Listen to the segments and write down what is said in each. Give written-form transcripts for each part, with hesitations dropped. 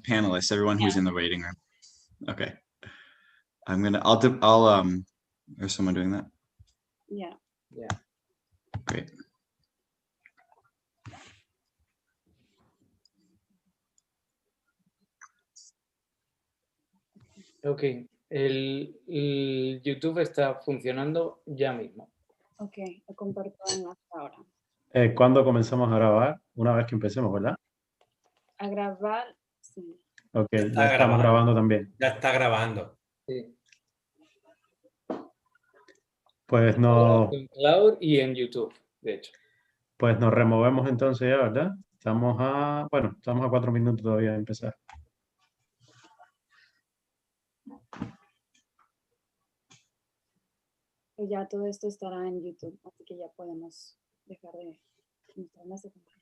panelists, everyone who's Yeah. in the waiting room. Okay. Is someone doing that? Yeah. Yeah. Great. Ok, el YouTube está funcionando ya mismo. Ok, lo comparto en hasta ahora. ¿Cuándo comenzamos a grabar? Una vez que empecemos, ¿verdad? A grabar, sí. Ok, Ya ya está estamos grabando también. Ya está grabando. Sí. Pues En Cloud y en YouTube, de hecho. pues nos removemos entonces ya, ¿verdad? Estamos a 4 minutos todavía de empezar. Pues ya todo esto estará en YouTube, así que ya podemos dejar de mostrar la secundaria.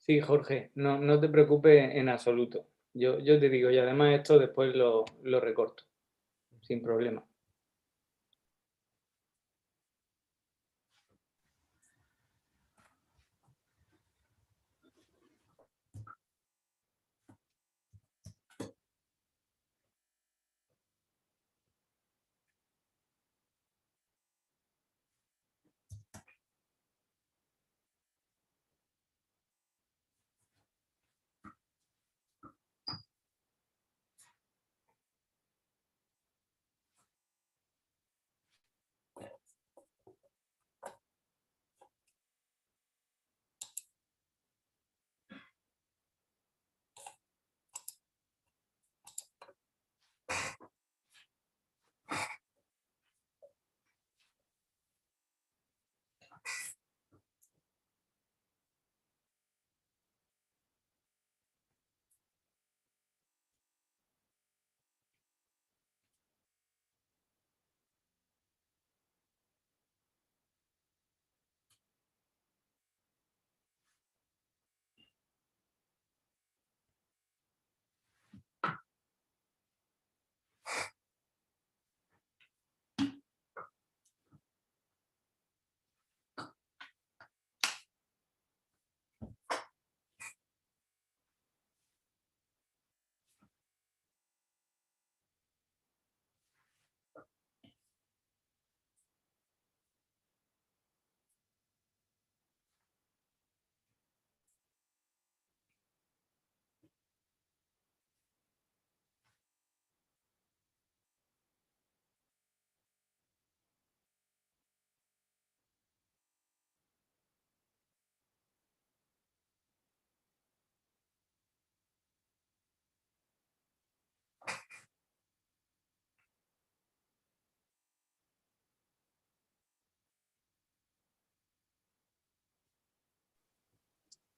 Sí, Jorge, no te preocupes en absoluto. Yo te digo, y además esto después lo recorto, sin problema.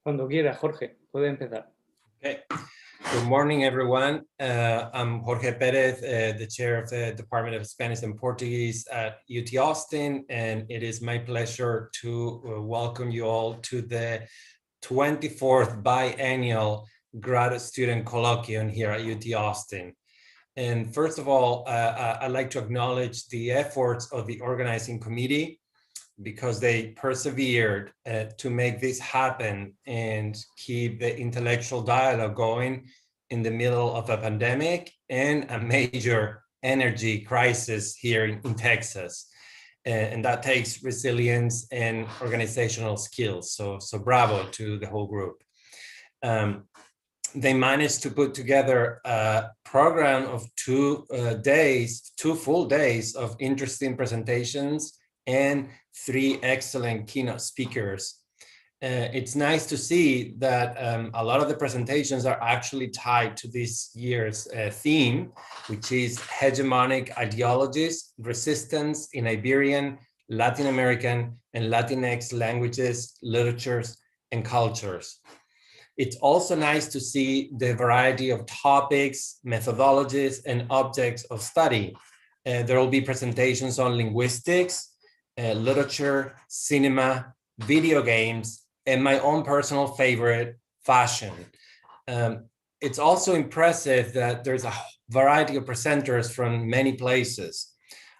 Cuando quieras, Jorge, puedes empezar. Okay. Good morning, everyone. I'm Jorge Perez, the chair of the Department of Spanish and Portuguese at UT Austin, and it is my pleasure to welcome you all to the 24th biennial graduate student colloquium here at UT Austin. And first of all, I'd like to acknowledge the efforts of the organizing committee, because they persevered to make this happen and keep the intellectual dialogue going in the middle of a pandemic and a major energy crisis here in Texas. and that takes resilience and organizational skills. So bravo to the whole group. They managed to put together a program of 2 full days of interesting presentations and 3 excellent keynote speakers. It's nice to see that a lot of the presentations are actually tied to this year's theme, which is hegemonic ideologies, resistance in Iberian, Latin American, and Latinx languages, literatures, and cultures. It's also nice to see the variety of topics, methodologies, and objects of study. There will be presentations on linguistics, literature, cinema, video games, and my own personal favorite, fashion. It's also impressive that there's a variety of presenters from many places.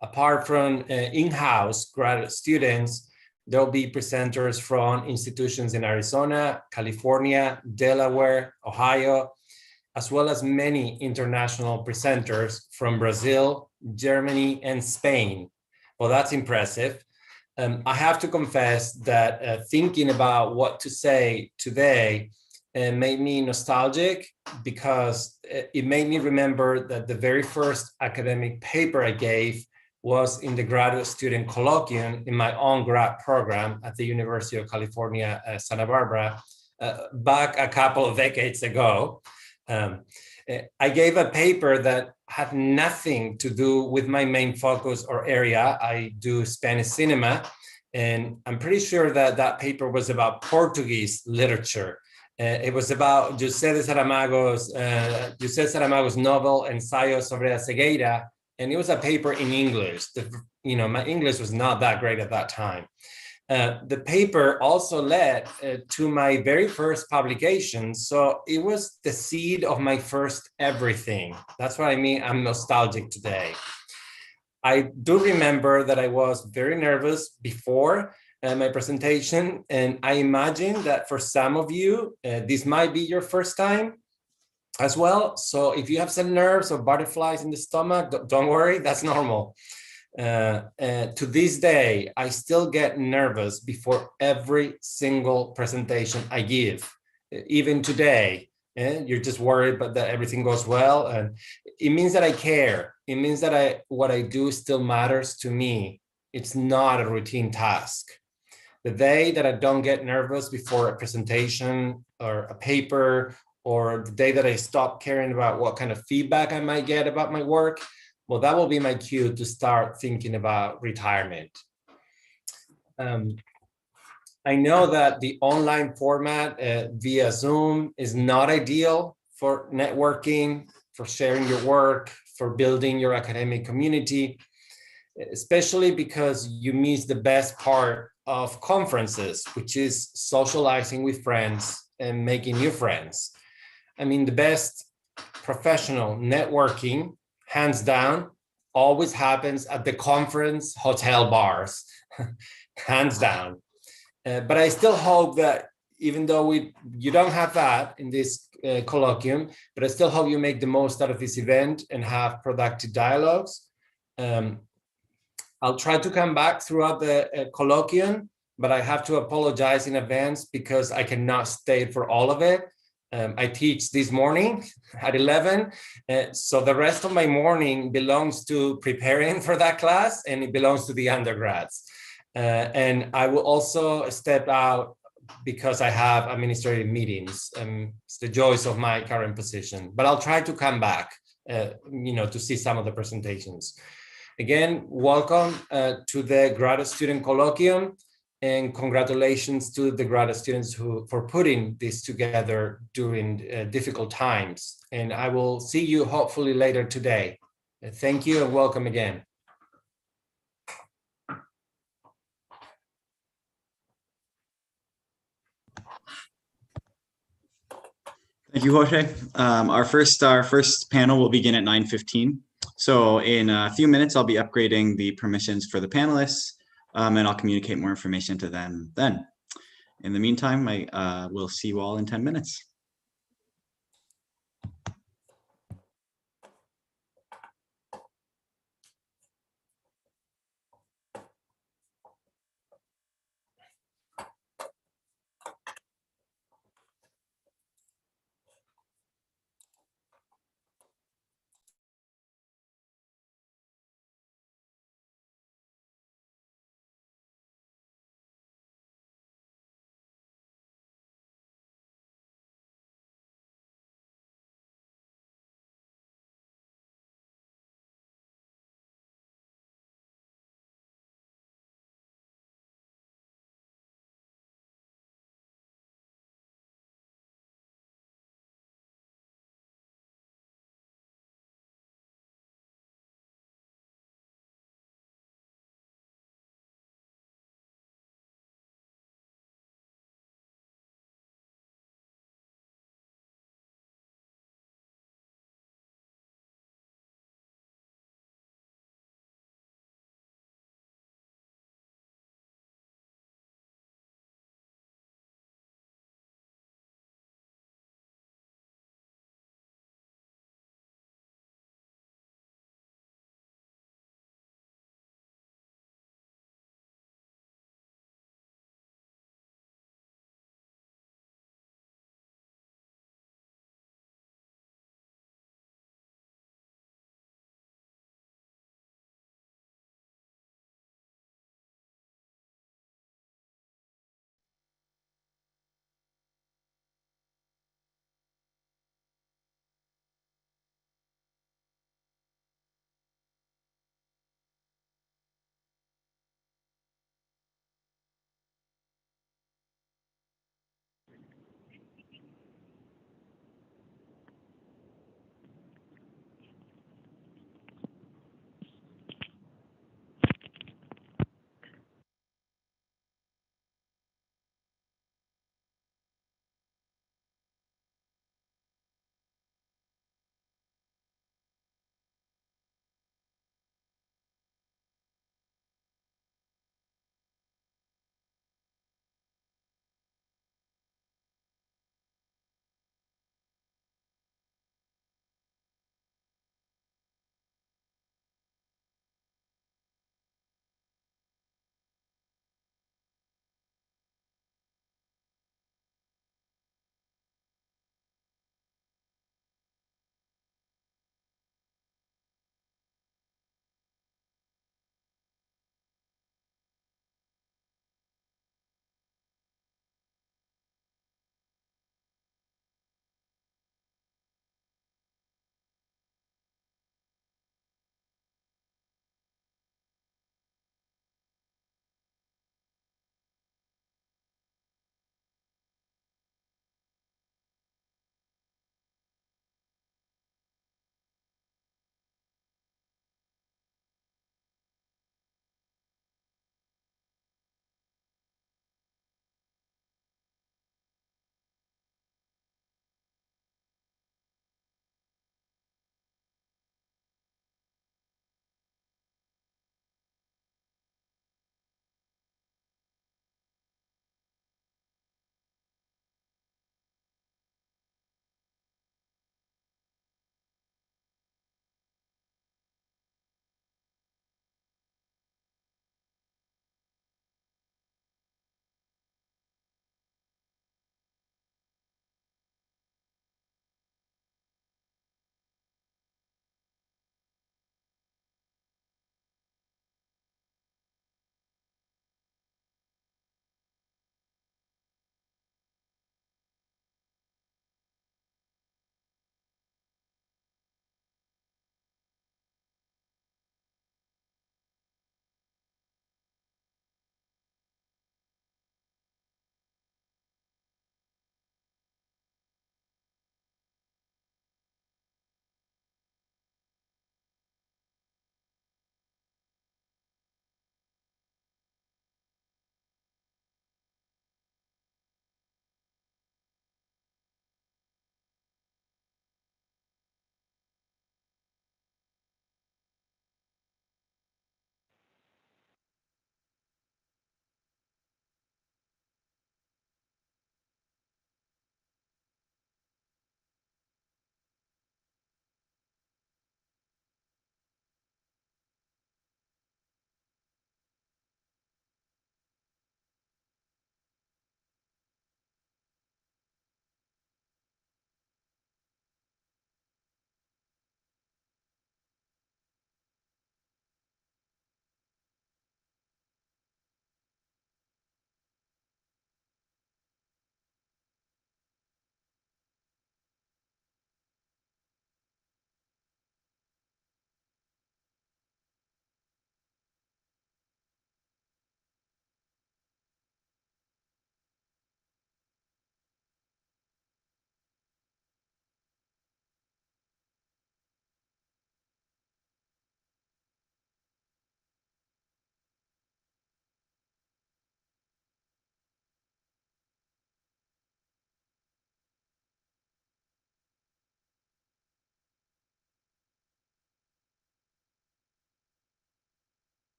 Apart from in-house graduate students, there'll be presenters from institutions in Arizona, California, Delaware, Ohio, as well as many international presenters from Brazil, Germany, and Spain. Well, that's impressive. I have to confess that thinking about what to say today made me nostalgic, because it made me remember that the very first academic paper I gave was in the graduate student colloquium in my own grad program at the University of California, Santa Barbara, back a couple of decades ago. I gave a paper that had nothing to do with my main focus or area. I do Spanish cinema, and I'm pretty sure that that paper was about Portuguese literature. It was about José Saramago's novel Ensayo sobre la ceguera, and it was a paper in English. My English was not that great at that time. The paper also led to my very first publication. So it was the seed of my first everything. That's what I mean. I'm nostalgic today. I do remember that I was very nervous before my presentation. And I imagine that for some of you, this might be your first time as well. So if you have some nerves or butterflies in the stomach, don't worry, that's normal. To this day, I still get nervous before every single presentation I give. Even today, you're just worried but that everything goes well. And it means that I care. It means that what I do still matters to me. It's not a routine task. The day that I don't get nervous before a presentation or a paper, or the day that I stop caring about what kind of feedback I might get about my work, well, that will be my cue to start thinking about retirement. I know that the online format via Zoom is not ideal for networking, for sharing your work, for building your academic community, especially because you miss the best part of conferences, which is socializing with friends and making new friends. I mean, the best professional networking, hands down, always happens at the conference hotel bars, hands down. But I still hope that even though you don't have that in this colloquium, but I still hope you make the most out of this event and have productive dialogues. I'll try to come back throughout the colloquium, but I have to apologize in advance because I cannot stay for all of it. I teach this morning at 11, so the rest of my morning belongs to preparing for that class, and it belongs to the undergrads. And I will also step out because I have administrative meetings. It's the joys of my current position, but I'll try to come back, to see some of the presentations. Again, welcome to the graduate student colloquium, and congratulations to the graduate students for putting this together during difficult times. And I will see you hopefully later today. Thank you and welcome again. Thank you, Jorge. Our first panel will begin at 9:15. So in a few minutes, I'll be upgrading the permissions for the panelists, and I'll communicate more information to them then. In the meantime, I will see you all in 10 minutes.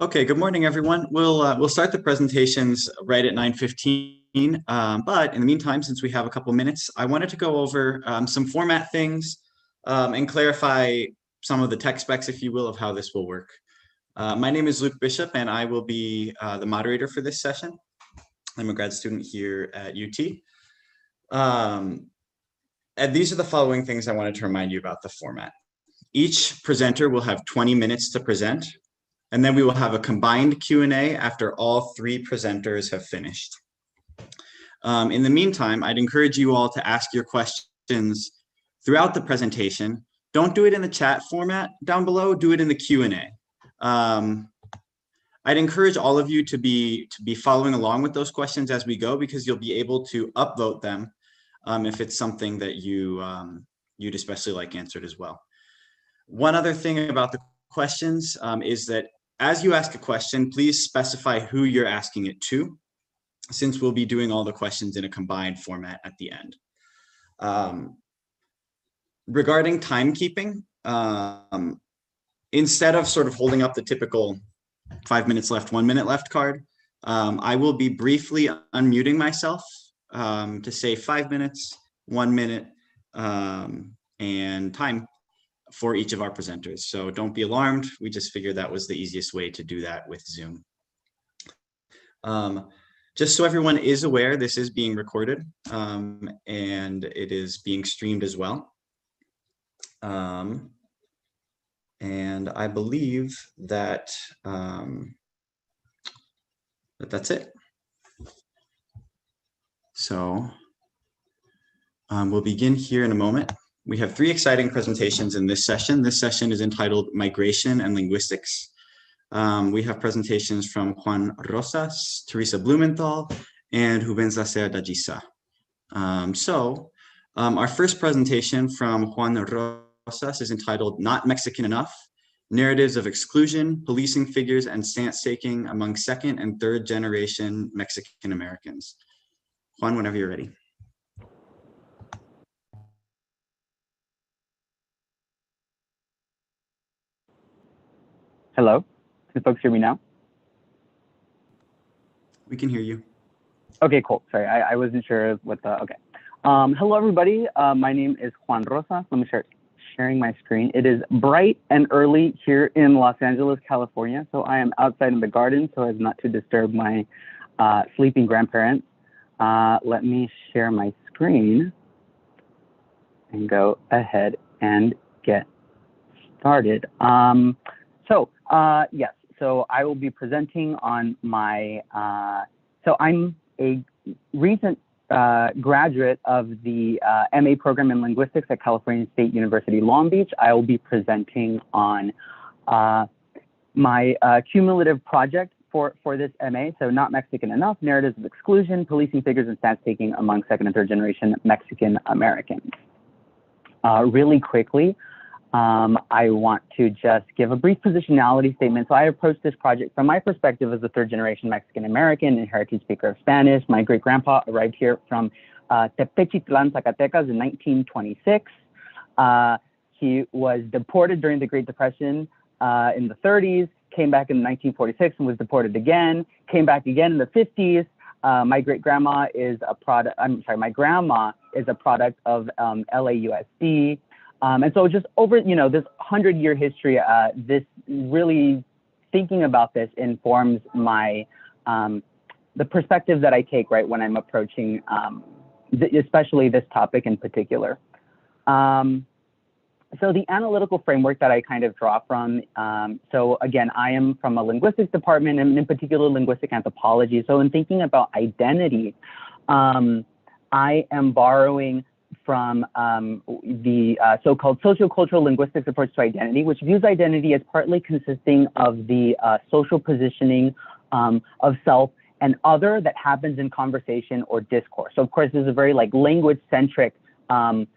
Okay, good morning, everyone. We'll start the presentations right at 9:15. But in the meantime, since we have a couple minutes, I wanted to go over some format things and clarify some of the tech specs, if you will, of how this will work. My name is Luke Bishop, and I will be the moderator for this session. I'm a grad student here at UT. And these are the following things I wanted to remind you about the format. Each presenter will have 20 minutes to present, and then we will have a combined Q&A after all three presenters have finished. In the meantime, I'd encourage you all to ask your questions throughout the presentation. Don't do it in the chat format down below, do it in the Q&A. I'd encourage all of you to be following along with those questions as we go, because you'll be able to upvote them if it's something that you'd especially like answered as well. One other thing about the questions is that as you ask a question, please specify who you're asking it to, since we'll be doing all the questions in a combined format at the end. Regarding timekeeping, instead of sort of holding up the typical 5 minutes left, 1 minute left card, I will be briefly unmuting myself to say 5 minutes, 1 minute, and time for each of our presenters. So don't be alarmed. We just figured that was the easiest way to do that with Zoom. Just so everyone is aware, this is being recorded and it is being streamed as well. And I believe that that's it. So we'll begin here in a moment. We have 3 exciting presentations in this session. This session is entitled Migration and Linguistics. We have presentations from Juan Rosas, Teresa Blumenthal, and Rubens Lacer Dagisa. Our first presentation from Juan Rosas is entitled Not Mexican Enough, Narratives of Exclusion, Policing Figures, and Stance Taking Among Second and Third Generation Mexican Americans. Juan, whenever you're ready. Hello, can folks hear me now? We can hear you. Okay, cool. Sorry, I wasn't sure what the, okay. Hello, everybody. My name is Juan Rosas. Let me start sharing my screen. It is bright and early here in Los Angeles, California. So I am outside in the garden so as not to disturb my sleeping grandparents. Let me share my screen and go ahead and get started. Yes, so I will be presenting on my, so I'm a recent graduate of the MA program in linguistics at California State University, Long Beach. I will be presenting on my cumulative project for this MA, so Not Mexican Enough, Narratives of Exclusion, Policing Figures and Stance Taking Among Second and Third Generation Mexican Americans. Really quickly, I want to just give a brief positionality statement. So I approached this project from my perspective as a third generation Mexican American and heritage speaker of Spanish. My great grandpa arrived here from Tepechitlan, Zacatecas in 1926. He was deported during the Great Depression in the 30s, came back in 1946 and was deported again, came back again in the 50s. My grandma is a product of LAUSD. And so just over, this 100-year history, this really thinking about this informs my, the perspective that I take, right, when I'm approaching, especially this topic in particular. So the analytical framework that I kind of draw from, so again, I am from a linguistics department and in particular linguistic anthropology. So in thinking about identity, I am borrowing from the so-called sociocultural linguistics approach to identity, which views identity as partly consisting of the social positioning of self and other that happens in conversation or discourse. So of course, this is a very language-centric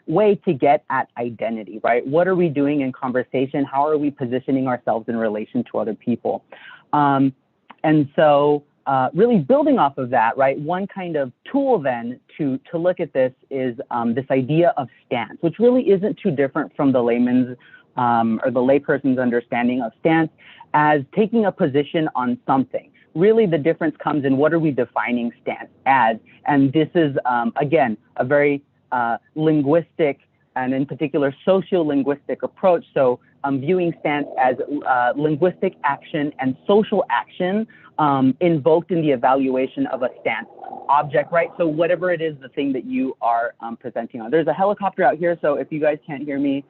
way to get at identity, right? What are we doing in conversation? How are we positioning ourselves in relation to other people? And so really building off of that, right, one kind of tool then to look at this is this idea of stance, which really isn't too different from the layman's or the layperson's understanding of stance as taking a position on something. Really, the difference comes in what are we defining stance as? And this is, again, a very linguistic and in particular sociolinguistic approach. So viewing stance as linguistic action and social action invoked in the evaluation of a stance object, right? So whatever it is, the thing that you are presenting on. There's a helicopter out here, so if you guys can't hear me,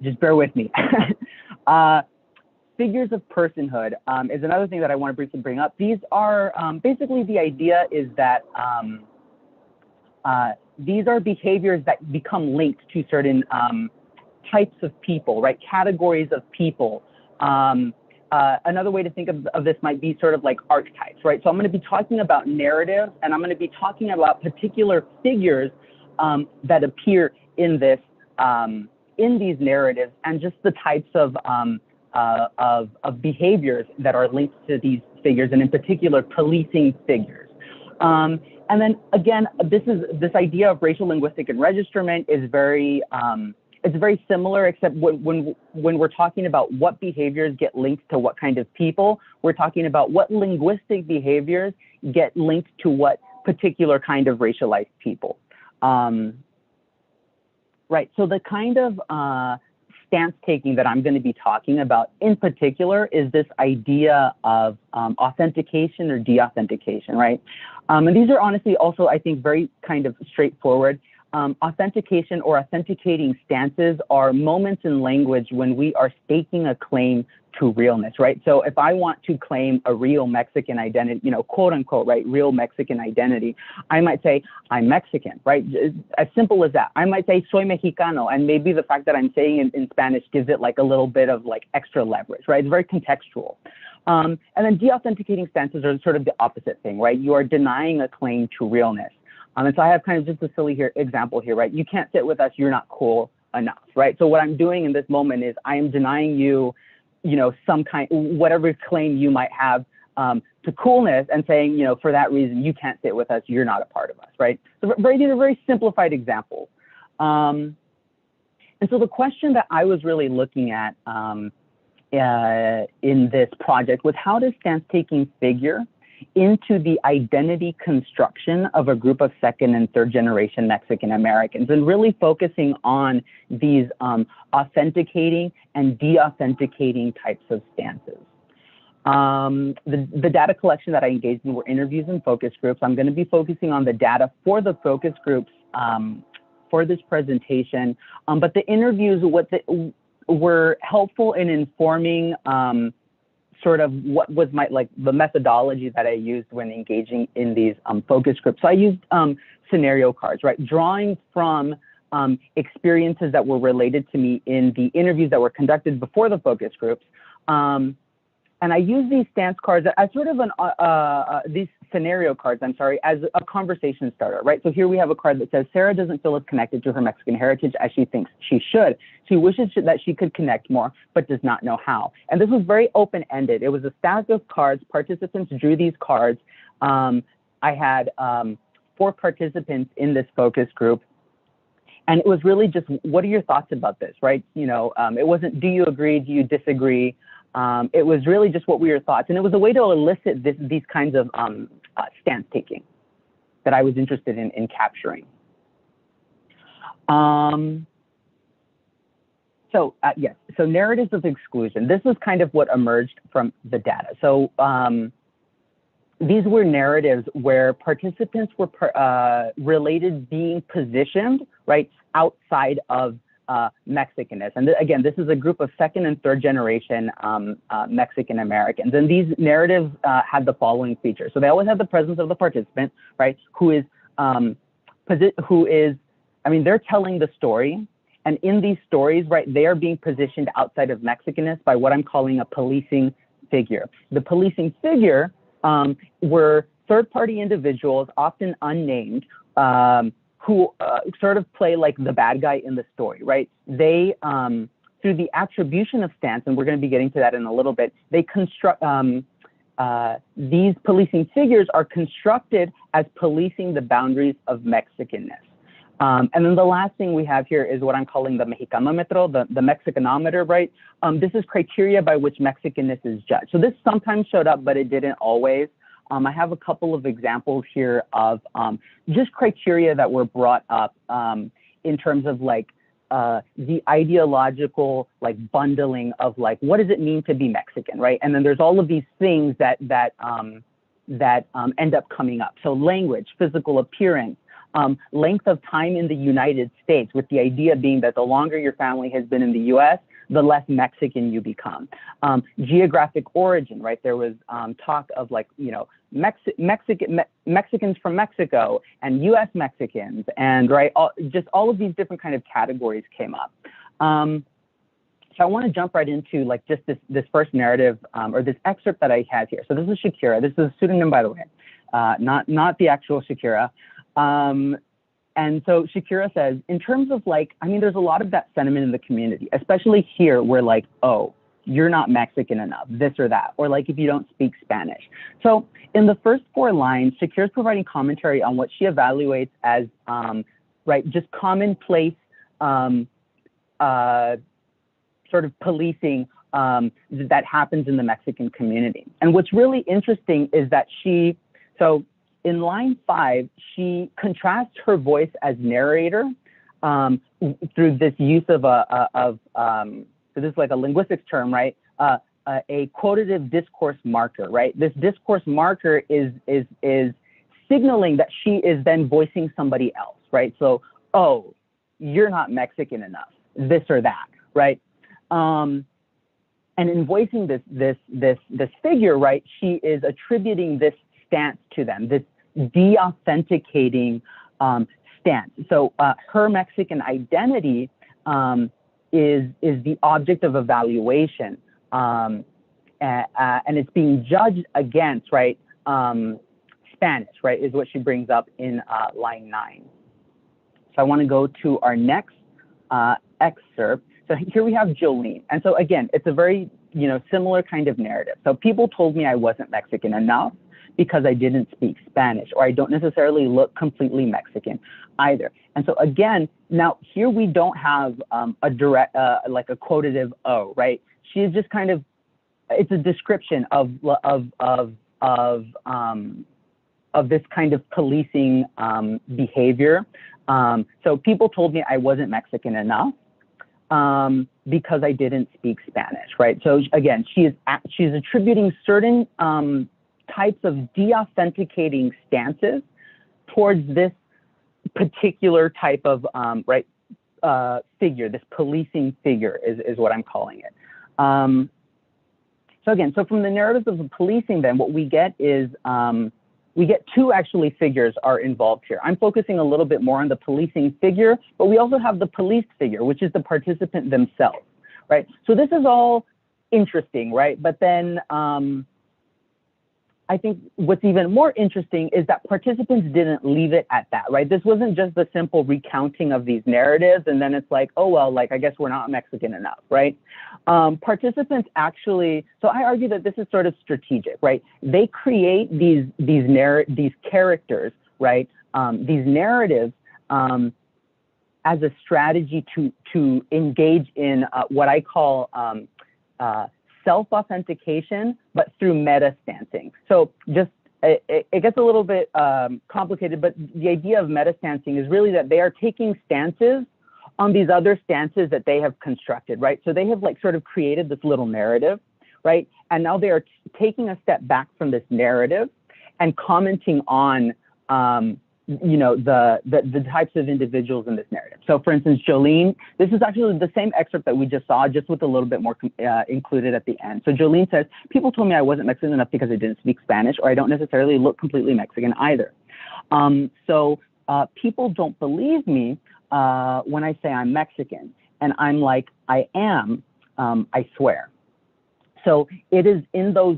just bear with me. Figures of personhood is another thing that I want to briefly bring up. These are basically the idea is that these are behaviors that become linked to certain types of people, right? Categories of people. Another way to think of this might be sort of like archetypes, right? So I'm going to be talking about narratives, and I'm going to be talking about particular figures that appear in this in these narratives, and just the types of behaviors that are linked to these figures, and in particular policing figures. And then again, this idea of racial linguistic enregistrement is very it's very similar, except when we're talking about what behaviors get linked to what kind of people, we're talking about what linguistic behaviors get linked to what particular kind of racialized people. Right, so the kind of stance taking that I'm going to be talking about in particular is this idea of authentication or de-authentication, right? And these are honestly also, I think, very kind of straightforward. Authentication or authenticating stances are moments in language when we are staking a claim to realness, right? So if I want to claim a real Mexican identity, you know, quote unquote, right, real Mexican identity, I might say, I'm Mexican, right? As simple as that. I might say, soy mexicano, and maybe the fact that I'm saying in Spanish gives it like a little bit of like extra leverage, right? It's very contextual. And then de-authenticating stances are sort of the opposite thing, right? You are denying a claim to realness. And so I have kind of just a silly example here, right? You can't sit with us, you're not cool enough, right? So what I'm doing in this moment is I am denying you, you know, some kind, whatever claim you might have to coolness, and saying, you know, for that reason, you can't sit with us, you're not a part of us, right? So these are very simplified examples. And so the question that I was really looking at in this project was, how does stance taking figure into the identity construction of a group of second and third generation Mexican Americans, and really focusing on these authenticating and de-authenticating types of stances. The data collection that I engaged in were interviews and focus groups. I'm going to be focusing on the data for the focus groups for this presentation, but the interviews were helpful in informing sort of what was the methodology that I used when engaging in these focus groups. So I used scenario cards, right? Drawing from experiences that were related to me in the interviews that were conducted before the focus groups. And I use these stance cards as sort of these scenario cards, I'm sorry, as a conversation starter, right? So here we have a card that says, Sarah doesn't feel as connected to her Mexican heritage as she thinks she should. She wishes that she could connect more, but does not know how. And this was very open-ended. It was a stack of cards. Participants drew these cards. I had 4 participants in this focus group. And it was really just, what are your thoughts about this, right? You know, it wasn't, do you agree, do you disagree? It was really just, what were your thoughts? And it was a way to elicit these kinds of stance taking that I was interested in capturing. Yes, so narratives of exclusion. This was kind of what emerged from the data. So these were narratives where participants were related being positioned, right, outside of Mexicanness. And again, this is a group of second and third generation Mexican Americans. And these narratives had the following features. So they always have the presence of the participant, right, who is, I mean, they're telling the story. And in these stories, right, they are being positioned outside of Mexicanness by what I'm calling a policing figure. The policing figure were third-party individuals, often unnamed, who sort of play like the bad guy in the story, right? They, through the attribution of stance, and we're going to be getting to that in a little bit, they construct, these policing figures are constructed as policing the boundaries of Mexicanness. And then the last thing we have here is what I'm calling the Mexicanometro, the Mexicanometer, right? This is criteria by which Mexicanness is judged. So this sometimes showed up, but it didn't always. I have a couple of examples here of just criteria that were brought up in terms of like the ideological like bundling of like, what does it mean to be Mexican, right? And then there's all of these things that end up coming up. So language, physical appearance, length of time in the United States, with the idea being that the longer your family has been in the US, the less Mexican you become. Geographic origin, right? There was talk of like, you know, Mexicans from Mexico and US Mexicans, and right, just all of these different kind of categories came up. So I want to jump right into like just this first narrative or this excerpt that I had here. So this is Shakira. This is a pseudonym, by the way, not the actual Shakira. And so Shakira says, in terms of like, I mean, there's a lot of that sentiment in the community, especially here where like, oh, you're not Mexican enough, this or that, or like if you don't speak Spanish. So in the first 4 lines, Shakira's providing commentary on what she evaluates as, right, just commonplace sort of policing that happens in the Mexican community. And what's really interesting is that so in line 5, she contrasts her voice as narrator through this use of so this is like a linguistics term, right? A quotative discourse marker, right? This discourse marker is signaling that she is then voicing somebody else, right? So, oh, you're not Mexican enough, this or that, right? And in voicing this figure, right, she is attributing this stance to them, this de-authenticating stance. So her Mexican identity is the object of evaluation, and it's being judged against, right, Spanish, right, is what she brings up in line 9. So I want to go to our next excerpt. So here we have Jolene. And so again, it's a very, similar kind of narrative. So people told me I wasn't Mexican enough because I didn't speak Spanish, or I don't necessarily look completely Mexican either. And so again, now here we don't have a direct, like a quotative O, right? She is just kind of, it's a description of this kind of policing behavior. So people told me I wasn't Mexican enough because I didn't speak Spanish, right? So again, she's attributing certain types of de-authenticating stances towards this particular type of figure, this policing figure is what I'm calling it. So again, so from the narratives of the policing, then what we get is we get 2 actually figures are involved here. I'm focusing a little bit more on the policing figure, but we also have the policed figure, which is the participant themselves, right? So this is all interesting, right? But then I think what's even more interesting is that participants didn't leave it at that, right? This wasn't just the simple recounting of these narratives and then it's like, oh, well, like, I guess we're not Mexican enough, right? Participants actually, so I argue that this is sort of strategic, right? They create these characters, right? These narratives as a strategy to engage in what I call self-authentication, but through meta-stancing. So just, it gets a little bit complicated, but the idea of meta-stancing is really that they are taking stances on these other stances that they have constructed, right? So they have like sort of created this little narrative, right? And now they are taking a step back from this narrative and commenting on, the types of individuals in this narrative. So for instance, Jolene, this is actually the same excerpt that we just saw, just with a little bit more included at the end. So Jolene says, people told me I wasn't Mexican enough because I didn't speak Spanish, or I don't necessarily look completely Mexican either. So people don't believe me when I say I'm Mexican. And I'm like, I am, I swear. So it is in those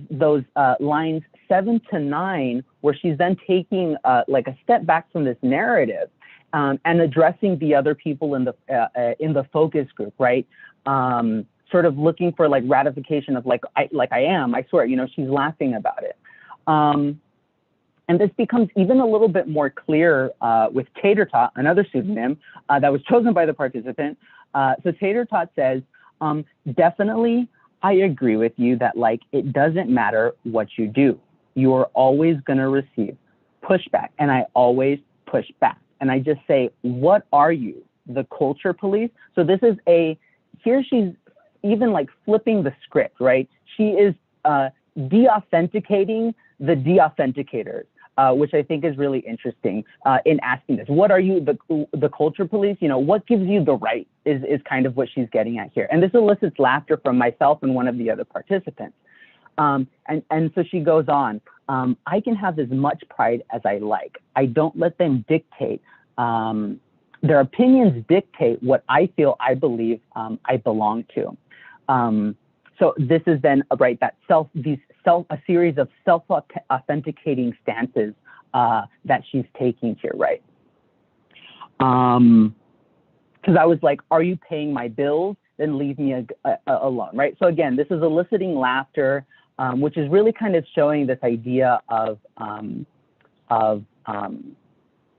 lines 7 to 9 where she's then taking like a step back from this narrative and addressing the other people in the focus group, right? Sort of looking for like ratification of like I am, I swear, she's laughing about it. And And this becomes even a little bit more clear with Tater Tot, another pseudonym that was chosen by the participant. So Tater Tot says, definitely, I agree with you that like, it doesn't matter what you do. You are always gonna receive pushback, and I always push back. And I just say, what are you, the culture police? So this is here she's even like flipping the script, right? She is de-authenticating the de-authenticators, which I think is really interesting in asking this. What are you, the culture police? You know, what gives you the right is kind of what she's getting at here. And this elicits laughter from myself and one of the other participants. And so she goes on, I can have as much pride as I like. I don't let them dictate. Their opinions dictate what I feel I believe I belong to. So this is then, right, that a series of self-authenticating stances that she's taking here, right? Because I was like, are you paying my bills? Then leave me alone, right? So again, this is eliciting laughter, which is really kind of showing this idea of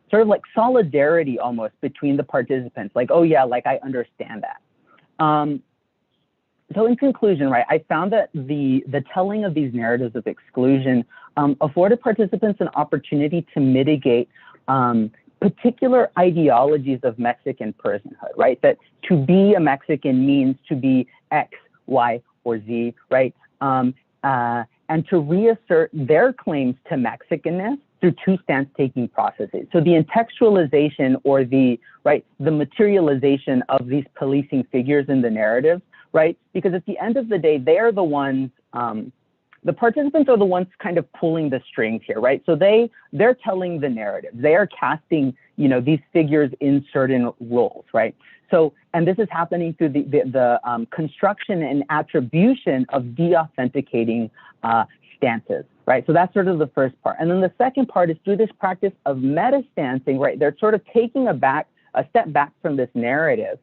sort of like solidarity almost between the participants. Like, oh yeah, like I understand that. So in conclusion, right, I found that the telling of these narratives of exclusion afforded participants an opportunity to mitigate particular ideologies of Mexican personhood, right? That to be a Mexican means to be X, Y, or Z, right? And to reassert their claims to Mexicanness through two stance-taking processes. So the intextualization or the materialization of these policing figures in the narrative, right? Because at the end of the day, they are the ones, the participants are the ones kind of pulling the strings here, right? So they're telling the narrative. They are casting, you know, these figures in certain roles, right? So, and this is happening through the construction and attribution of de-authenticating stances, right? So that's sort of the first part. And then the second part is through this practice of meta-stancing, right? They're sort of taking a step back from this narrative.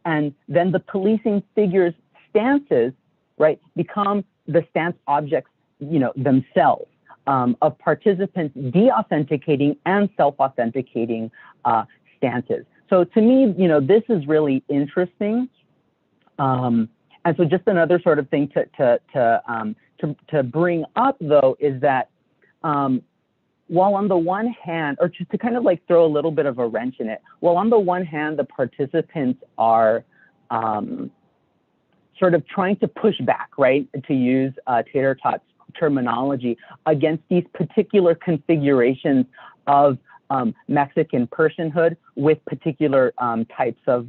And then the policing figures' stances, right, become the stance objects, you know, themselves of participants de-authenticating and self-authenticating stances. So to me, you know, this is really interesting. And so just another sort of thing to bring up though is that while on the one hand, or just to kind of like throw a little bit of a wrench in it, while on the one hand, the participants are sort of trying to push back, right, to use Tater Tot's terminology, against these particular configurations of Mexican personhood with particular types of,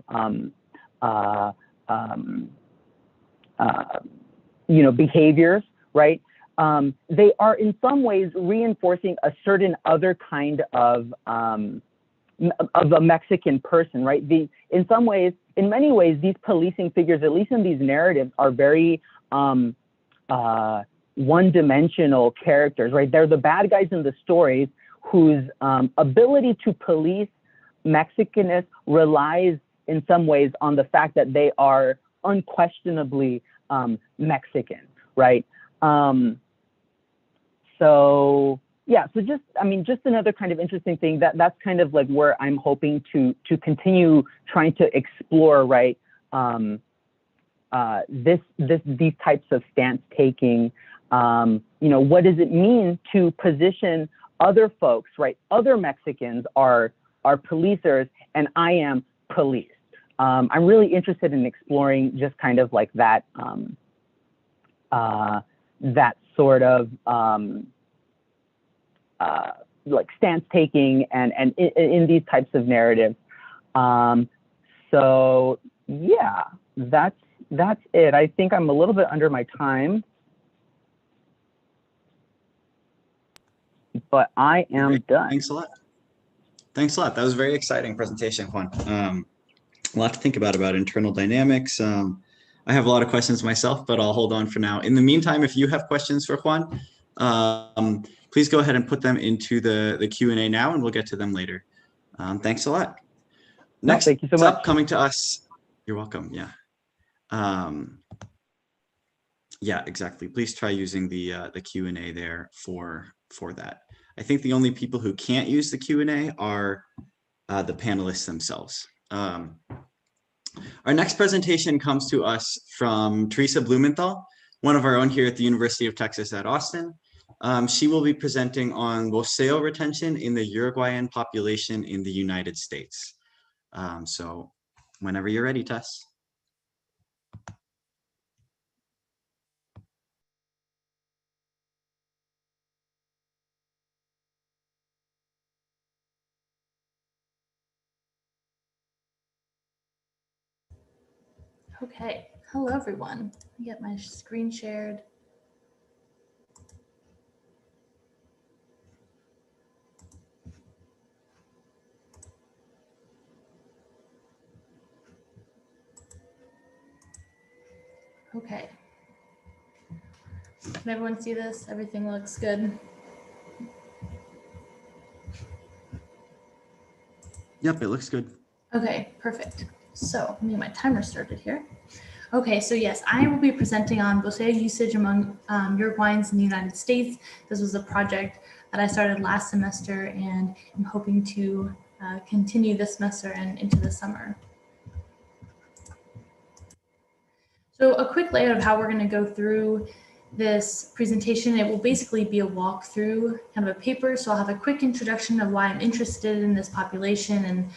you know, behaviors, right? They are in some ways reinforcing a certain other kind of a Mexican person, right? In some ways, in many ways, these policing figures, at least in these narratives, are very one-dimensional characters, right? They're the bad guys in the stories whose ability to police Mexicanness relies in some ways on the fact that they are unquestionably Mexican, right? So yeah, so just, I mean, just another kind of interesting thing that's kind of like where I'm hoping to continue trying to explore, right? These types of stance taking, you know, what does it mean to position other folks, right? Other Mexicans are policers and I am policed. I'm really interested in exploring just kind of like that, that sort of like stance taking and in these types of narratives. So yeah, that's it. I think I'm a little bit under my time, but I am Great. done. Thanks a lot. Thanks a lot. That was a very exciting presentation, Juan. A lot to think about internal dynamics. I have a lot of questions myself, but I'll hold on for now. In the meantime, if you have questions for Juan, please go ahead and put them into the Q&A now, and we'll get to them later. Thanks a lot. Next, thank you so much. up, coming to us. You're welcome. Yeah. Yeah, exactly. Please try using the Q&A there for for that. I think the only people who can't use the Q&A are the panelists themselves. Our next presentation comes to us from Teresa Blumenthal, one of our own here at the University of Texas at Austin. She will be presenting on voceo retention in the Uruguayan population in the United States. So whenever you're ready, Tess. Okay, hello everyone. Let me get my screen shared. Okay. Can everyone see this? Everything looks good. Yep, it looks good. Okay, perfect. So let me get my timer started here. Okay, so yes, I will be presenting on voceo usage among Uruguayans in the United States. This was a project that I started last semester and I'm hoping to continue this semester and into the summer. So a quick layout of how we're going to go through this presentation. It will basically be a walkthrough, kind of a paper. So I'll have a quick introduction of why I'm interested in this population and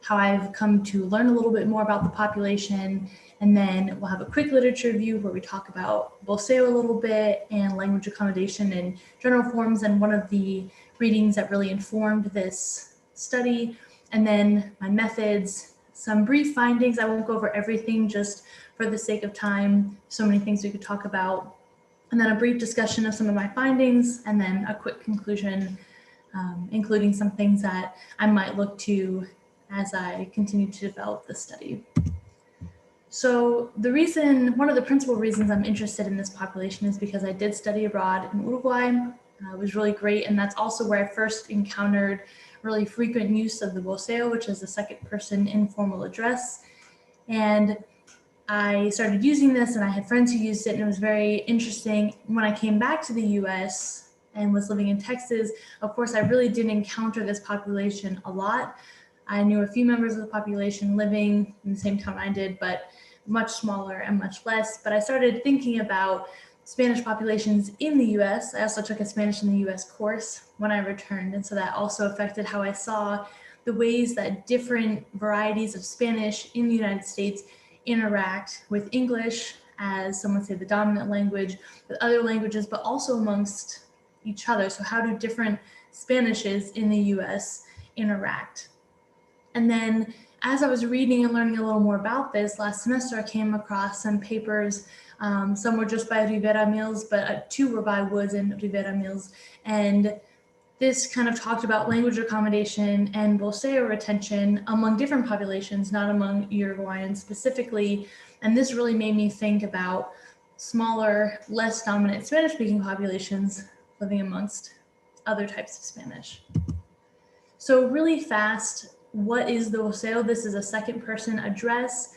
how I've come to learn a little bit more about the population. And then we'll have a quick literature review where we talk about voceo a little bit and language accommodation in general forms and one of the readings that really informed this study. And then my methods, some brief findings. I won't go over everything just for the sake of time. So many things we could talk about. And then a brief discussion of some of my findings and then a quick conclusion, including some things that I might look to as I continue to develop the study. So one of the principal reasons I'm interested in this population is because I did study abroad in Uruguay. It was really great. And that's also where I first encountered really frequent use of the voceo, which is the second person informal address. And I started using this and I had friends who used it and it was very interesting. When I came back to the US and was living in Texas, of course, I really didn't encounter this population a lot. I knew a few members of the population living in the same town I did, but much smaller and much less. But I started thinking about Spanish populations in the US. I also took a Spanish in the US course when I returned. And so that also affected how I saw the ways that different varieties of Spanish in the United States interact with English as some would say the dominant language, with other languages, but also amongst each other. So how do different Spanishes in the US interact? And then as I was reading and learning a little more about this last semester, I came across some papers. Some were just by Rivera Mills, but two were by Woods and Rivera Mills. And this kind of talked about language accommodation and voceo retention among different populations, not among Uruguayans specifically. And this really made me think about smaller, less dominant Spanish-speaking populations living amongst other types of Spanish. So really fast, what is the voceo? This is a second person address.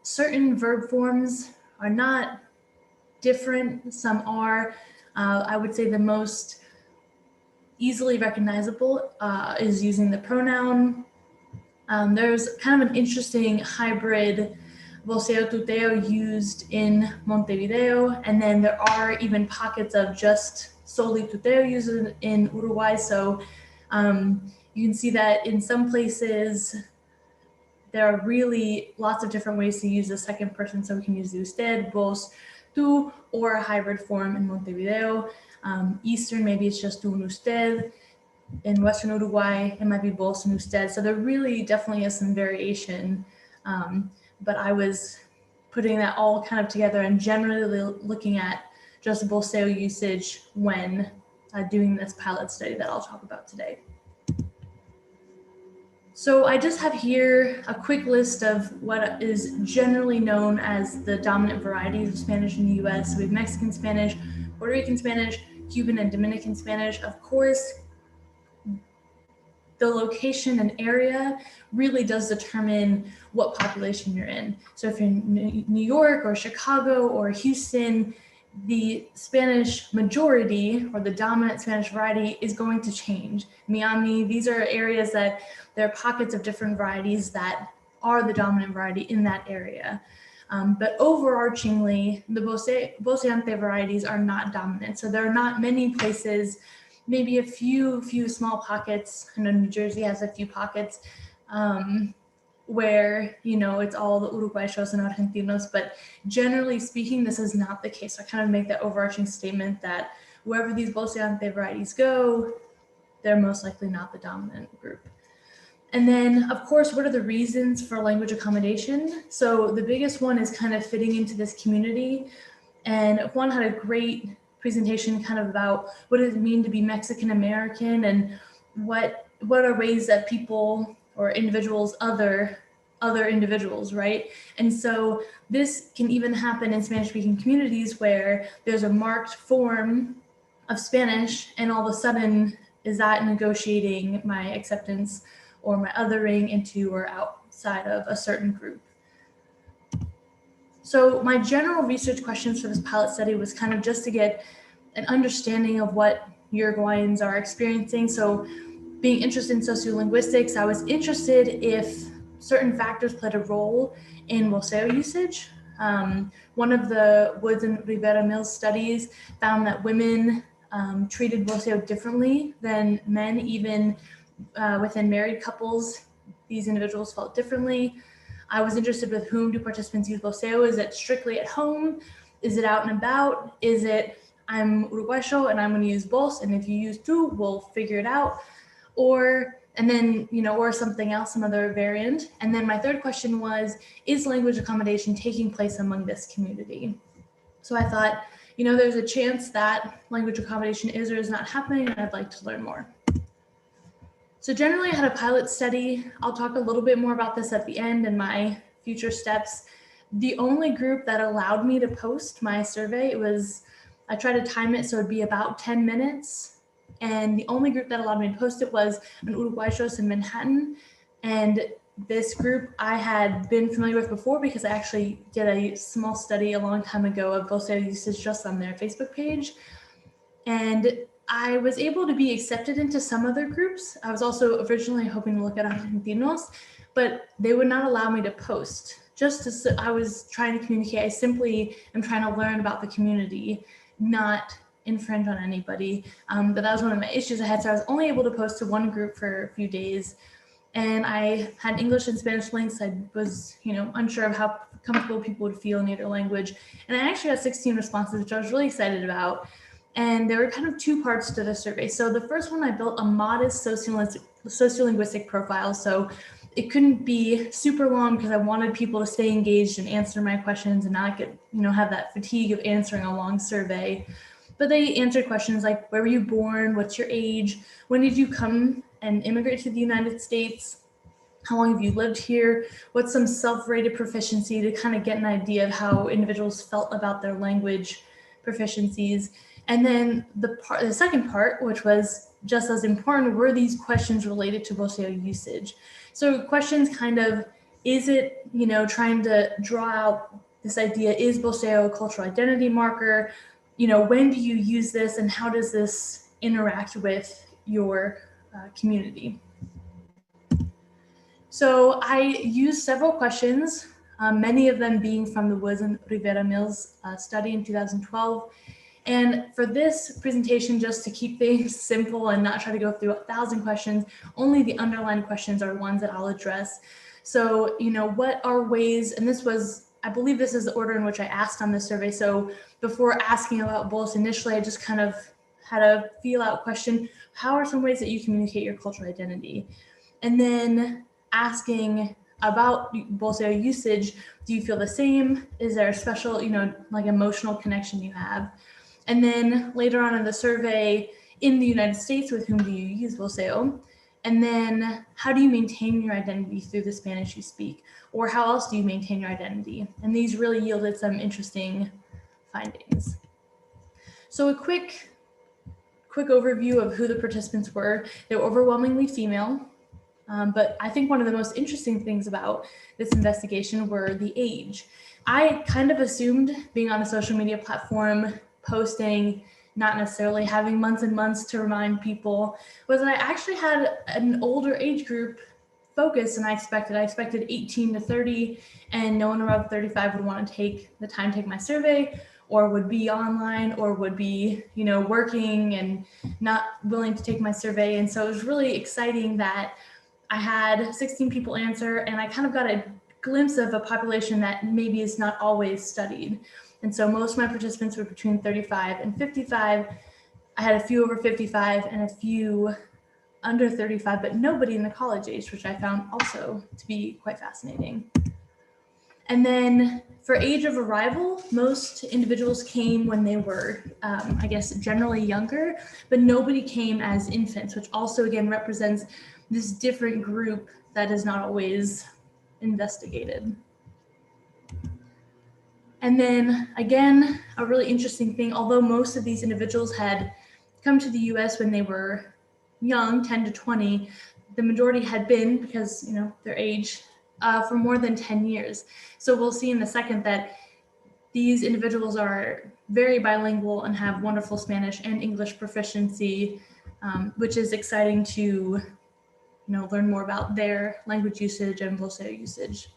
Certain verb forms are not different. Some are. I would say the most easily recognizable is using the pronoun. There's kind of an interesting hybrid voceo tuteo used in Montevideo, and then there are even pockets of just solely tuteo used in Uruguay. So you can see that in some places there are really lots of different ways to use the second person. So we can use the usted, vos, tú, or a hybrid form in Montevideo. Eastern, maybe it's just tú and usted. In Western Uruguay, it might be vos and usted. So there really definitely is some variation. But I was putting that all kind of together and generally looking at just voceo usage when doing this pilot study that I'll talk about today. So I just have here a quick list of what is generally known as the dominant varieties of Spanish in the US. So we have Mexican Spanish, Puerto Rican Spanish, Cuban and Dominican Spanish. Of course, the location and area really does determine what population you're in. So if you're in New York or Chicago or Houston, the Spanish majority or the dominant Spanish variety is going to change. Miami, these are areas that there are pockets of different varieties that are the dominant variety in that area. But overarchingly, the Voceante varieties are not dominant. So there are not many places, maybe a few small pockets. I know New Jersey has a few pockets where, you know, it's all the Uruguayos and Argentinos, but generally speaking, this is not the case. So I kind of make that overarching statement that wherever these Voceante varieties go, they're most likely not the dominant group. And then, of course, what are the reasons for language accommodation? So the biggest one is kind of fitting into this community. And Juan had a great presentation kind of about what does it mean to be Mexican American and what are ways that people or individuals other individuals, right? And so this can even happen in Spanish-speaking communities where there's a marked form of Spanish and all of a sudden is that negotiating my acceptance or my othering into or outside of a certain group. So my general research questions for this pilot study was kind of just to get an understanding of what Uruguayans are experiencing. So being interested in sociolinguistics, I was interested if certain factors played a role in voceo usage. One of the Woods and Rivera Mills studies found that women treated voceo differently than men, even within married couples. These individuals felt differently. I was interested with whom do participants use voceo? Is it strictly at home? Is it out and about? Is it I'm Uruguayo and I'm going to use vos, and if you use tú, we'll figure it out. Or, and then, you know, or something else, some other variant. And then my third question was, is language accommodation taking place among this community? So I thought, you know, there's a chance that language accommodation is or is not happening, and I'd like to learn more. So generally I had a pilot study. I'll talk a little bit more about this at the end and my future steps. The only group that allowed me to post my survey I tried to time it so it'd be about 10 minutes. And the only group that allowed me to post it was an Uruguayos in Manhattan. And this group I had been familiar with before because I actually did a small study a long time ago of voceo usage just on their Facebook page. And I was able to be accepted into some other groups. I was also originally hoping to look at Argentinos, but they would not allow me to post. I was trying to communicate. I simply am trying to learn about the community, not infringe on anybody. But that was one of my issues I had. So I was only able to post to one group for a few days. And I had English and Spanish links. I was, you know, unsure of how comfortable people would feel in either language. And I actually got 16 responses, which I was really excited about. And there were kind of two parts to the survey. So the first one, I built a modest sociolinguistic profile. So it couldn't be super long because I wanted people to stay engaged and answer my questions and not get, you know, have that fatigue of answering a long survey. But they answered questions like, where were you born? What's your age? When did you come and immigrate to the United States? How long have you lived here? What's some self-rated proficiency to kind of get an idea of how individuals felt about their language proficiencies. And then the second part, which was just as important, were these questions related to voceo usage. So questions kind of, is it, you know, trying to draw out this idea, is voceo a cultural identity marker? You know, when do you use this and how does this interact with your community? So I used several questions, many of them being from the Woods and Rivera Mills study in 2012. And for this presentation, just to keep things simple and not try to go through 1,000 questions, only the underlined questions are ones that I'll address. So, you know, what are ways, and this was, I believe this is the order in which I asked on this survey. So before asking about both initially, I just kind of had a feel out question, how are some ways that you communicate your cultural identity? And then asking about voceo usage, do you feel the same? Is there a special, you know, like emotional connection you have? And then later on in the survey, in the United States, with whom do you use voceo? And then how do you maintain your identity through the Spanish you speak? Or how else do you maintain your identity? And these really yielded some interesting findings. So a quick overview of who the participants were. They were overwhelmingly female. But I think one of the most interesting things about this investigation were the age. I kind of assumed being on a social media platform, posting, not necessarily having months and months to remind people, was that I actually had an older age group focus than I expected. I expected 18 to 30, and no one around 35 would want to take the time to take my survey, or would be online, or would be, you know, working and not willing to take my survey. And so it was really exciting that I had 16 people answer, and I kind of got a glimpse of a population that maybe is not always studied. And so most of my participants were between 35 and 55. I had a few over 55 and a few under 35, but nobody in the college age, which I found also to be quite fascinating. And then for age of arrival, most individuals came when they were, I guess, generally younger, but nobody came as infants, which also again represents this different group that is not always investigated. And then again, a really interesting thing, although most of these individuals had come to the US when they were young, 10 to 20, the majority had been, because, you know, their age, for more than 10 years. So we'll see in a second that these individuals are very bilingual and have wonderful Spanish and English proficiency, which is exciting to, you know, learn more about their language usage and voceo usage.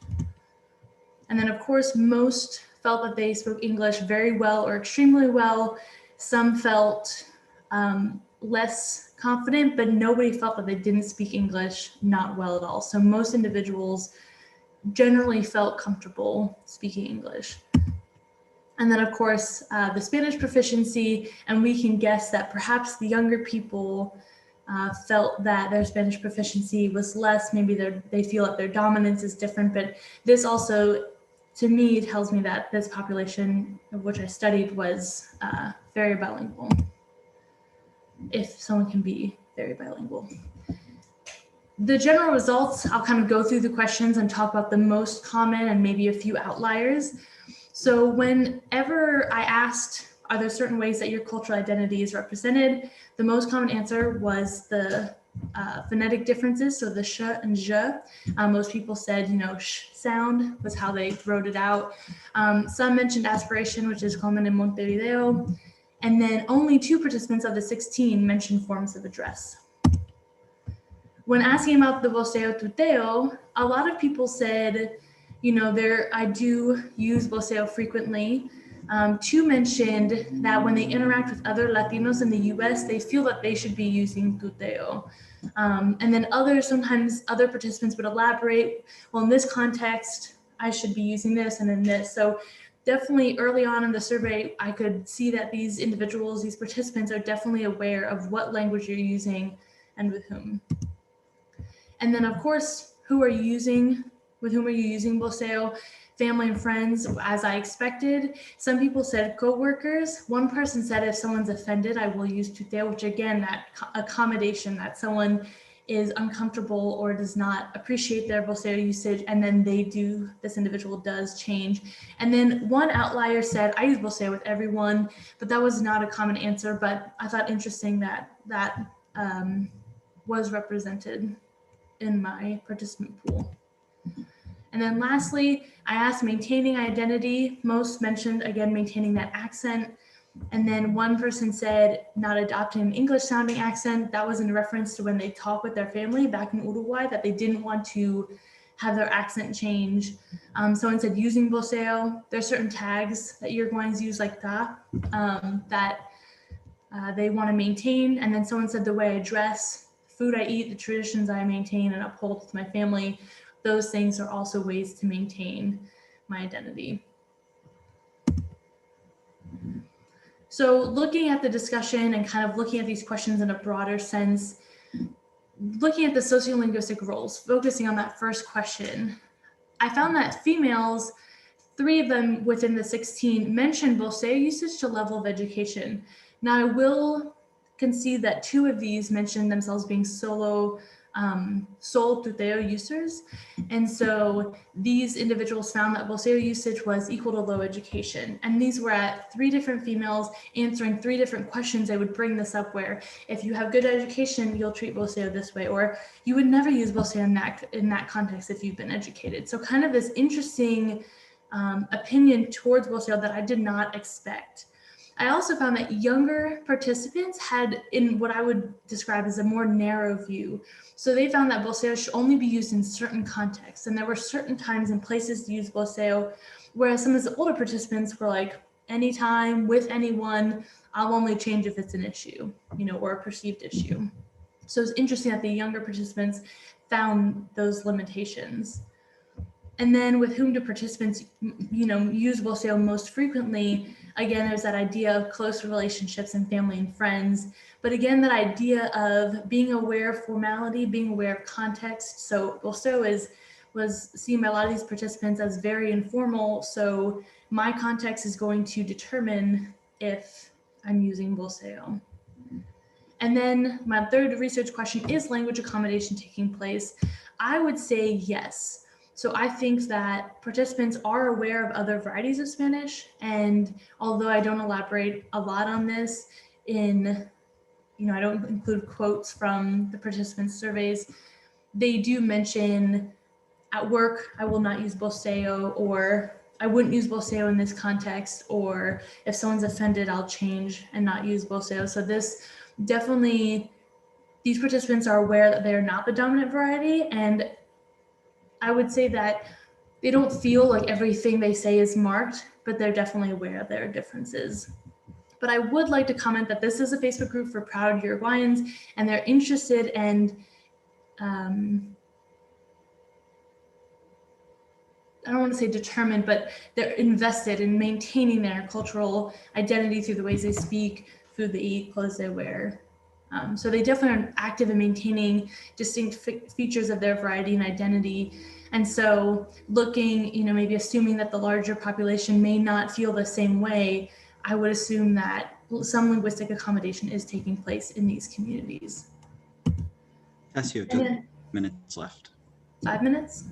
And then of course, most felt that they spoke English very well or extremely well. Some felt less confident, but nobody felt that they didn't speak English not well at all. So most individuals generally felt comfortable speaking English. And then of course, the Spanish proficiency, and we can guess that perhaps the younger people felt that their Spanish proficiency was less, maybe they feel that their dominance is different, but this also, to me, tells me that this population of which I studied was very bilingual, if someone can be very bilingual. The general results, I'll kind of go through the questions and talk about the most common and maybe a few outliers. So whenever I asked, are there certain ways that your cultural identity is represented? The most common answer was the phonetic differences, so the sh and zh. Most people said, you know, sh sound was how they wrote it out. Some mentioned aspiration, which is common in Montevideo. And then only 2 participants of the 16 mentioned forms of address. When asking about the voceo tuteo, a lot of people said, you know, I do use voceo frequently. 2 mentioned that when they interact with other Latinos in the US, they feel that they should be using tuteo. And then sometimes other participants would elaborate, well, in this context, I should be using this and in this. So definitely early on in the survey, I could see that these individuals, these participants are definitely aware of what language you're using and with whom. And then of course, with whom are you using voceo? Family and friends, as I expected. Some people said coworkers. One person said if someone's offended, I will use tuteo, which again, that accommodation that someone is uncomfortable or does not appreciate their voceo usage, and then this individual does change. And then one outlier said, I use voceo with everyone, but that was not a common answer, but I thought interesting that was represented in my participant pool. And then lastly, I asked maintaining identity. Most mentioned, again, maintaining that accent. And then one person said not adopting an English sounding accent. That was in reference to when they talk with their family back in Uruguay, that they didn't want to have their accent change. Someone said using voceo. There's certain tags that Uruguayans use like ta, that they want to maintain. And then someone said the way I dress, food I eat, the traditions I maintain and uphold with my family. Those things are also ways to maintain my identity. So looking at the discussion and kind of looking at these questions in a broader sense, looking at the sociolinguistic roles, focusing on that first question, I found that females, 3 of them within the 16 mentioned voceo usage to level of education. Now I will concede that 2 of these mentioned themselves being sole tuteo users. And so these individuals found that voceo usage was equal to low education. And these were at 3 different females answering 3 different questions. They would bring this up where if you have good education, you'll treat voceo this way, or you would never use voceo in that context if you've been educated. So kind of this interesting opinion towards Bolseo that I did not expect. I also found that younger participants had in what I would describe as a more narrow view. So they found that Bolseo should only be used in certain contexts. And there were certain times and places to use Bolseo, whereas some of the older participants were like, anytime, with anyone, I'll only change if it's an issue, or a perceived issue. So it's interesting that the younger participants found those limitations. And then with whom do participants, use Bolseo most frequently? Again, there's that idea of close relationships and family and friends. But again, that idea of being aware of formality, being aware of context. So Bolseo was seen by a lot of these participants as very informal. So my context is going to determine if I'm using Bolseo. And then my third research question, is language accommodation taking place? I would say yes. So I think that participants are aware of other varieties of Spanish. And although I don't elaborate a lot on this I don't include quotes from the participants' surveys, they do mention at work, I will not use Bolseo, or I wouldn't use Bolseo in this context, or if someone's offended, I'll change and not use Bolseo. So this definitely, these participants are aware that they're not the dominant variety, and I would say that they don't feel like everything they say is marked, but they're definitely aware of their differences. But I would like to comment that this is a Facebook group for proud Uruguayans, and they're interested in, I don't want to say determined, but they're invested in maintaining their cultural identity through the ways they speak, food they eat, clothes they wear. So they definitely are active in maintaining distinct features of their variety and identity. And so looking, maybe assuming that the larger population may not feel the same way, I would assume that some linguistic accommodation is taking place in these communities. Yes, you have 2 minutes left. 5 minutes?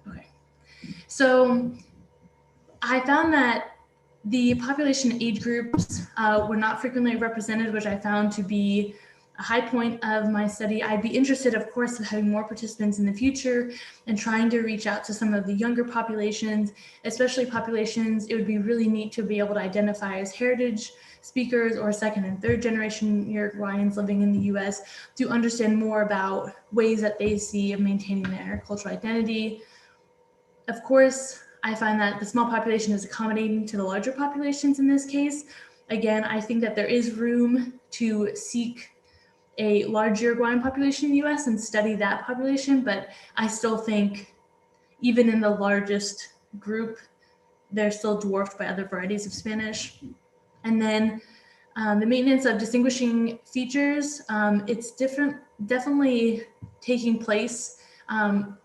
Okay. So I found that the population age groups were not frequently represented, which I found to be a high point of my study. I'd be interested, of course, in having more participants in the future and trying to reach out to some of the younger populations, especially populations it would be really neat to be able to identify as heritage speakers or second and third generation Uruguayans living in the US, to understand more about ways that they see of maintaining their cultural identity. Of course, I find that the small population is accommodating to the larger populations in this case. Again, I think that there is room to seek a large Uruguayan population in the US and study that population, but I still think even in the largest group, they're still dwarfed by other varieties of Spanish. And then the maintenance of distinguishing features, it's definitely taking place.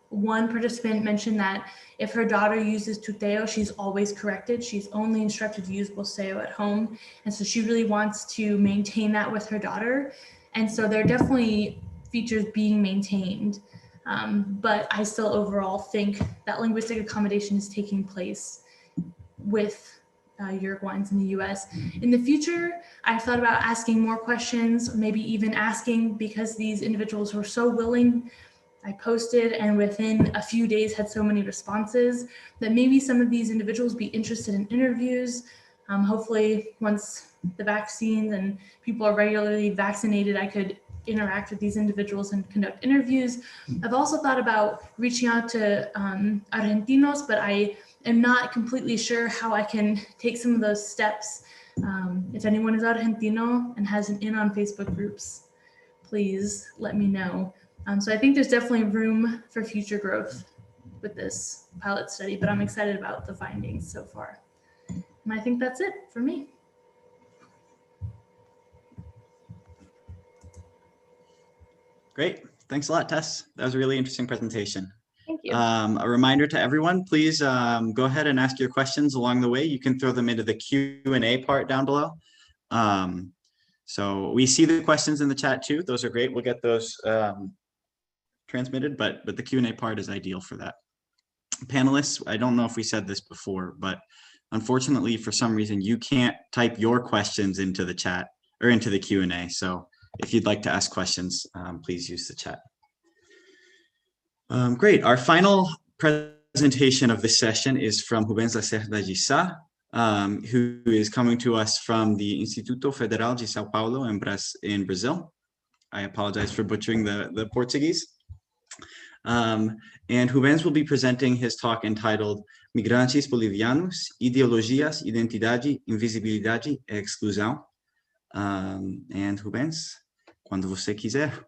One participant mentioned that if her daughter uses tuteo, she's always corrected. She's only instructed to use Bolseo at home. And so she really wants to maintain that with her daughter. And so there are definitely features being maintained. But I still overall think that linguistic accommodation is taking place with Uruguayans in the US. In the future, I've thought about asking more questions, maybe even asking, because these individuals were so willing, I posted and within a few days had so many responses, that maybe some of these individuals be interested in interviews. Hopefully once the vaccines and people are regularly vaccinated, I could interact with these individuals and conduct interviews. I've also thought about reaching out to Argentinos, but I am not completely sure how I can take some of those steps. If anyone is Argentino and has an in on Facebook groups, please let me know. So I think there's definitely room for future growth with this pilot study, but I'm excited about the findings so far. And I think that's it for me. Great. Thanks a lot, Tess. That was a really interesting presentation. Thank you. A reminder to everyone, please go ahead and ask your questions along the way. You can throw them into the Q&A part down below. So we see the questions in the chat too. Those are great. We'll get those transmitted, but the Q&A part is ideal for that. Panelists, I don't know if we said this before, but unfortunately, for some reason, you can't type your questions into the chat or into the Q&A. So if you'd like to ask questions, please use the chat. Great. Our final presentation presentation of this session is from Rubens Lacerda de Sá, who is coming to us from the Instituto Federal de São Paulo in Brazil. I apologize for butchering the Portuguese. And Rubens will be presenting his talk entitled Migrantes Bolivianos, Ideologias, Identidade, Invisibilidade e Exclusão. And Rubens, quando você quiser.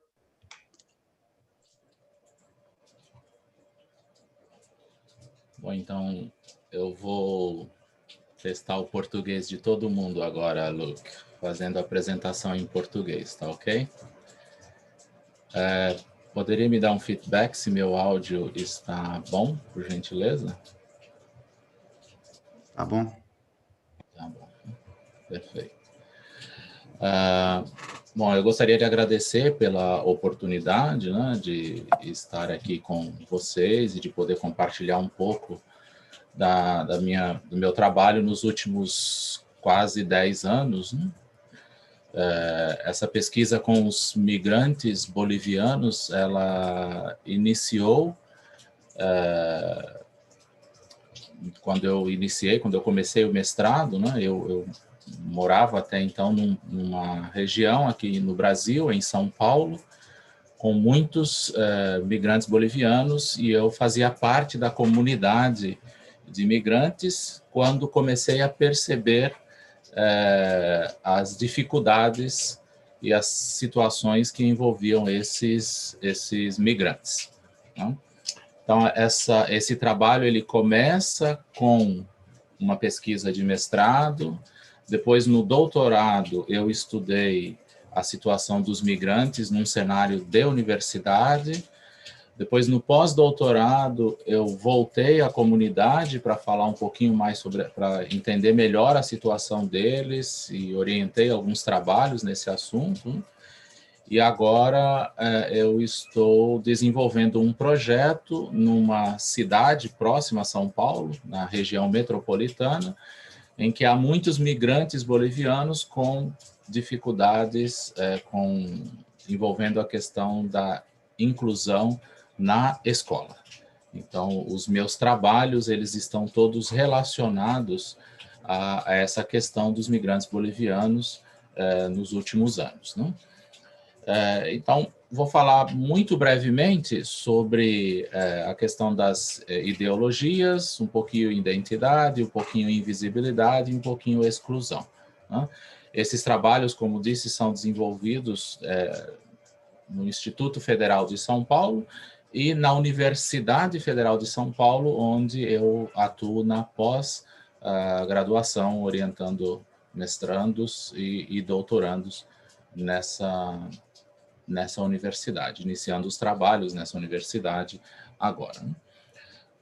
Bom, então eu vou testar o português de todo mundo agora, Luke, fazendo a apresentação em português, tá ok? Poderia me dar um feedback se meu áudio está bom, por gentileza? Tá bom. Tá bom, perfeito. Bom, eu gostaria de agradecer pela oportunidade, né, de estar aqui com vocês e de poder compartilhar um pouco do meu trabalho nos últimos quase 10 anos, né? Essa pesquisa com os migrantes bolivianos, ela iniciou quando eu comecei o mestrado, né, eu morava até então numa região aqui no Brasil, em São Paulo, com muitos migrantes bolivianos, e eu fazia parte da comunidade de imigrantes quando comecei a perceber as dificuldades e as situações que envolviam esses migrantes, né? Então, esse trabalho ele começa com uma pesquisa de mestrado. Depois, no doutorado, eu estudei a situação dos migrantes num cenário de universidade. Depois, no pós-doutorado, eu voltei à comunidade para falar um pouquinho mais para entender melhor a situação deles e orientei alguns trabalhos nesse assunto. E agora eu estou desenvolvendo um projeto numa cidade próxima a São Paulo, na região metropolitana, em que há muitos migrantes bolivianos com dificuldades envolvendo a questão da inclusão na escola. Então, os meus trabalhos, eles estão todos relacionados a essa questão dos migrantes bolivianos nos últimos anos, né? Então, vou falar muito brevemente sobre a questão das ideologias, um pouquinho identidade, um pouquinho invisibilidade e um pouquinho exclusão, né? Esses trabalhos, como disse, são desenvolvidos no Instituto Federal de São Paulo e na Universidade Federal de São Paulo, onde eu atuo na pós-graduação, orientando mestrandos e doutorandos nessa universidade, iniciando os trabalhos nessa universidade agora.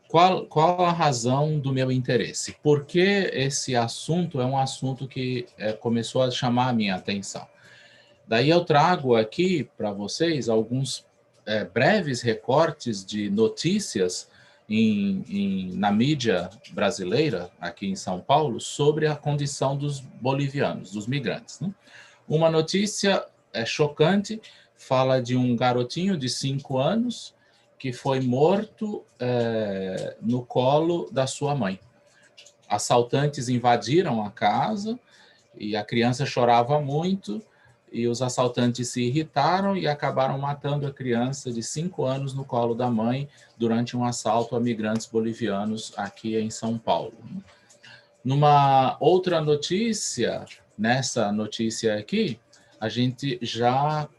Qual a razão do meu interesse? Por que esse assunto é um assunto que começou a chamar a minha atenção? Daí eu trago aqui para vocês alguns breves recortes de notícias na mídia brasileira, aqui em São Paulo, sobre a condição dos bolivianos, dos migrantes, né? Uma notícia chocante, fala de um garotinho de 5 anos que foi morto no colo da sua mãe. Assaltantes invadiram a casa e a criança chorava muito e os assaltantes se irritaram e acabaram matando a criança de 5 anos no colo da mãe durante um assalto a migrantes bolivianos aqui em São Paulo. Numa outra notícia, nessa notícia aqui, a gente já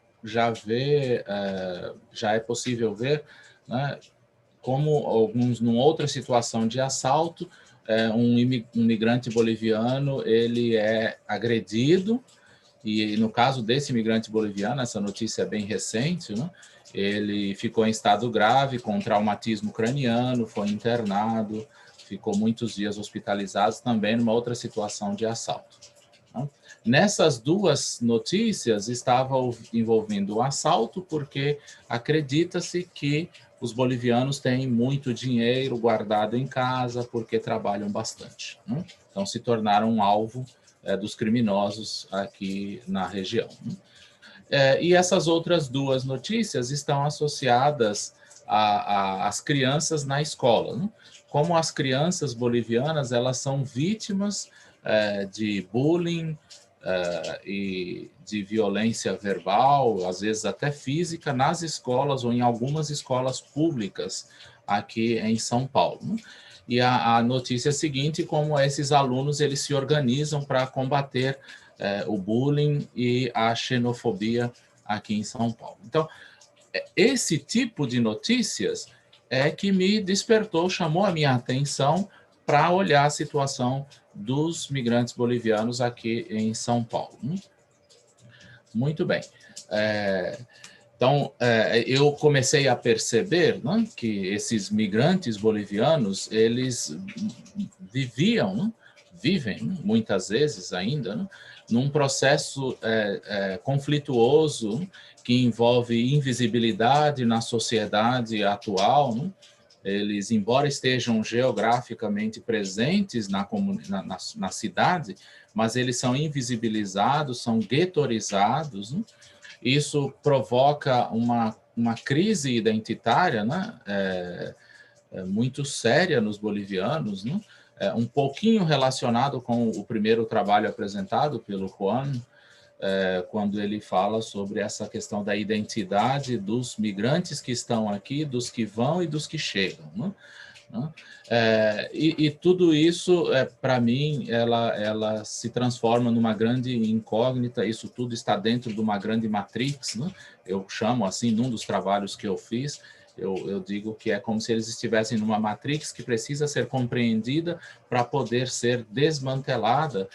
vê, já é possível ver, né, como numa outra situação de assalto, um imigrante boliviano, ele é agredido, e no caso desse imigrante boliviano, essa notícia é bem recente, né, ele ficou em estado grave, com traumatismo craniano, foi internado, ficou muitos dias hospitalizado também numa outra situação de assalto. Nessas duas notícias estava envolvendo o assalto, porque acredita-se que os bolivianos têm muito dinheiro guardado em casa porque trabalham bastante, né? Então se tornaram um alvo dos criminosos aqui na região. E essas outras duas notícias estão associadas às crianças na escola, né? como as crianças bolivianas elas são vítimas de bullying e de violência verbal, às vezes até física, nas escolas ou em algumas escolas públicas aqui em São Paulo. Né? E a notícia é a seguinte, como esses alunos eles se organizam para combater o bullying e a xenofobia aqui em São Paulo. Então, esse tipo de notícias é que me despertou, chamou a minha atenção para olhar a situação dos migrantes bolivianos aqui em São Paulo. Muito bem. Então, eu comecei a perceber, né, que esses migrantes bolivianos, eles vivem, muitas vezes ainda, né, num processo conflituoso que envolve invisibilidade na sociedade atual, né? Eles, embora estejam geograficamente presentes na cidade, mas eles são invisibilizados, são guetorizados, né? Isso provoca uma crise identitária, né? Muito séria nos bolivianos, né? Um pouquinho relacionado com o primeiro trabalho apresentado pelo Juan, quando ele fala sobre essa questão da identidade dos migrantes que estão aqui, dos que vão e dos que chegam. Né? E tudo isso, para mim, ela se transforma numa grande incógnita, isso tudo está dentro de uma grande matrix, né? Eu chamo assim, num dos trabalhos que eu fiz, eu digo que é como se eles estivessem numa matrix que precisa ser compreendida para poder ser desmantelada,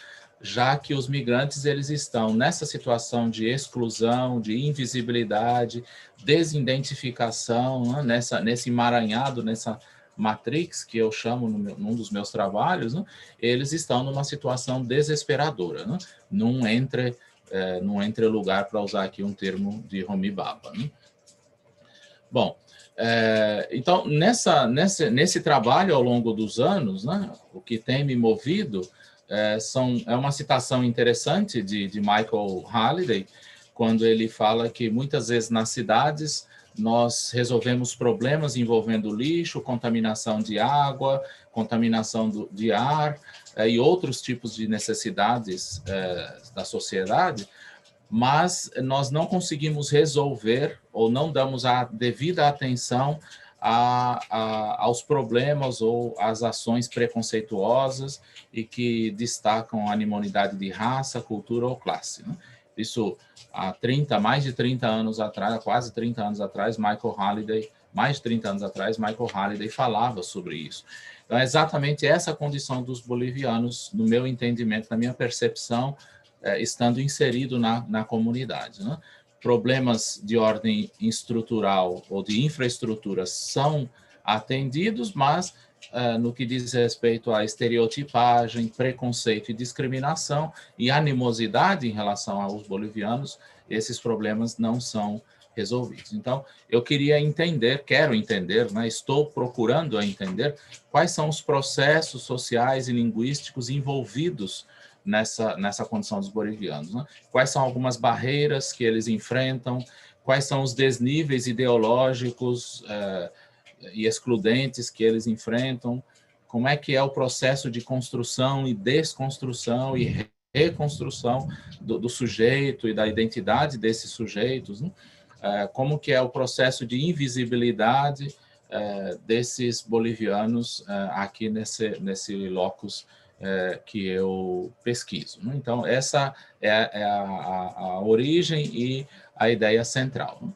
já que os migrantes eles estão nessa situação de exclusão, de invisibilidade, desidentificação, né? Nesse emaranhado, nessa matrix, que eu chamo num dos meus trabalhos, né? Eles estão numa situação desesperadora, né? Num entre lugar, para usar aqui um termo de Homi Bhabha, né? Bom, então, nesse trabalho ao longo dos anos, né, o que tem me movido é uma citação interessante de Michael Halliday, quando ele fala que muitas vezes nas cidades nós resolvemos problemas envolvendo lixo, contaminação de água, contaminação de ar e outros tipos de necessidades da sociedade, mas nós não conseguimos resolver ou não damos a devida atenção aos problemas ou às ações preconceituosas e que destacam a animalidade de raça, cultura ou classe. Né? Isso há mais de 30 anos atrás, quase 30 anos atrás, mais de 30 anos atrás, Michael Halliday falava sobre isso. Então, é exatamente essa condição dos bolivianos, no meu entendimento, na minha percepção, estando inserido na comunidade. Né? Problemas de ordem estrutural ou de infraestrutura são atendidos, mas no que diz respeito à estereotipagem, preconceito e discriminação e animosidade em relação aos bolivianos, esses problemas não são resolvidos. Então, eu quero entender, né, estou procurando entender quais são os processos sociais e linguísticos envolvidos nessa condição dos bolivianos. Né? Quais são algumas barreiras que eles enfrentam, quais são os desníveis ideológicos e excludentes que eles enfrentam, como é que é o processo de construção e desconstrução e reconstrução do sujeito e da identidade desses sujeitos, né? Como que é o processo de invisibilidade desses bolivianos aqui nesse locus que eu pesquiso. Né? Então, essa é a origem e a ideia central. Né?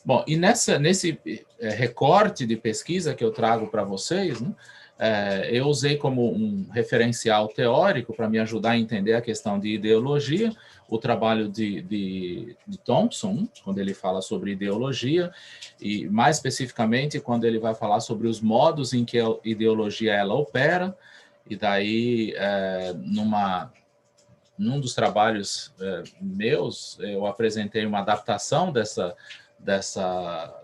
Bom, e nesse recorte de pesquisa que eu trago para vocês, né, eu usei como um referencial teórico para me ajudar a entender a questão de ideologia, o trabalho de Thompson, quando ele fala sobre ideologia, e mais especificamente quando ele vai falar sobre os modos em que a ideologia ela opera, e daí, num dos trabalhos meus, eu apresentei uma adaptação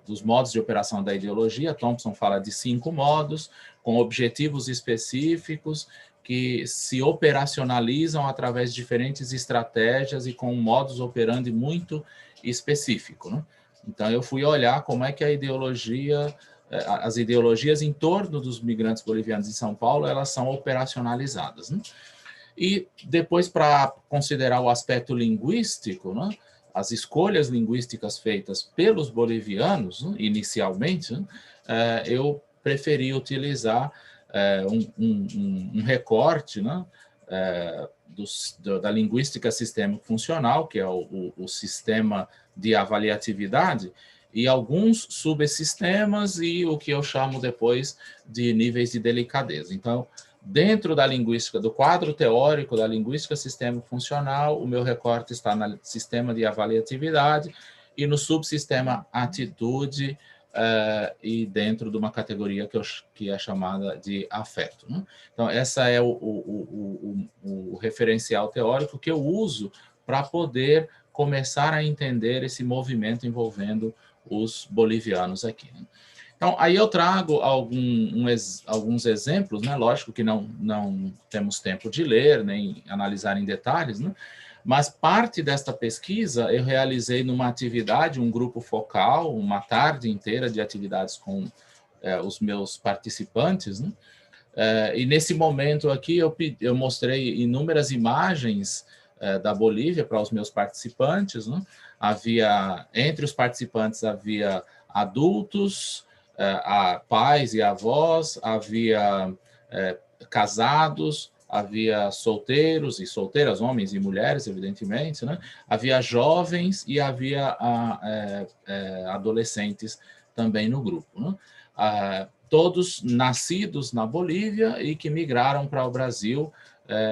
dos modos de operação da ideologia. Thompson fala de 5 modos, com objetivos específicos, que se operacionalizam através de diferentes estratégias e com um modus operandi muito específico. Né? Então, eu fui olhar como é que a ideologia as ideologias em torno dos migrantes bolivianos em São Paulo, elas são operacionalizadas, né? E depois, para considerar o aspecto linguístico, né, as escolhas linguísticas feitas pelos bolivianos, né, inicialmente, né, eu preferi utilizar um recorte, né, da linguística sistêmico funcional, que é o sistema de avaliatividade, e alguns subsistemas e o que eu chamo depois de níveis de delicadeza. Então, dentro da linguística, do quadro teórico da linguística sistêmico funcional, o meu recorte está no sistema de avaliatividade e no subsistema atitude, e dentro de uma categoria que é chamada de afeto, né? Então, essa é o referencial teórico que eu uso para poder começar a entender esse movimento envolvendo os bolivianos aqui, né? Então, aí eu trago alguns exemplos, né? Lógico que não temos tempo de ler, nem analisar em detalhes, né? Mas parte desta pesquisa eu realizei numa atividade, um grupo focal, uma tarde inteira de atividades com os meus participantes, né? E nesse momento aqui eu mostrei inúmeras imagens da Bolívia para os meus participantes, né? Entre os participantes havia adultos, pais e avós, havia casados, havia solteiros e solteiras, homens e mulheres, evidentemente, né? Havia jovens e havia adolescentes também no grupo, né? Todos nascidos na Bolívia e que migraram para o Brasil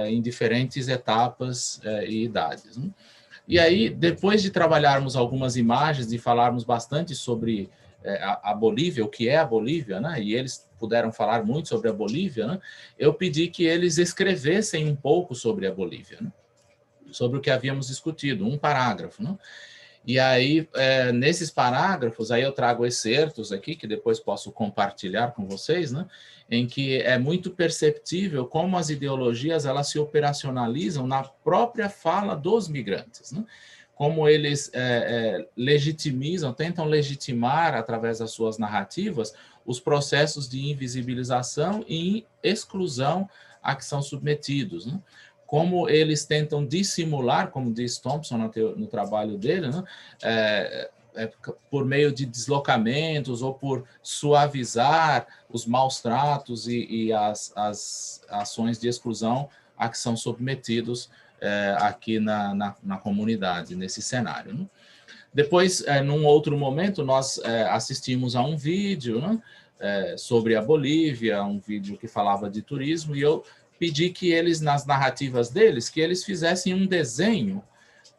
em diferentes etapas e idades, né? E aí, depois de trabalharmos algumas imagens e falarmos bastante sobre a Bolívia, o que é a Bolívia, né? E eles puderam falar muito sobre a Bolívia, né? Eu pedi que eles escrevessem um pouco sobre a Bolívia, né? Sobre o que havíamos discutido, um parágrafo, né? E aí, nesses parágrafos, aí eu trago excertos aqui, que depois posso compartilhar com vocês, né? Em que é muito perceptível como as ideologias elas se operacionalizam na própria fala dos migrantes, né? Como eles legitimizam, tentam legitimar, através das suas narrativas, os processos de invisibilização e exclusão a que são submetidos, né? Como eles tentam dissimular, como diz Thompson no trabalho dele, né? Por meio de deslocamentos ou por suavizar os maus tratos e as ações de exclusão a que são submetidos aqui na comunidade, nesse cenário, né? Depois, num outro momento, nós assistimos a um vídeo, né? Sobre a Bolívia, um vídeo que falava de turismo, e eu pedi que eles, nas narrativas deles, que eles fizessem um desenho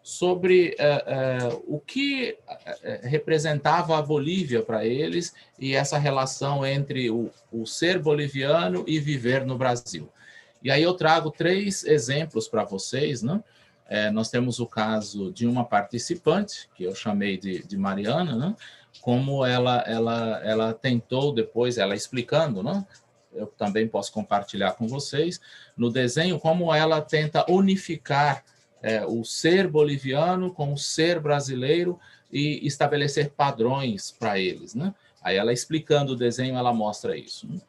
sobre o que representava a Bolívia para eles e essa relação entre o ser boliviano e viver no Brasil. E aí eu trago 3 exemplos para vocês, né? Nós temos o caso de uma participante, que eu chamei de Mariana, né? Como ela tentou depois, ela explicando, né? Eu também posso compartilhar com vocês, no desenho, como ela tenta unificar o ser boliviano com o ser brasileiro e estabelecer padrões para eles, né? Aí ela explicando o desenho, ela mostra isso, né?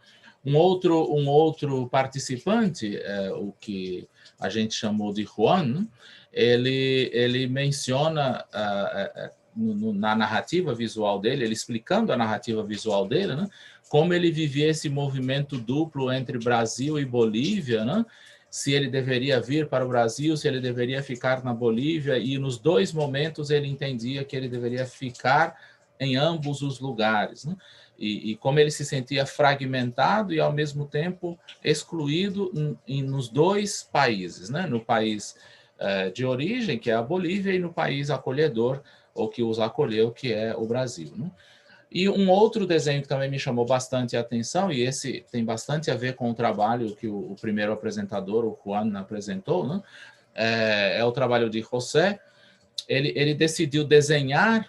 Um outro participante, o que a gente chamou de Juan, né? Ele menciona na narrativa visual dele, ele explicando a narrativa visual dele, né? Como ele vivia esse movimento duplo entre Brasil e Bolívia, né? Se ele deveria vir para o Brasil, se ele deveria ficar na Bolívia, e nos 2 momentos ele entendia que ele deveria ficar em ambos os lugares, né? E como ele se sentia fragmentado e, ao mesmo tempo, excluído nos 2 países, né? No país de origem, que é a Bolívia, e no país acolhedor, ou que os acolheu, que é o Brasil, né? E um outro desenho que também me chamou bastante a atenção, e esse tem bastante a ver com o trabalho que o primeiro apresentador, o Juan, apresentou, né? É o trabalho de José. Ele decidiu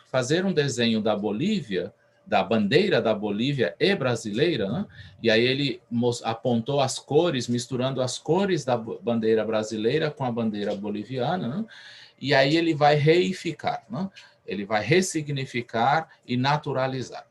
fazer um desenho da Bolívia, da bandeira da Bolívia e brasileira, né? E aí ele apontou as cores, misturando as cores da bandeira brasileira com a bandeira boliviana, né? E aí ele vai reificar, né? Ele vai ressignificar e naturalizar.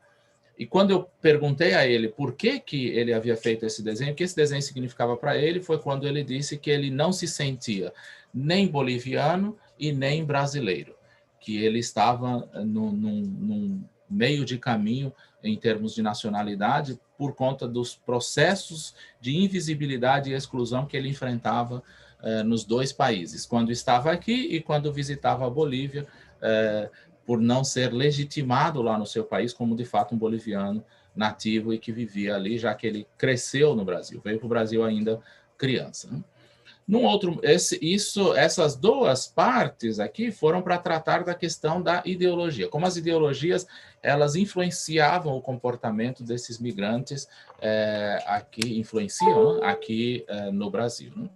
E quando eu perguntei a ele por que ele havia feito esse desenho, o que esse desenho significava para ele, foi quando ele disse que ele não se sentia nem boliviano e nem brasileiro, que ele estava num meio de caminho em termos de nacionalidade por conta dos processos de invisibilidade e exclusão que ele enfrentava nos dois países, quando estava aqui e quando visitava a Bolívia, por não ser legitimado lá no seu país como, de fato, um boliviano nativo e que vivia ali, já que ele cresceu no Brasil, veio para o Brasil ainda criança, né? Essas duas partes aqui foram para tratar da questão da ideologia, como as ideologias elas influenciavam o comportamento desses migrantes influenciam aqui no Brasil, né?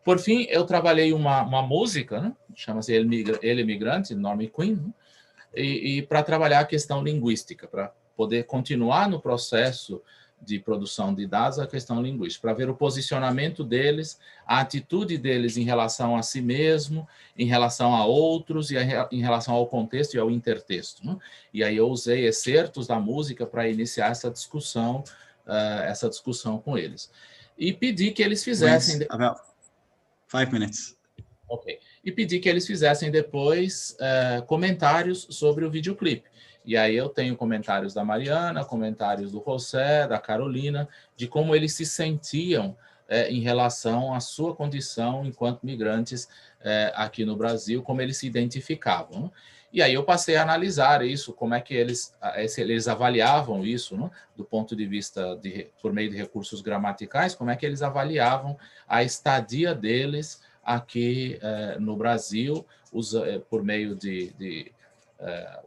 Por fim, eu trabalhei uma música, né? Chama-se Ele Migrante, Norme Queen, né? E para trabalhar a questão linguística, para poder continuar no processo de produção de dados a questão linguística, para ver o posicionamento deles, a atitude deles em relação a si mesmo, em relação a outros e em relação ao contexto e ao intertexto, né? E aí eu usei excertos da música para iniciar essa discussão com eles. E pedi que eles fizessem... About 5 minutes. Ok. E pedi que eles fizessem depois comentários sobre o videoclipe. E aí eu tenho comentários da Mariana, comentários do José, da Carolina, de como eles se sentiam em relação à sua condição enquanto migrantes aqui no Brasil, como eles se identificavam. E aí eu passei a analisar isso, como é que eles avaliavam isso, né, do ponto de vista, por meio de recursos gramaticais, como é que eles avaliavam a estadia deles aqui no Brasil, por meio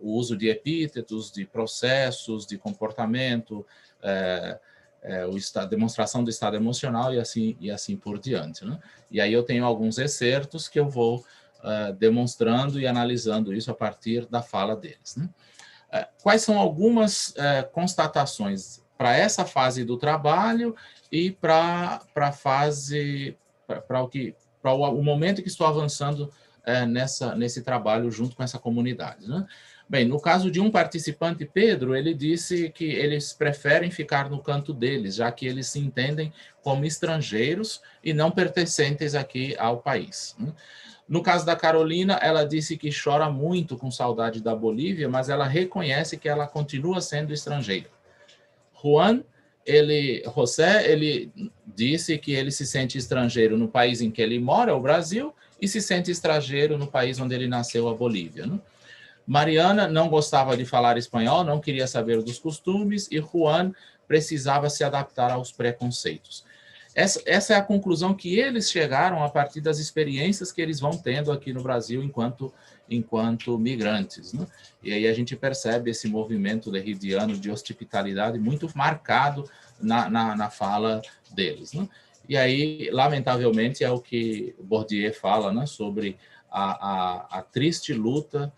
o uso de epítetos, de processos, de comportamento, a demonstração do estado emocional e assim por diante, né? E aí eu tenho alguns excertos que eu vou demonstrando e analisando isso a partir da fala deles, né? Quais são algumas constatações para essa fase do trabalho e para o momento que estou avançando nesse trabalho junto com essa comunidade, né? Bem, no caso de um participante, Pedro, ele disse que eles preferem ficar no canto deles, já que eles se entendem como estrangeiros e não pertencentes aqui ao país, né? No caso da Carolina, ela disse que chora muito com saudade da Bolívia, mas ela reconhece que ela continua sendo estrangeira. José, ele disse que ele se sente estrangeiro no país em que ele mora, o Brasil, e se sente estrangeiro no país onde ele nasceu, a Bolívia, né? Mariana não gostava de falar espanhol, não queria saber dos costumes, e Juan precisava se adaptar aos preconceitos. Essa é a conclusão que eles chegaram a partir das experiências que eles vão tendo aqui no Brasil enquanto migrantes, né? E aí a gente percebe esse movimento derridiano de hospitalidade muito marcado na fala deles, né? E aí, lamentavelmente, é o que Bourdieu fala, né, sobre a triste luta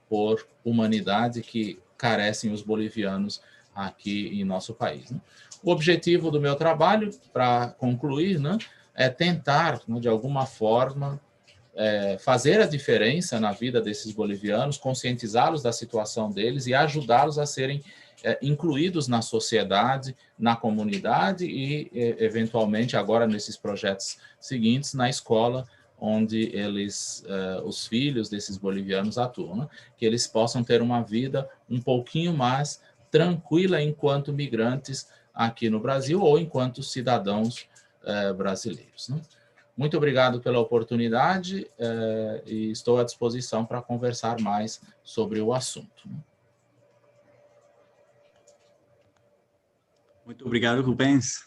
por humanidade que carecem os bolivianos aqui em nosso país, né? O objetivo do meu trabalho, para concluir, né, é tentar, né, de alguma forma, fazer a diferença na vida desses bolivianos, conscientizá-los da situação deles e ajudá-los a serem incluídos na sociedade, na comunidade e, eventualmente, agora nesses projetos seguintes, na escola, onde os filhos desses bolivianos atuam, né? Que eles possam ter uma vida um pouquinho mais tranquila enquanto migrantes aqui no Brasil ou enquanto cidadãos brasileiros, né? Muito obrigado pela oportunidade e estou à disposição para conversar mais sobre o assunto. Muito obrigado, Rubens.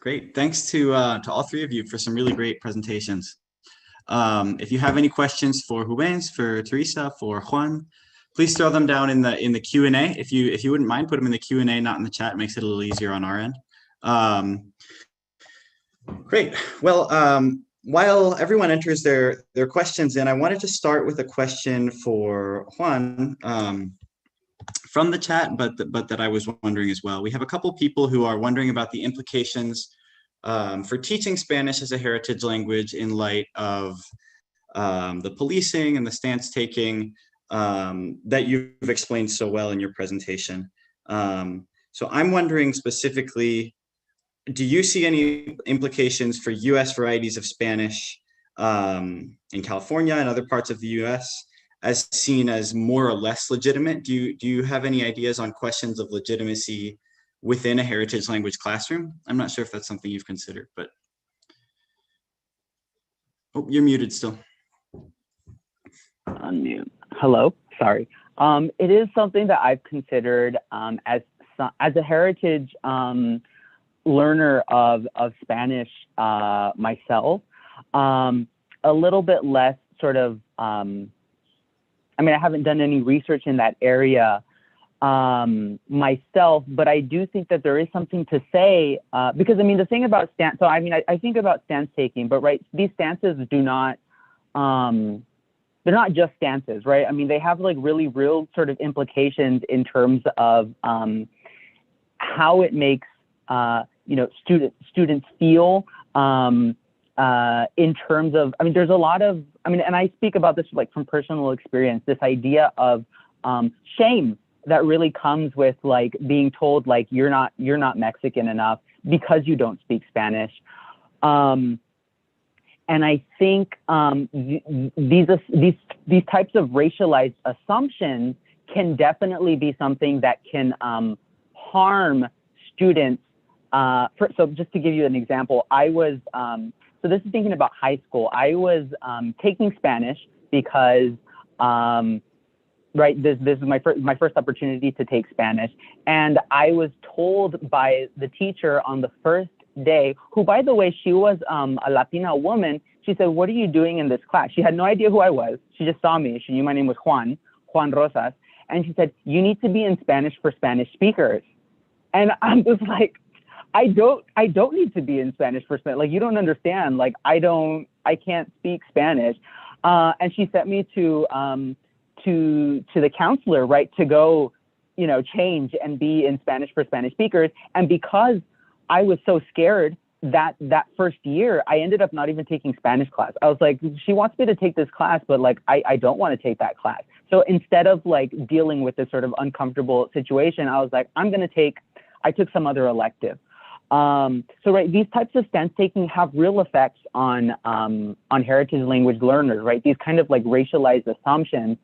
Great. Thanks to all three of you for some really great presentations. If you have any questions for Rubens, for Teresa, for Juan, please throw them down in the Q&A. If you wouldn't mind, put them in the Q&A, not in the chat. It makes it a little easier on our end. Great. Well, while everyone enters their questions in, I wanted to start with a question for Juan from the chat, but that I was wondering as well. We have a couple people who are wondering about the implications for teaching Spanish as a heritage language in light of the policing and the stance taking that you've explained so well in your presentation. So I'm wondering specifically, do you see any implications for US varieties of Spanish in California and other parts of the US as seen as more or less legitimate? Do you have any ideas on questions of legitimacy within a heritage language classroom? I'm not sure if that's something you've considered, but. Oh, you're muted still. Unmute. Hello, sorry. It is something that I've considered as a heritage learner of Spanish myself. A little bit less sort of, I mean, I haven't done any research in that area myself, but I do think that there is something to say, because I mean, the thing about stance, so I mean, I think about stance taking, but right, these stances do not, they're not just stances, right? I mean, they have like really real sort of implications in terms of how it makes, you know, students feel, in terms of, I mean, there's a lot of, I mean, and I speak about this like from personal experience, this idea of shame that really comes with like being told like you're not Mexican enough because you don't speak Spanish. And I think these types of racialized assumptions can definitely be something that can harm students. So just to give you an example, I was, so this is thinking about high school. I was taking Spanish because, right, this is my first opportunity to take Spanish. And I was told by the teacher on the first day, who, by the way, she was a Latina woman. She said, "What are you doing in this class?" She had no idea who I was. She just saw me. She knew my name was Juan Rosas. And she said, "You need to be in Spanish for Spanish speakers." And I was like, I don't need to be in Spanish for Spanish. Like, you don't understand. Like, I can't speak Spanish. And she sent me to the counselor, right, to go, you know, change and be in Spanish for Spanish speakers. And because I was so scared that first year, I ended up not even taking Spanish class. I was like, she wants me to take this class, but like, I don't want to take that class. So instead of like dealing with this sort of uncomfortable situation, I was like, I took some other elective. So right, these types of stance taking have real effects on heritage language learners, right? These kind of like racialized assumptions,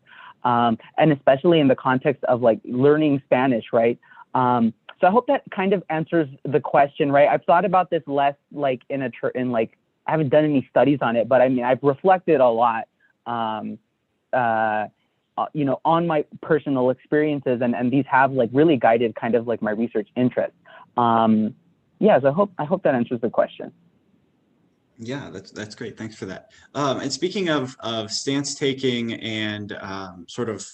and especially in the context of like learning Spanish, right? So I hope that kind of answers the question, right? I've thought about this less like in like, I haven't done any studies on it, but I mean, I've reflected a lot, you know, on my personal experiences, and these have like really guided kind of like my research interest. Yeah, so I hope that answers the question. Yeah, that's great. Thanks for that. And speaking of stance taking and sort of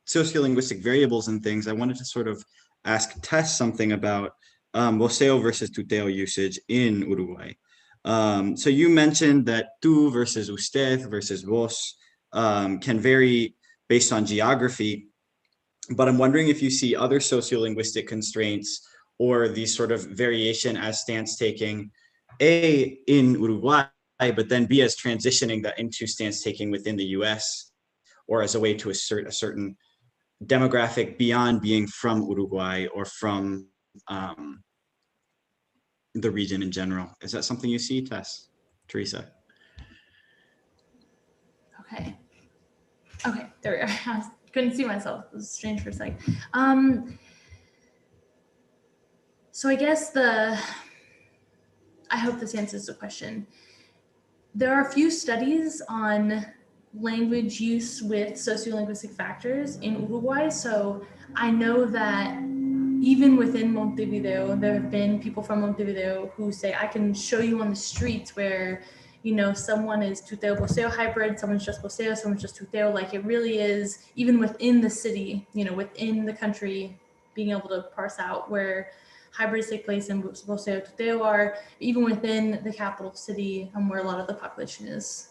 sociolinguistic variables and things, I wanted to sort of ask Tess something about voceo versus tuteo usage in Uruguay. So you mentioned that tú versus usted versus vos can vary based on geography, but I'm wondering if you see other sociolinguistic constraints or these sort of variation as stance taking, A, in Uruguay, but then B, as transitioning that into stance taking within the US, or as a way to assert a certain demographic beyond being from Uruguay or from the region in general. Is that something you see, Tess? Teresa? Okay, there we are. I couldn't see myself. It was strange for a second. So I guess I hope this answers the question. There are a few studies on language use with sociolinguistic factors in Uruguay. So I know that even within Montevideo, there have been people from Montevideo who say, I can show you on the streets where, you know, someone is tuteo voceo hybrid, someone's just voceo, someone's just tuteo. Like, it really is, even within the city, you know, within the country, being able to parse out where hybrids take place and voceo tuteo are, even within the capital city, where a lot of the population is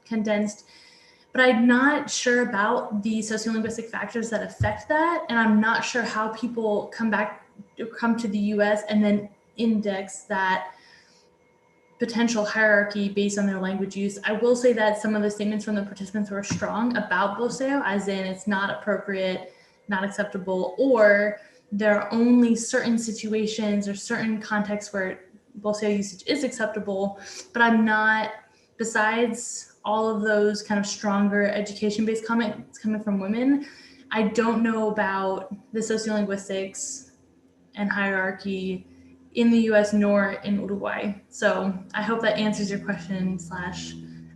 condensed. But I'm not sure about the sociolinguistic factors that affect that. And I'm not sure how people come to the US and then index that potential hierarchy based on their language use. I will say that some of the statements from the participants were strong about bolseo, as in it's not appropriate, not acceptable, or there are only certain situations or certain contexts where bolseo usage is acceptable, but I'm not, besides all of those kind of stronger education-based comments coming from women, I don't know about the sociolinguistics and hierarchy in the US nor in Uruguay. So I hope that answers your question, /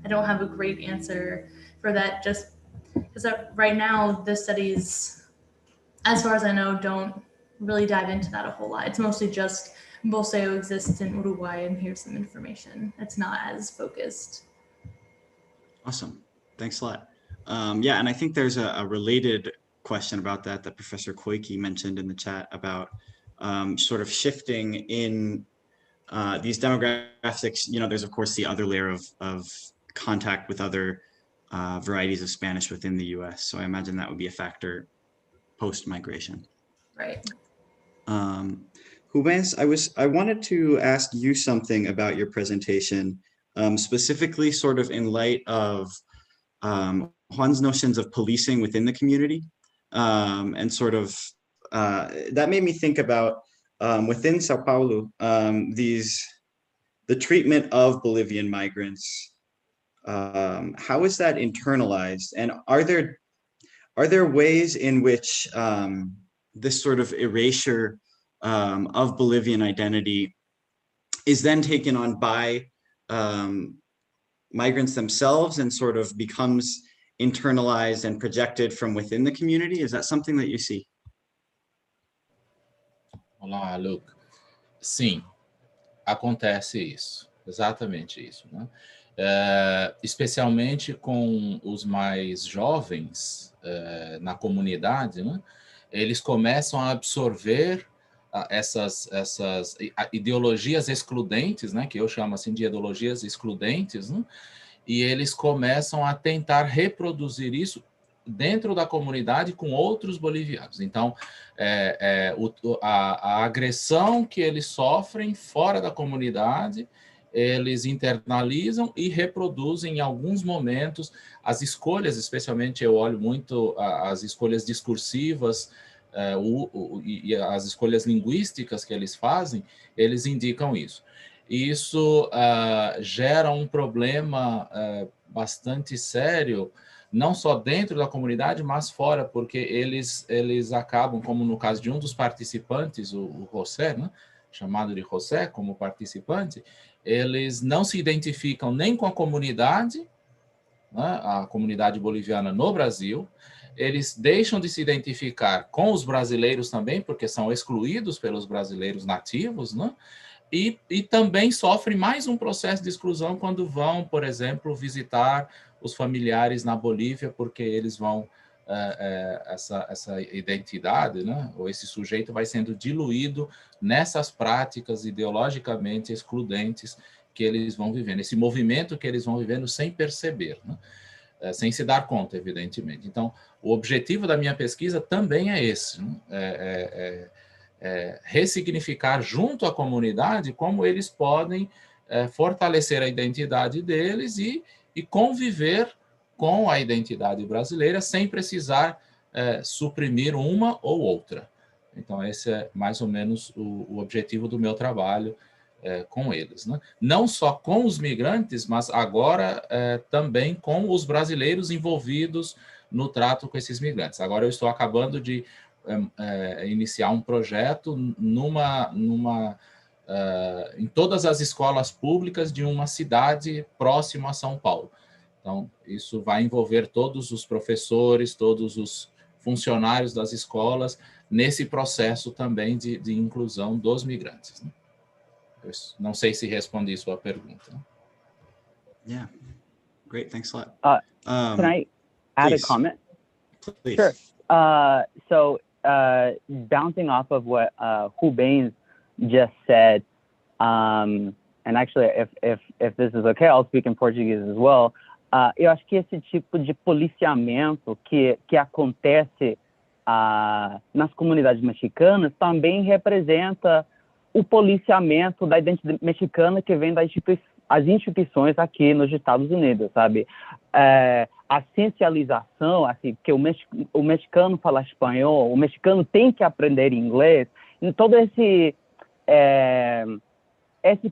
I don't have a great answer for that, just because right now the studies, as far as I know, don't really dive into that a whole lot. It's mostly just bolseo exists in Uruguay and here's some information. It's not as focused. Awesome. Thanks a lot. Yeah, and I think there's a related question about that Professor Koike mentioned in the chat about sort of shifting in these demographics. You know, there's of course the other layer of contact with other varieties of Spanish within the US. So I imagine that would be a factor post-migration. Right. Rubens, I wanted to ask you something about your presentation, specifically sort of in light of Juan's notions of policing within the community, and sort of that made me think about within Sao Paulo, the treatment of Bolivian migrants. How is that internalized, and are there ways in which this sort of erasure of Bolivian identity is then taken on by migrants themselves and sort of becomes internalized and projected from within the community? Is that something that you see? Olá, Luke. Sim, acontece isso, exatamente isso, né? Especialmente com os mais jovens na comunidade, né? Eles começam a absorver essas ideologias excludentes, né? Que eu chamo assim de ideologias excludentes, né? E eles começam a tentar reproduzir isso dentro da comunidade com outros bolivianos. Então, a agressão que eles sofrem fora da comunidade, eles internalizam e reproduzem em alguns momentos as escolhas, especialmente eu olho muito as escolhas discursivas e as escolhas linguísticas que eles fazem, eles indicam isso. Isso gera um problema bastante sério, não só dentro da comunidade, mas fora, porque eles acabam, como no caso de um dos participantes, o José, né, chamado de José como participante, eles não se identificam nem com a comunidade, né, a comunidade boliviana no Brasil, eles deixam de se identificar com os brasileiros também, porque são excluídos pelos brasileiros nativos, né? E também sofrem mais um processo de exclusão quando vão, por exemplo, visitar os familiares na Bolívia, porque eles vão, essa identidade, né, ou esse sujeito vai sendo diluído nessas práticas ideologicamente excludentes que eles vão vivendo, esse movimento que eles vão vivendo sem perceber, né, sem se dar conta, evidentemente. Então, o objetivo da minha pesquisa também é esse, né, ressignificar junto à comunidade como eles podem fortalecer a identidade deles e conviver com a identidade brasileira sem precisar suprimir uma ou outra. Então, esse é mais ou menos o objetivo do meu trabalho com eles, né? Não só com os migrantes, mas agora também com os brasileiros envolvidos no trato com esses migrantes. Agora eu estou acabando de iniciar um projeto em todas as escolas públicas de uma cidade próxima a São Paulo. Então, isso vai envolver todos os professores, todos os funcionários das escolas, nesse processo também de inclusão dos migrantes, né? Eu não sei se respondi sua pergunta. Yeah, great, thanks a lot. Can I add please. a comment? Please. Sure. So bouncing off of what Rubens just said, and actually, if this is okay, I'll speak in Portuguese as well. Eu acho que esse tipo de policiamento que acontece nas comunidades mexicanas também representa o policiamento da identidade mexicana que vem das as instituições aqui nos Estados Unidos, sabe? A ciencialização, assim, que o mexicano fala espanhol, o mexicano tem que aprender inglês, e todo esse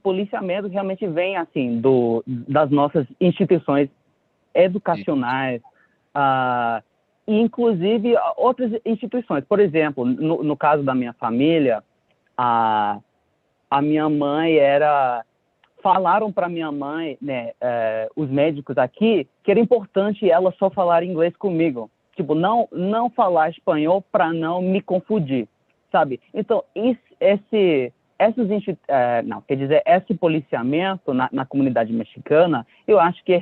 policiamento realmente vem, assim, das nossas instituições educacionais, e inclusive outras instituições. Por exemplo, no caso da minha família, a minha mãe falaram para minha mãe, né, os médicos aqui, que era importante ela só falar inglês comigo. Tipo, não falar espanhol para não me confundir, sabe? Então, esse policiamento na comunidade mexicana, eu acho que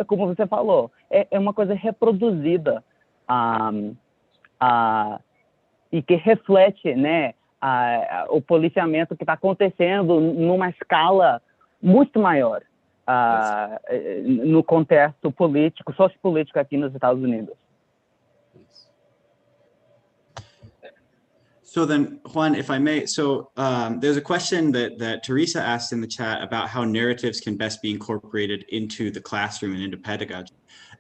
como você falou, é uma coisa reproduzida e que reflete, né, o policiamento que está acontecendo numa escala muito maior no contexto político, sociopolítico aqui nos Estados Unidos. So then, Juan, if I may, so there's a question that Teresa asked in the chat about how narratives can best be incorporated into the classroom and into pedagogy,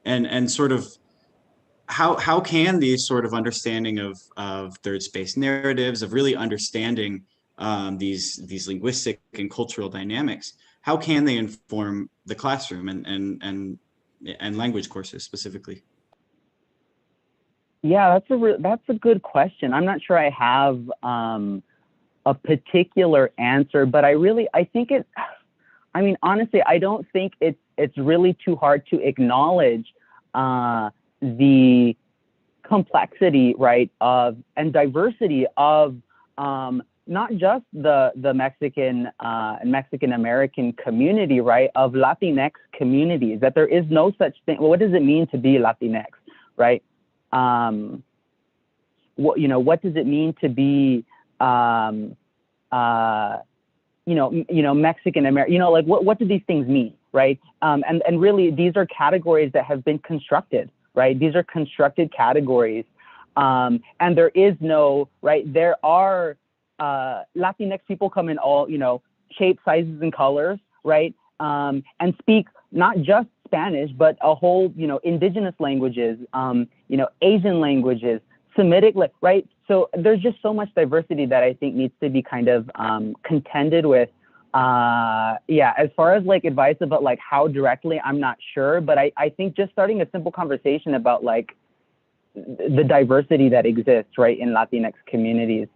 and sort of how can these sort of understanding of third space narratives, of really understanding these linguistic and cultural dynamics, how can they inform the classroom and language courses specifically? Yeah, that's a good question. I'm not sure I have a particular answer, but I think honestly, I don't think it's really too hard to acknowledge the complexity, right, and diversity of not just the Mexican and Mexican American community, right, of Latinx communities, that there is no such thing. Well, what does it mean to be Latinx, right? What does it mean to be Mexican American? Like what do these things mean, right? And really, these are categories that have been constructed, right? These are constructed categories, and there is no, right? There are Latinx people come in all, shapes, sizes, and colors, right? And speak not just Spanish, but a whole, indigenous languages, Asian languages, Semitic, right? So there's just so much diversity that I think needs to be kind of contended with. As far as like advice about like how directly, I'm not sure, but I think just starting a simple conversation about like the diversity that exists, right, in Latinx communities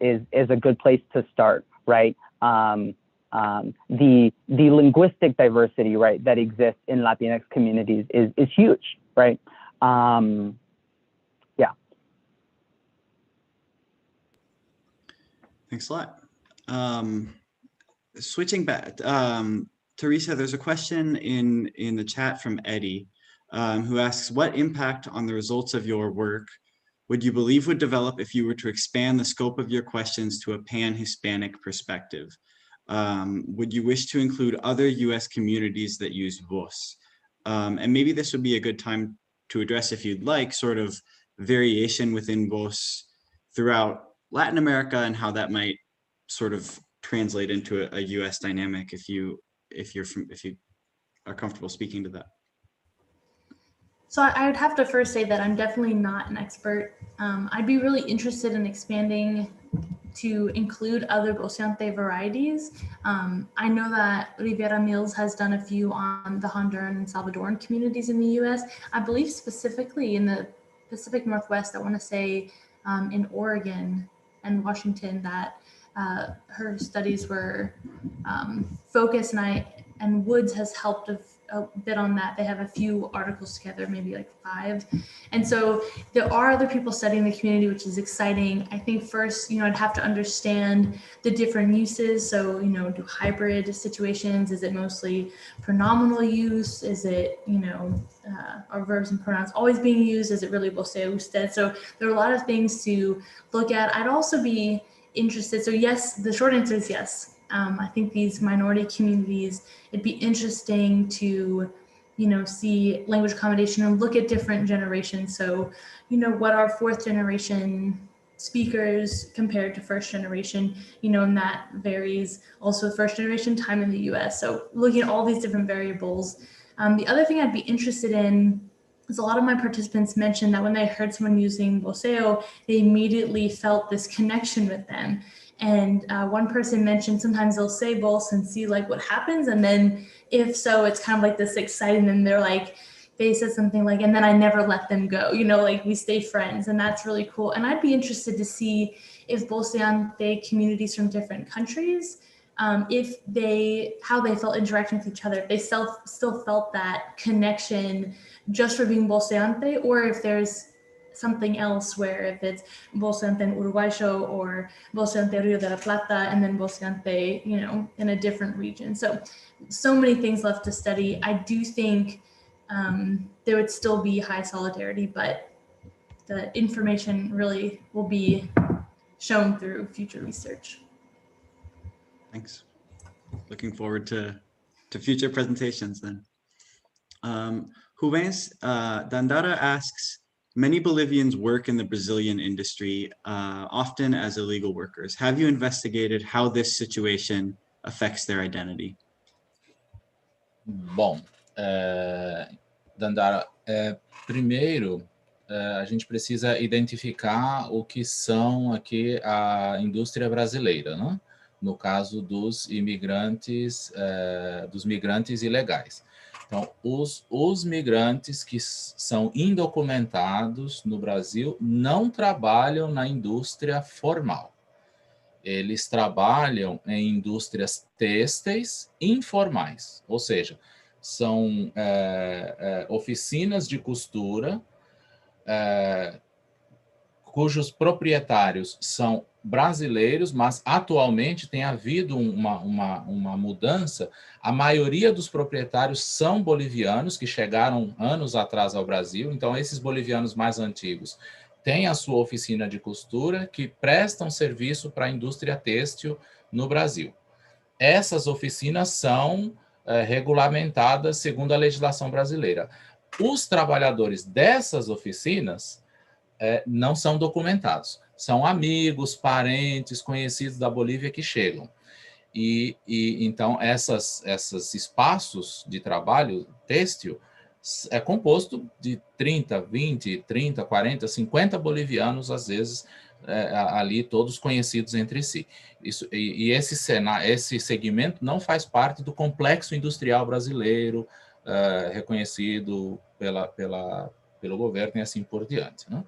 is a good place to start, right? The linguistic diversity, right, that exists in Latinx communities is huge, right? Thanks a lot. Switching back, Teresa, there's a question in the chat from Eddie, who asks, what impact on the results of your work would you believe would develop if you were to expand the scope of your questions to a pan-Hispanic perspective? Would you wish to include other US communities that use voz? And maybe this would be a good time to address, if you'd like, sort of variation within voz throughout Latin America and how that might sort of translate into a US dynamic, if you are comfortable speaking to that. So I would have to first say that I'm definitely not an expert. I'd be really interested in expanding to include other Bociante varieties. I know that Rivera Mills has done a few on the Honduran and Salvadoran communities in the US. I believe specifically in the Pacific Northwest, I want to say in Oregon and Washington, that her studies were focused, and Woods has helped a bit on that. They have a few articles together, maybe like 5. And so there are other people studying the community, which is exciting. I think first, I'd have to understand the different uses. So, do hybrid situations, is it mostly pronominal use? Is it, are verbs and pronouns always being used? Is it really você, usted? So there are a lot of things to look at. I'd also be interested. So yes, the short answer is yes. I think these minority communities, it'd be interesting to, see language accommodation and look at different generations. So, what our 4th generation speakers compared to first generation, and that varies also first generation time in the US. So looking at all these different variables. The other thing I'd be interested in is a lot of my participants mentioned that when they heard someone using voceo, they immediately felt this connection with them. And one person mentioned sometimes they'll say voz and see like what happens. And then if so, it's kind of like this exciting, and they're like, they said something like, and then I never let them go, like we stay friends, and that's really cool. And I'd be interested to see if voceante communities from different countries, how they felt interacting with each other, if they still felt that connection just for being voceante, or if there's something else where if it's voceante en Uruguayo or voceante Rio de la Plata and then voceante, in a different region. So many things left to study. I do think there would still be high solidarity, but the information really will be shown through future research. Thanks. Looking forward to future presentations then. Rubens, Dandara asks, many Bolivians work in the Brazilian industry, often as illegal workers. Have you investigated how this situation affects their identity? Bom, Dandara, primeiro, a gente precisa identificar o que são aqui a indústria brasileira, né? No caso dos imigrantes, dos migrantes ilegais. Então, os migrantes que são indocumentados no Brasil não trabalham na indústria formal. Eles trabalham em indústrias têxteis informais, ou seja, são oficinas de costura cujos proprietários são brasileiros, mas atualmente tem havido uma mudança. A maioria dos proprietários são bolivianos, que chegaram anos atrás ao Brasil. Então, esses bolivianos mais antigos têm a sua oficina de costura, que prestam serviço para a indústria têxtil no Brasil. Essas oficinas são regulamentadas segundo a legislação brasileira. Os trabalhadores dessas oficinas não são documentados. São amigos, parentes, conhecidos da Bolívia que chegam. E então, esses espaços de trabalho têxtil é composto de 30, 20, 30, 40, 50 bolivianos, às vezes, ali todos conhecidos entre si. Esse segmento não faz parte do complexo industrial brasileiro, reconhecido pelo governo e assim por diante, né?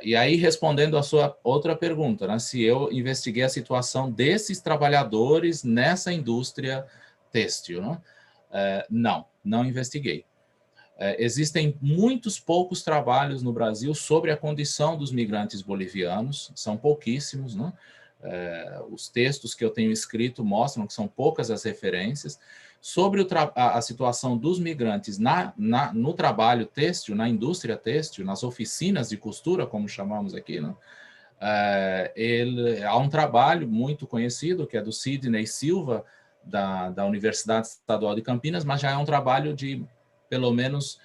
E aí, respondendo a sua outra pergunta, né, se eu investiguei a situação desses trabalhadores nessa indústria têxtil, né? Não investiguei. Existem muitos poucos trabalhos no Brasil sobre a condição dos migrantes bolivianos, são pouquíssimos, né? Os textos que eu tenho escrito mostram que são poucas as referências. Sobre a situação dos migrantes no trabalho têxtil, na indústria têxtil, nas oficinas de costura, como chamamos aqui, né? Há um trabalho muito conhecido, que é do Sidney Silva, da Universidade Estadual de Campinas, mas já é um trabalho de pelo menos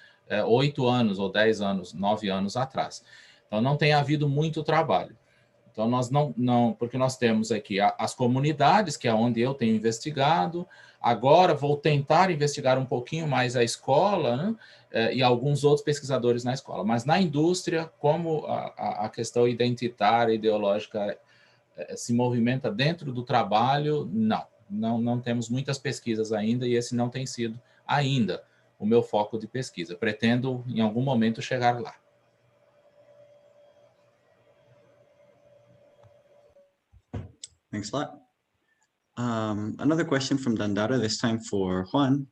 8 anos, ou 10 anos, 9 anos atrás. Então, não tem havido muito trabalho. Então, porque nós temos aqui as comunidades, que é onde eu tenho investigado. Agora, vou tentar investigar um pouquinho mais a escola, né? E alguns outros pesquisadores na escola. Mas na indústria, como a questão identitária, ideológica se movimenta dentro do trabalho, não temos muitas pesquisas ainda, e esse não tem sido ainda o meu foco de pesquisa. Pretendo, em algum momento, chegar lá. Thanks a lot. Another question from Dandara, this time for Juan.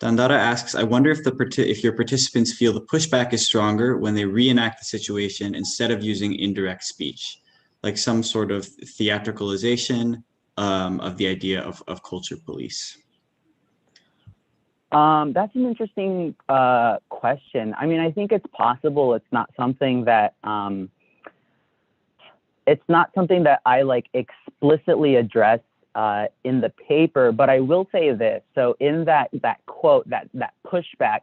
Dandara asks, I wonder if your participants feel the pushback is stronger when they reenact the situation instead of using indirect speech, like some sort of theatricalization of the idea of culture police. That's an interesting question. I mean, I think it's possible. It's not something that I like explicitly address in the paper, but I will say this. So in that quote, that pushback,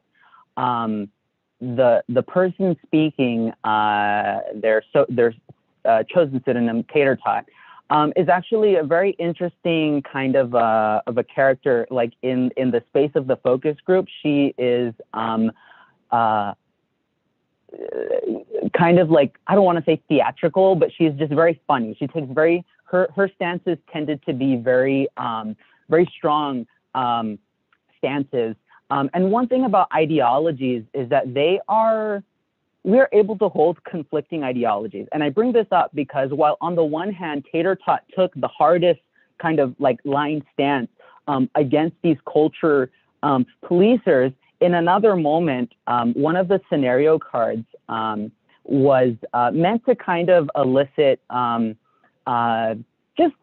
the person speaking, their chosen pseudonym, Tater Tot, is actually a very interesting kind of a character. Like in the space of the focus group, she is kind of like, I don't want to say theatrical, but she's just very funny. She takes her stances tended to be very strong stances. And one thing about ideologies is that we're able to hold conflicting ideologies. And I bring this up because while on the one hand, Tater Tot took the hardest kind of like line stance against these culture policers, in another moment, one of the scenario cards was meant to kind of elicit just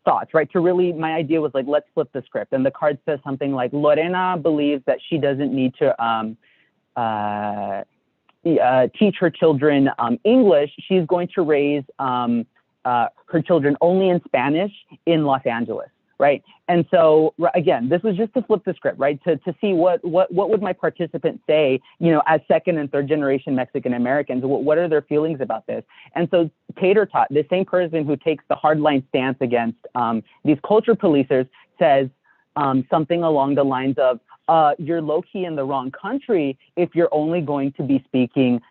thoughts, right? To really, my idea was like, let's flip the script. And the card says something like, Lorena believes that she doesn't need to teach her children English. She's going to raise her children only in Spanish in Los Angeles, right? And so again, this was just to flip the script, right? To see what would my participants say, you know, as second and third generation Mexican Americans, what are their feelings about this? And so Tater Tot, the same person who takes the hardline stance against these culture policers, says something along the lines of, you're low-key in the wrong country if you're only going to be speaking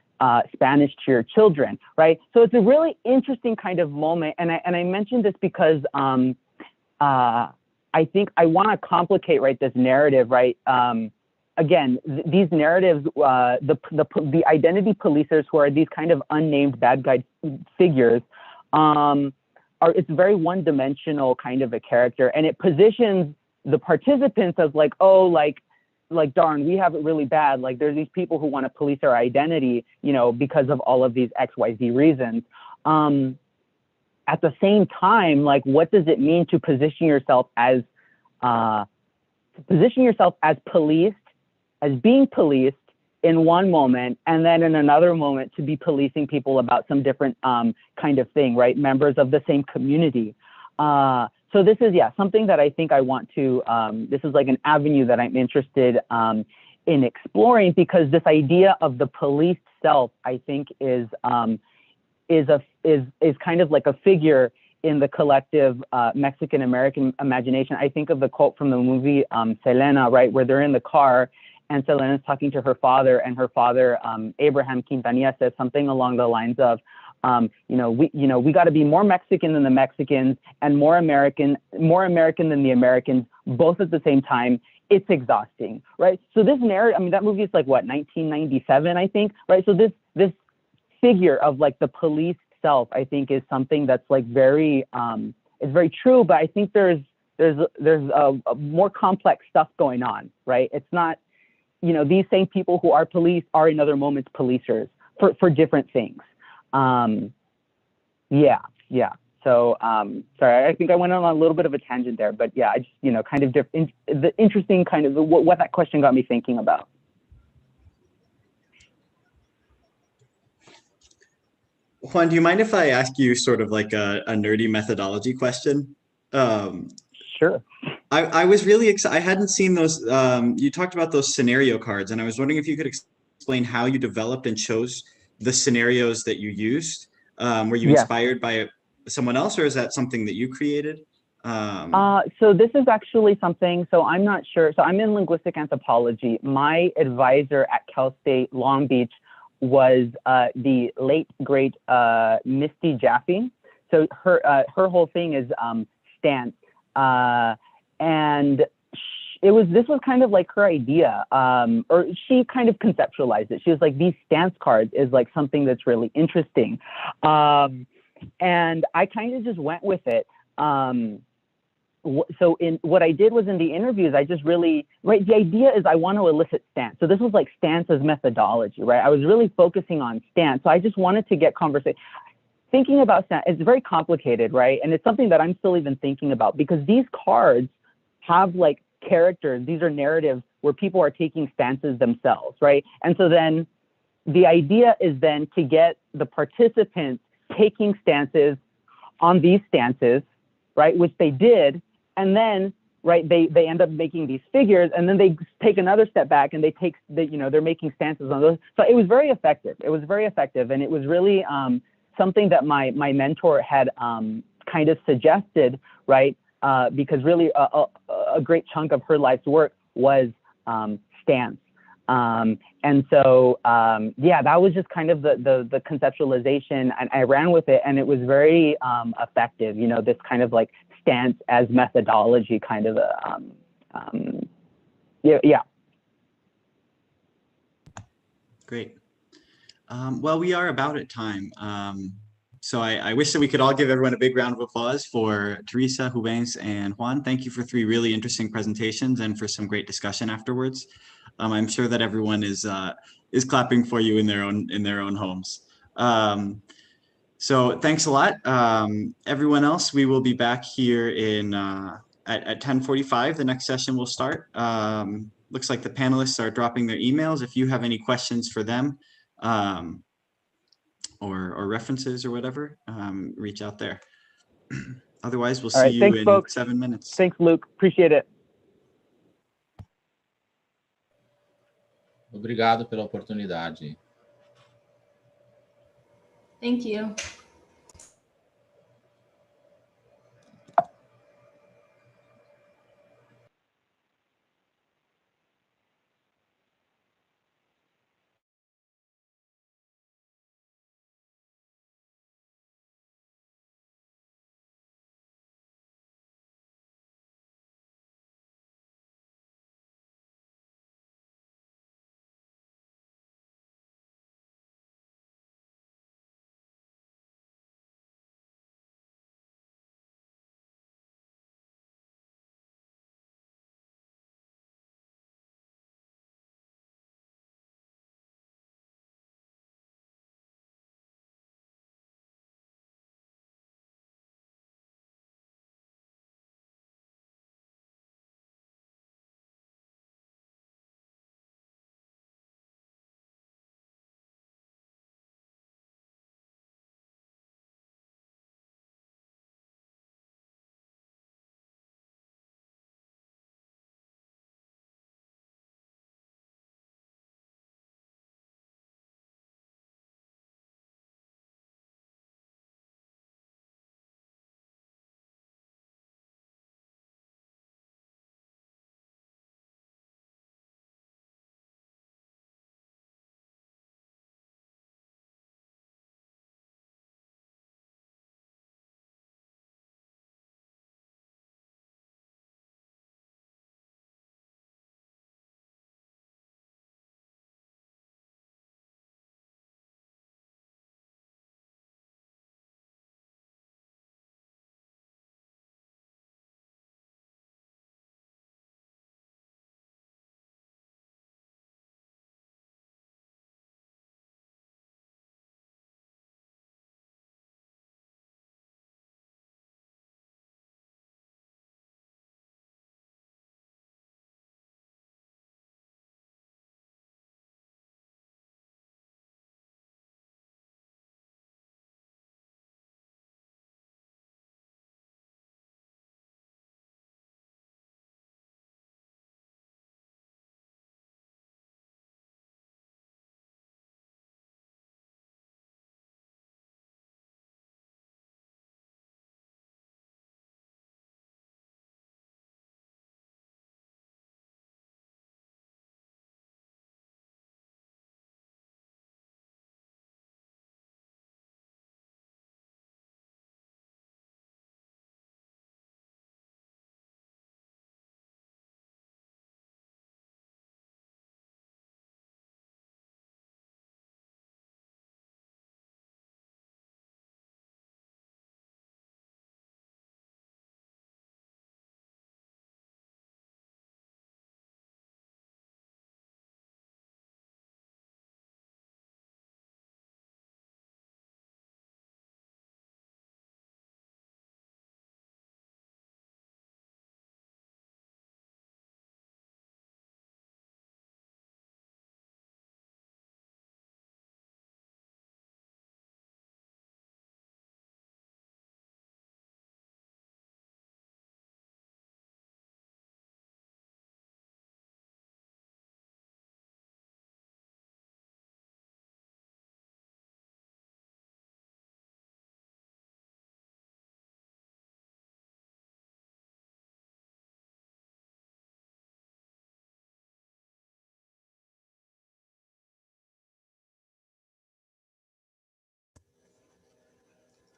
Spanish to your children, right? So it's a really interesting kind of moment. And I mentioned this because I think I want to complicate, right, this narrative, right? Again, these narratives, the identity policers, who are these kind of unnamed bad guy figures, it's very one-dimensional kind of a character, and it positions the participants as like, oh, like darn, we have it really bad. Like there's these people who want to police our identity, you know, because of all of these XYZ reasons. At the same time, like, what does it mean to position yourself as policed, as being policed in one moment, and then in another moment to be policing people about some different kind of thing, right? Members of the same community. So this is, something that I think I want to, this is like an avenue that I'm interested in exploring, because this idea of the policed self, I think is kind of like a figure in the collective Mexican American imagination. I think of the quote from the movie Selena, right, where they're in the car and Selena's talking to her father, and her father, Abraham Quintanilla, says something along the lines of, we got to be more Mexican than the Mexicans and more American than the Americans, both at the same time. It's exhausting, right? So this narrative, I mean, that movie is like what, 1997, I think, right? So this figure of like the police self, I think, is something that's like very, it's very true, but I think there's a more complex stuff going on, right? It's not, these same people who are police are in other moments policers for different things. So, sorry, I think I went on a little bit of a tangent there, but yeah, I just, kind of the interesting kind of what that question got me thinking about. Juan, do you mind if I ask you sort of like a nerdy methodology question? Sure. I was really excited. I hadn't seen those. You talked about those scenario cards, and I was wondering if you could explain how you developed and chose the scenarios that you used. Were you inspired by someone else, or is that something that you created? So this is actually something, so I'm not sure. So I'm in linguistic anthropology. My advisor at Cal State Long Beach was the late, great Misty Jaffe. So her whole thing is stance. And this was kind of like her idea, or she kind of conceptualized it. She was like, these stance cards is like something that's really interesting. And I kind of just went with it. So what I did was in the interviews, I just really, right, the idea is I want to elicit stance. So this was like stance as methodology, right? I was really focusing on stance. So I just wanted to get conversation. Thinking about stance, it's very complicated, right? And it's something that I'm still even thinking about, because these cards have like characters. These are narratives where people are taking stances themselves, right? And so then the idea is then to get the participants taking stances on these stances, right, which they did, and then right, they end up making these figures, and then they take another step back and they're making stances on those. So it was very effective. It was very effective, and it was really something that my mentor had kind of suggested, right? Because really a great chunk of her life's work was stance. And so, yeah, that was just kind of the conceptualization, and I ran with it, and it was very effective, you know, this kind of like stance as methodology kind of yeah. Great. Well, we are about at time. So I wish that we could all give everyone a big round of applause for Teresa, Rubens, and Juan. Thank you for 3 really interesting presentations and for some great discussion afterwards. I'm sure that everyone is clapping for you in their own homes. So thanks a lot. Everyone else, we will be back here at 10:45. The next session will start. Looks like the panelists are dropping their emails. If you have any questions for them, or references or whatever, reach out there. Otherwise, we'll see you Thanks, in folks. 7 minutes. Thanks, Luke. Appreciate it. Obrigado pela oportunidade. Thank you.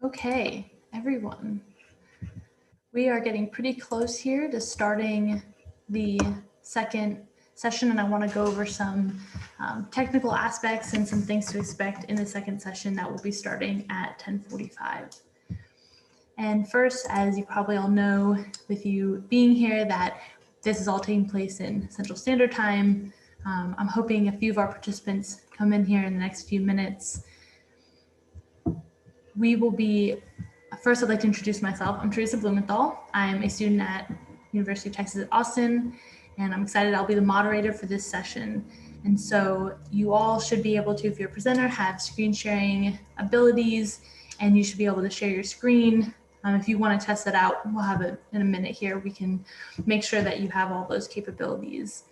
Okay, everyone. We are getting pretty close here to starting the second session, and I want to go over some technical aspects and some things to expect in the second session that will be starting at 10:45. And first, as you probably all know, with you being here, that this is all taking place in Central Standard Time. I'm hoping a few of our participants come in here in the next few minutes. We will be, first I'd like to introduce myself. I'm Teresa Blumenthal. I'm a student at University of Texas at Austin, and I'm excited I'll be the moderator for this session. And so you all should be able to, if you're a presenter, have screen sharing abilities, and you should be able to share your screen. If you want to test that out, we'll have it in a minute here. We can make sure that you have all those capabilities.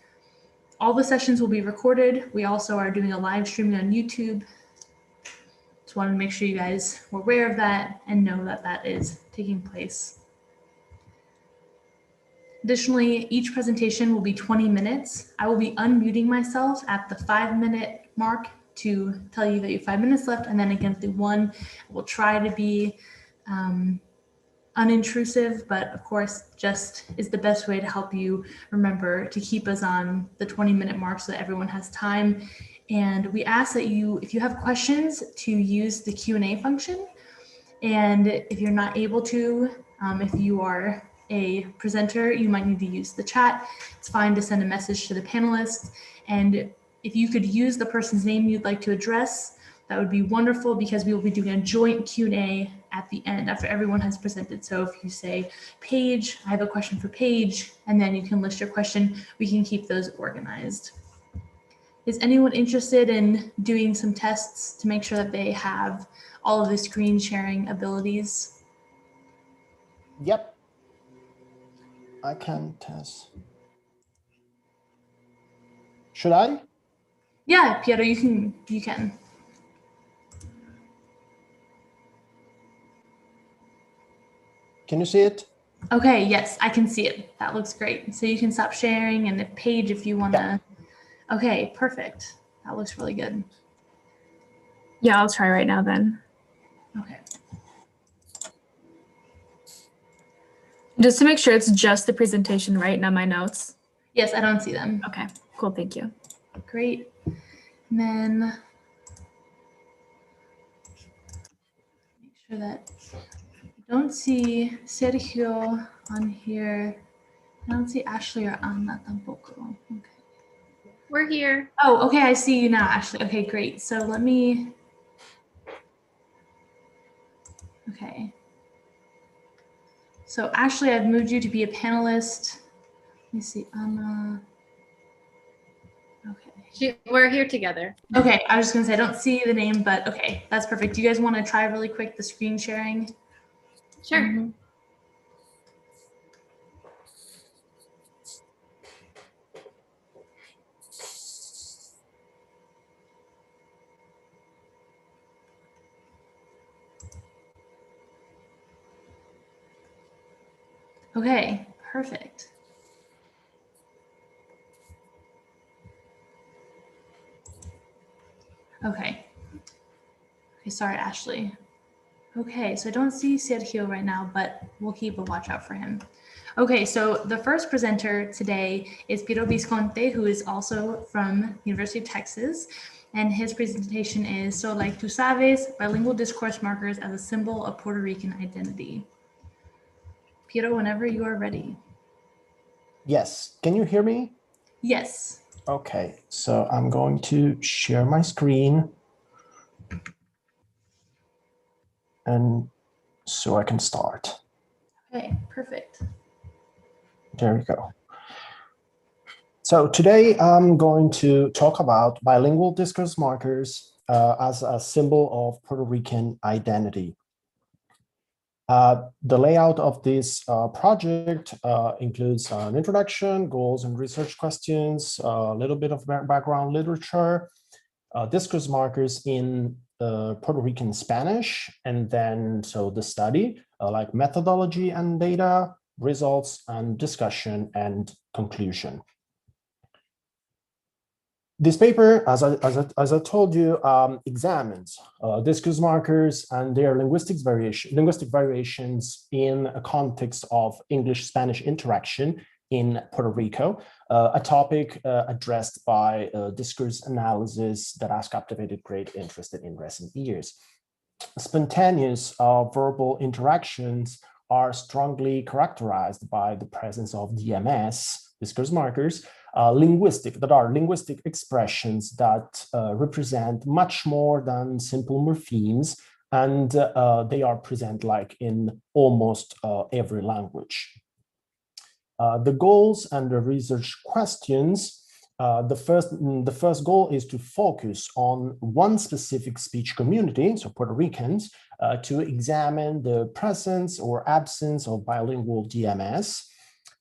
All the sessions will be recorded. We also are doing a live streaming on YouTube. Just wanted to make sure you guys were aware of that and know that that is taking place. Additionally, each presentation will be 20 minutes. I will be unmuting myself at the 5-minute mark to tell you that you have 5 minutes left, and then again at the 1, we'll try to be unintrusive, but of course just is the best way to help you remember to keep us on the 20-minute mark so that everyone has time. And we ask that you, if you have questions, to use the Q&A function. And if you're not able to, if you are a presenter, you might need to use the chat. It's fine to send a message to the panelists. And if you could use the person's name you'd like to address, that would be wonderful, because we will be doing a joint Q&A at the end after everyone has presented. So if you say, Paige, I have a question for Paige, and then you can list your question, we can keep those organized. Is anyone interested in doing some tests to make sure that they have all of the screen sharing abilities? Yep. I can test. Should I? Yeah, Piero, you can. Can you see it? Okay, yes, I can see it. That looks great. So you can stop sharing, and if Paige, if you want to. Yeah. Okay, perfect. That looks really good. Yeah, I'll try right now then. Okay. Just to make sure it's just the presentation, right? Not my notes. Yes, I don't see them. Okay, cool. Thank you. Great. And then make sure that I don't see Sergio on here. I don't see Ashley or Anna tampoco. Okay. We're here. Oh, okay. I see you now, Ashley. Okay, great. So let me. Okay. So Ashley, I've moved you to be a panelist. Let me see, Anna. Okay. We're here together. Okay, I was just gonna say, I don't see the name, but okay, that's perfect. Do you guys want to try really quick the screen sharing? Sure. Mm-hmm. Okay, perfect. Okay. Okay, sorry, Ashley. Okay, so I don't see Sergio right now, but we'll keep a watch out for him. Okay, so the first presenter today is Piero Visconti, who is also from University of Texas, and his presentation is So Like Tú Sabes, Bilingual Discourse Markers as a Symbol of Puerto Rican Identity. Piero, whenever you are ready. Yes. Can you hear me? Yes. Okay, so I'm going to share my screen. And so I can start. Okay, perfect. There we go. So today I'm going to talk about bilingual discourse markers as a symbol of Puerto Rican identity. The layout of this project includes an introduction, goals and research questions, a little bit of background literature, discourse markers in Puerto Rican Spanish, and then so the study, like methodology and data, results and discussion and conclusion. This paper, as I told you, examines discourse markers and their linguistic variations in a context of English-Spanish interaction in Puerto Rico, a topic addressed by discourse analysis that has captivated great interest in recent years. Spontaneous verbal interactions are strongly characterized by the presence of DMS, discourse markers, linguistic expressions that represent much more than simple morphemes, and they are present like in almost every language. The goals and the research questions. The first goal is to focus on one specific speech community, so Puerto Ricans, to examine the presence or absence of bilingual DMS,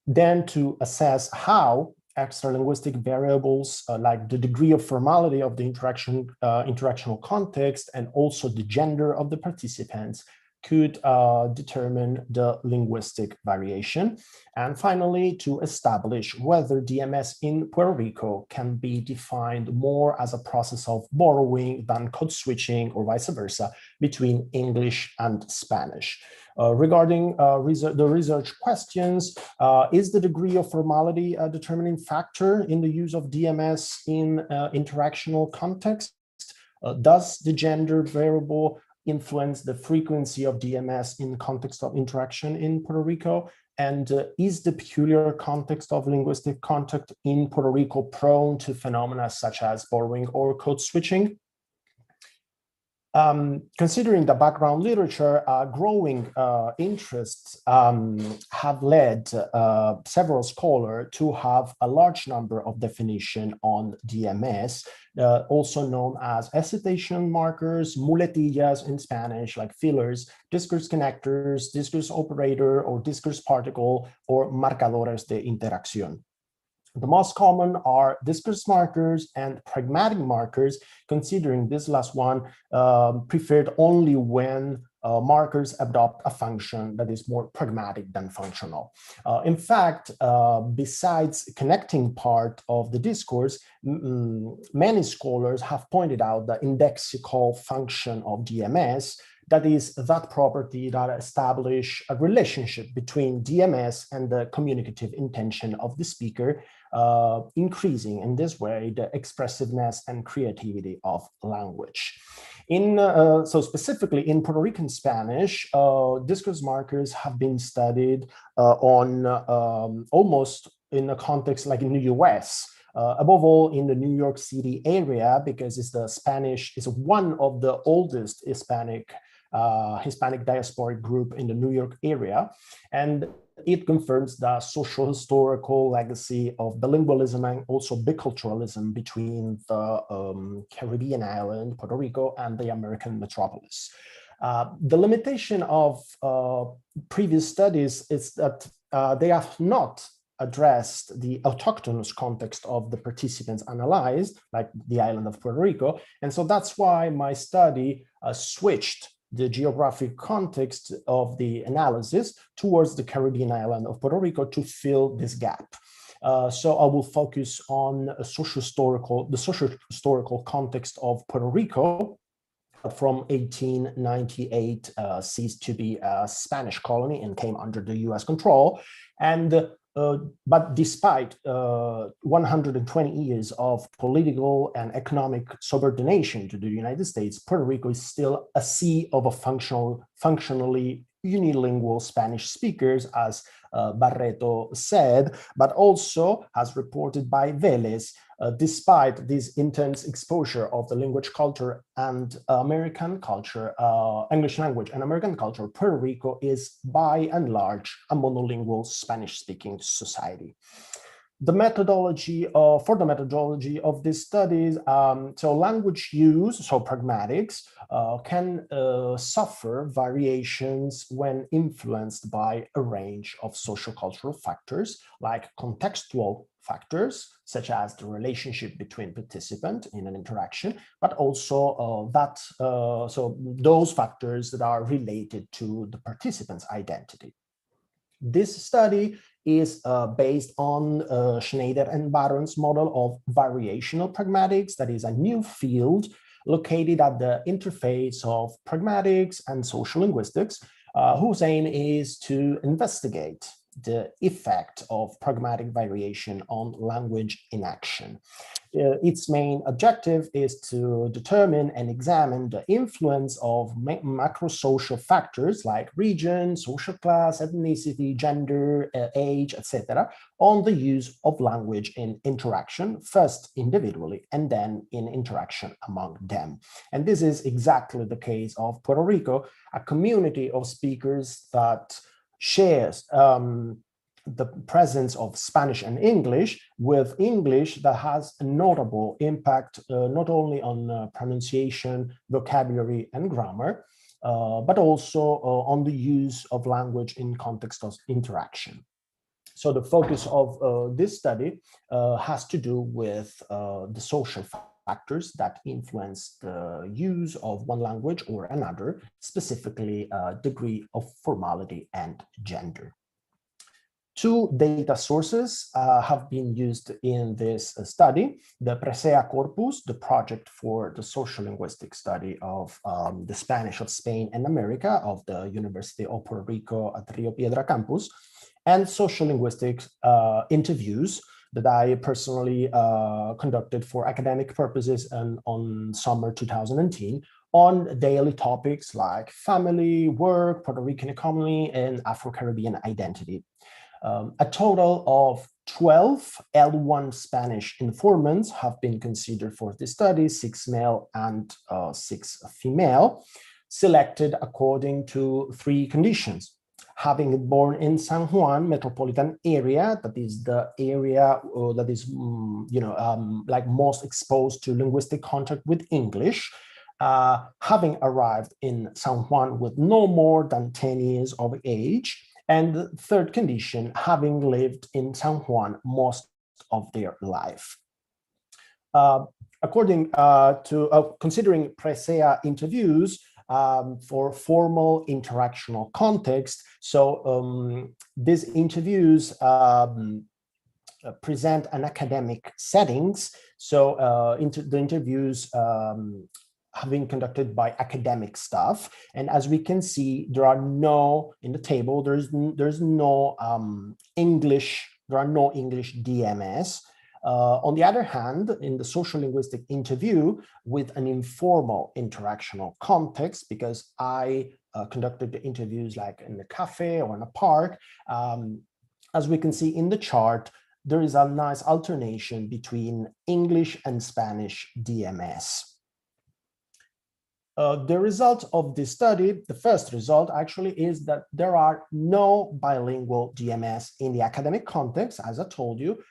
then to assess how extralinguistic variables like the degree of formality of the interactional context and also the gender of the participants could determine the linguistic variation. And finally, to establish whether DMS in Puerto Rico can be defined more as a process of borrowing than code switching or vice versa between English and Spanish. Regarding the research questions, is the degree of formality a determining factor in the use of DMS in interactional context? Does the gender variable influence the frequency of DMS in context of interaction in Puerto Rico? And is the peculiar context of linguistic contact in Puerto Rico prone to phenomena such as borrowing or code switching? Considering the background literature, growing interests have led several scholars to have a large number of definitions on DMS, also known as hesitation markers, muletillas in Spanish, like fillers, discourse connectors, discourse operator, or discourse particle, or marcadores de interacción. The most common are discourse markers and pragmatic markers, considering this last one preferred only when markers adopt a function that is more pragmatic than functional. In fact, besides connecting part of the discourse, many scholars have pointed out the indexical function of DMS, that is that property that establish a relationship between DMS and the communicative intention of the speaker, increasing in this way the expressiveness and creativity of language. So specifically in Puerto Rican Spanish, discourse markers have been studied on almost in a context like in the US. Above all in the New York City area, because it's the Spanish, is one of the oldest Hispanic diasporic group in the New York area. And it confirms the social historical legacy of bilingualism and also biculturalism between the Caribbean island, Puerto Rico, and the American metropolis. The limitation of previous studies is that they have not addressed the autochthonous context of the participants analyzed, like the island of Puerto Rico. And so that's why my study switched the geographic context of the analysis towards the Caribbean island of Puerto Rico to fill this gap. So I will focus on the social historical context of Puerto Rico. From 1898 ceased to be a Spanish colony and came under the US control. And but despite 120 years of political and economic subordination to the United States, Puerto Rico is still a sea of functionally unilingual Spanish speakers, as Barreto said, but also, as reported by Vélez, despite this intense exposure of the language culture and American culture, English language and American culture, Puerto Rico is by and large a monolingual Spanish-speaking society. The methodology for the methodology of these studies, so language use, so pragmatics, can suffer variations when influenced by a range of social-cultural factors, like contextual factors, such as the relationship between participant in an interaction, but also so those factors that are related to the participant's identity. This study is based on Schneider and Baron's model of variational pragmatics, that is a new field located at the interface of pragmatics and social linguistics, whose aim is to investigate the effect of pragmatic variation on language in action. Its main objective is to determine and examine the influence of macro-social factors like region, social class, ethnicity, gender, age, etc., on the use of language in interaction, first individually and then in interaction among them. And this is exactly the case of Puerto Rico, a community of speakers that shares the presence of Spanish and English, with English that has a notable impact not only on pronunciation, vocabulary, and grammar, but also on the use of language in context of interaction. So the focus of this study has to do with the social factors that influence the use of one language or another, specifically degree of formality and gender. Two data sources have been used in this study: the Presea corpus, the project for the social linguistic study of the Spanish of Spain and America of the University of Puerto Rico at Rio Piedra campus, and social linguistics interviews that I personally conducted for academic purposes and on summer 2010 on daily topics like family, work, Puerto Rican economy, and Afro-Caribbean identity. A total of 12 L1 Spanish informants have been considered for this study, 6 male and 6 female, selected according to 3 conditions: having been born in San Juan metropolitan area, that is the area that is, like most exposed to linguistic contact with English, having arrived in San Juan with no more than 10 years of age, and the third condition, having lived in San Juan most of their life. According to considering Presea interviews for formal interactional context, so these interviews present an academic settings. So the interviews have been conducted by academic staff, and as we can see, there are no in the table. There's no English. There are no English DMS. On the other hand, in the social linguistic interview with an informal interactional context, because I conducted the interviews like in the cafe or in a park, as we can see in the chart, there is a nice alternation between English and Spanish DMS. The result of this study, the first result actually, is that there are no bilingual DMS in the academic context, as I told you.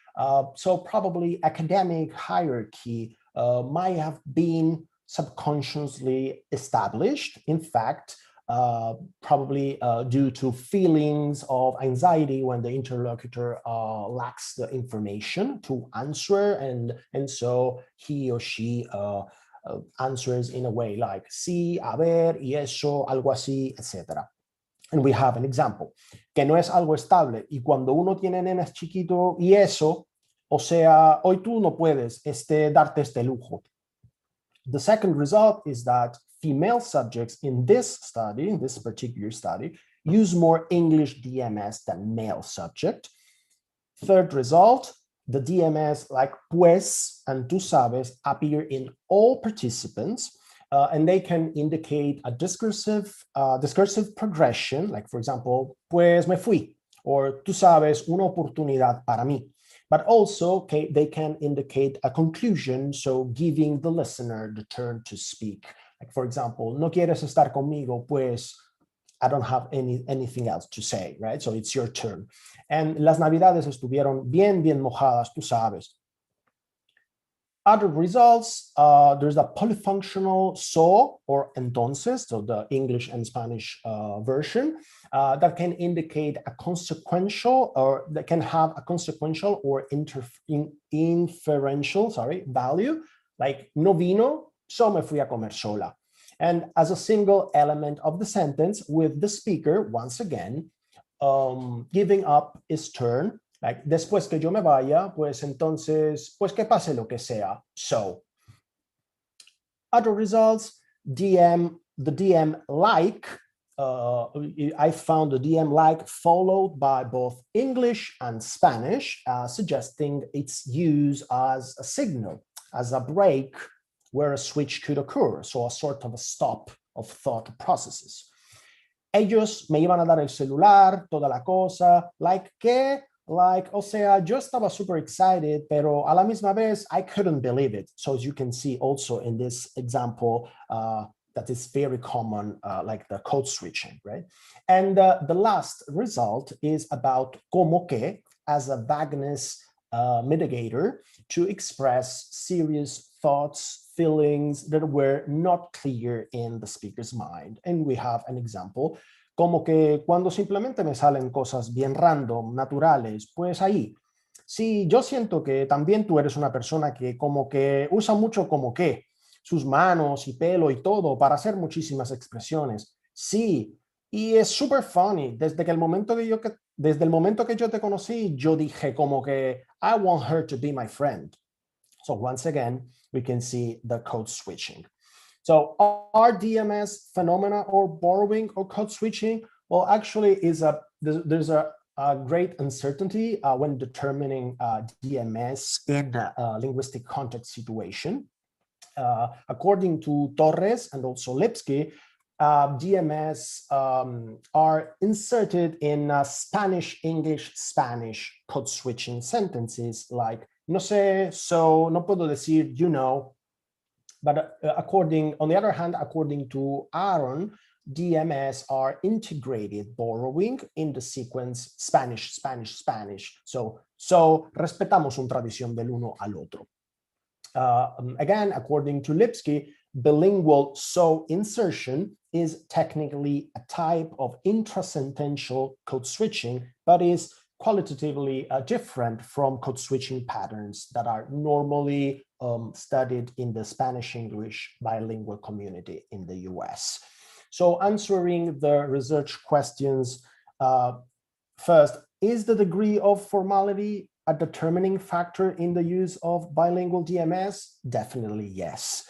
So probably academic hierarchy might have been subconsciously established. In fact, probably due to feelings of anxiety when the interlocutor lacks the information to answer, and so he or she answers in a way like sí, a ver, y eso, algo así, etc. And we have an example, que no es algo estable, y cuando uno tiene nenes chiquito y eso, o sea, hoy tú no puedes darte este lujo. The second result is that female subjects in this study, in this particular study, use more English DMS than male subject. Third result, the DMS like pues and tú sabes appear in all participants, and they can indicate a discursive progression, like for example, pues me fui, or tú sabes, una oportunidad para mí. But also, they can indicate a conclusion, so giving the listener the turn to speak. Like for example, no quieres estar conmigo, pues I don't have anything else to say, right? So it's your turn. And las navidades estuvieron bien mojadas, tú sabes. Other results, there's a polyfunctional so or entonces, so the English and Spanish version, that can indicate a consequential, or that can have a consequential or inferential, value, like no vino, so me fui a comer sola. And as a single element of the sentence, with the speaker, once again, giving up is turn. Like, después que yo me vaya, pues entonces, pues que pase lo que sea. So, other results, the DM like, I found the DM like followed by both English and Spanish, suggesting its use as a signal, as a break where a switch could occur, so a sort of a stop of thought processes. Ellos me iban a dar el celular, toda la cosa, like que, like, o sea, yo estaba super excited, pero a la misma vez, I couldn't believe it. So as you can see also in this example, that is very common, like the code switching, right? And the last result is about como que as a vagueness mitigator to express serious thoughts, feelings that were not clear in the speaker's mind. And we have an example, como que cuando simplemente me salen cosas bien random, naturales, pues ahí. Sí, yo siento que también tú eres una persona que como que usa mucho como que sus manos y pelo y todo para hacer muchísimas expresiones. Sí, y es súper funny. Desde el momento que yo te conocí, yo dije como que I want her to be my friend. So once again, we can see the code switching. So are DMS phenomena or borrowing or code switching? Well, actually, there's a great uncertainty when determining DMS in a linguistic context situation. According to Torres and also Lipsky, DMS are inserted in Spanish, English, Spanish code switching sentences like no sé, so, no puedo decir, you know. But on the other hand, according to Aaron, DMS are integrated borrowing in the sequence Spanish, Spanish, Spanish. So respetamos una tradición del uno al otro. Again, according to Lipsky, bilingual so insertion is technically a type of intrasentential code switching, but is qualitatively different from code switching patterns that are normally studied in the Spanish-English bilingual community in the US. So answering the research questions, first, is the degree of formality a determining factor in the use of bilingual DMS? Definitely yes.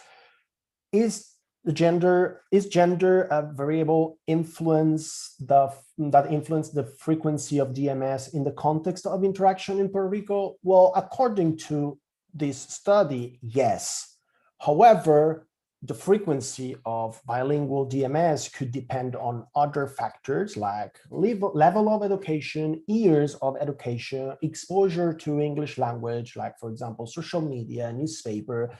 Is gender a variable that influence the frequency of DMS in the context of interaction in Puerto Rico? Well, according to this study, yes. However, the frequency of bilingual DMS could depend on other factors like level of education, years of education, exposure to English language, like for example, social media, newspaper,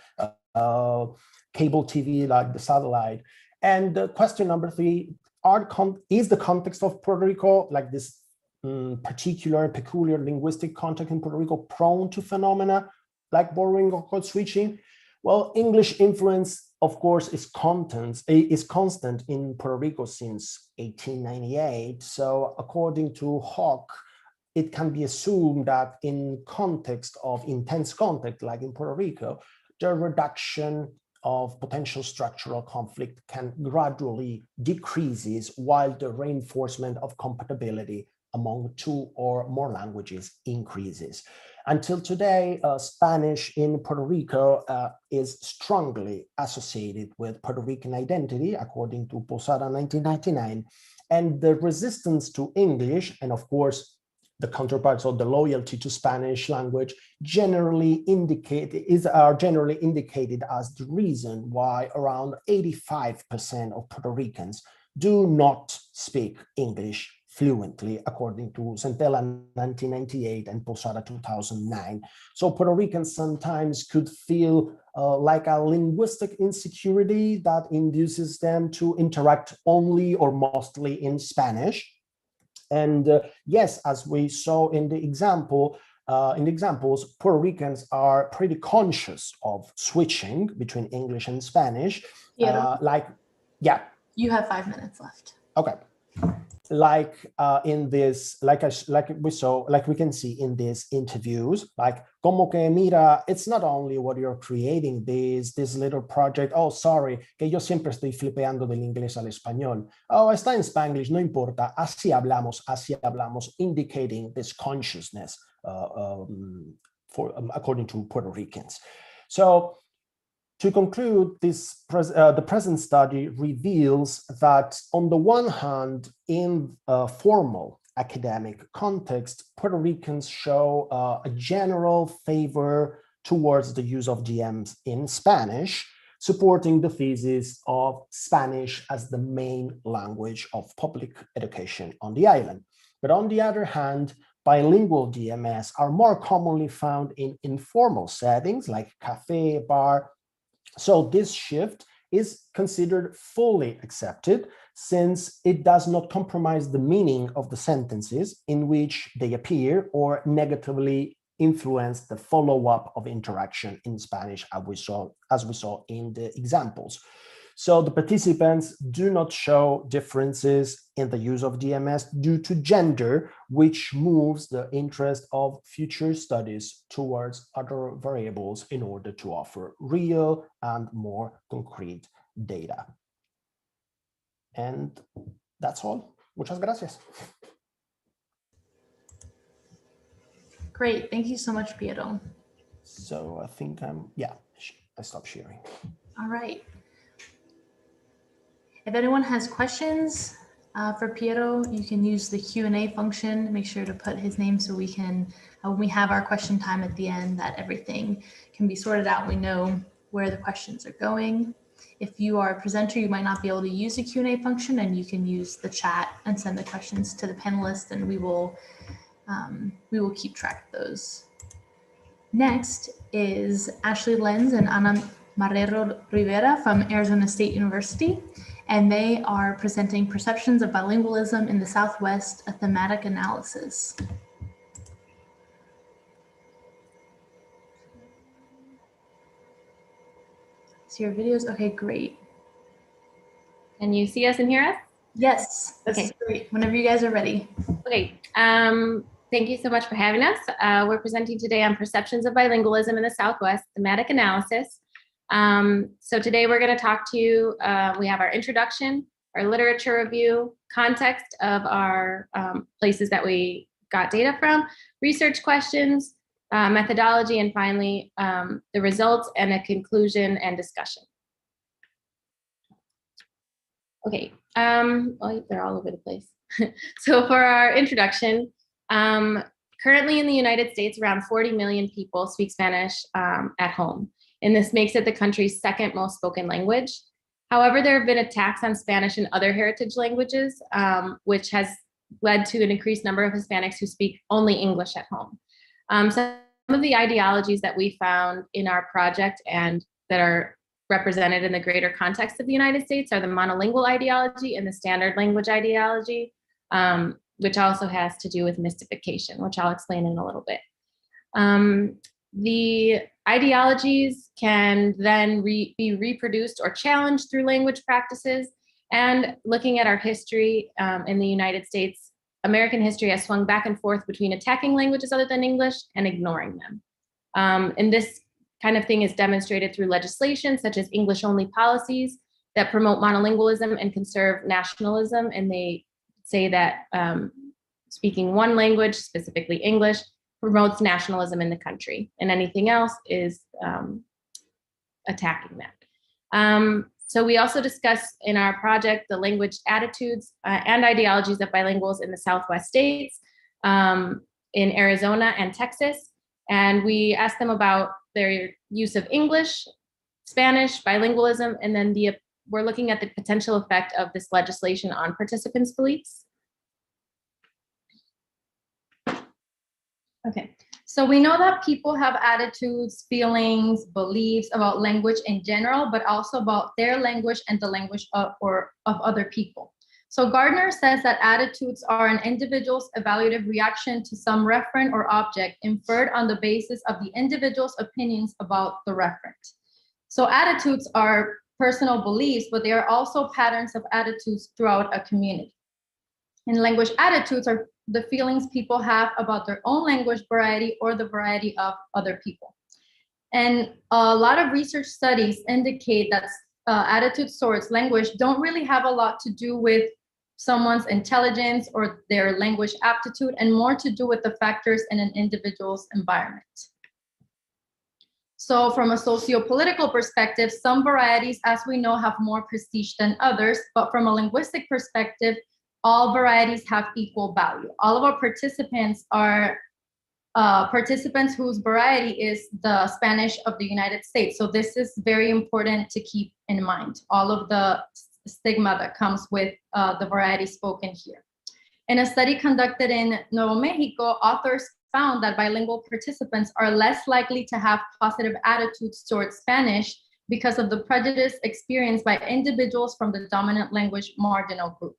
cable TV, like the satellite. And question number 3, is the context of Puerto Rico, like this peculiar linguistic context in Puerto Rico, prone to phenomena like borrowing or code switching? Well, English influence, of course, is constant in Puerto Rico since 1898. So according to Hawk, it can be assumed that in context of intense contact, like in Puerto Rico, the reduction of potential structural conflict can gradually decreases while the reinforcement of compatibility among 2 or more languages increases. Until today, Spanish in Puerto Rico is strongly associated with Puerto Rican identity, according to Posada 1999, and the resistance to English, and of course, the counterparts of the loyalty to Spanish language are generally indicated as the reason why around 85% of Puerto Ricans do not speak English fluently, according to Centella 1998 and Posada 2009. So Puerto Ricans sometimes could feel like a linguistic insecurity that induces them to interact only or mostly in Spanish. And yes, as we saw in the examples, Puerto Ricans are pretty conscious of switching between English and Spanish. Yeah. Yeah. You have 5 minutes left. Okay. like in this, like we can see in these interviews, like como que mira, it's not only what you're creating this little project. Oh, sorry, que yo siempre estoy flipeando del inglés al español. Oh, está en Spanglish, no importa. Así hablamos, indicating this consciousness according to Puerto Ricans. So, to conclude, the present study reveals that, on the one hand, in a formal academic context, Puerto Ricans show a general favor towards the use of DMs in Spanish, supporting the thesis of Spanish as the main language of public education on the island. But on the other hand, bilingual DMS are more commonly found in informal settings like cafe, bar. So this shift is considered fully accepted, since it does not compromise the meaning of the sentences in which they appear or negatively influence the follow-up of interaction in Spanish, as we saw in the examples. So the participants do not show differences in the use of DMS due to gender, which moves the interest of future studies towards other variables in order to offer real and more concrete data. And that's all. Muchas gracias. Great. Thank you so much, Piero. So I think I stopped sharing. All right. If anyone has questions for Piero, you can use the Q&A function. Make sure to put his name so we can, when we have our question time at the end, that everything can be sorted out. We know where the questions are going. If you are a presenter, you might not be able to use the Q&A function, and you can use the chat and send the questions to the panelists, and we will keep track of those. Next is Ashley Lenz and Ana Marrero Rivera from Arizona State University, and they are presenting Perceptions of Bilingualism in the Southwest, a Thematic Analysis. See your videos? Okay, great. Can you see us and hear us? Yes, that's okay. Great. Whenever you guys are ready. Okay, thank you so much for having us. We're presenting today on Perceptions of Bilingualism in the Southwest, Thematic Analysis. So today we're going to talk to you, we have our introduction, our literature review, context of our places that we got data from, research questions, methodology, and finally the results and a conclusion and discussion. Okay, well, they're all over the place. So for our introduction, currently in the United States, around 40 million people speak Spanish at home. And this makes it the country's second most spoken language. However, there have been attacks on Spanish and other heritage languages, which has led to an increased number of Hispanics who speak only English at home. Some of the ideologies that we found in our project and that are represented in the greater context of the United States are the monolingual ideology and the standard language ideology, which also has to do with mystification, which I'll explain in a little bit. The ideologies can then be reproduced or challenged through language practices. And looking at our history in the United States, American history has swung back and forth between attacking languages other than English and ignoring them. And this kind of thing is demonstrated through legislation such as English-only policies that promote monolingualism and conserve nationalism. And they say that speaking one language, specifically English, promotes nationalism in the country, and anything else is attacking that. So we also discuss in our project the language attitudes and ideologies of bilinguals in the Southwest states, in Arizona and Texas. And we ask them about their use of English, Spanish, bilingualism, and then we're looking at the potential effect of this legislation on participants' beliefs. Okay, so we know that people have attitudes, feelings, beliefs about language in general, but also about their language and the language of other people. So Gardner says that attitudes are an individual's evaluative reaction to some referent or object inferred on the basis of the individual's opinions about the referent. So attitudes are personal beliefs, but they are also patterns of attitudes throughout a community. And language attitudes are the feelings people have about their own language variety or the variety of other people. And a lot of research studies indicate that attitudes towards language don't really have a lot to do with someone's intelligence or their language aptitude, and more to do with the factors in an individual's environment. So from a socio-political perspective, some varieties, as we know, have more prestige than others, but from a linguistic perspective, all varieties have equal value. All of our participants are participants whose variety is the Spanish of the United States. So this is very important to keep in mind, all of the stigma that comes with the variety spoken here. In a study conducted in Nuevo Mexico, authors found that bilingual participants are less likely to have positive attitudes towards Spanish because of the prejudice experienced by individuals from the dominant language marginal group.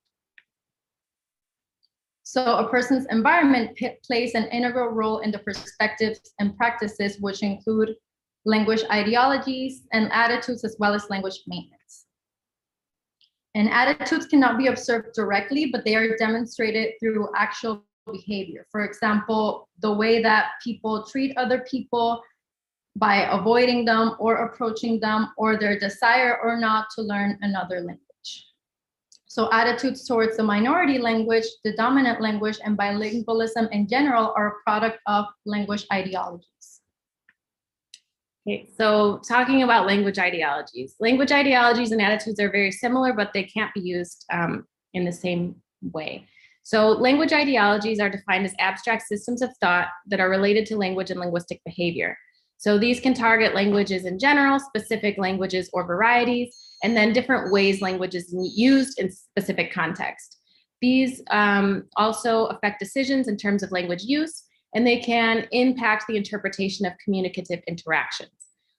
So a person's environment plays an integral role in the perspectives and practices, which include language ideologies and attitudes, as well as language maintenance. And attitudes cannot be observed directly, but they are demonstrated through actual behavior. For example, the way that people treat other people by avoiding them or approaching them, or their desire or not to learn another language. So attitudes towards the minority language, the dominant language, and bilingualism in general are a product of language ideologies. Okay, so talking about language ideologies and attitudes are very similar, but they can't be used in the same way. So language ideologies are defined as abstract systems of thought that are related to language and linguistic behavior. So these can target languages in general, specific languages or varieties, and then different ways language is used in specific context. These also affect decisions in terms of language use, and they can impact the interpretation of communicative interactions.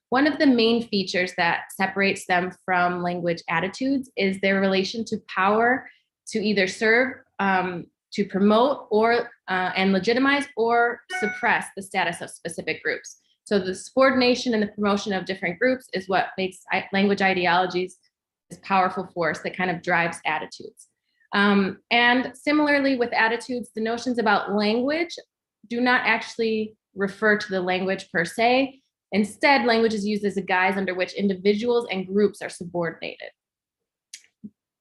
One of the main features that separates them from language attitudes is their relation to power to either serve, to promote, or and legitimize or suppress the status of specific groups. So the subordination and the promotion of different groups is what makes language ideologies this powerful force that kind of drives attitudes. And similarly with attitudes, the notions about language do not actually refer to the language per se. Instead, language is used as a guise under which individuals and groups are subordinated.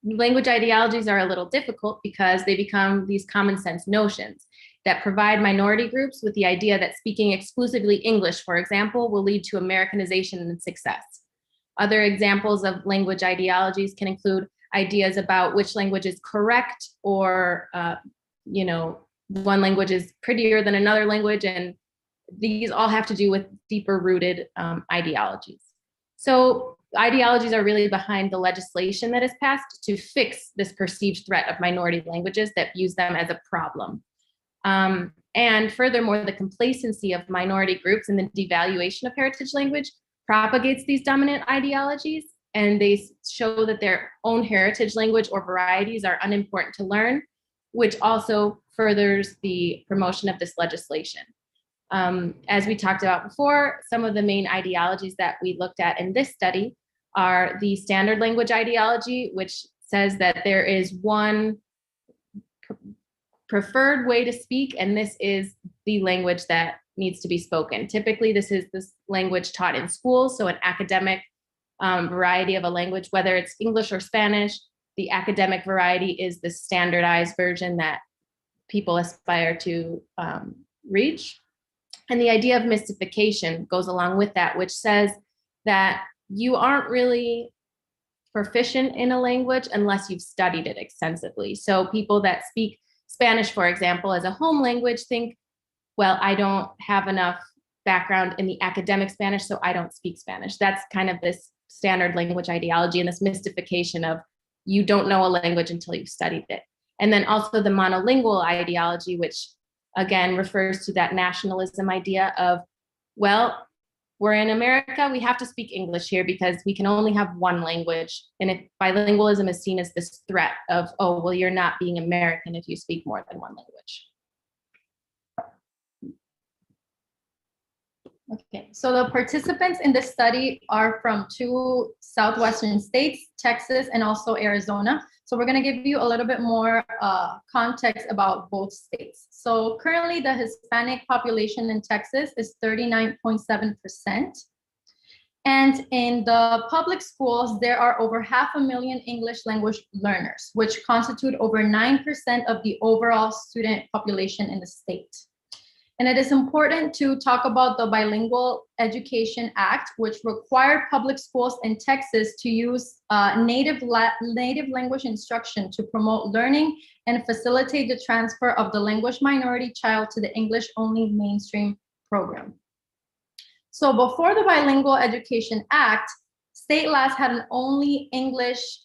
Language ideologies are a little difficult because they become these common sense notions that provide minority groups with the idea that speaking exclusively English, for example, will lead to Americanization and success. Other examples of language ideologies can include ideas about which language is correct, or one language is prettier than another language, and these all have to do with deeper rooted ideologies. So ideologies are really behind the legislation that is passed to fix this perceived threat of minority languages that views them as a problem. And furthermore, the complacency of minority groups and the devaluation of heritage language propagates these dominant ideologies, and they show that their own heritage language or varieties are unimportant to learn, which also furthers the promotion of this legislation. As we talked about before, some of the main ideologies that we looked at in this study are the standard language ideology, which says that there is one preferred way to speak, and this is the language that needs to be spoken. Typically, this is this language taught in schools, so an academic variety of a language, whether it's English or Spanish. The academic variety is the standardized version that people aspire to reach. And the idea of mystification goes along with that, which says that you aren't really proficient in a language unless you've studied it extensively. So people that speak Spanish, for example, as a home language think, well, I don't have enough background in the academic Spanish, so I don't speak Spanish. That's kind of this standard language ideology and this mystification of you don't know a language until you've studied it. And then also the monolingual ideology, which again refers to that nationalism idea of, well, we're in America, we have to speak English here because we can only have one language. And if bilingualism is seen as this threat of, oh, well, you're not being American if you speak more than one language. Okay, so the participants in this study are from 2 southwestern states, Texas and also Arizona. So we're going to give you a little bit more context about both states. So currently the Hispanic population in Texas is 39.7%. And in the public schools, there are over 500,000 English language learners, which constitute over 9% of the overall student population in the state. And it is important to talk about the Bilingual Education Act, which required public schools in Texas to use native language instruction to promote learning and facilitate the transfer of the language minority child to the English-only mainstream program. So before the Bilingual Education Act, state laws had an only English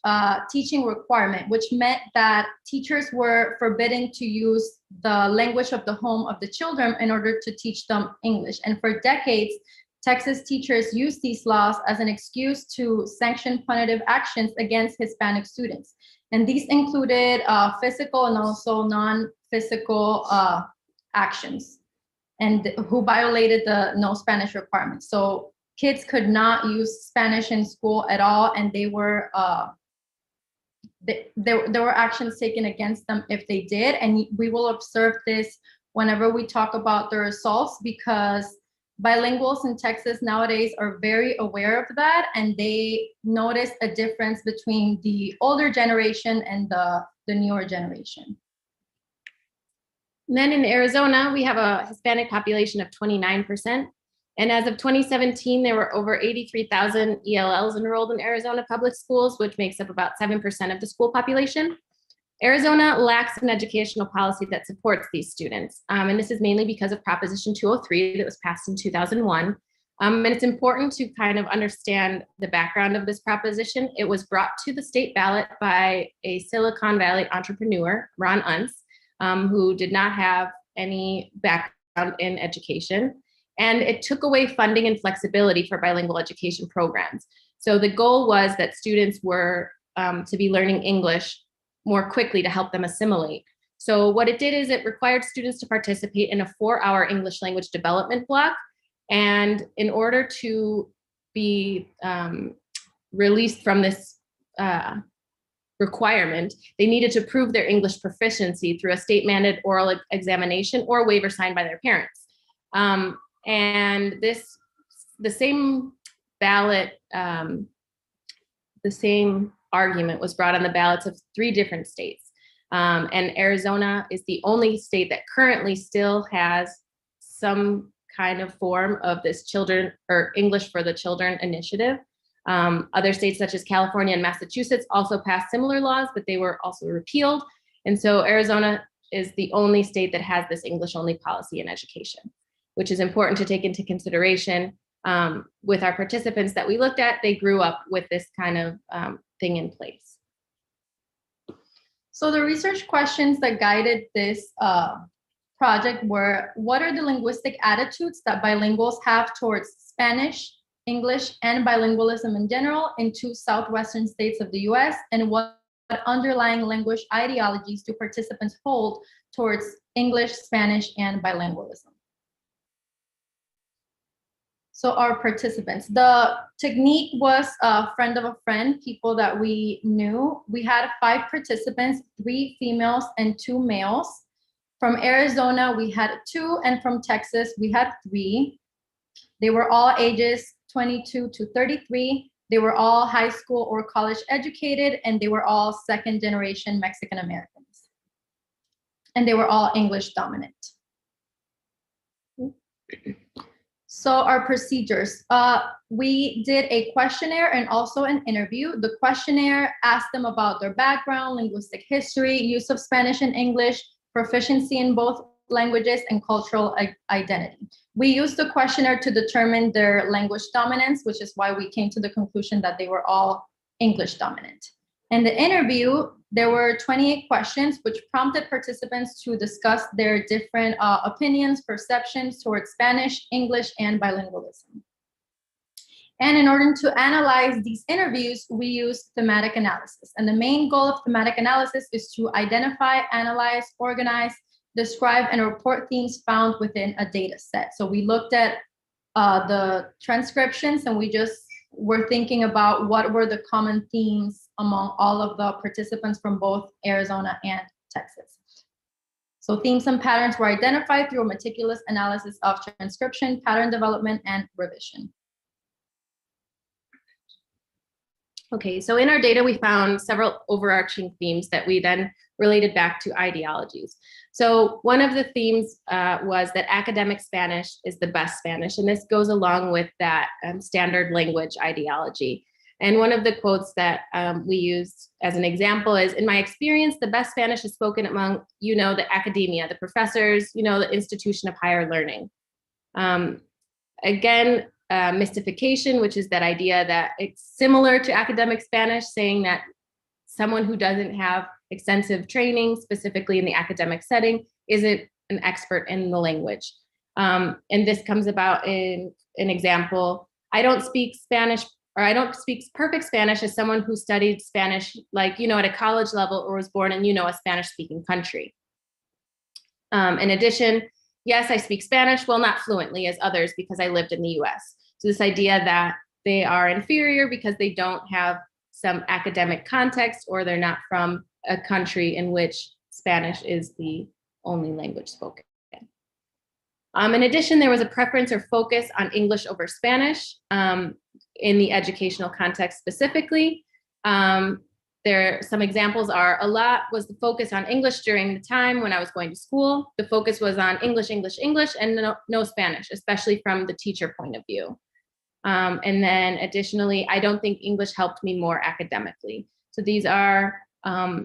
teaching requirement, which meant that teachers were forbidden to use the language of the home of the children in order to teach them English. And for decades, Texas teachers used these laws as an excuse to sanction punitive actions against Hispanic students. And these included physical and also non-physical actions, and who violated the no Spanish requirement. So kids could not use Spanish in school at all, and there were actions taken against them if they did. And we will observe this whenever we talk about the results, because bilinguals in Texas nowadays are very aware of that, and they notice a difference between the older generation and the newer generation. And then in Arizona, we have a Hispanic population of 29%. And as of 2017, there were over 83,000 ELLs enrolled in Arizona public schools, which makes up about 7% of the school population. Arizona lacks an educational policy that supports these students. And this is mainly because of Proposition 203 that was passed in 2001. And it's important to kind of understand the background of this proposition. It was brought to the state ballot by a Silicon Valley entrepreneur, Ron Unz, who did not have any background in education. And it took away funding and flexibility for bilingual education programs. So the goal was that students were to be learning English more quickly to help them assimilate. So what it did is it required students to participate in a 4-hour English language development block. And in order to be released from this requirement, they needed to prove their English proficiency through a state-mandated oral examination or a waiver signed by their parents. And the same ballot, the same argument was brought on the ballots of 3 different states. And Arizona is the only state that currently still has some kind of form of this children or English for the Children initiative. Other states such as California and Massachusetts also passed similar laws, but they were also repealed. And so Arizona is the only state that has this English only policy in education, which is important to take into consideration. With our participants that we looked at, they grew up with this kind of thing in place. So the research questions that guided this project were, what are the linguistic attitudes that bilinguals have towards Spanish, English, and bilingualism in general in 2 southwestern states of the US, and what underlying language ideologies do participants hold towards English, Spanish, and bilingualism? So our participants, the technique was a friend of a friend, people that we knew. We had 5 participants, 3 females and 2 males. From Arizona, we had 2, and from Texas, we had 3. They were all ages 22 to 33. They were all high school or college educated, and they were all 2nd generation Mexican Americans. And they were all English dominant. So our procedures, we did a questionnaire and also an interview. The questionnaire asked them about their background, linguistic history, use of Spanish and English, proficiency in both languages, and cultural identity. We used the questionnaire to determine their language dominance, which is why we came to the conclusion that they were all English dominant. In the interview, there were 28 questions, which prompted participants to discuss their different opinions, perceptions towards Spanish, English, and bilingualism. And in order to analyze these interviews, we use thematic analysis. And the main goal of thematic analysis is to identify, analyze, organize, describe, and report themes found within a data set. So we looked at the transcriptions, and we just were thinking about what were the common themes among all of the participants from both Arizona and Texas. So themes and patterns were identified through a meticulous analysis of transcription, pattern development, and revision. Okay, so in our data, we found several overarching themes that we then related back to ideologies. So one of the themes was that academic Spanish is the best Spanish, and this goes along with that standard language ideology. And one of the quotes that we used as an example is, in my experience, the best Spanish is spoken among, the academia, the professors, the institution of higher learning. Again, mystification, which is that idea that it's similar to academic Spanish, saying that someone who doesn't have extensive training, specifically in the academic setting, isn't an expert in the language. And this comes about in an example. I don't speak Spanish, or I don't speak perfect Spanish as someone who studied Spanish, like, at a college level or was born in, a Spanish-speaking country. In addition, yes, I speak Spanish, well, not fluently as others because I lived in the US. So this idea that they are inferior because they don't have some academic context, or they're not from a country in which Spanish is the only language spoken. In addition, there was a preference or focus on English over Spanish in the educational context specifically. Some examples are, a lot was the focus on English during the time when I was going to school. The focus was on English, English, English, and no Spanish, especially from the teacher point of view. And then additionally, I don't think English helped me more academically. So these are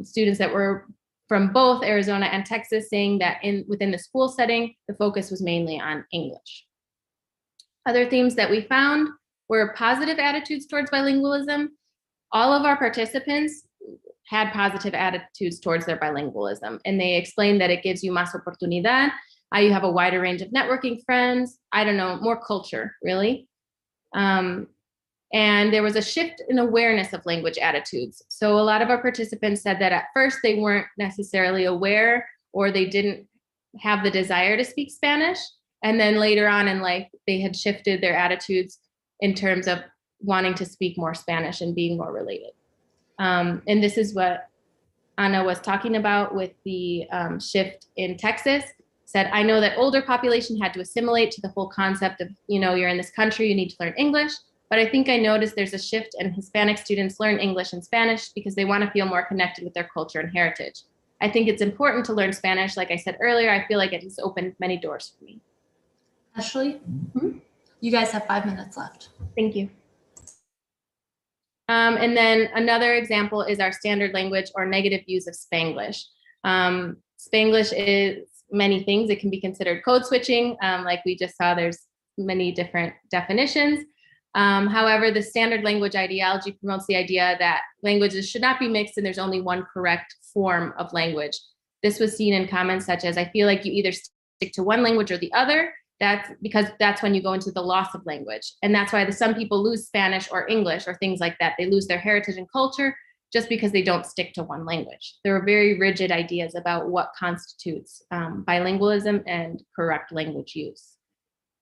students that were from both Arizona and Texas, saying that within the school setting, the focus was mainly on English. Other themes that we found were positive attitudes towards bilingualism. All of our participants had positive attitudes towards their bilingualism, and they explained that it gives you más oportunidad, you have a wider range of networking friends, more culture, really. And there was a shift in awareness of language attitudes. So a lot of our participants said that at first they weren't necessarily aware, or they didn't have the desire to speak Spanish. And then later on in life, they had shifted their attitudes in terms of wanting to speak more Spanish and being more related. And this is what Ana was talking about with the shift in Texas. Said, I know that older population had to assimilate to the whole concept of, you're in this country, you need to learn English. But I think I noticed there's a shift, and Hispanic students learn English and Spanish because they want to feel more connected with their culture and heritage. I think it's important to learn Spanish. Like I said earlier, I feel like it has opened many doors for me. Ashley, you guys have 5 minutes left. Thank you. And then another example is our standard language or negative use of Spanglish. Spanglish is many things. It can be considered code switching. Like we just saw, there's many different definitions. However, the standard language ideology promotes the idea that languages should not be mixed and there's only one correct form of language. This was seen in comments such as, I feel like you either stick to one language or the other. That's because that's when you go into the loss of language. And that's why some people lose Spanish or English or things like that. They lose their heritage and culture just because they don't stick to one language. There are very rigid ideas about what constitutes bilingualism and correct language use.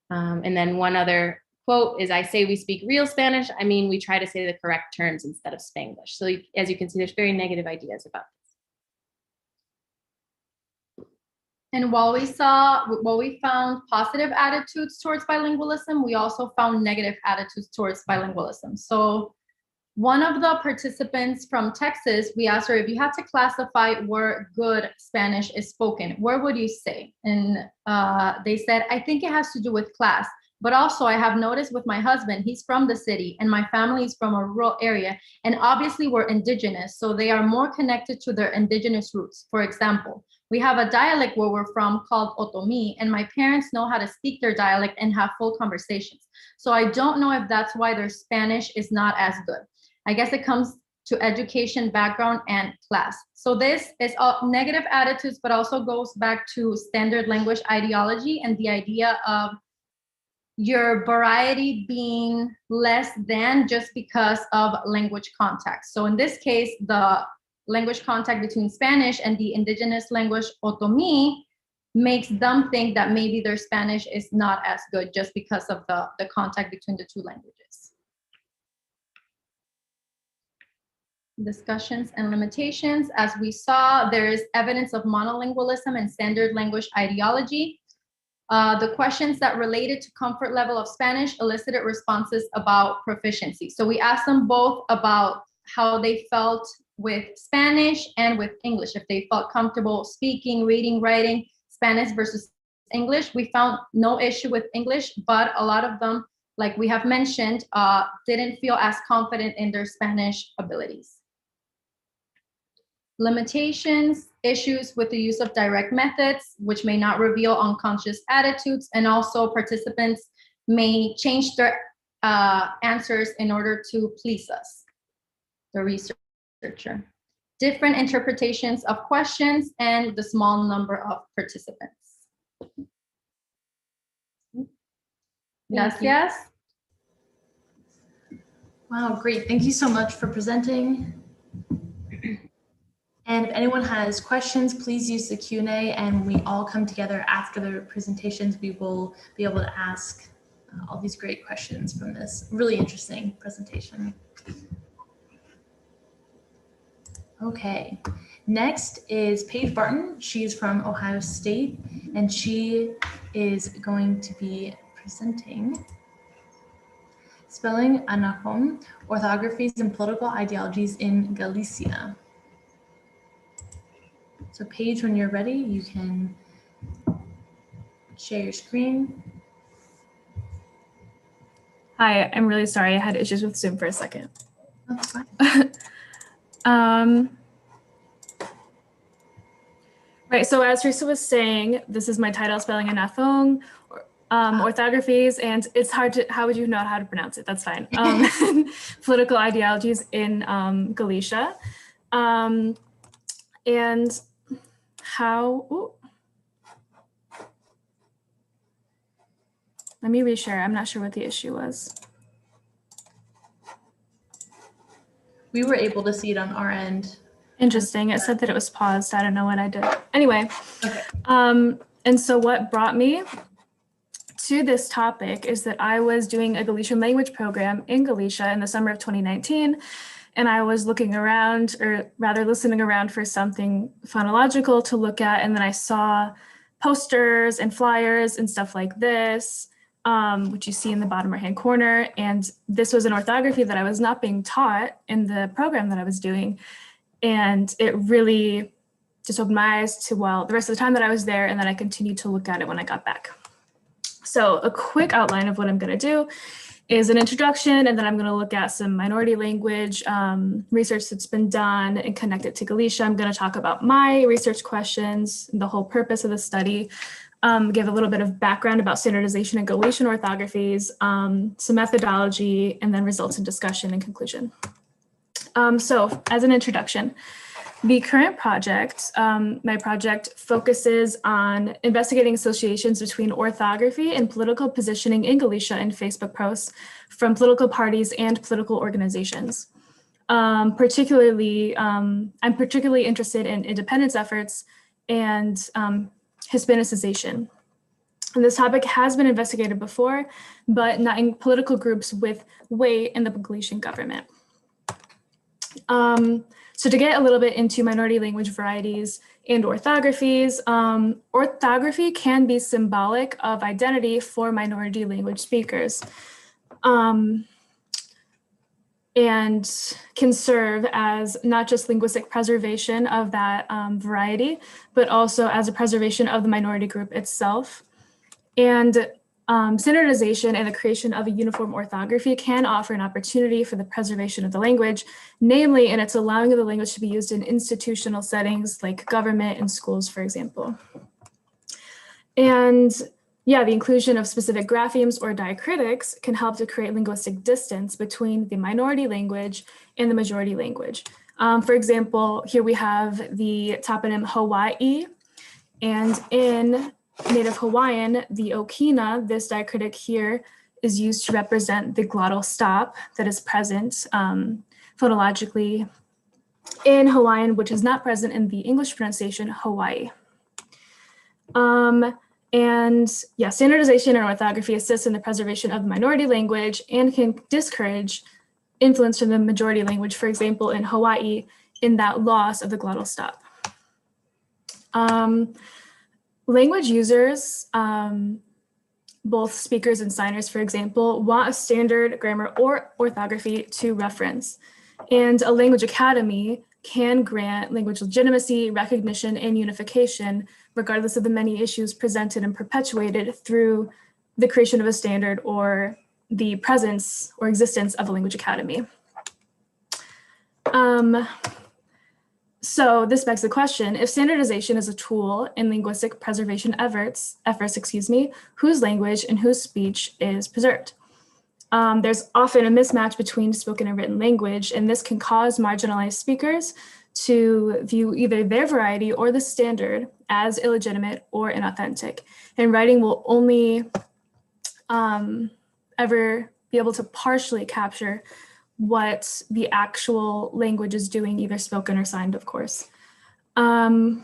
And then one other quote is, I say we speak real Spanish. I mean, we try to say the correct terms instead of Spanglish. So as you can see, there's very negative ideas about this. And while we found positive attitudes towards bilingualism, we also found negative attitudes towards bilingualism. So one of the participants from Texas, we asked her, if you had to classify where good Spanish is spoken, where would you say? And they said, I think it has to do with class. But also I have noticed with my husband, he's from the city and my family is from a rural area. And obviously we're indigenous, so they are more connected to their indigenous roots. For example, we have a dialect where we're from called Otomi, and my parents know how to speak their dialect and have full conversations. So I don't know if that's why their Spanish is not as good. I guess it comes to education, background, and class. So this is all negative attitudes, but also goes back to standard language ideology and the idea of your variety being less than just because of language context. So in this case, the language contact between Spanish and the indigenous language Otomi makes them think that maybe their Spanish is not as good just because of the contact between the two languages. Discussions and limitations. As we saw, there is evidence of monolingualism and standard language ideology. The questions that related to comfort level of Spanish elicited responses about proficiency. So we asked them both about how they felt with Spanish and with English, if they felt comfortable speaking, reading, writing, Spanish versus English. We found no issue with English, but a lot of them, like we have mentioned, didn't feel as confident in their Spanish abilities. Limitations, issues with the use of direct methods, which may not reveal unconscious attitudes, and also participants may change their answers in order to please us, the researcher. Different interpretations of questions and the small number of participants. Gracias. Wow, great. Thank you so much for presenting. And if anyone has questions, please use the Q&A, and when we all come together after the presentations, we will be able to ask all these great questions from this really interesting presentation. Okay, next is Paige Barton. She's from Ohio State, and she is going to be presenting Spelling Anahom, Orthographies and Political Ideologies in Galicia. So Paige, when you're ready, you can share your screen. Hi, I'm really sorry. I had issues with Zoom for a second. That's fine. Right, so as Teresa was saying, this is my title, Spelling Anahom, Orthographies, and it's hard to, how would you know how to pronounce it? That's fine. Political Ideologies in Galicia. And how, ooh. Let me reshare. I'm not sure what the issue was. We were able to see it on our end. Interesting. It said that it was paused. I don't know what I did. Anyway, Okay. and so what brought me to this topic is that I was doing a Galician language program in Galicia in the summer of 2019. And I was looking around, or rather listening around for something phonological to look at. And then I saw posters and flyers and stuff like this, which you see in the bottom right-hand corner. And this was an orthography that I was not being taught in the program that I was doing. And it really just opened my eyes to, well, the rest of the time that I was there, and then I continued to look at it when I got back. So a quick outline of what I'm going to do is an introduction, and then I'm going to look at some minority language research that's been done and connect it to Galicia. I'm going to talk about my research questions, the whole purpose of the study, give a little bit of background about standardization in Galician orthographies, some methodology, and then results in discussion and conclusion. So as an introduction, the current project, my project focuses on investigating associations between orthography and political positioning in Galicia in Facebook posts from political parties and political organizations. I'm particularly interested in independence efforts and Hispanicization. And this topic has been investigated before, but not in political groups with weight in the Galician government. So to get a little bit into minority language varieties and orthographies, orthography can be symbolic of identity for minority language speakers, and can serve as not just linguistic preservation of that variety, but also as a preservation of the minority group itself. And standardization and the creation of a uniform orthography can offer an opportunity for the preservation of the language, namely in its allowing of the language to be used in institutional settings like government and schools, for example. And yeah, the inclusion of specific graphemes or diacritics can help to create linguistic distance between the minority language and the majority language. For example, here we have the toponym Hawaii, and in Native Hawaiian, the okina, this diacritic here, is used to represent the glottal stop that is present phonologically in Hawaiian, which is not present in the English pronunciation Hawaii. And yeah, standardization and orthography assists in the preservation of the minority language and can discourage influence from the majority language, for example, in Hawaii, in that loss of the glottal stop. Language users, both speakers and signers, for example, want a standard grammar or orthography to reference. And a language academy can grant language legitimacy, recognition, and unification, regardless of the many issues presented and perpetuated through the creation of a standard or the presence or existence of a language academy. So this begs the question, if standardization is a tool in linguistic preservation efforts, whose language and whose speech is preserved? There's often a mismatch between spoken and written language, and this can cause marginalized speakers to view either their variety or the standard as illegitimate or inauthentic. And writing will only ever be able to partially capture what the actual language is doing, either spoken or signed, of course. And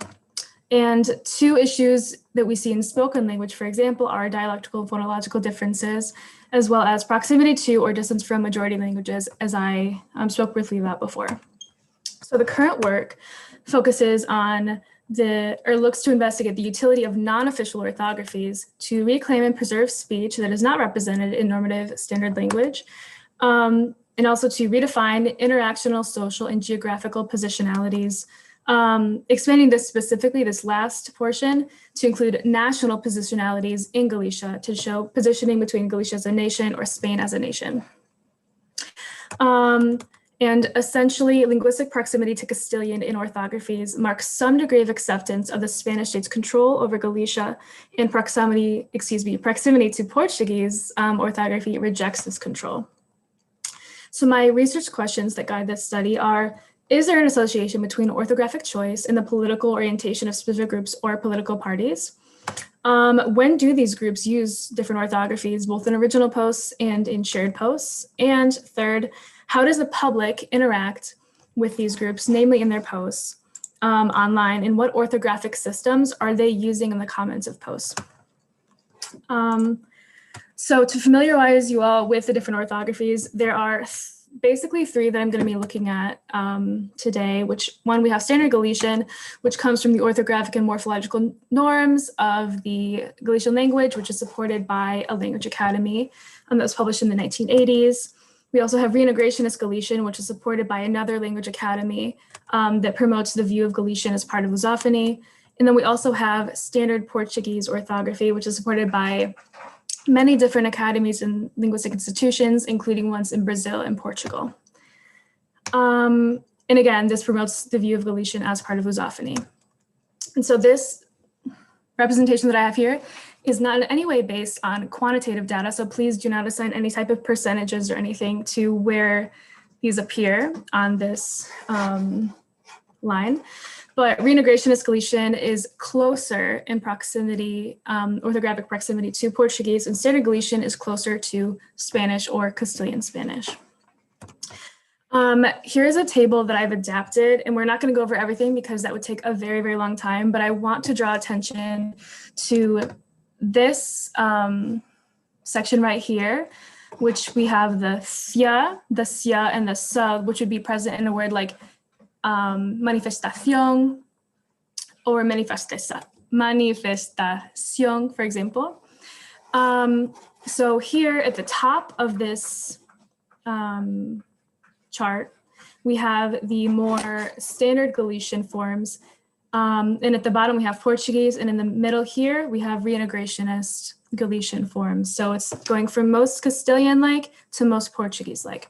two issues that we see in spoken language, for example, are dialectical and phonological differences, as well as proximity to or distance from majority languages, as I spoke briefly about before. So the current work focuses on looks to investigate the utility of non-official orthographies to reclaim and preserve speech that is not represented in normative standard language, and also to redefine interactional, social, and geographical positionalities, expanding this specifically, this last portion, to include national positionalities in Galicia to show positioning between Galicia as a nation or Spain as a nation. And essentially, linguistic proximity to Castilian in orthographies marks some degree of acceptance of the Spanish state's control over Galicia, and proximity to Portuguese orthography rejects this control. So my research questions that guide this study are, is there an association between orthographic choice and the political orientation of specific groups or political parties? When do these groups use different orthographies, both in original posts and in shared posts? And third, how does the public interact with these groups, namely in their posts online, and what orthographic systems are they using in the comments of posts? So to familiarize you all with the different orthographies, there are basically three that I'm going to be looking at today, one, we have Standard Galician, which comes from the orthographic and morphological norms of the Galician language, which is supported by a language academy that was published in the 1980s. We also have Reintegrationist Galician, which is supported by another language academy that promotes the view of Galician as part of Lusophony. And then we also have Standard Portuguese orthography, which is supported by many different academies and linguistic institutions, including ones in Brazil and Portugal. And again, this promotes the view of Galician as part of Lusophony. And so this representation that I have here is not in any way based on quantitative data, so please do not assign any type of percentages or anything to where these appear on this line. But Reintegrationist Galician is closer in proximity, orthographic proximity to Portuguese, and Standard Galician is closer to Spanish or Castilian Spanish. Here's a table that I've adapted, and we're not going to go over everything because that would take a very, very long time, but I want to draw attention to this section right here, which we have the thia, and the sa, which would be present in a word like manifestación or manifestación, for example. So here at the top of this chart, we have the more standard Galician forms. And at the bottom, we have Portuguese. And in the middle here, we have reintegrationist Galician forms. So it's going from most Castilian-like to most Portuguese-like.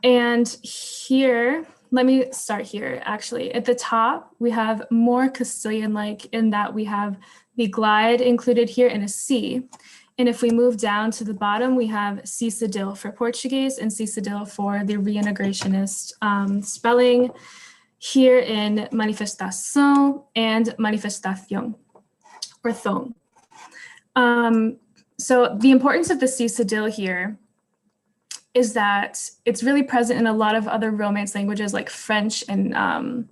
And here, let me start here, actually. At the top, we have more Castilian-like in that we have the glide included here in a C. And if we move down to the bottom, we have C cedil for Portuguese and C cedil for the reintegrationist spelling here in manifestação and manifestación, or thong. So the importance of the C cedil here is that it's really present in a lot of other Romance languages like French and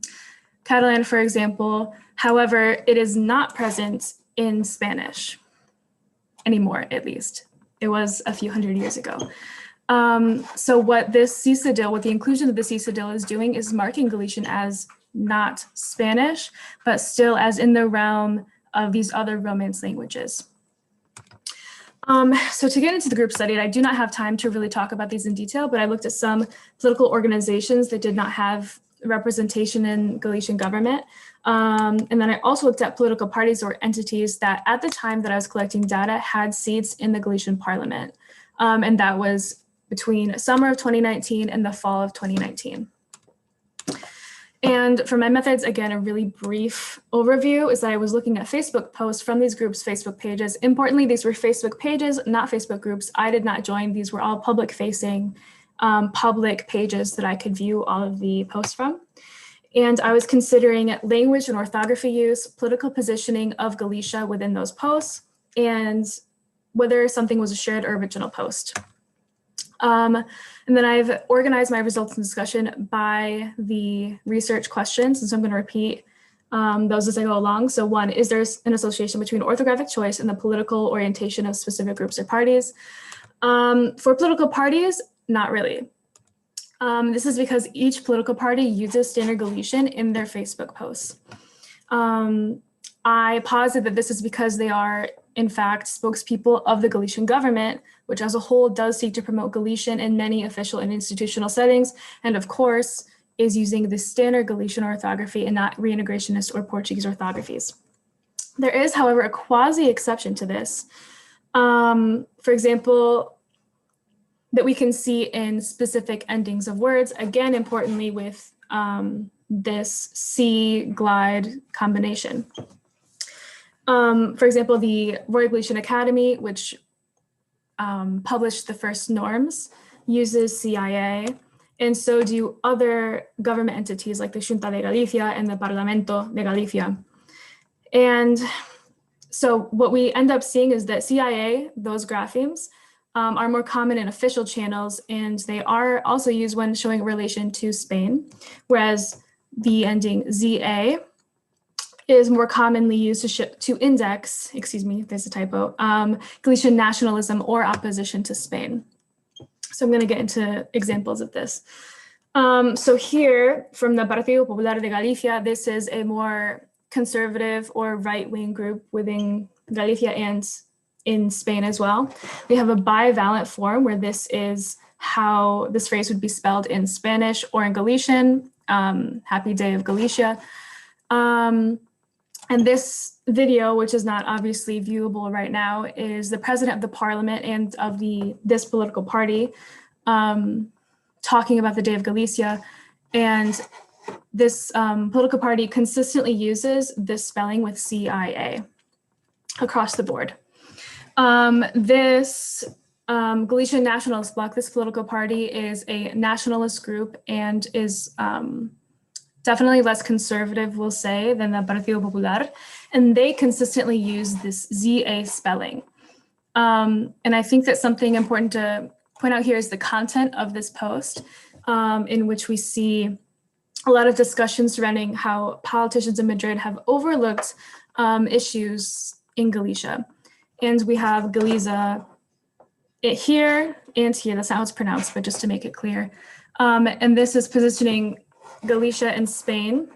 Catalan, for example. However, it is not present in Spanish anymore, at least. It was a few hundred years ago. So what this CISADIL, what the inclusion of the CISADIL is doing is marking Galician as not Spanish, but still as in the realm of these other Romance languages. So to get into the group study, I do not have time to really talk about these in detail, but I looked at some political organizations that did not have representation in Galician government. And then I also looked at political parties or entities that at the time that I was collecting data had seats in the Galician parliament. And that was between summer of 2019 and the fall of 2019. And for my methods, again, a really brief overview is that I was looking at Facebook posts from these groups' Facebook pages. Importantly, these were Facebook pages, not Facebook groups. I did not join. These were all public-facing public pages that I could view all of the posts from. And I was considering language and orthography use, political positioning of Galicia within those posts, and whether something was a shared or original post. And then I've organized my results and discussion by the research questions. And so I'm going to repeat those as I go along. So one, is there an association between orthographic choice and the political orientation of specific groups or parties? For political parties, not really. This is because each political party uses Standard Galician in their Facebook posts. I posit that this is because they are, in fact, spokespeople of the Galician government, which as a whole does seek to promote Galician in many official and institutional settings, and of course, is using the Standard Galician orthography and not reintegrationist or Portuguese orthographies. There is, however, a quasi-exception to this. For example, that we can see in specific endings of words, again, importantly with this C-glide combination. For example, the Royal Galician Academy, which published the first norms, uses CIA, and so do other government entities like the Xunta de Galicia and the Parlamento de Galicia. And so what we end up seeing is that CIA, those graphemes, are more common in official channels, and they are also used when showing a relation to Spain, whereas the ending ZA is more commonly used to index, excuse me, there's a typo, Galician nationalism or opposition to Spain. So I'm going to get into examples of this. So here from the Partido Popular de Galicia, this is a more conservative or right-wing group within Galicia and in Spain as well. They have a bivalent form where this is how this phrase would be spelled in Spanish or in Galician, Happy Day of Galicia. And this video, which is not obviously viewable right now, is the president of the parliament and of this political party talking about the Day of Galicia. And this political party consistently uses this spelling with CIA across the board. This Galician Nationalist Bloc, this political party, is a nationalist group and is definitely less conservative, we'll say, than the Partido Popular, and they consistently use this ZA spelling. And I think that something important to point out here is the content of this post, in which we see a lot of discussion surrounding how politicians in Madrid have overlooked issues in Galicia. And we have Galiza here and here, that's not how it's pronounced, but just to make it clear. And this is positioning Galicia and Spain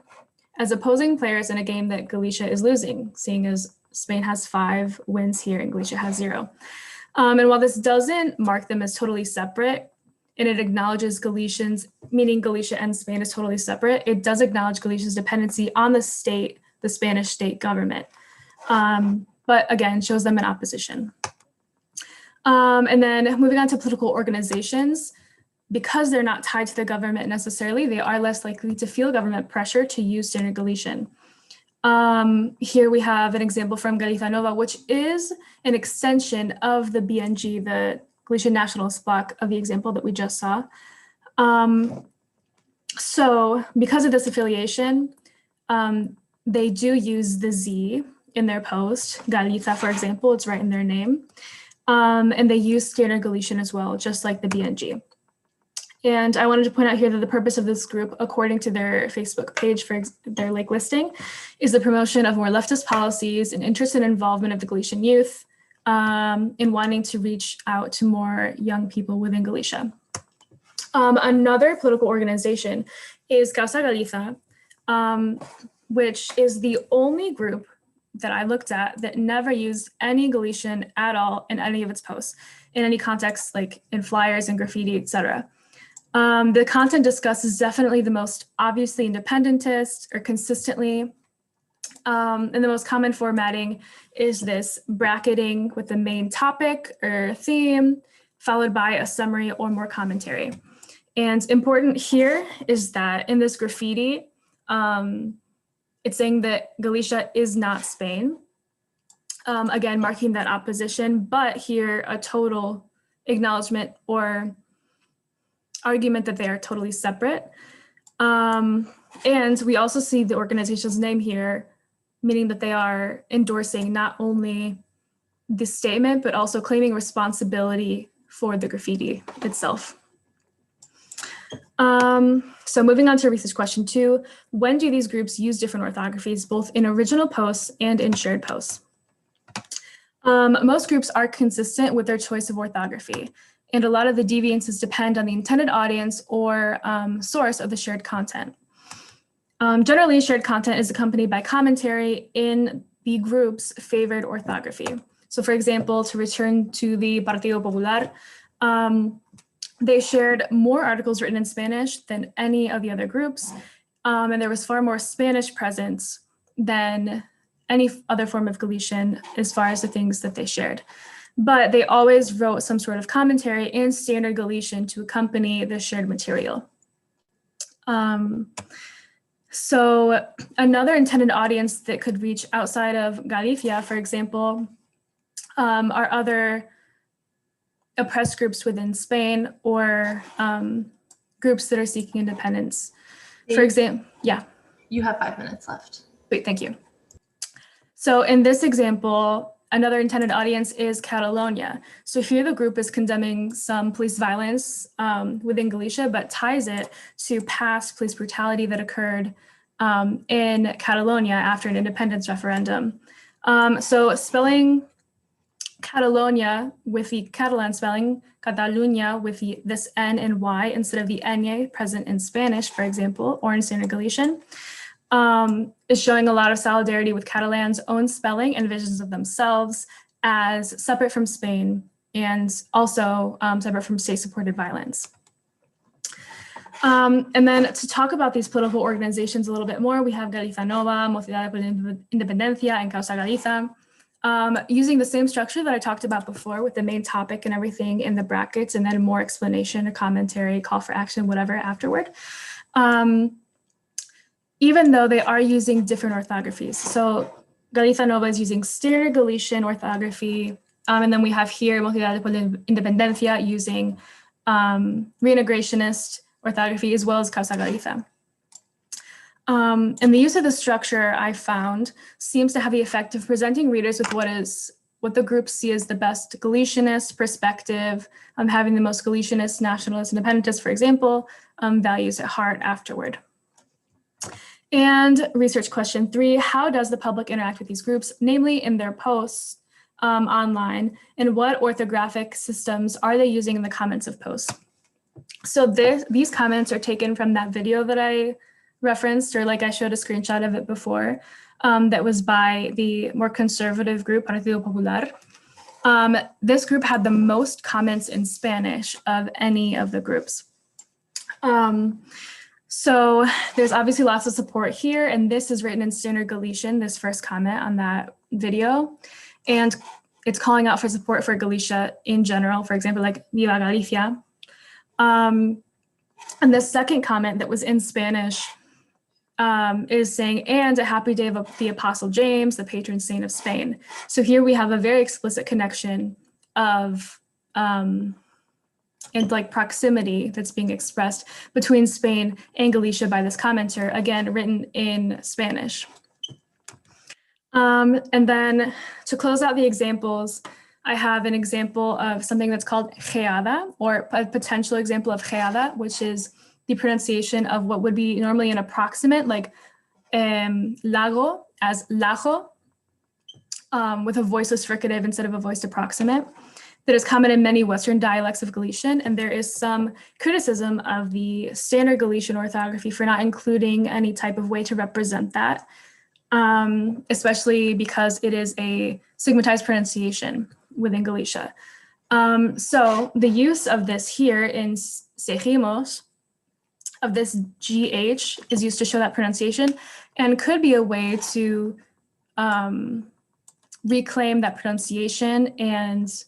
as opposing players in a game that Galicia is losing, seeing as Spain has 5 wins here and Galicia has 0. And while this doesn't mark them as totally separate, and it acknowledges Galicians, meaning Galicia and Spain is totally separate, it does acknowledge Galicia's dependency on the state, the Spanish state government. But again, shows them in opposition. And then moving on to political organizations, because they're not tied to the government necessarily, they are less likely to feel government pressure to use Standard Galician. Here we have an example from Galicia Nova, which is an extension of the BNG, the Galician Nationalist Bloc, of the example that we just saw. So because of this affiliation, they do use the Z in their post. Galiza, for example, it's right in their name. And they use Standard Galician as well, just like the BNG. And I wanted to point out here that the purpose of this group, according to their Facebook page for their listing, is the promotion of more leftist policies and interest and involvement of the Galician youth in wanting to reach out to more young people within Galicia. Another political organization is Causa Galiza, which is the only group that I looked at that never used any Galician at all in any of its posts, in any context, like in flyers and graffiti, etc. The content discussed is definitely the most obviously independentist or consistently, and the most common formatting is this bracketing with the main topic or theme, followed by a summary or more commentary. And important here is that in this graffiti, it's saying that Galicia is not Spain, again, marking that opposition, but here a total acknowledgement or argument that they are totally separate. And we also see the organization's name here, meaning that they are endorsing not only the statement, but also claiming responsibility for the graffiti itself. So moving on to research question 2, when do these groups use different orthographies, both in original posts and in shared posts? Most groups are consistent with their choice of orthography, and a lot of the deviances depend on the intended audience or source of the shared content. Generally, shared content is accompanied by commentary in the group's favored orthography. So for example, to return to the Partido Popular, they shared more articles written in Spanish than any of the other groups, and there was far more Spanish presence than any other form of Galician as far as the things that they shared. But they always wrote some sort of commentary in standard Galician to accompany the shared material. So another intended audience that could reach outside of Galicia, for example, are other oppressed groups within Spain or groups that are seeking independence. For example, yeah. You have 5 minutes left. Great, thank you. So in this example, another intended audience is Catalonia. So here the group is condemning some police violence within Galicia, but ties it to past police brutality that occurred in Catalonia after an independence referendum. So spelling Catalonia with the Catalan spelling, Catalunya with this N and Y instead of the Ñ present in Spanish, for example, or in Standard Galician, is showing a lot of solidarity with Catalans' own spelling and visions of themselves as separate from Spain and also separate from state-supported violence. And then to talk about these political organizations a little bit more, we have Galiza Nova, Mocidad por Independencia, and Causa Galiza. Using the same structure that I talked about before with the main topic and everything in the brackets and then more explanation, a commentary, call for action, whatever afterward. Even though they are using different orthographies. So Galiza Nova is using standard Galician orthography. And then we have here Mocidad por Independencia using reintegrationist orthography as well as Causa Galiza. And the use of the structure I found seems to have the effect of presenting readers with what the groups see as the best Galicianist perspective, having the most Galicianist, nationalist, independentist, for example, values at heart afterward. And research question 3, how does the public interact with these groups, namely in their posts online, and what orthographic systems are they using in the comments of posts? So these comments are taken from that video that I referenced, or like I showed a screenshot of it before, that was by the more conservative group, Partido Popular. This group had the most comments in Spanish of any of the groups. So there's obviously lots of support here, and this is written in Standard Galician, this first comment on that video. And it's calling out for support for Galicia in general, for example, like Viva Galicia. And the second comment that was in Spanish is saying, and a happy day of the Apostle James, the patron saint of Spain. So here we have a very explicit connection of and like proximity that's being expressed between Spain and Galicia by this commenter, again, written in Spanish. And then to close out the examples, I have an example of something that's called geada, or a potential example of geada, which is the pronunciation of what would be normally an approximate, like lago as lago, with a voiceless fricative instead of a voiced approximate, that is common in many Western dialects of Galician. And there is some criticism of the standard Galician orthography for not including any type of way to represent that, especially because it is a stigmatized pronunciation within Galicia. So the use of this here in seguimos, of this GH, is used to show that pronunciation and could be a way to reclaim that pronunciation and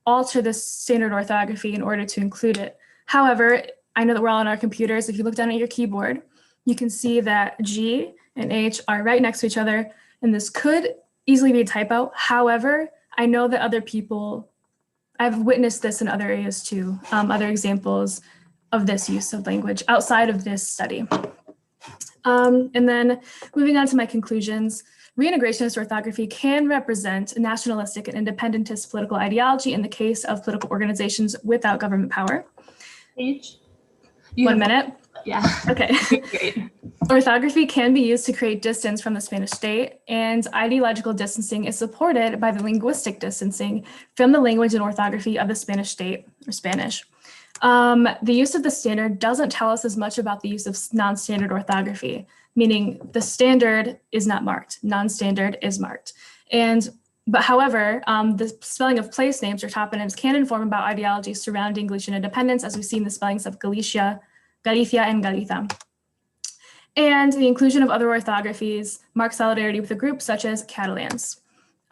alter the standard orthography in order to include it. However, I know that we're all on our computers. If you look down at your keyboard, you can see that G and H are right next to each other, and this could easily be a typo. However, I know that other people, I've witnessed this in other areas too, other examples of this use of language outside of this study. And then moving on to my conclusions, reintegrationist orthography can represent nationalistic and independentist political ideology in the case of political organizations without government power. Paige? 1 minute. Yeah. Okay. Great. Orthography can be used to create distance from the Spanish state, and ideological distancing is supported by the linguistic distancing from the language and orthography of the Spanish state, or Spanish. The use of the standard doesn't tell us as much about the use of non-standard orthography, meaning the standard is not marked, non-standard is marked. But however, the spelling of place names or toponyms can inform about ideologies surrounding Galician independence, as we see in the spellings of Galicia, and Galiza. And the inclusion of other orthographies marks solidarity with a group such as Catalans.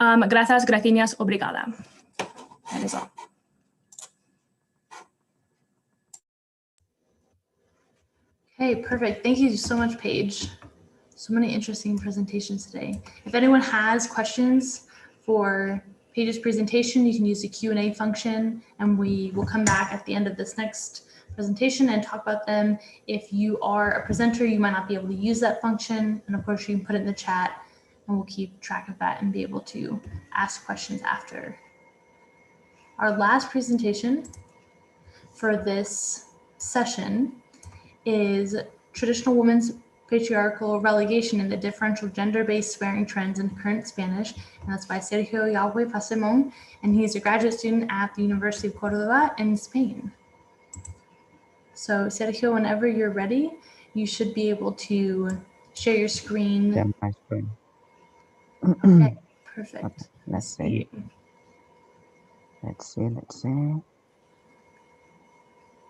Gracias, gracias, obrigada. That is all. Okay, perfect. Thank you so much, Paige. So many interesting presentations today. If anyone has questions for Paige's presentation, you can use the Q&A function, and we will come back at the end of this next presentation and talk about them. If you are a presenter, you might not be able to use that function, and of course you can put it in the chat, and we'll keep track of that and be able to ask questions after. Our last presentation for this session is traditional women's patriarchal relegation in the differential gender-based swearing trends in current Spanish, and that's by Sergio Yahweh Pasemon, and he's a graduate student at the University of Córdoba in Spain. So Sergio, whenever you're ready, you should be able to share your screen. Yeah, my screen. Okay, perfect. Okay, let's see. Let's see.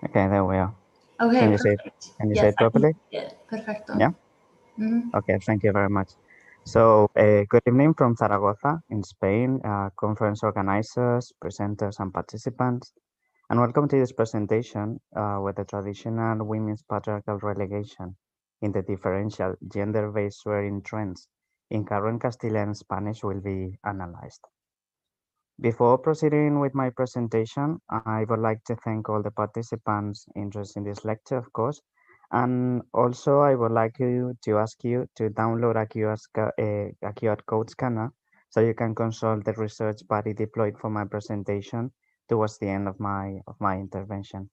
Okay, there we are. Okay, Can you perfect. can you Yes, say it properly? Perfecto. Yeah. Okay, thank you very much. So, good evening from Zaragoza in Spain, conference organizers, presenters, and participants, and welcome to this presentation with the traditional women's patriarchal relegation in the differential gender-based swearing trends in current Castilian and Spanish will be analyzed. Before proceeding with my presentation, I would like to thank all the participants interested in this lecture, of course, and also I would like to ask you to download a QR code scanner so you can consult the research body deployed for my presentation towards the end of my intervention.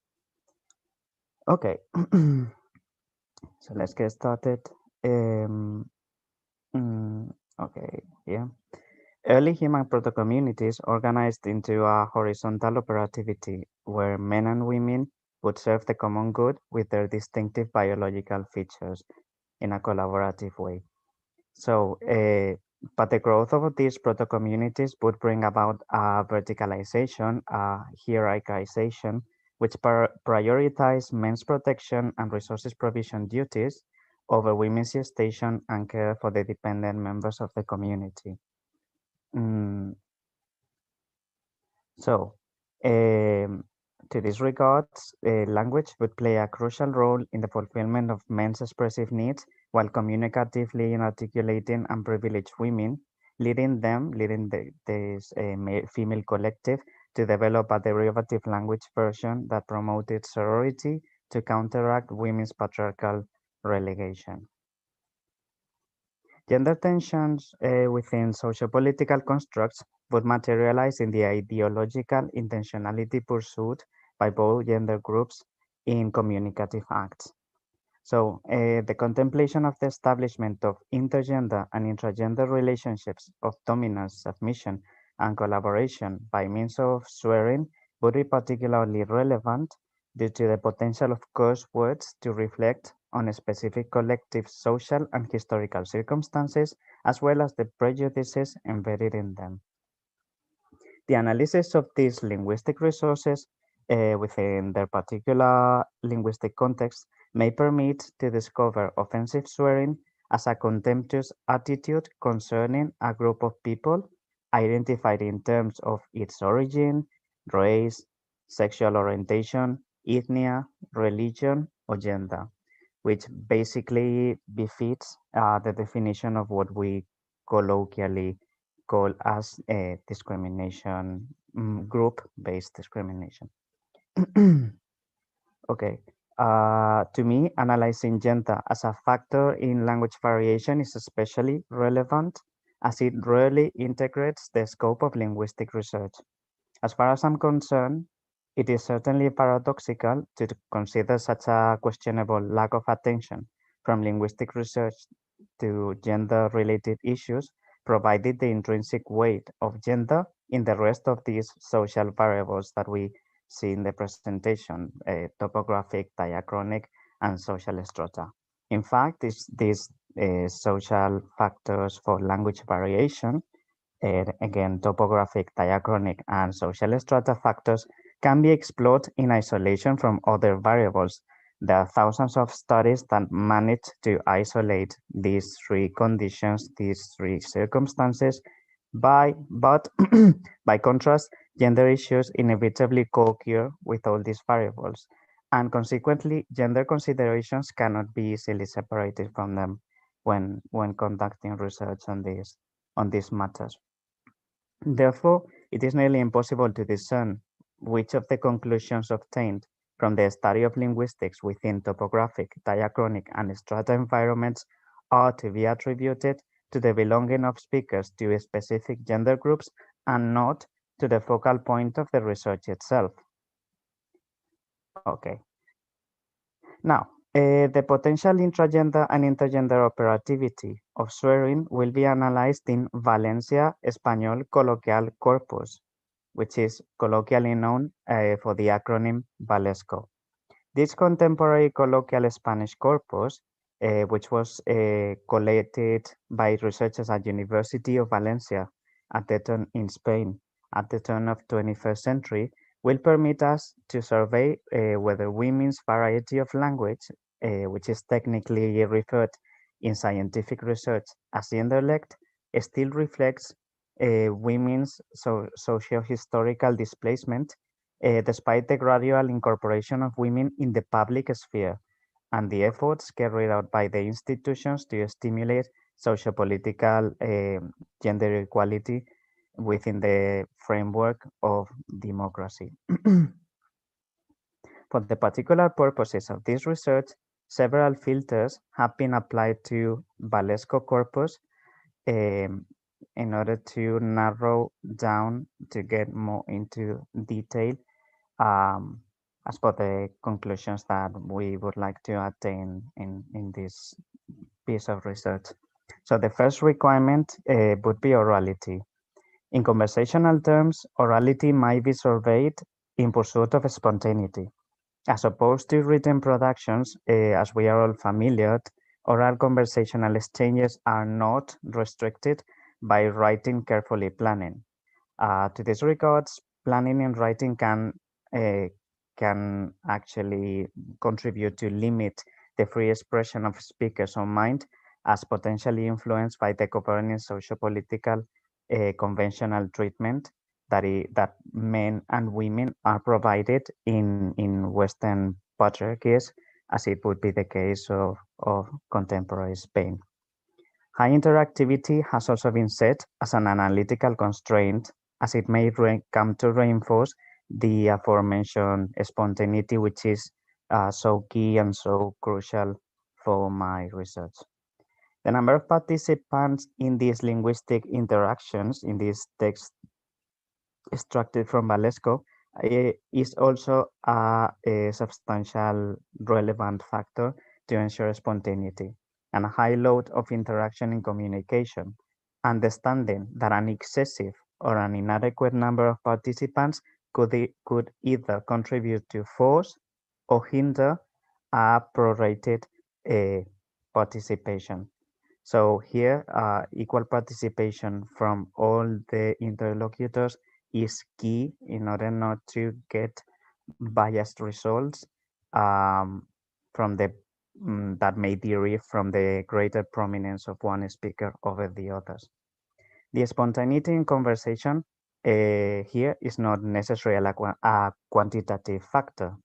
Okay, so let's get started. Okay, yeah. Early human proto-communities organized into a horizontal operativity where men and women would serve the common good with their distinctive biological features in a collaborative way. So, but the growth of these proto-communities would bring about a verticalization, a hierarchization, which prioritize men's protection and resources provision duties over women's gestation and care for the dependent members of the community. So, to this regards, language would play a crucial role in the fulfillment of men's expressive needs while communicatively articulating unprivileged women, leading this female collective to develop a derivative language version that promoted sorority to counteract women's patriarchal relegation. Gender tensions within sociopolitical constructs would materialize in the ideological intentionality pursued by both gender groups in communicative acts. So the contemplation of the establishment of intergender and intragender relationships of dominance, submission, and collaboration by means of swearing would be particularly relevant due to the potential of curse words to reflect on specific collective social and historical circumstances, as well as the prejudices embedded in them. The analysis of these linguistic resources within their particular linguistic context may permit to discover offensive swearing as a contemptuous attitude concerning a group of people identified in terms of its origin, race, sexual orientation, ethnia, religion, or gender, which basically befits the definition of what we colloquially call as a discrimination, group-based discrimination. Okay. To me, analyzing gender as a factor in language variation is especially relevant as it rarely integrates the scope of linguistic research. As far as I'm concerned, it is certainly paradoxical to consider such a questionable lack of attention from linguistic research to gender-related issues, provided the intrinsic weight of gender in the rest of these social variables that we see in the presentation, topographic, diachronic, and social strata. In fact, these social factors for language variation, again, topographic, diachronic, and social strata factors can be explored in isolation from other variables. There are thousands of studies that manage to isolate these three conditions, these three circumstances, but by contrast, gender issues inevitably co-occur with all these variables, and consequently, gender considerations cannot be easily separated from them when conducting research on these matters. Therefore, it is nearly impossible to discern which of the conclusions obtained from the study of linguistics within topographic, diachronic, and strata environments are to be attributed to the belonging of speakers to specific gender groups and not to the focal point of the research itself. Okay. Now, the potential intragender and intergender operativity of swearing will be analyzed in Valencia Español Coloquial Corpus, which is colloquially known for the acronym VALESCO. This contemporary colloquial Spanish corpus, which was collated by researchers at University of Valencia in Spain at the turn of 21st century, will permit us to survey whether women's variety of language, which is technically referred in scientific research as genderlect, still reflects women's socio-historical displacement despite the gradual incorporation of women in the public sphere and the efforts carried out by the institutions to stimulate socio-political gender equality within the framework of democracy. For the particular purposes of this research, several filters have been applied to Valesco corpus in order to narrow down to get more into detail as per the conclusions that we would like to attain in this piece of research. So the first requirement would be orality. In conversational terms, orality might be surveyed in pursuit of spontaneity. As opposed to written productions, as we are all familiar, oral conversational exchanges are not restricted by writing carefully planning. To this regards, planning and writing can actually contribute to limit the free expression of speakers' own mind as potentially influenced by the governing socio-political conventional treatment that men and women are provided in Western patriarchies, as it would be the case of contemporary Spain. High interactivity has also been set as an analytical constraint, as it may come to reinforce the aforementioned spontaneity, which is so key and so crucial for my research. The number of participants in these linguistic interactions, in these text extracted from Valesco is also a substantial relevant factor to ensure spontaneity and a high load of interaction in communication. Understanding that an excessive or an inadequate number of participants could either contribute to force or hinder a prorated participation. So here, equal participation from all the interlocutors is key in order not to get biased results from the that may derive from the greater prominence of one speaker over the others. The spontaneity in conversation here is not necessarily a quantitative factor.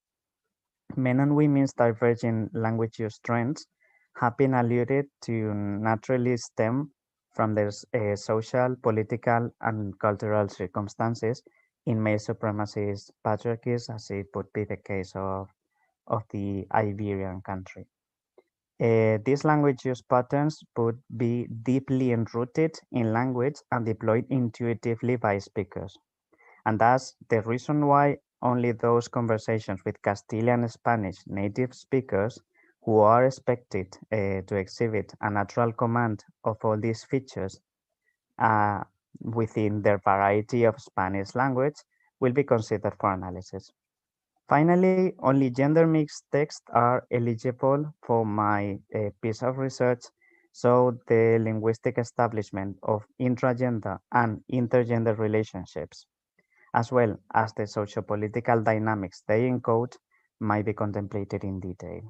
Men and women's diverging language use trends have been alluded to naturally stem from their social, political, and cultural circumstances in male supremacist patriarchies, as it would be the case of the Iberian country. These language use patterns would be deeply enrooted in language and deployed intuitively by speakers. And that's the reason why only those conversations with Castilian and Spanish native speakers who are expected to exhibit a natural command of all these features within their variety of Spanish language will be considered for analysis. Finally, only gender mixed texts are eligible for my piece of research, so the linguistic establishment of intragender and intergender relationships, as well as the socio-political dynamics they encode, might be contemplated in detail.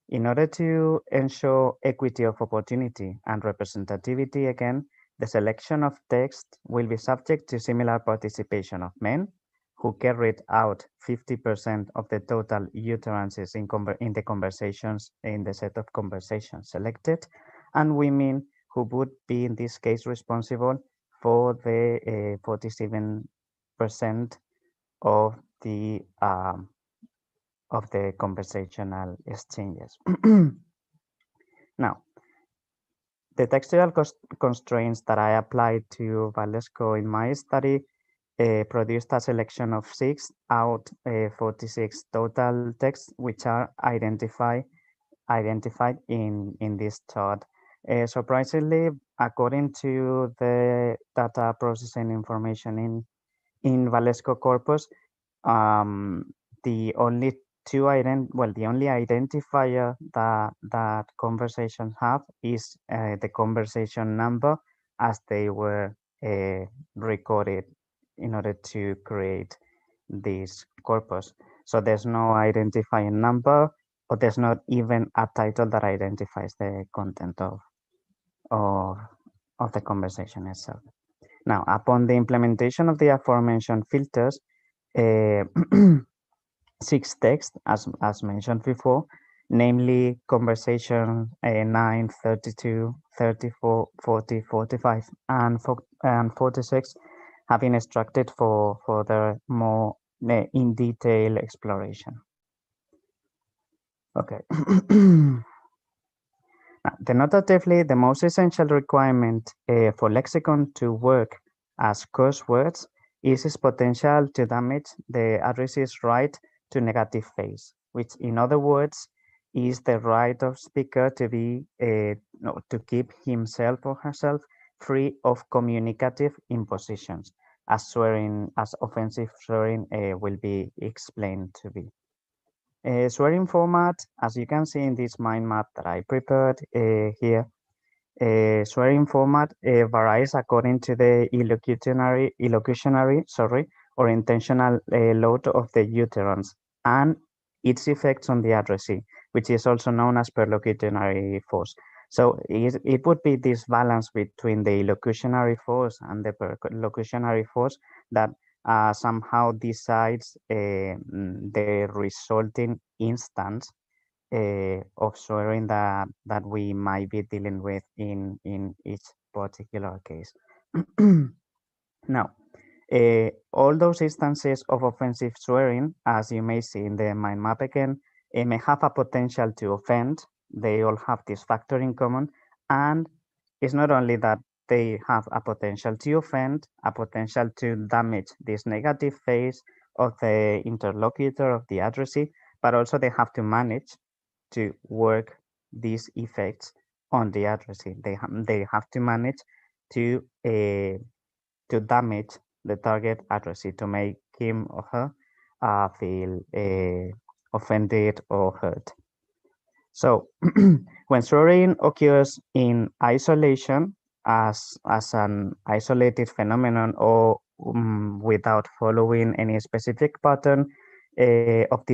In order to ensure equity of opportunity and representativity, again, the selection of text will be subject to similar participation of men, who carried out 50% of the total utterances in the conversations, in the set of conversations selected, and women who would be in this case responsible for the 47% of the conversational exchanges. Now, the textual constraints that I applied to Valesco in my study produced a selection of 6 out 46 total texts, which are identified in this chart. Surprisingly, according to the data processing information in Valesco corpus, the only identifier that conversations have is the conversation number as they were recorded in order to create this corpus. So there's no identifying number, or there's not even a title that identifies the content of the conversation itself. Now, upon the implementation of the aforementioned filters, 6 texts, as mentioned before, namely conversation 9, 32, 34, 40, 45, and 46, have been extracted for the more in detail exploration. Okay. Now, denotatively, the most essential requirement for lexicon to work as curse words is its potential to damage the addressee's right to negative phase, which in other words is the right of speaker to be to keep himself or herself free of communicative impositions, as offensive swearing will be explained to be. Swearing format, as you can see in this mind map that I prepared here, swearing format varies according to the illocutionary, or intentional load of the utterance and its effects on the addressee, which is also known as perlocutionary force. So it would be this balance between the illocutionary force and the perlocutionary force that somehow decides the resulting instance of swearing that we might be dealing with in each particular case. Now, all those instances of offensive swearing, as you may see in the mind map again, may have a potential to offend. They all have this factor in common, and it's not only that they have a potential to offend, a potential to damage this negative phase of the interlocutor, of the addressee, but also they have to manage to work these effects on the addressee. They have to manage to damage the target addressee, to make him or her feel offended or hurt. So when swearing occurs in isolation as an isolated phenomenon, or without following any specific pattern of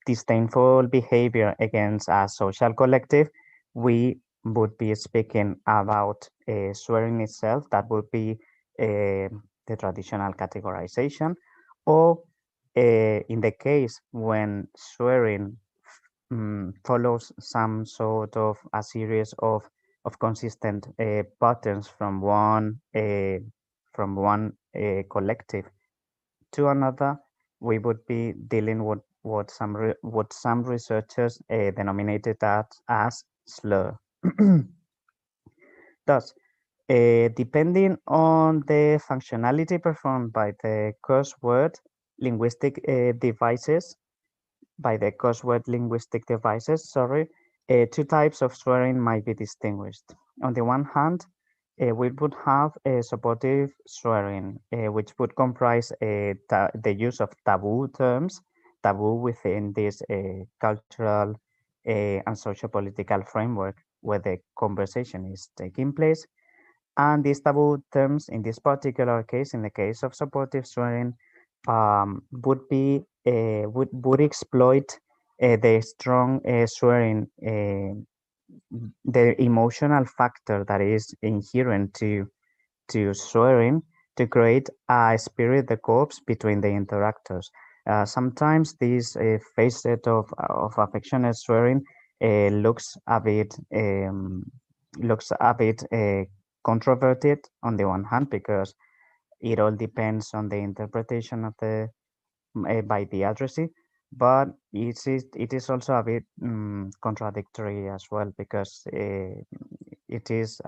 disdainful behavior against a social collective, we would be speaking about swearing itself. That would be the traditional categorization. Or in the case when swearing follows some sort of a series of consistent patterns from one collective to another, we would be dealing with what some researchers denominated that as slur. Thus, depending on the functionality performed by the crossword linguistic devices, two types of swearing might be distinguished. On the one hand, we would have a supportive swearing, which would comprise the use of taboo terms, taboo within this cultural and socio-political framework where the conversation is taking place. And these taboo terms, in this particular case, in the case of supportive swearing, would exploit the strong swearing, the emotional factor that is inherent to swearing, to create a spirit de corps between the interactors. Sometimes this facet of affectionate swearing looks a bit controverted on the one hand, because it all depends on the interpretation of the by the addressee, but it is also a bit contradictory as well, because it is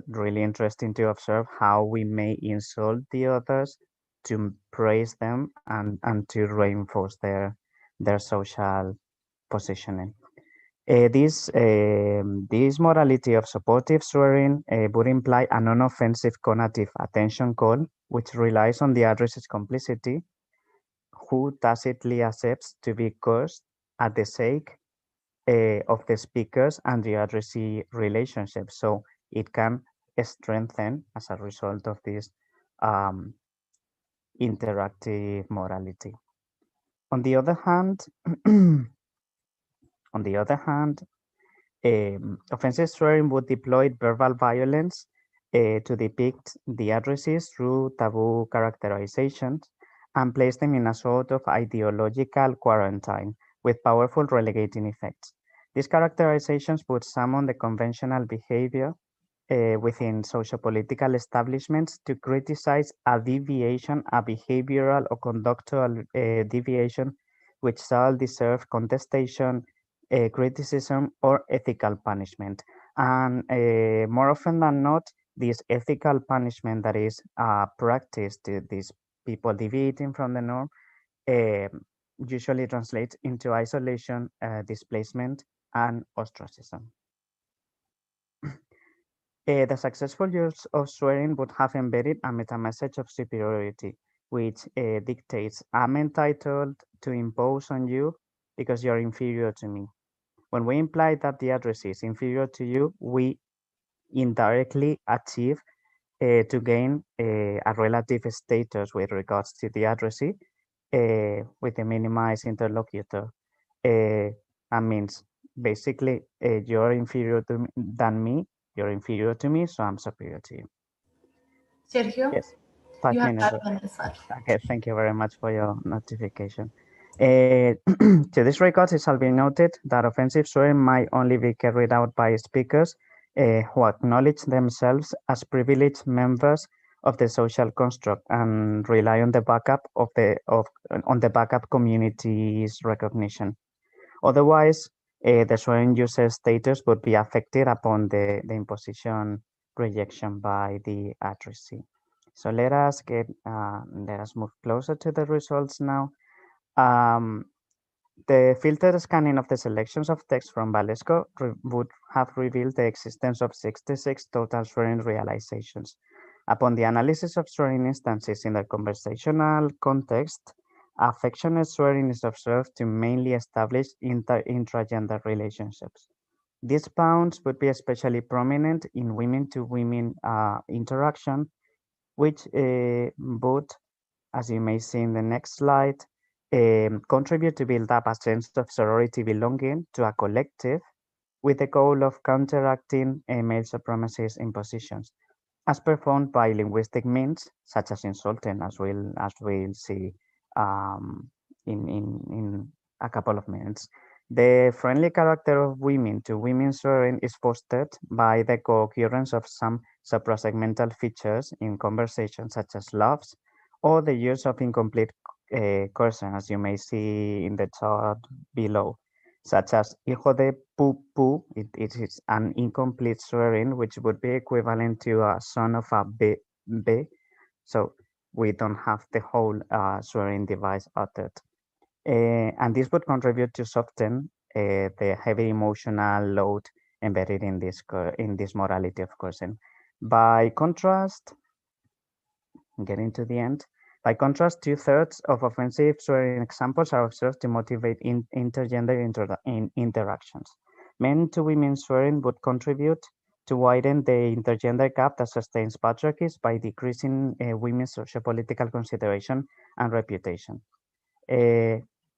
really interesting to observe how we may insult the others to praise them and to reinforce their social positioning. This modality of supportive swearing would imply a non-offensive conative attention call, which relies on the addressee's complicity, who tacitly accepts to be cursed at the sake of the speakers and the addressee relationship. So it can strengthen as a result of this interactive modality. On the other hand, offensive swearing would deploy verbal violence to depict the addressees through taboo characterizations and place them in a sort of ideological quarantine with powerful relegating effects. These characterizations would summon the conventional behavior within socio-political establishments to criticize a deviation, a behavioral or conductual deviation, which shall deserve contestation, criticism, or ethical punishment. And more often than not, this ethical punishment that is practiced, these people deviating from the norm, usually translates into isolation, displacement, and ostracism. The successful use of swearing would have embedded a meta-message of superiority, which dictates, I'm entitled to impose on you because you're inferior to me. When we imply that the addressee is inferior to you, we indirectly achieve to gain a relative status with regards to the addressee with the minimized interlocutor. That means basically you're inferior than me, you're inferior to me, so I'm superior to you. Sergio? Yes, 5 you have minutes. 5 minutes left. Okay, thank you very much for your notification. To this regards, it shall be noted that offensive swearing might only be carried out by speakers who acknowledge themselves as privileged members of the social construct and rely on the backup on the backup community's recognition. Otherwise, the swearing user status would be affected upon the imposition rejection by the addressee. So let us move closer to the results now. The filtered scanning of the selections of text from Valesco would have revealed the existence of 66 total swearing realizations. Upon the analysis of swearing instances in the conversational context, affectionate swearing is observed to mainly establish intragender relationships. These bounds would be especially prominent in women-to-women interaction, which would, as you may see in the next slide, contribute to build up a sense of sorority belonging to a collective with the goal of counteracting male supremacist impositions, as performed by linguistic means such as insulting, as we'll see in a couple of minutes. The friendly character of women-to-women swearing is fostered by the co-occurrence of some suprasegmental features in conversation, such as laughs, or the use of incomplete cursing, as you may see in the chart below, such as hijo de pu. It is an incomplete swearing, which would be equivalent to a son of a be. So we don't have the whole swearing device uttered. And this would contribute to soften the heavy emotional load embedded in this modality of cursing. By contrast, getting to the end, by contrast, 2/3 of offensive swearing examples are observed to motivate intergender interactions. Men-to-women swearing would contribute to widen the intergender gap that sustains patriarchies by decreasing women's sociopolitical consideration and reputation.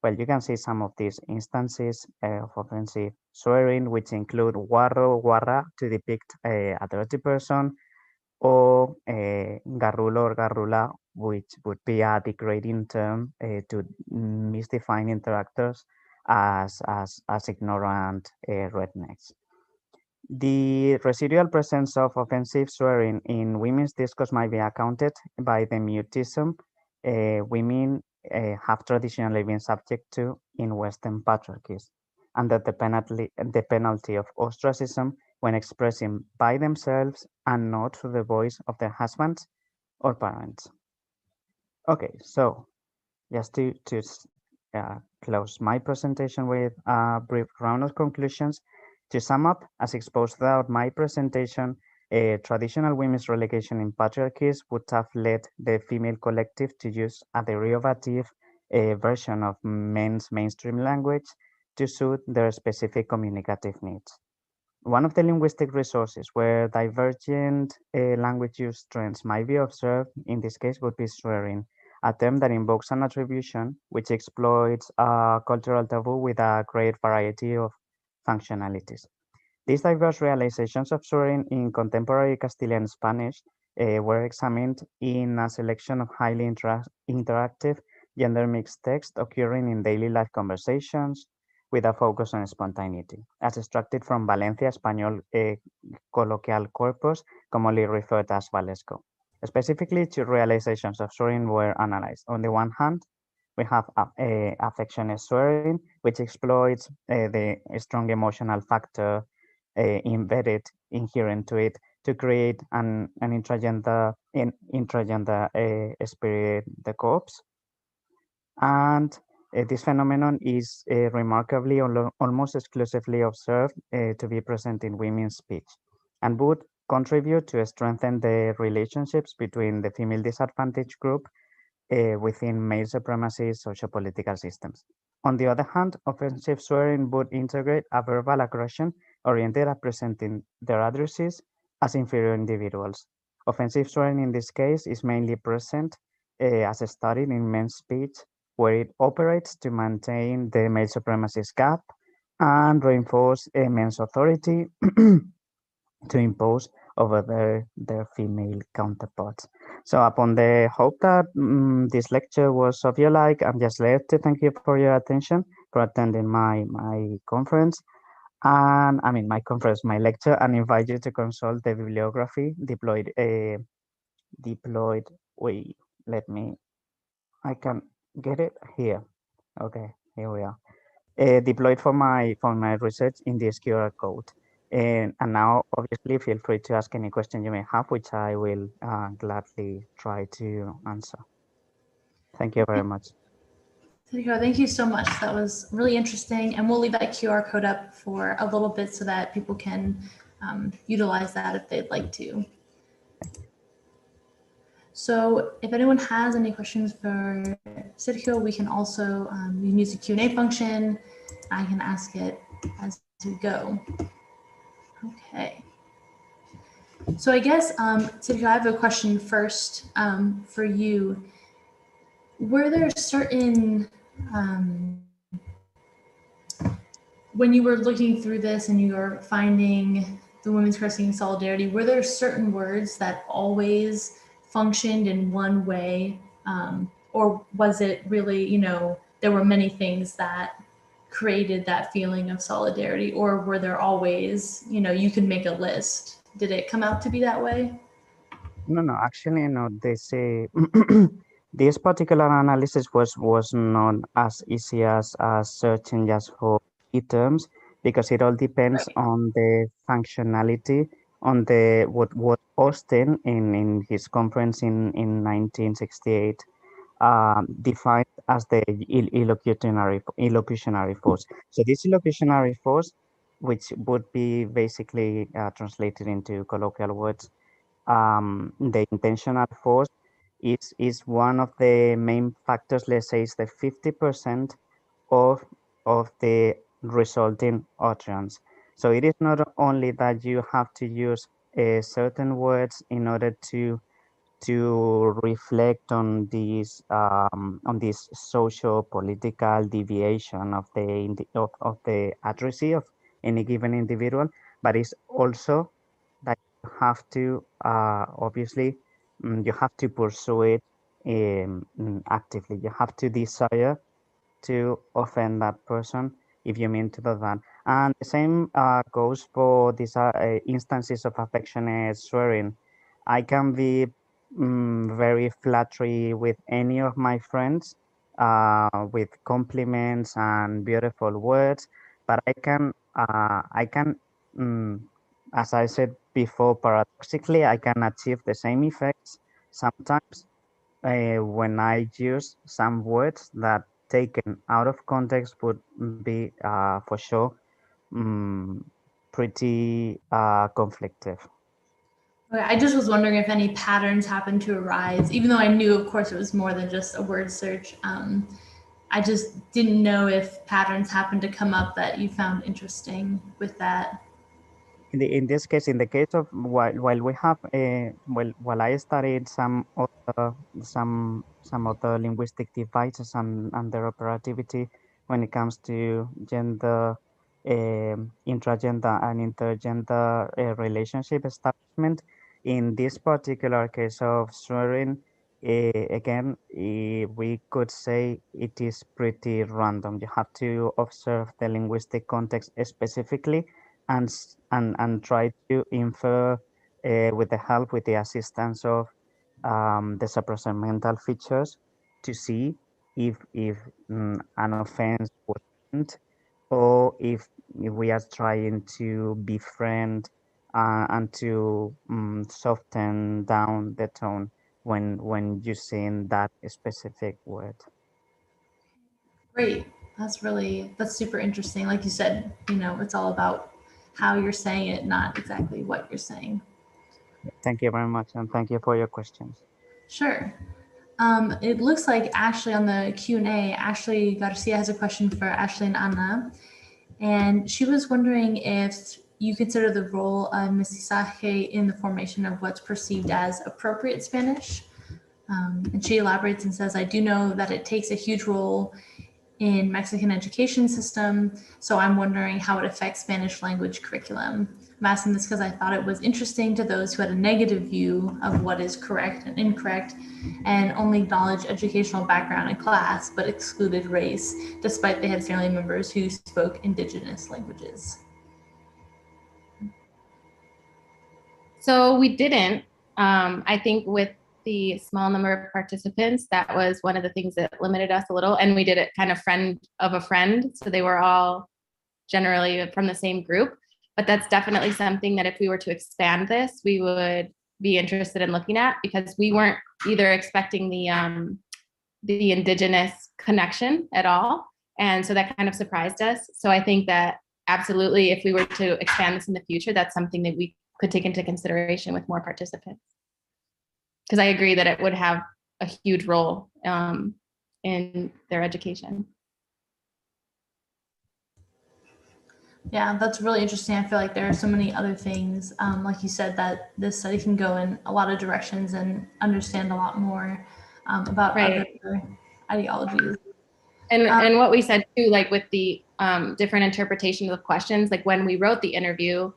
Well, you can see some of these instances of offensive swearing, which include guarro, guarra, to depict a dirty person, or garrulo or garrula, which would be a degrading term to misdefine interactors as ignorant rednecks. The residual presence of offensive swearing in women's discourse might be accounted by the mutism women have traditionally been subject to in Western patriarchies, under the penalty of ostracism when expressing by themselves and not through the voice of their husbands or parents. Okay, so just to close my presentation with a brief round of conclusions. To sum up, as exposed throughout my presentation, traditional women's relegation in patriarchies would have led the female collective to use a derivative version of men's mainstream language to suit their specific communicative needs. One of the linguistic resources where divergent language use trends might be observed in this case would be swearing, a term that invokes an attribution which exploits a cultural taboo with a great variety of functionalities. These diverse realizations of swearing in contemporary Castilian Spanish were examined in a selection of highly interactive gender mixed text occurring in daily life conversations with a focus on spontaneity, as extracted from Valencia Español Colloquial Corpus, commonly referred to as Valesco. Specifically, two realizations of swearing were analyzed. On the one hand, we have affectionate swearing, which exploits the strong emotional factor embedded inherent to it to create an intragender spirit, the corpse. And this phenomenon is remarkably almost exclusively observed to be present in women's speech and would contribute to strengthen the relationships between the female disadvantaged group within male supremacy sociopolitical systems. On the other hand, offensive swearing would integrate a verbal aggression oriented at presenting their addressees as inferior individuals. Offensive swearing in this case is mainly present as studied in men's speech, where it operates to maintain the male supremacist gap and reinforce men's authority to impose over their female counterparts. So upon the hope that this lecture was of your like, I'm just led to thank you for your attention, for attending my conference, and my lecture, and invite you to consult the bibliography deployed, wait, I can get it here. Okay, here we are. deployed for my research in this QR code. And now, obviously, feel free to ask any question you may have, which I will gladly try to answer. Thank you very much. Sergio, thank you so much. That was really interesting. And we'll leave that QR code up for a little bit so that people can utilize that if they'd like to. So if anyone has any questions for Sergio, we can also we can use the Q&A function. I can ask it as we go. Okay. So I guess, Sergio, I have a question first for you. Were there certain, when you were looking through this and you were finding the women's crossing solidarity, were there certain words that always functioned in one way? Or was it really, you know, there were many things that created that feeling of solidarity, or were there always, you know, you could make a list? Did it come out to be that way? No, actually, no. They say this particular analysis was not as easy as searching just for key terms, because it all depends on the functionality, on the what Austin in his conference in 1968 defined as the illocutionary force. So this illocutionary force, which would be basically translated into colloquial words, the intentional force is one of the main factors. Let's say it's the 50% of the resulting utterance. So it is not only that you have to use certain words in order to reflect on this socio-political deviation of the addressee of any given individual, but it's also that you have to obviously you have to pursue it actively. You have to desire to offend that person if you mean to do that. And the same goes for these instances of affectionate swearing. I can be very flattery with any of my friends with compliments and beautiful words, but I can, as I said before, paradoxically, I can achieve the same effects sometimes when I use some words that taken out of context would be for sure pretty conflictive. Okay, I just was wondering if any patterns happened to arise, even though I knew, of course, it was more than just a word search. I just didn't know if patterns happened to come up that you found interesting with that. In this case, in the case of while we have while I studied some other linguistic devices and their operativity when it comes to gender, intragender and intergender relationship establishment. In this particular case of swearing, again, we could say it is pretty random. You have to observe the linguistic context specifically and try to infer with the assistance of the suprassegmental features to see if an offense was meant, or if we are trying to befriend and to soften down the tone when using that specific word. Great. That's super interesting. Like you said, you know, it's all about how you're saying it, not exactly what you're saying. Thank you very much, and thank you for your questions. Sure. It looks like Ashley on the Q&A, Ashley Garcia has a question for Ashley and Anna. And she was wondering if you consider the role of mestizaje in the formation of what's perceived as appropriate Spanish. And she elaborates and says, I do know that it takes a huge role in Mexican education system, so I'm wondering how it affects Spanish language curriculum. I'm asking this because I thought it was interesting to those who had a negative view of what is correct and incorrect and only acknowledged educational background in class, but excluded race, despite they had family members who spoke indigenous languages. So we didn't. I think with the small number of participants, that was one of the things that limited us a little. And we did it kind of friend of a friend. So they were all generally from the same group. But that's definitely something that if we were to expand this, we would be interested in looking at, because we weren't either expecting the indigenous connection at all. And so that kind of surprised us. So I think that absolutely, if we were to expand this in the future, that's something that we could take into consideration with more participants. Because I agree that it would have a huge role in their education. Yeah, that's really interesting. I feel like there are so many other things, like you said, that this study can go in a lot of directions and understand a lot more about other ideologies. And what we said too, like with the different interpretations of questions, like when we wrote the interview,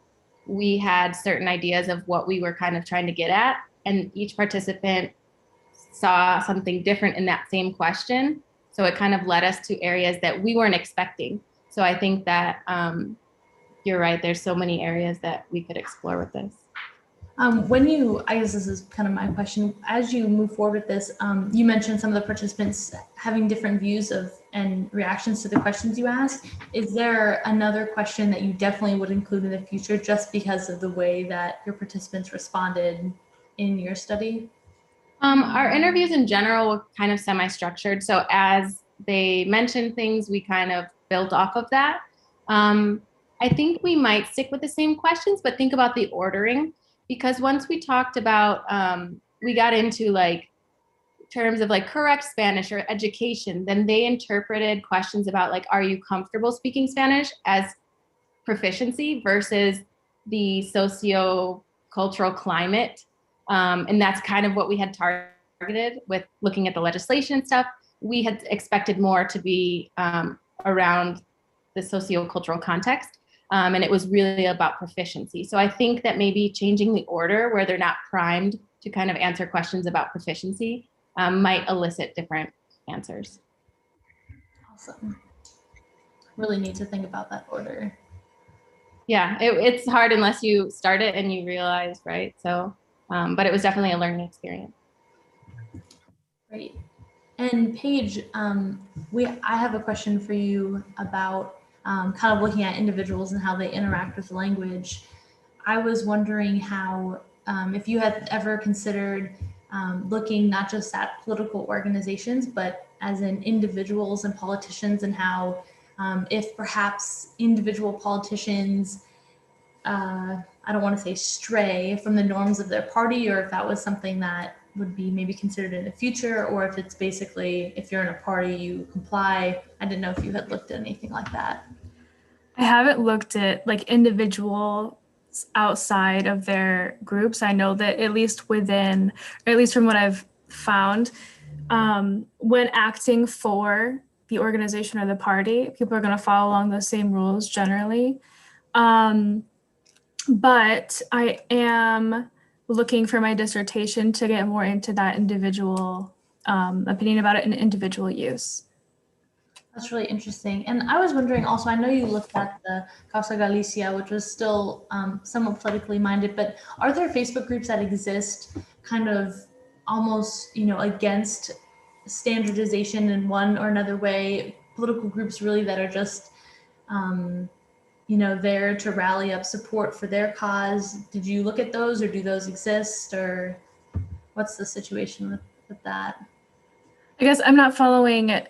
we had certain ideas of what we were kind of trying to get at, and each participant saw something different in that same question. So it kind of led us to areas that we weren't expecting. So I think that you're right, there's so many areas that we could explore with this. I guess this is kind of my question, as you move forward with this, you mentioned some of the participants having different views of and reactions to the questions you asked. Is there another question that you definitely would include in the future just because of the way that your participants responded in your study? Our interviews in general were kind of semi-structured. So as they mentioned things, we kind of built off of that. I think we might stick with the same questions, but think about the ordering, because once we talked about, we got into like terms of like correct Spanish or education, then they interpreted questions about like, are you comfortable speaking Spanish as proficiency versus the socio-cultural climate. And that's kind of what we had targeted with looking at the legislation and stuff. We had expected more to be around the socio-cultural context. And it was really about proficiency. So I think that maybe changing the order where they're not primed to kind of answer questions about proficiency might elicit different answers. Awesome. Really need to think about that order. Yeah, it's hard unless you start it and you realize, right? So, but it was definitely a learning experience. Great. And Paige, I have a question for you about kind of looking at individuals and how they interact with language. I was wondering how, if you had ever considered looking not just at political organizations, but as in individuals and politicians, and how if perhaps individual politicians, I don't want to say stray from the norms of their party, or if that was something that would be maybe considered in the future, or if it's basically, if you're in a party, you comply. I didn't know if you had looked at anything like that. I haven't looked at like individuals outside of their groups. I know that at least within, or at least from what I've found, when acting for the organization or the party, people are going to follow along those same rules generally. But I am looking for my dissertation to get more into that individual opinion about it and individual use. That's really interesting. And I was wondering also, I know you looked at the Causa Galicia, which was still somewhat politically minded, but are there Facebook groups that exist kind of almost, you know, against standardization in one or another way, political groups really that are just, you know, there to rally up support for their cause? Did you look at those, or do those exist, or what's the situation with that? I guess I'm not following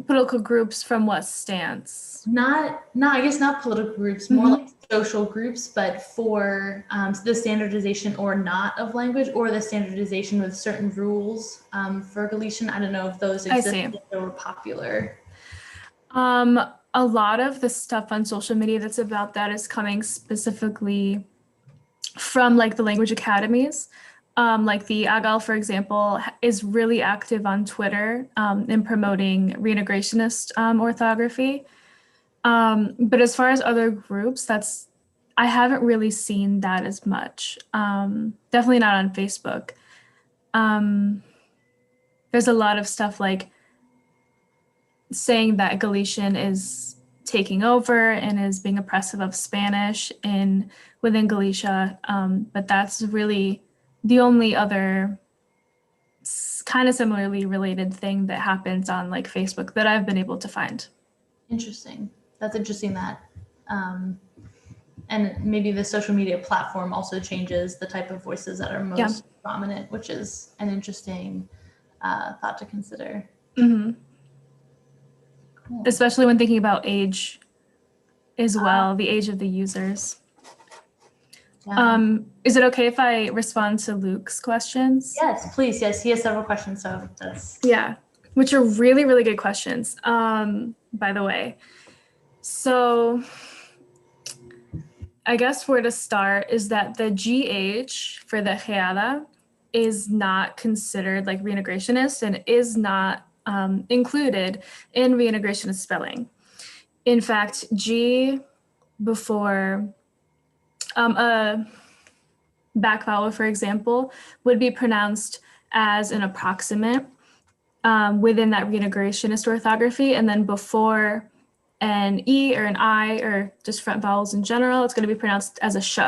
political groups from what stance? I guess not political groups, more like social groups, but for the standardization or not of language, or the standardization with certain rules for Galician. I don't know if those existed or were popular. A lot of the stuff on social media that's about that is coming specifically from like the language academies. Like the AGAL, for example, is really active on Twitter in promoting reintegrationist orthography. But as far as other groups, I haven't really seen that as much. Definitely not on Facebook. There's a lot of stuff like saying that Galician is taking over and is being oppressive of Spanish within Galicia. But that's really the only other kind of similarly related thing that happens on like Facebook that I've been able to find. Interesting. That's interesting that, and maybe the social media platform also changes the type of voices that are most prominent, which is an interesting thought to consider. Mm-hmm. Cool. Especially when thinking about age as well, the age of the users. Is it okay if I respond to Luke's questions? Yes, please. Yes, he has several questions, so that's which are really, really good questions. By the way, so I guess where to start is that the GH for the Geada is not considered like reintegrationist and is not included in reintegrationist spelling. In fact, G before a back vowel, for example, would be pronounced as an approximate within that reintegrationist orthography. And then before an E or an I or just front vowels in general, it's going to be pronounced as a sh.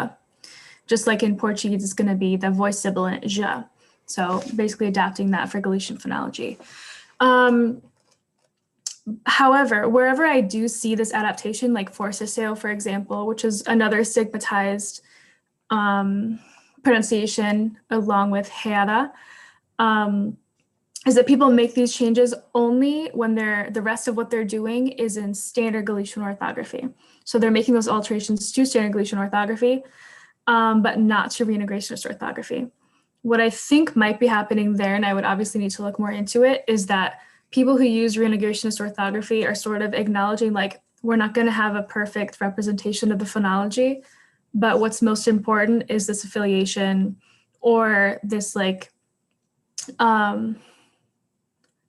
Just like in Portuguese, it's going to be the voice sibilant ja. So basically adapting that for Galician phonology. However, wherever I do see this adaptation, like for Siseo, for example, which is another stigmatized pronunciation along with Geada, is that people make these changes only when the rest of what they're doing is in standard Galician orthography. So they're making those alterations to standard Galician orthography, but not to reintegrationist orthography. What I think might be happening there, and I would obviously need to look more into it, is that people who use reintegrationist orthography are sort of acknowledging like, we're not going to have a perfect representation of the phonology, but what's most important is this affiliation or this like,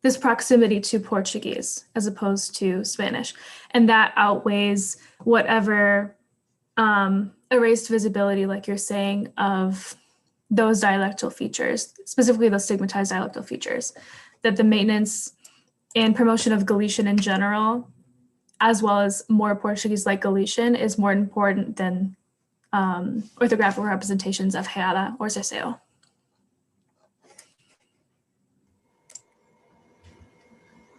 this proximity to Portuguese as opposed to Spanish. And that outweighs whatever erased visibility, like you're saying, of those dialectal features, specifically those stigmatized dialectal features, that the maintenance and promotion of Galician in general, as well as more Portuguese like Galician, is more important than orthographic representations of Geada or Siseo.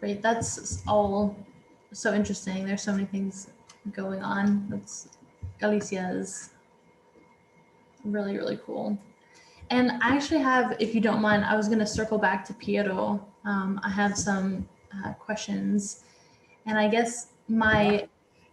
great. That's all so interesting. There's so many things going on. Galicia is really, really cool. And I actually have, if you don't mind, I was going to circle back to Piero. I have some questions. And I guess my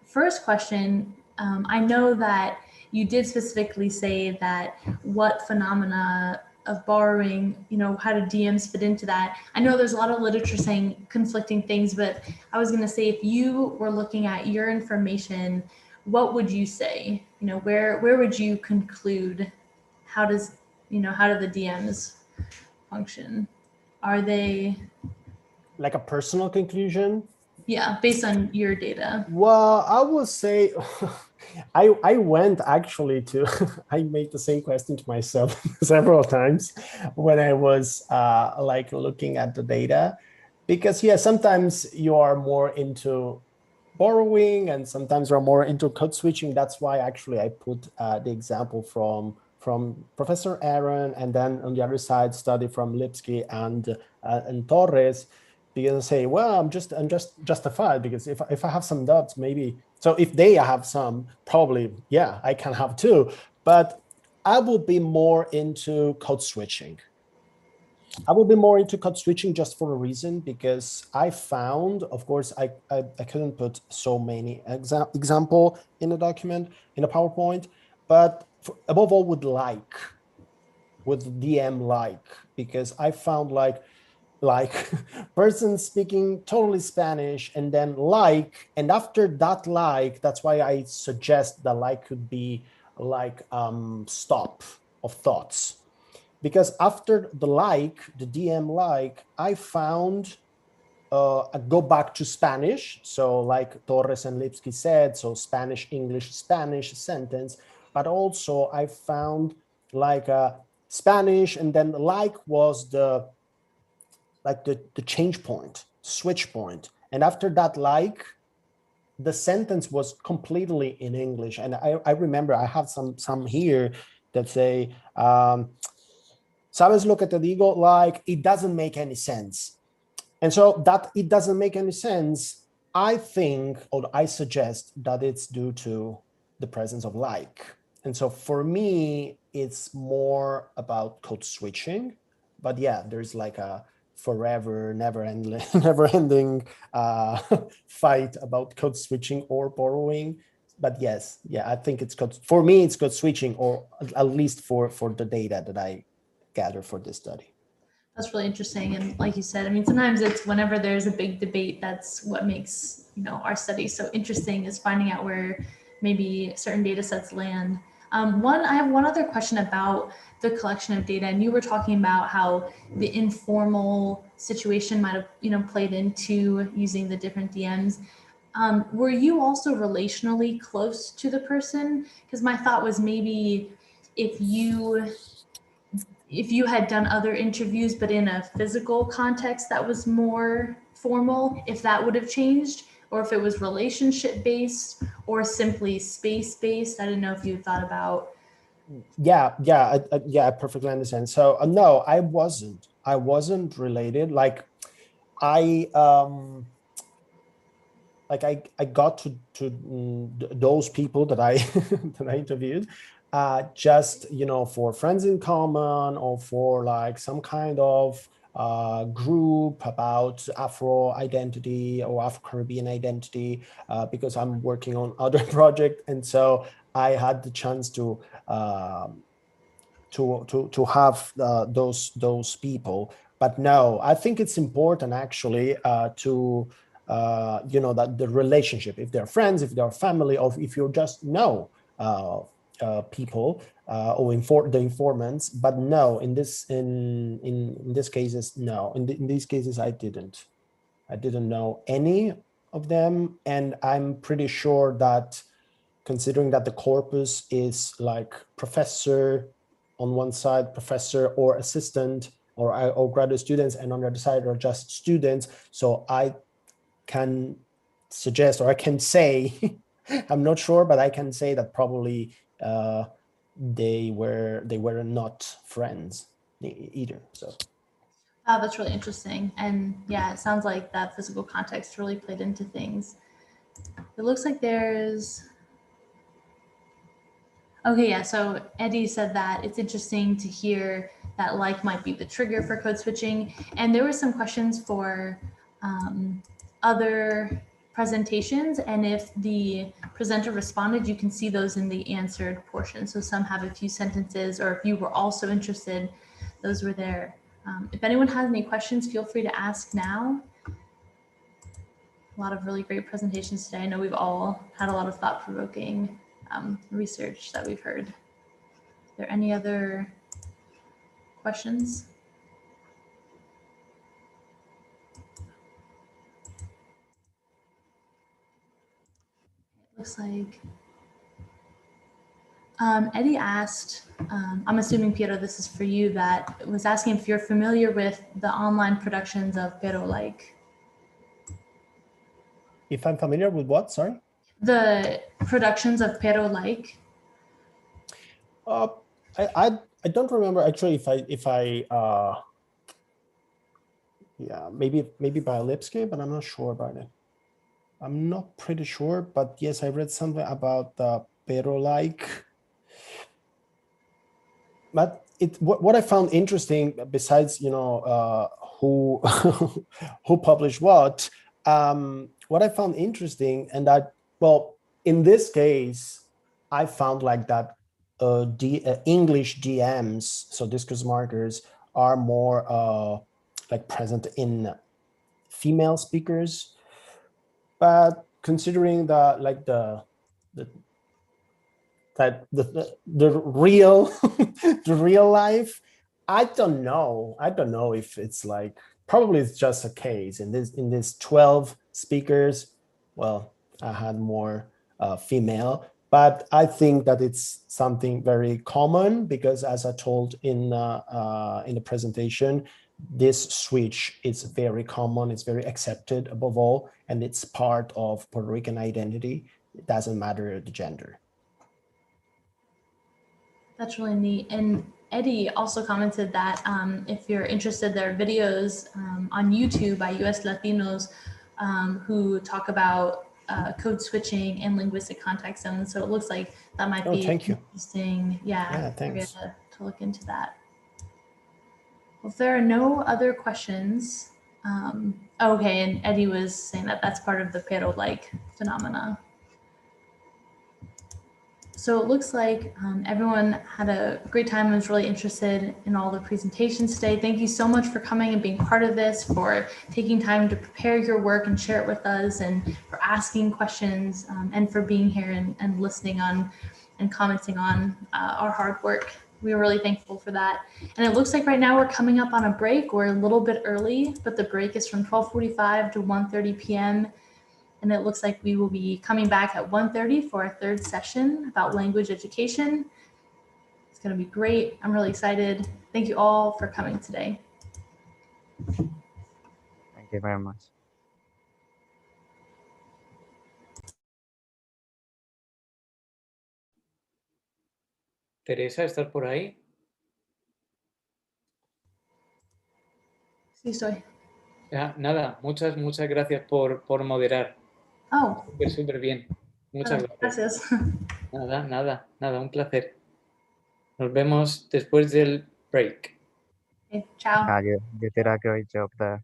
first question, I know that you did specifically say that what phenomena of borrowing, how do DMs fit into that? I know there's a lot of literature saying conflicting things, but I was going to say, if you were looking at your information, what would you say? Where would you conclude? How do the DMs function? Are they like a personal conclusion? Yeah, based on your data. Well, I would say I went actually to, I made the same question to myself several times when I was like looking at the data, because sometimes you are more into borrowing and sometimes you're more into code switching. That's why actually I put the example from Professor Aaron, and then on the other side, study from Lipsky and Torres, because I say, well, I'm just justified, because if I have some doubts, maybe, so if they have some, probably, yeah, I can have too, but I will be more into code switching. I will be more into code switching just for a reason, because I found, of course, I couldn't put so many example in the document, in a PowerPoint, but above all with DM like, because I found like person speaking totally Spanish and then and after that that's why I suggest that could be like stop of thoughts, because after the DM I found a go back to Spanish, so like Torres and Lipsky said, so Spanish, English, Spanish sentence, but also I found like a Spanish, and then was the change point, switch point. And after that, the sentence was completely in English. And I remember I have some here that say, sabes lo que te digo? Like, it doesn't make any sense. And so that it doesn't make any sense, I think, or I suggest that it's due to the presence of like. And so for me, it's more about code switching. But yeah, there's like a forever, never-ending fight about code switching or borrowing. But yes, yeah, I think it's code, for me, it's code switching, or at least for the data that I gather for this study. That's really interesting. And like you said, I mean, sometimes it's whenever there's a big debate, that's what makes, you know, our study so interesting, is finding out where maybe certain data sets land. I have one other question about the collection of data, and you were talking about how the informal situation might have, you know, played into using the different DMs. Were you also relationally close to the person? Because my thought was maybe if you had done other interviews, but in a physical context that was more formal, if that would have changed, or if it was relationship based or simply space based. I didn't know if you thought about. Yeah, I perfectly understand. So no, I wasn't related. Like I got to those people that I that I interviewed, just, you know, for friends in common, or for like some kind of group about Afro identity or Afro-Caribbean identity, because I'm working on other project, and so I had the chance to have those people. But no, I think it's important actually to you know, that the relationship, if they're friends, if they're family, or if you just know people or the informants. But no, in this cases, no. In these cases, I didn't know any of them, and I'm pretty sure that, considering that the corpus is like professor on one side, professor or assistant, or graduate students, and on the other side are just students. So I can suggest, or I can say, I'm not sure, but I can say that probably they were not friends either. So. Oh, that's really interesting. And yeah, it sounds like that physical context really played into things. It looks like there's. Okay, yeah, so Eddie said that it's interesting to hear that like might be the trigger for code switching. And there were some questions for other presentations, and if the presenter responded, you can see those in the answered portion. So some have a few sentences, or if you were also interested, those were there. If anyone has any questions, feel free to ask now. A lot of really great presentations today. I know we've all had a lot of thought-provoking research that we've heard. Are there any other questions? It looks like Eddie asked, I'm assuming, Piero, this is for you, that was asking if you're familiar with the online productions of Pero Like. If I'm familiar with what, sorry? The productions of Pero Like. I don't remember actually if I yeah, maybe by Lipsky, but I'm not sure about it. I'm not pretty sure, but yes, I read something about the Pero Like. But what I found interesting, besides, you know, who who published what I found interesting, and that, well, in this case, I found like that English DMs, so discourse markers, are more like present in female speakers. But considering that, like the real the real life, I don't know if it's like, probably it's just a case in this 12 speakers. Well, I had more female, but I think that it's something very common, because as I told in the presentation, this switch is very common, it's very accepted above all, and it's part of Puerto Rican identity. It doesn't matter the gender. That's really neat. And Eddie also commented that if you're interested, there are videos on YouTube by US Latinos who talk about code switching and linguistic context zones. So it looks like that might be thank you. interesting. Yeah, for you thanks. to look into that. Well, if there are no other questions, okay, and Eddie was saying that that's part of the pero-like phenomena. So it looks like everyone had a great time and was really interested in all the presentations today. Thank you so much for coming and being part of this, for taking time to prepare your work and share it with us, and for asking questions, and for being here and listening on and commenting on our hard work. We were really thankful for that. And it looks like right now we're coming up on a break. We're a little bit early, but the break is from 12:45 to 1:30 p.m. And it looks like we will be coming back at 1:30 for our third session about language education. It's going to be great. I'm really excited. Thank you all for coming today. Thank you very much. Teresa, ¿estás por ahí? Sí, estoy. Nada, muchas gracias por moderar. Oh. Súper bien. Muchas gracias. Nada, un placer. Nos vemos después del break. Okay, ciao. You did a great job there.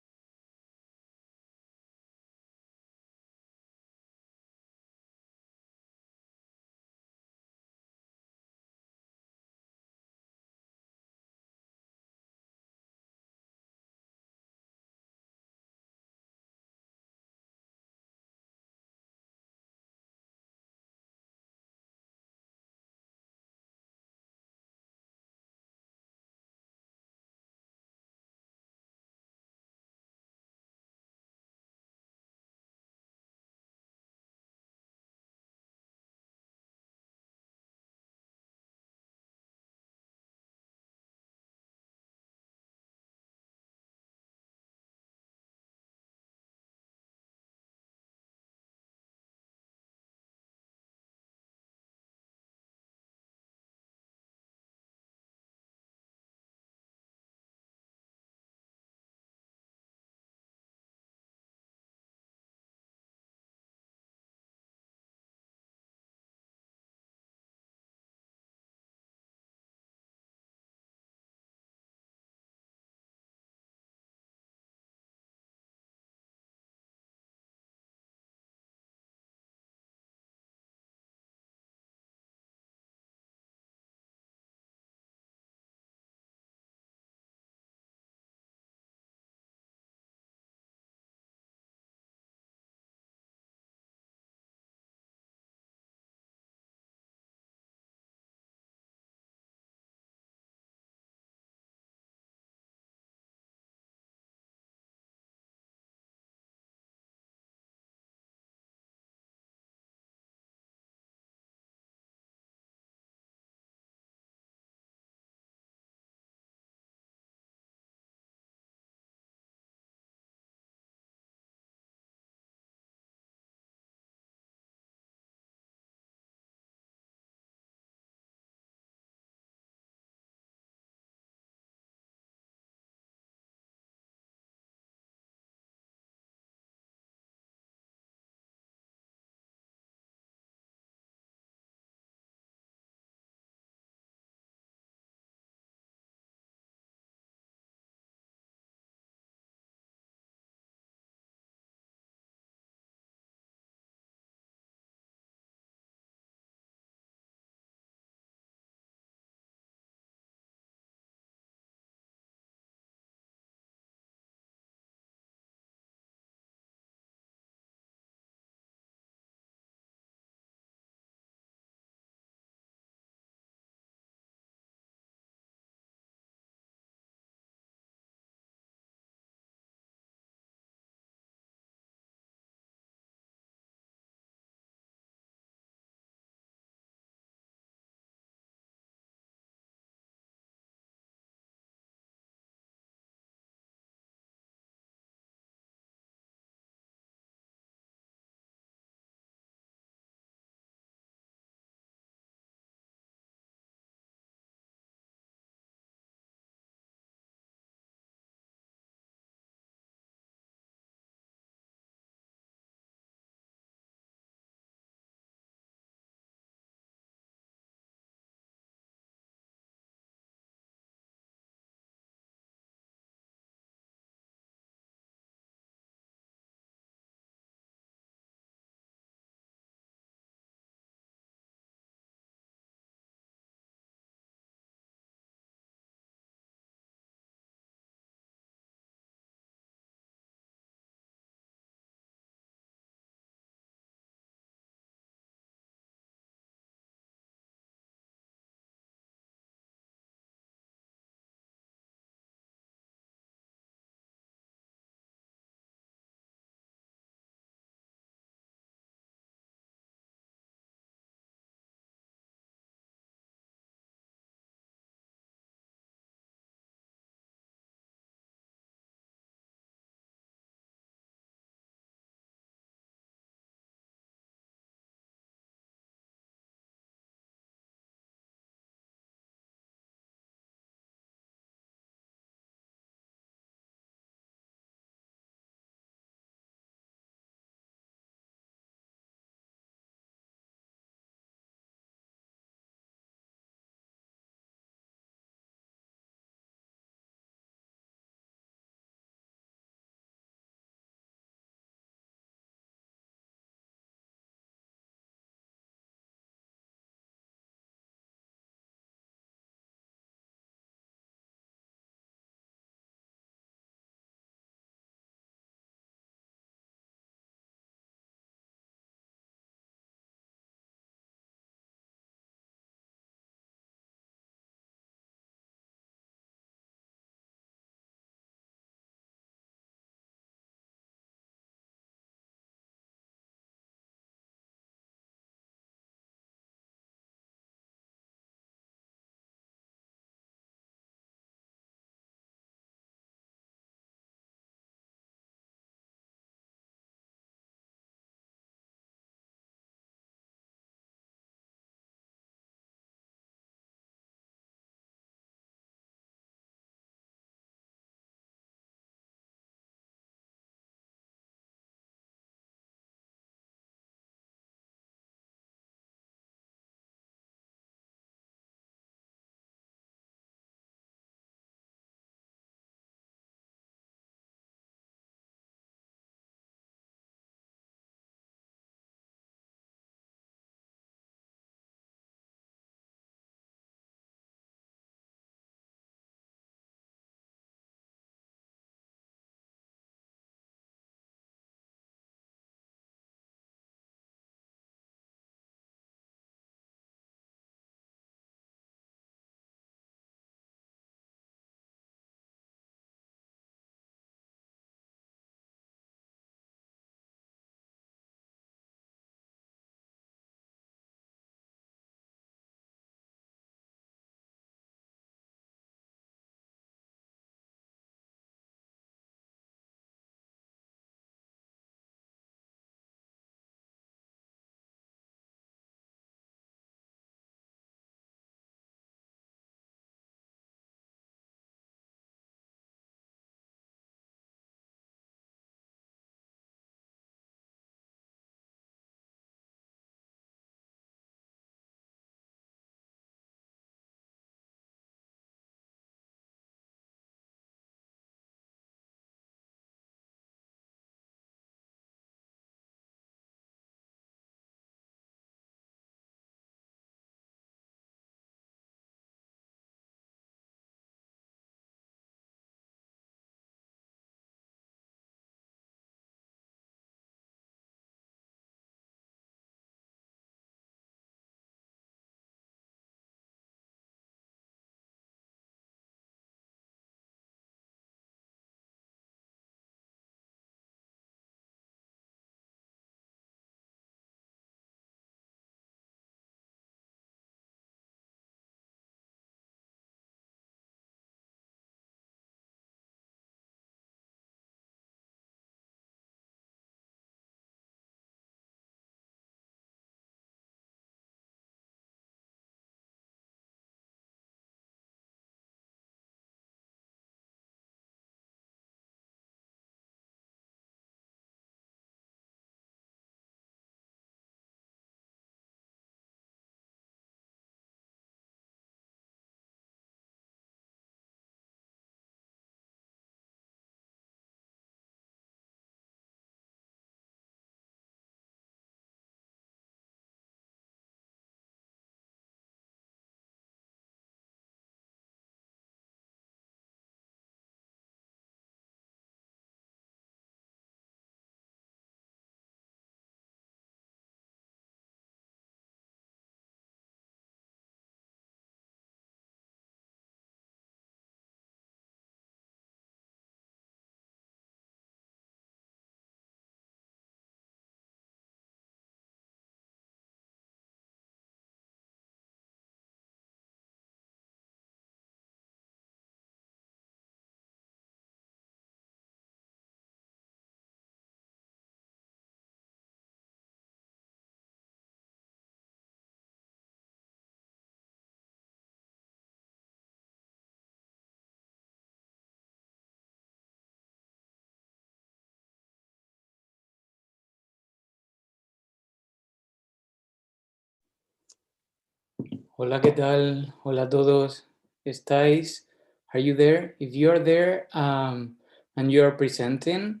Hola, ¿qué tal? Hola a todos. ¿Estáis? Are you there? If you are there and you are presenting,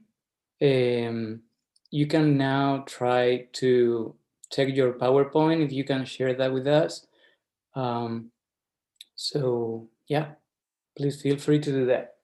you can now try to check your PowerPoint if you can share that with us. So yeah, please feel free to do that.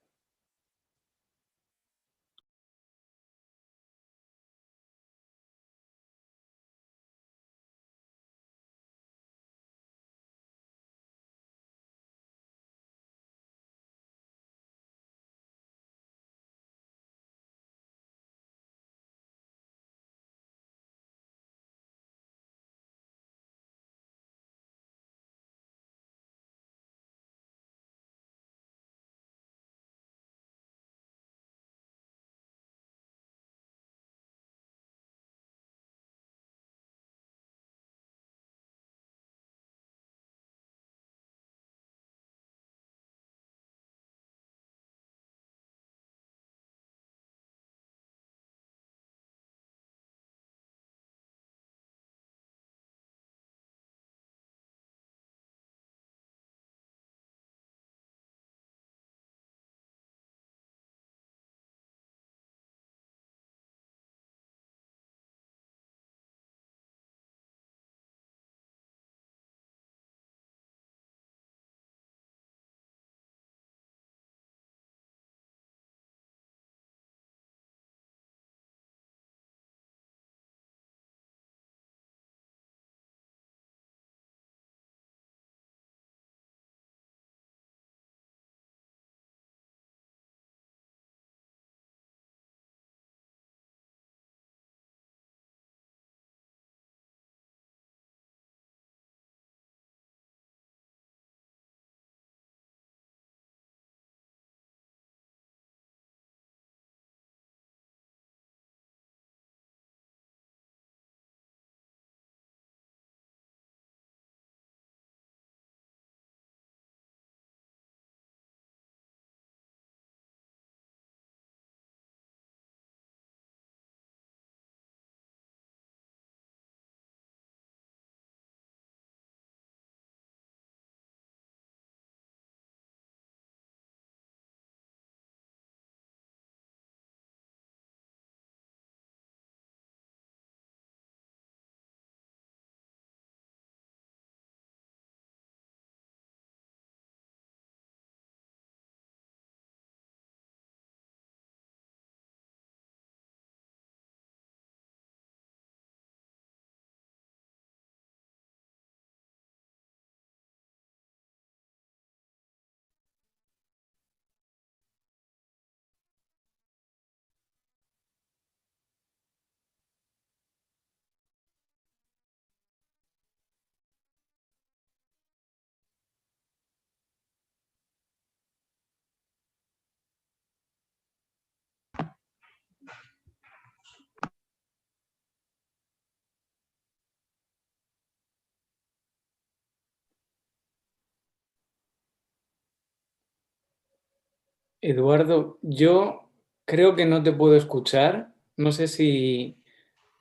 Eduardo, yo creo que no te puedo escuchar. No sé si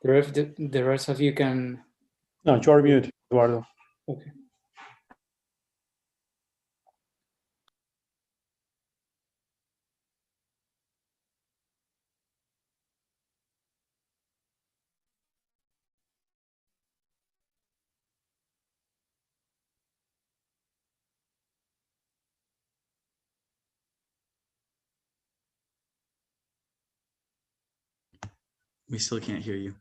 the rest of you can. No, you're mute, Eduardo. Okay. We still can't hear you.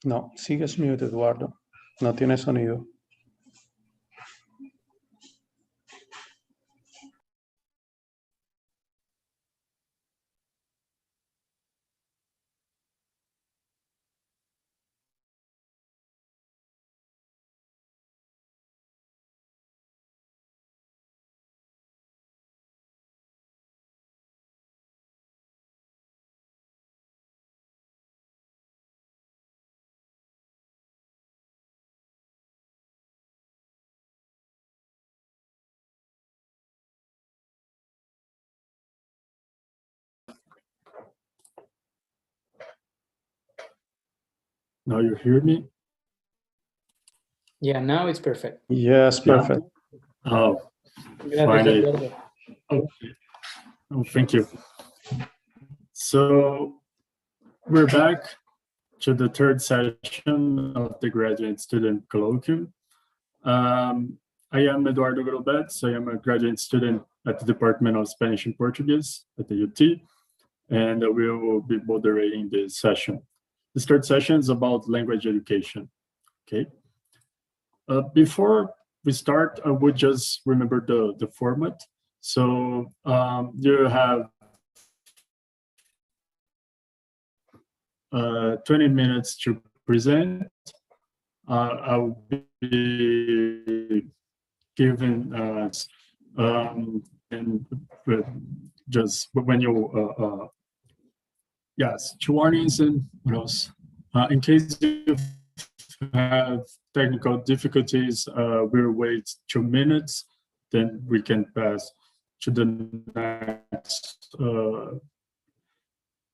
No, sigues mute, Eduardo. No tiene sonido. Now you hear me? Yeah, now it's perfect. Yes, perfect. Oh, Gracias, finally. Eduardo. Okay. Oh, thank you. So we're back to the third session of the graduate student colloquium. I am Eduardo Grobetz. I am a graduate student at the Department of Spanish and Portuguese at the UT, and we will be moderating this session. This third session is about language education. Okay. Before we start, I would just remember the format. So you have 20 minutes to present. I'll be giving and just when you yes, 2 warnings and what else? In case you have technical difficulties, we'll wait 2 minutes, then we can pass to the next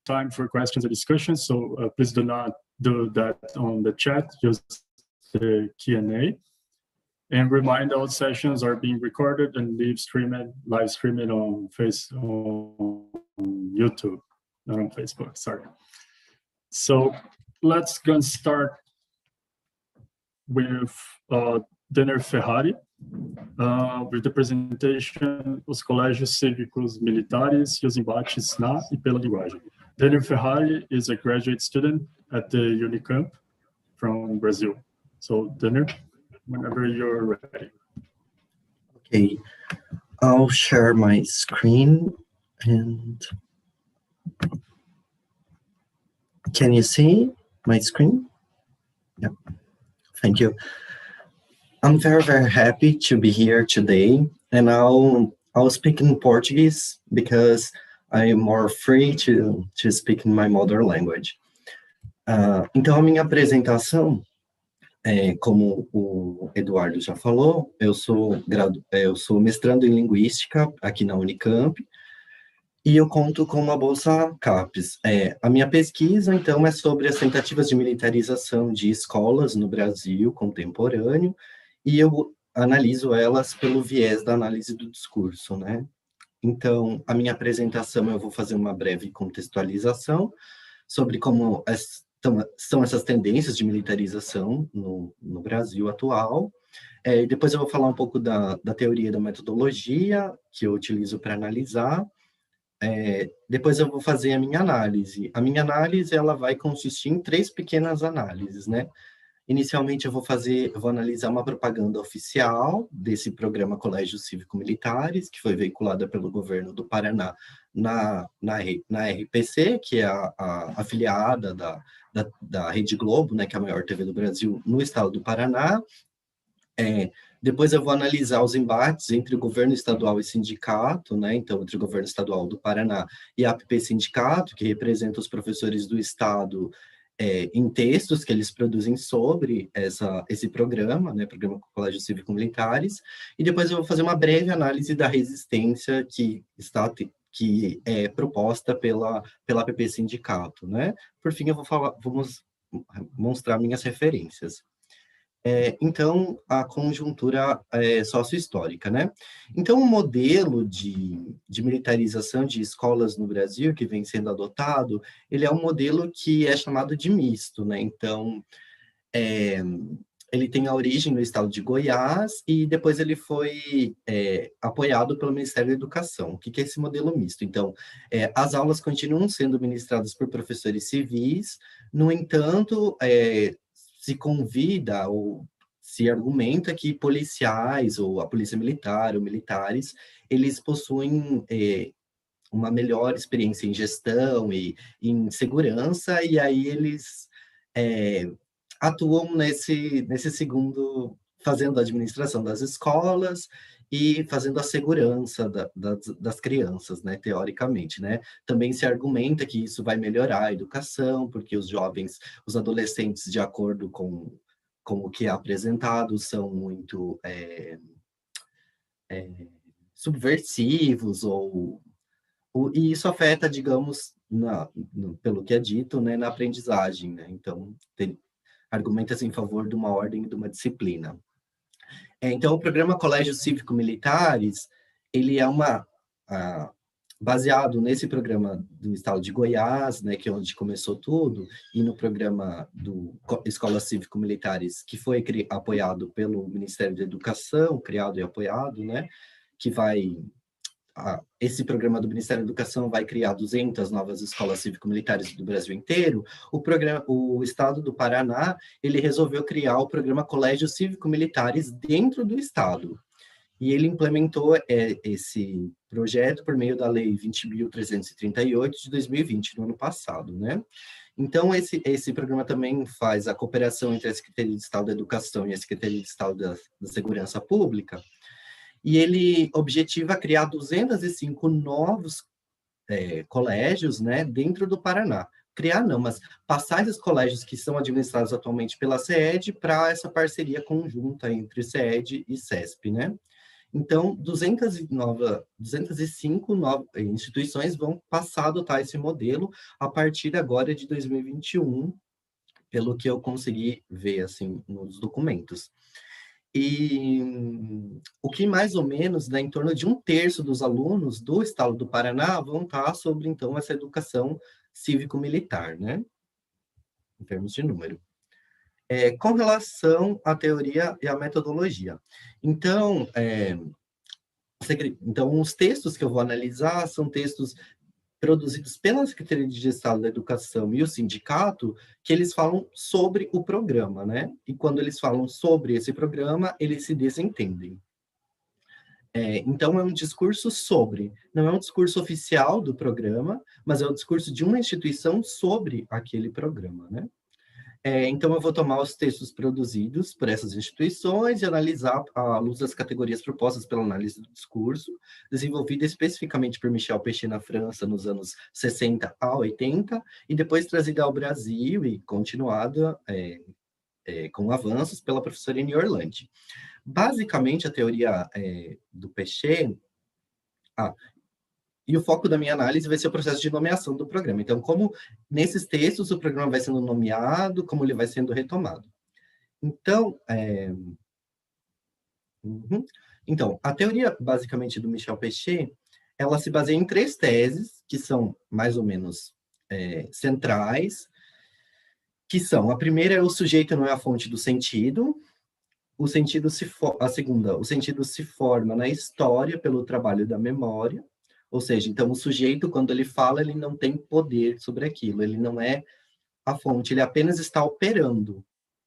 time for questions and discussions. So please do not do that on the chat, just the Q&A. And remind all sessions are being recorded and live streamed on YouTube, not on Facebook, sorry. So let's go and start with Denner Ferrari, with the presentation Os Colégios Cívicos Militares e os Embates na e pela Linguagem. Denner Ferrari is a graduate student at the Unicamp from Brazil. So Denner, whenever you're ready. Okay, I'll share my screen and can you see my screen? Yeah, thank you. I'm very, very happy to be here today, and I'll speak in Portuguese because I am more free to speak in my mother language. Então, a minha apresentação, como o Eduardo já falou, eu sou mestrando em Linguística aqui na Unicamp, e eu conto com uma bolsa CAPES. A minha pesquisa, então, é sobre as tentativas de militarização de escolas no Brasil contemporâneo, e eu analiso elas pelo viés da análise do discurso, né? Então, a minha apresentação, eu vou fazer uma breve contextualização sobre como são essas tendências de militarização no Brasil atual. Depois eu vou falar um pouco da teoria da metodologia que eu utilizo para analisar. Depois eu vou fazer a minha análise. A minha análise, ela vai consistir em 3 pequenas análises, né? Inicialmente eu vou analisar uma propaganda oficial desse programa Colégios Cívico-Militares, que foi veiculada pelo governo do Paraná na RPC, que é a afiliada da Rede Globo, né, que é a maior TV do Brasil no estado do Paraná. Depois eu vou analisar os embates entre o governo estadual e sindicato, né? Então, entre o governo estadual do Paraná e a APP Sindicato, que representa os professores do estado, em textos que eles produzem sobre esse programa, né? Programa Colégio Cívico-Militares. E depois eu vou fazer uma breve análise da resistência que é proposta pela APP Sindicato, né? Por fim, eu vou mostrar minhas referências. Então, a conjuntura sócio-histórica, né? Então, o modelo de militarização de escolas no Brasil que vem sendo adotado, ele é um modelo que é chamado de misto, né? Então, ele tem a origem no estado de Goiás e depois ele foi apoiado pelo Ministério da Educação. O que é esse modelo misto? Então, as aulas continuam sendo ministradas por professores civis, no entanto, se convida ou se argumenta que policiais ou a polícia militar ou militares, eles possuem uma melhor experiência em gestão e em segurança, e aí eles atuam nesse segundo, fazendo a administração das escolas e fazendo a segurança das crianças, né, teoricamente, né? Também se argumenta que isso vai melhorar a educação, porque os jovens, os adolescentes, de acordo com o que é apresentado, são muito subversivos, e isso afeta, digamos, pelo que é dito, né, na aprendizagem, né? Então, argumenta-se em favor de uma ordem e de uma disciplina. Então, o programa Colégios Cívico-Militares, ele é baseado nesse programa do estado de Goiás, né, que é onde começou tudo, e no programa do Escolas Cívico-Militares, que foi apoiado pelo Ministério da Educação, criado e apoiado, né, que vai... esse programa do Ministério da Educação vai criar 200 novas escolas cívico-militares do Brasil inteiro. O estado do Paraná, ele resolveu criar o programa Colégios Cívico-Militares dentro do estado. E ele implementou esse projeto por meio da Lei 20.338 de 2020, no ano passado, né? Então, esse programa também faz a cooperação entre a Secretaria de Estado da Educação e a Secretaria de Estado da Segurança Pública, e ele objetiva criar 205 novos colégios, né, dentro do Paraná. Criar não, mas passar esses colégios que são administrados atualmente pela CED para essa parceria conjunta entre CED e CESP, né? Então, 205 instituições vão passar a adotar esse modelo a partir agora de 2021, pelo que eu consegui ver, assim, nos documentos. E o que mais ou menos, né, em torno de 1/3 dos alunos do estado do Paraná vão estar sobre, então, essa educação cívico-militar, né? Em termos de número. Com relação à teoria e à metodologia. Então, os textos que eu vou analisar são textos produzidos pela Secretaria de Estado da Educação e o sindicato, que eles falam sobre o programa, né? E quando eles falam sobre esse programa, eles se desentendem. Então, é um discurso sobre, não é um discurso oficial do programa, mas é o discurso de uma instituição sobre aquele programa, né? Então, eu vou tomar os textos produzidos por essas instituições e analisar à luz das categorias propostas pela análise do discurso, desenvolvida especificamente por Michel Pechet na França nos anos 60 a 80, e depois trazida ao Brasil e continuada com avanços pela professora Eni Orlandi. Basicamente, a teoria do Pechet... E o foco da minha análise vai ser o processo de nomeação do programa. Então, como nesses textos o programa vai sendo nomeado, como ele vai sendo retomado. Então, então a teoria, basicamente, do Michel Pechet, ela se baseia em 3 teses, que são mais ou menos centrais, que são, a primeira é o sujeito não é a fonte do sentido, a segunda, o sentido se forma na história pelo trabalho da memória. Ou seja, então o sujeito, quando ele fala, ele não tem poder sobre aquilo, ele não é a fonte, ele apenas está operando,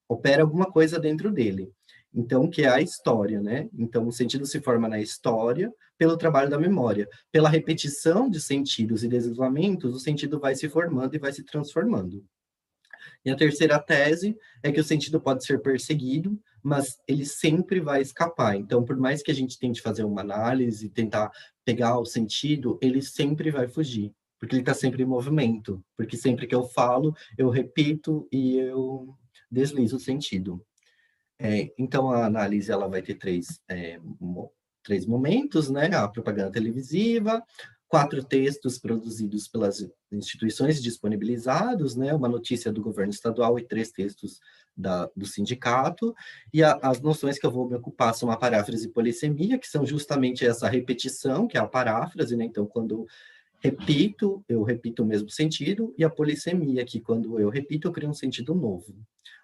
opera alguma coisa dentro dele. Então, que é a história, né? Então, o sentido se forma na história pelo trabalho da memória. Pela repetição de sentidos e deslizamentos, o sentido vai se formando e vai se transformando. E a terceira tese é que o sentido pode ser perseguido, mas ele sempre vai escapar. Então, por mais que a gente tente fazer uma análise, tentar pegar o sentido, ele sempre vai fugir, porque ele está sempre em movimento, porque sempre que eu falo, eu repito e eu deslizo o sentido. Então, a análise ela vai ter três momentos, né? A propaganda televisiva, 4 textos produzidos pelas instituições disponibilizados, né? Uma notícia do governo estadual e 3 textos do sindicato, e as noções que eu vou me ocupar são a paráfrase e polissemia, que são justamente essa repetição, que é a paráfrase, né? Então, quando eu repito o mesmo sentido, e a polissemia, que quando eu repito, eu crio um sentido novo.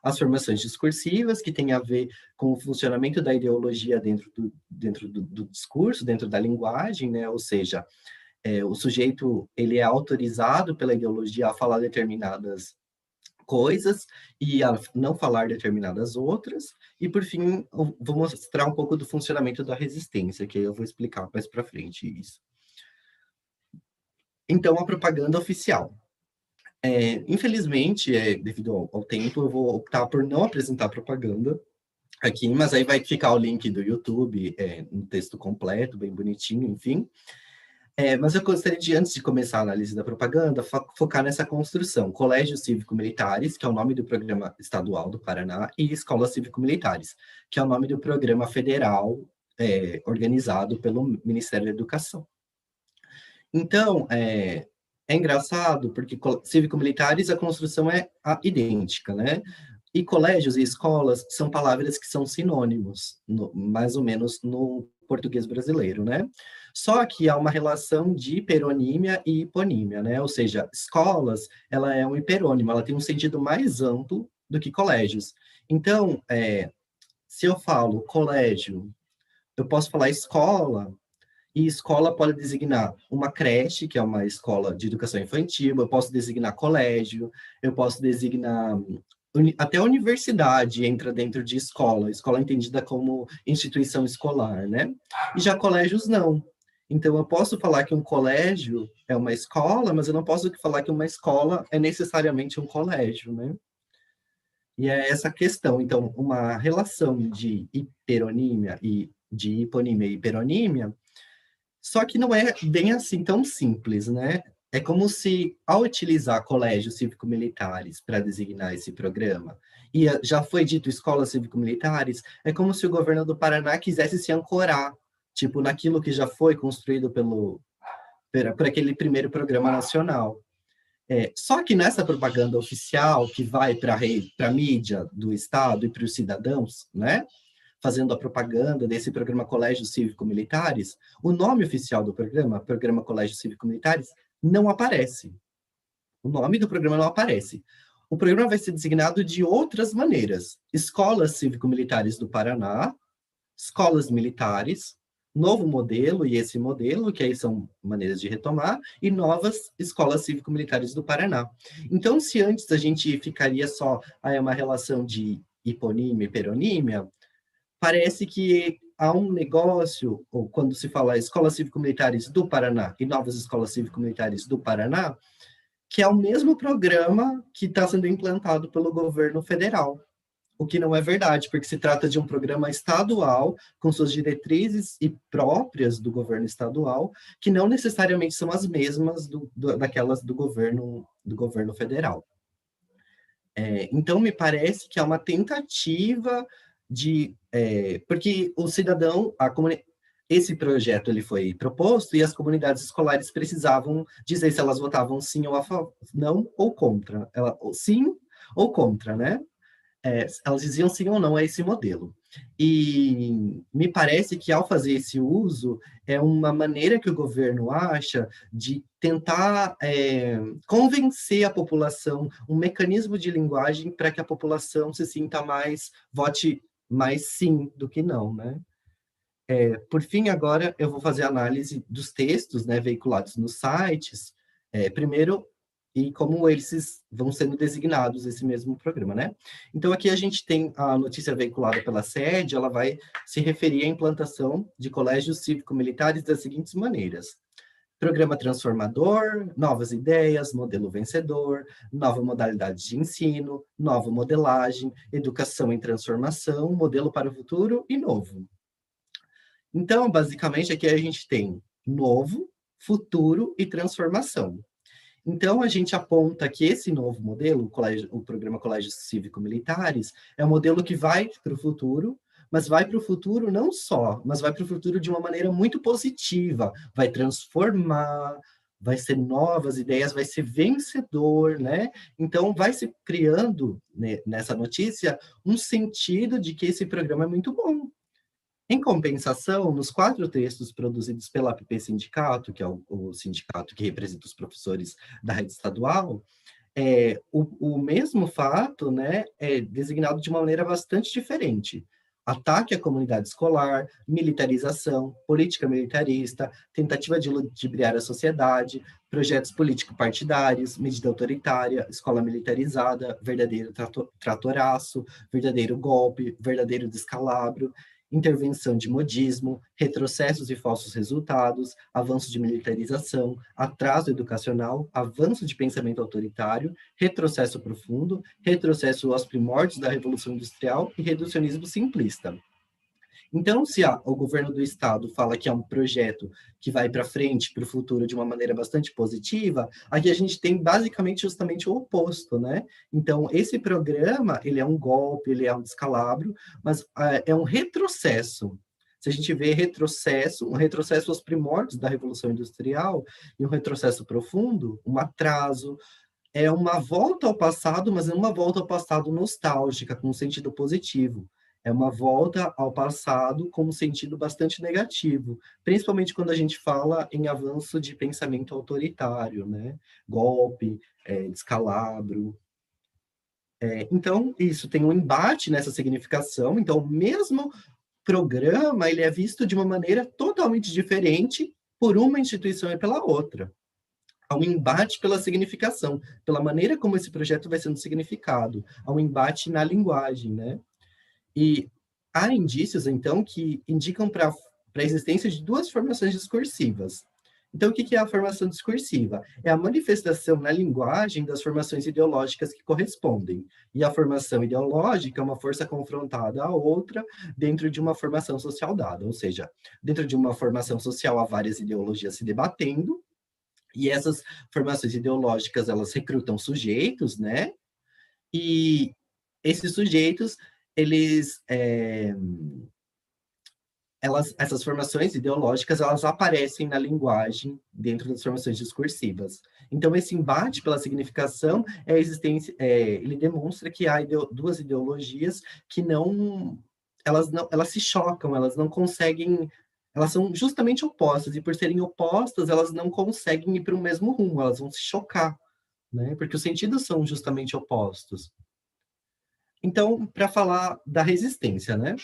As formações discursivas, que tem a ver com o funcionamento da ideologia dentro do discurso, dentro da linguagem, né? Ou seja, o sujeito ele é autorizado pela ideologia a falar determinadas coisas e a não falar determinadas outras. E, por fim, eu vou mostrar um pouco do funcionamento da resistência, que eu vou explicar mais para frente isso. Então, a propaganda oficial. Infelizmente, devido ao tempo, eu vou optar por não apresentar propaganda aqui, mas aí vai ficar o link do YouTube no texto completo, bem bonitinho, enfim. Mas eu gostaria de, antes de começar a análise da propaganda, focar nessa construção. Colégios Cívico-Militares, que é o nome do programa estadual do Paraná, e Escolas Cívico-Militares, que é o nome do programa federal organizado pelo Ministério da Educação. Então, é engraçado, porque cívico-militares, a construção é idêntica, né? E colégios e escolas são palavras que são sinônimos, mais ou menos no português brasileiro, né? Só que há uma relação de hiperonímia e hiponímia, né? Ou seja, escolas, ela é um hiperônimo, ela tem um sentido mais amplo do que colégios. Então, se eu falo colégio, eu posso falar escola, e escola pode designar uma creche, que é uma escola de educação infantil, eu posso designar colégio, eu posso designar até universidade entra dentro de escola, escola entendida como instituição escolar, né? E já colégios não. Então, eu posso falar que um colégio é uma escola, mas eu não posso falar que uma escola é necessariamente um colégio, né? E é essa questão. Então, uma relação de hiperonímia e de hiponímia e hiperonímia, só que não é bem assim tão simples, né? É como se, ao utilizar colégios cívico-militares para designar esse programa, e já foi dito escolas cívico-militares, é como se o governo do Paraná quisesse se ancorar, tipo, naquilo que já foi construído por aquele primeiro programa nacional. Só que nessa propaganda oficial, que vai para a mídia do Estado e para os cidadãos, né? Fazendo a propaganda desse programa Colégios Cívico-Militares, o nome oficial do programa, Programa Colégios Cívico-Militares, não aparece. O nome do programa não aparece. O programa vai ser designado de outras maneiras. Escolas Cívico-Militares do Paraná, escolas militares, novo modelo, e esse modelo, que aí são maneiras de retomar, e novas escolas cívico-militares do Paraná. Então, se antes a gente ficaria só, uma relação de hiponímia e hiperonímia, parece que há um negócio, ou quando se fala escolas cívico-militares do Paraná e novas escolas cívico-militares do Paraná, que é o mesmo programa que está sendo implantado pelo governo federal. O que não é verdade, porque se trata de um programa estadual, com suas diretrizes e próprias do governo estadual, que não necessariamente são as mesmas daquelas do governo federal. Então, me parece que há uma tentativa de... porque o cidadão, esse projeto ele foi proposto e as comunidades escolares precisavam dizer se elas votavam sim ou não ou contra. Sim ou contra, né? Elas diziam sim ou não a esse modelo. E me parece que, ao fazer esse uso, é uma maneira que o governo acha de tentar convencer a população, um mecanismo de linguagem para que a população se sinta vote mais sim do que não, né? Por fim, agora eu vou fazer a análise dos textos, né, veiculados nos sites, primeiro, e como eles vão sendo designados esse mesmo programa, né? Então, aqui a gente tem a notícia veiculada pela sede, ela vai se referir à implantação de colégios cívico-militares das seguintes maneiras: programa transformador, novas ideias, modelo vencedor, nova modalidade de ensino, nova modelagem, educação em transformação, modelo para o futuro e novo. Então, basicamente, aqui a gente tem novo, futuro e transformação. Então, a gente aponta que esse novo modelo, o programa Colégios Cívico-Militares, é um modelo que vai para o futuro, mas vai para o futuro não só, mas vai para o futuro de uma maneira muito positiva, vai transformar, vai ser novas ideias, vai ser vencedor, né? Então, vai se criando, né, nessa notícia, um sentido de que esse programa é muito bom. Em compensação, nos 4 textos produzidos pela APP Sindicato, que é o sindicato que representa os professores da rede estadual, o mesmo fato, né, é designado de uma maneira bastante diferente. Ataque à comunidade escolar, militarização, política militarista, tentativa de ludibriar a sociedade, projetos político-partidários, medida autoritária, escola militarizada, verdadeiro tratoraço, verdadeiro golpe, verdadeiro descalabro, intervenção de modismo, retrocessos e falsos resultados, avanço de militarização, atraso educacional, avanço de pensamento autoritário, retrocesso profundo, retrocesso aos primórdios da Revolução Industrial e reducionismo simplista. Então, se o governo do estado fala que é um projeto que vai para frente, para o futuro, de uma maneira bastante positiva, aqui a gente tem basicamente justamente o oposto, né? Então, esse programa, ele é um golpe, ele é um descalabro, mas é um retrocesso. Se a gente vê um retrocesso aos primórdios da Revolução Industrial e um retrocesso profundo, um atraso, é uma volta ao passado, mas não uma volta ao passado nostálgica, com um sentido positivo. É uma volta ao passado com um sentido bastante negativo, principalmente quando a gente fala em avanço de pensamento autoritário, né? Golpe, descalabro. Então, isso tem um embate nessa significação. Então, o mesmo programa, ele é visto de uma maneira totalmente diferente por uma instituição e pela outra. Há um embate pela significação, pela maneira como esse projeto vai sendo significado. Há um embate na linguagem, né? E há indícios, então, que indicam para a existência de duas formações discursivas. Então, o que é a formação discursiva? É a manifestação na linguagem das formações ideológicas que correspondem. E a formação ideológica é uma força confrontada à outra dentro de uma formação social dada. Ou seja, dentro de uma formação social há várias ideologias se debatendo, e essas formações ideológicas, elas recrutam sujeitos, né? E esses sujeitos, essas formações ideológicas, elas aparecem na linguagem dentro das formações discursivas. Então, esse embate pela significação ele demonstra que há duas ideologias que elas se chocam, elas não conseguem, elas são justamente opostas, e por serem opostas, elas não conseguem ir para o mesmo rumo, elas vão se chocar, né? Porque os sentidos são justamente opostos. Então, para falar da resistência, né?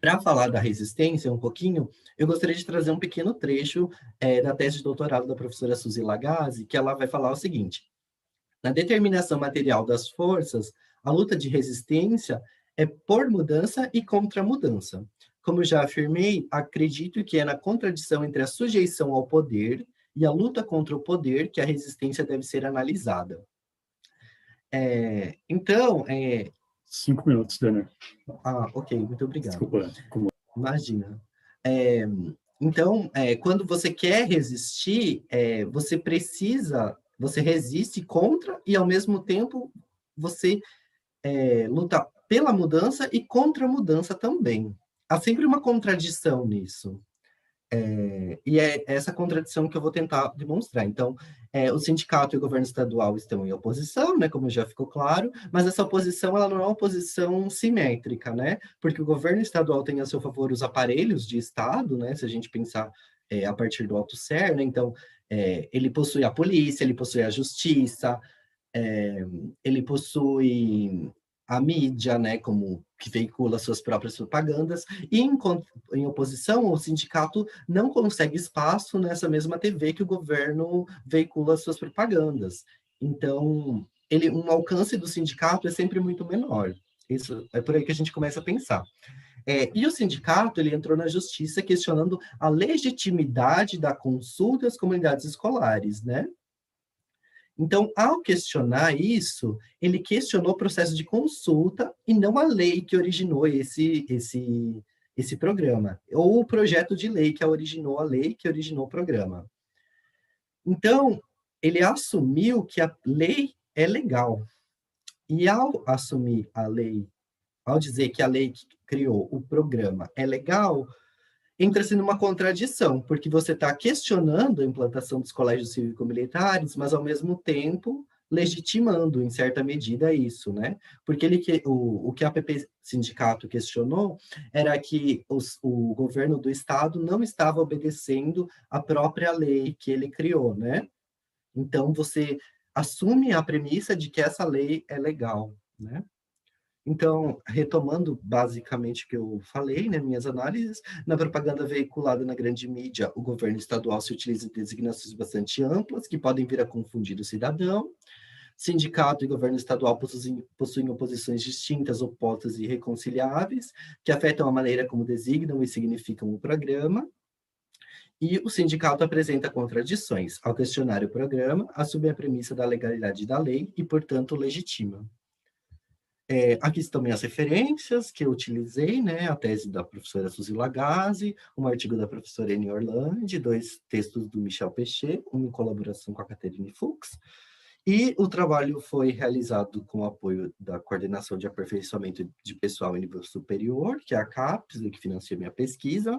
Para falar da resistência um pouquinho, eu gostaria de trazer um pequeno trecho da tese de doutorado da professora Suzy Lagazzi, que ela vai falar o seguinte: na determinação material das forças, a luta de resistência é por mudança e contra mudança. Como já afirmei, acredito que é na contradição entre a sujeição ao poder e a luta contra o poder que a resistência deve ser analisada. Então, 5 minutos, Daniel. Ok, muito obrigado. Desculpa. Imagina. Então, quando você quer resistir, você resiste contra e, ao mesmo tempo, você luta pela mudança e contra a mudança também. Há sempre uma contradição nisso. E é essa contradição que eu vou tentar demonstrar. Então, o sindicato e o governo estadual estão em oposição, né, como já ficou claro, mas essa oposição ela não é uma oposição simétrica, né, porque o governo estadual tem a seu favor os aparelhos de Estado, né, se a gente pensar a partir do Alto Ser, né, então ele possui a polícia, ele possui a justiça, ele possui a mídia, né, como que veicula suas próprias propagandas, e em oposição, o sindicato não consegue espaço nessa mesma TV que o governo veicula suas propagandas. Então, um alcance do sindicato é sempre muito menor. Isso é por aí que a gente começa a pensar. E o sindicato, ele entrou na justiça questionando a legitimidade da consulta às comunidades escolares, né? Então, ao questionar isso, ele questionou o processo de consulta e não a lei que originou esse programa, ou o projeto de lei que originou a lei que originou o programa. Então, ele assumiu que a lei é legal. E ao assumir a lei, ao dizer que a lei que criou o programa é legal, entra-se numa contradição, porque você está questionando a implantação dos colégios cívico-militares, mas, ao mesmo tempo, legitimando, em certa medida, isso, né? Porque o que a APP Sindicato questionou era que o governo do Estado não estava obedecendo a própria lei que ele criou, né? Então, você assume a premissa de que essa lei é legal, né? Então, retomando basicamente o que eu falei, né, minhas análises, na propaganda veiculada na grande mídia, o governo estadual se utiliza de designações bastante amplas, que podem vir a confundir o cidadão. Sindicato e governo estadual possuem posições distintas, opostas e irreconciliáveis, que afetam a maneira como designam e significam o programa. E o sindicato apresenta contradições. Ao questionar o programa, assume a premissa da legalidade da lei e, portanto, legitima. Aqui estão minhas referências que eu utilizei, né? A tese da professora Suzy Lagazzi, um artigo da professora Eni Orlandi, 2 textos do Michel Pechet, um em colaboração com a Catherine Fuchs, e o trabalho foi realizado com o apoio da Coordenação de Aperfeiçoamento de Pessoal em Nível Superior, que é a CAPES, que financia minha pesquisa,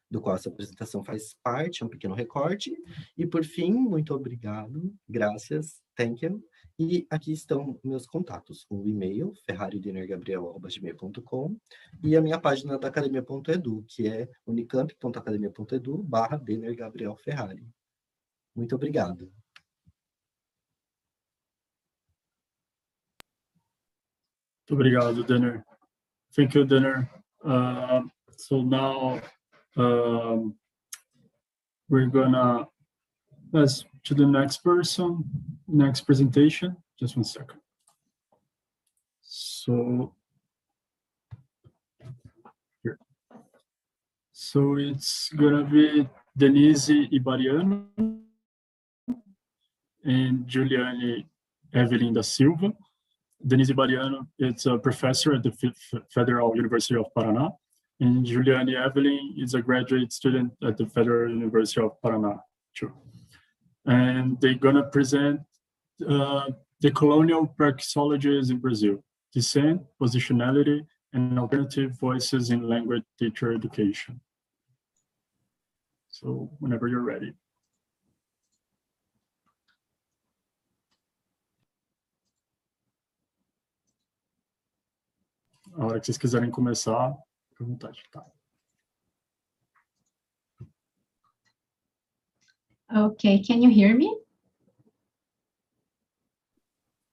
do qual essa apresentação faz parte, é um pequeno recorte. E, por fim, muito obrigado, graças, thank you. E aqui estão meus contatos, o e-mail, ferraridenergabriel@gmail.com, e a minha página da academia.edu, que é unicamp.academia.edu/denergabrielferrari. Muito obrigado. Muito obrigado, Denner. Thank you, Denner. So now we're gonna pass to the next person, next presentation. Just one second. So here. So it's gonna be Denise Ibariano and Juliane Evelyn da Silva. Denise Ibariano is a professor at the Federal University of Paraná, and Juliane Evelyn is a graduate student at the Federal University of Paraná, too. And they're gonna present the colonial praxeologies in Brazil, descent, positionality, and alternative voices in language teacher education. So whenever you're ready. A hora que vocês quiserem começar, fica à vontade. Tá? Okay, can you hear me?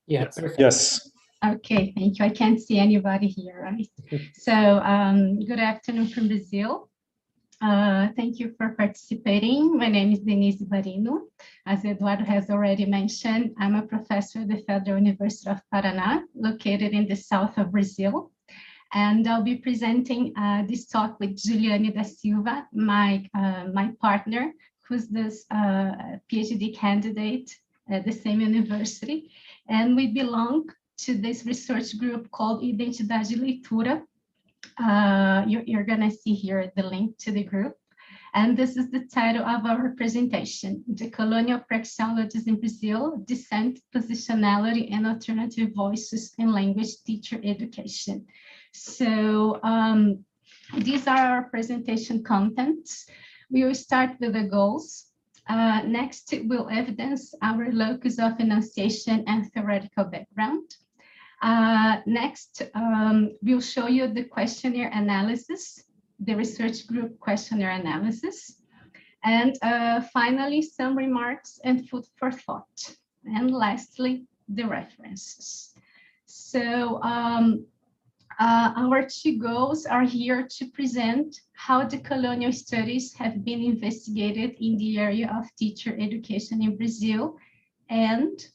Yes. Yes. Okay, thank you. I can't see anybody here, right? So, good afternoon from Brazil. Thank you for participating. My name is Denise Barino. As Eduardo has already mentioned, I'm a professor at the Federal University of Paraná, located in the south of Brazil. And I'll be presenting this talk with Juliane da Silva, my partner, who's this PhD candidate at the same university. And we belong to this research group called Identidade e Leitura. You're gonna see here the link to the group. And this is the title of our presentation, The Colonial Praxeologies in Brazil, Descent, Positionality, and Alternative Voices in Language Teacher Education. So these are our presentation contents. We will start with the goals. Next, we'll evidence our locus of enunciation and theoretical background. Next, we'll show you the questionnaire analysis, the research group questionnaire analysis. And finally, some remarks and food for thought. And lastly, the references. So our two goals are here to present how the colonial studies have been investigated in the area of teacher education in Brazil and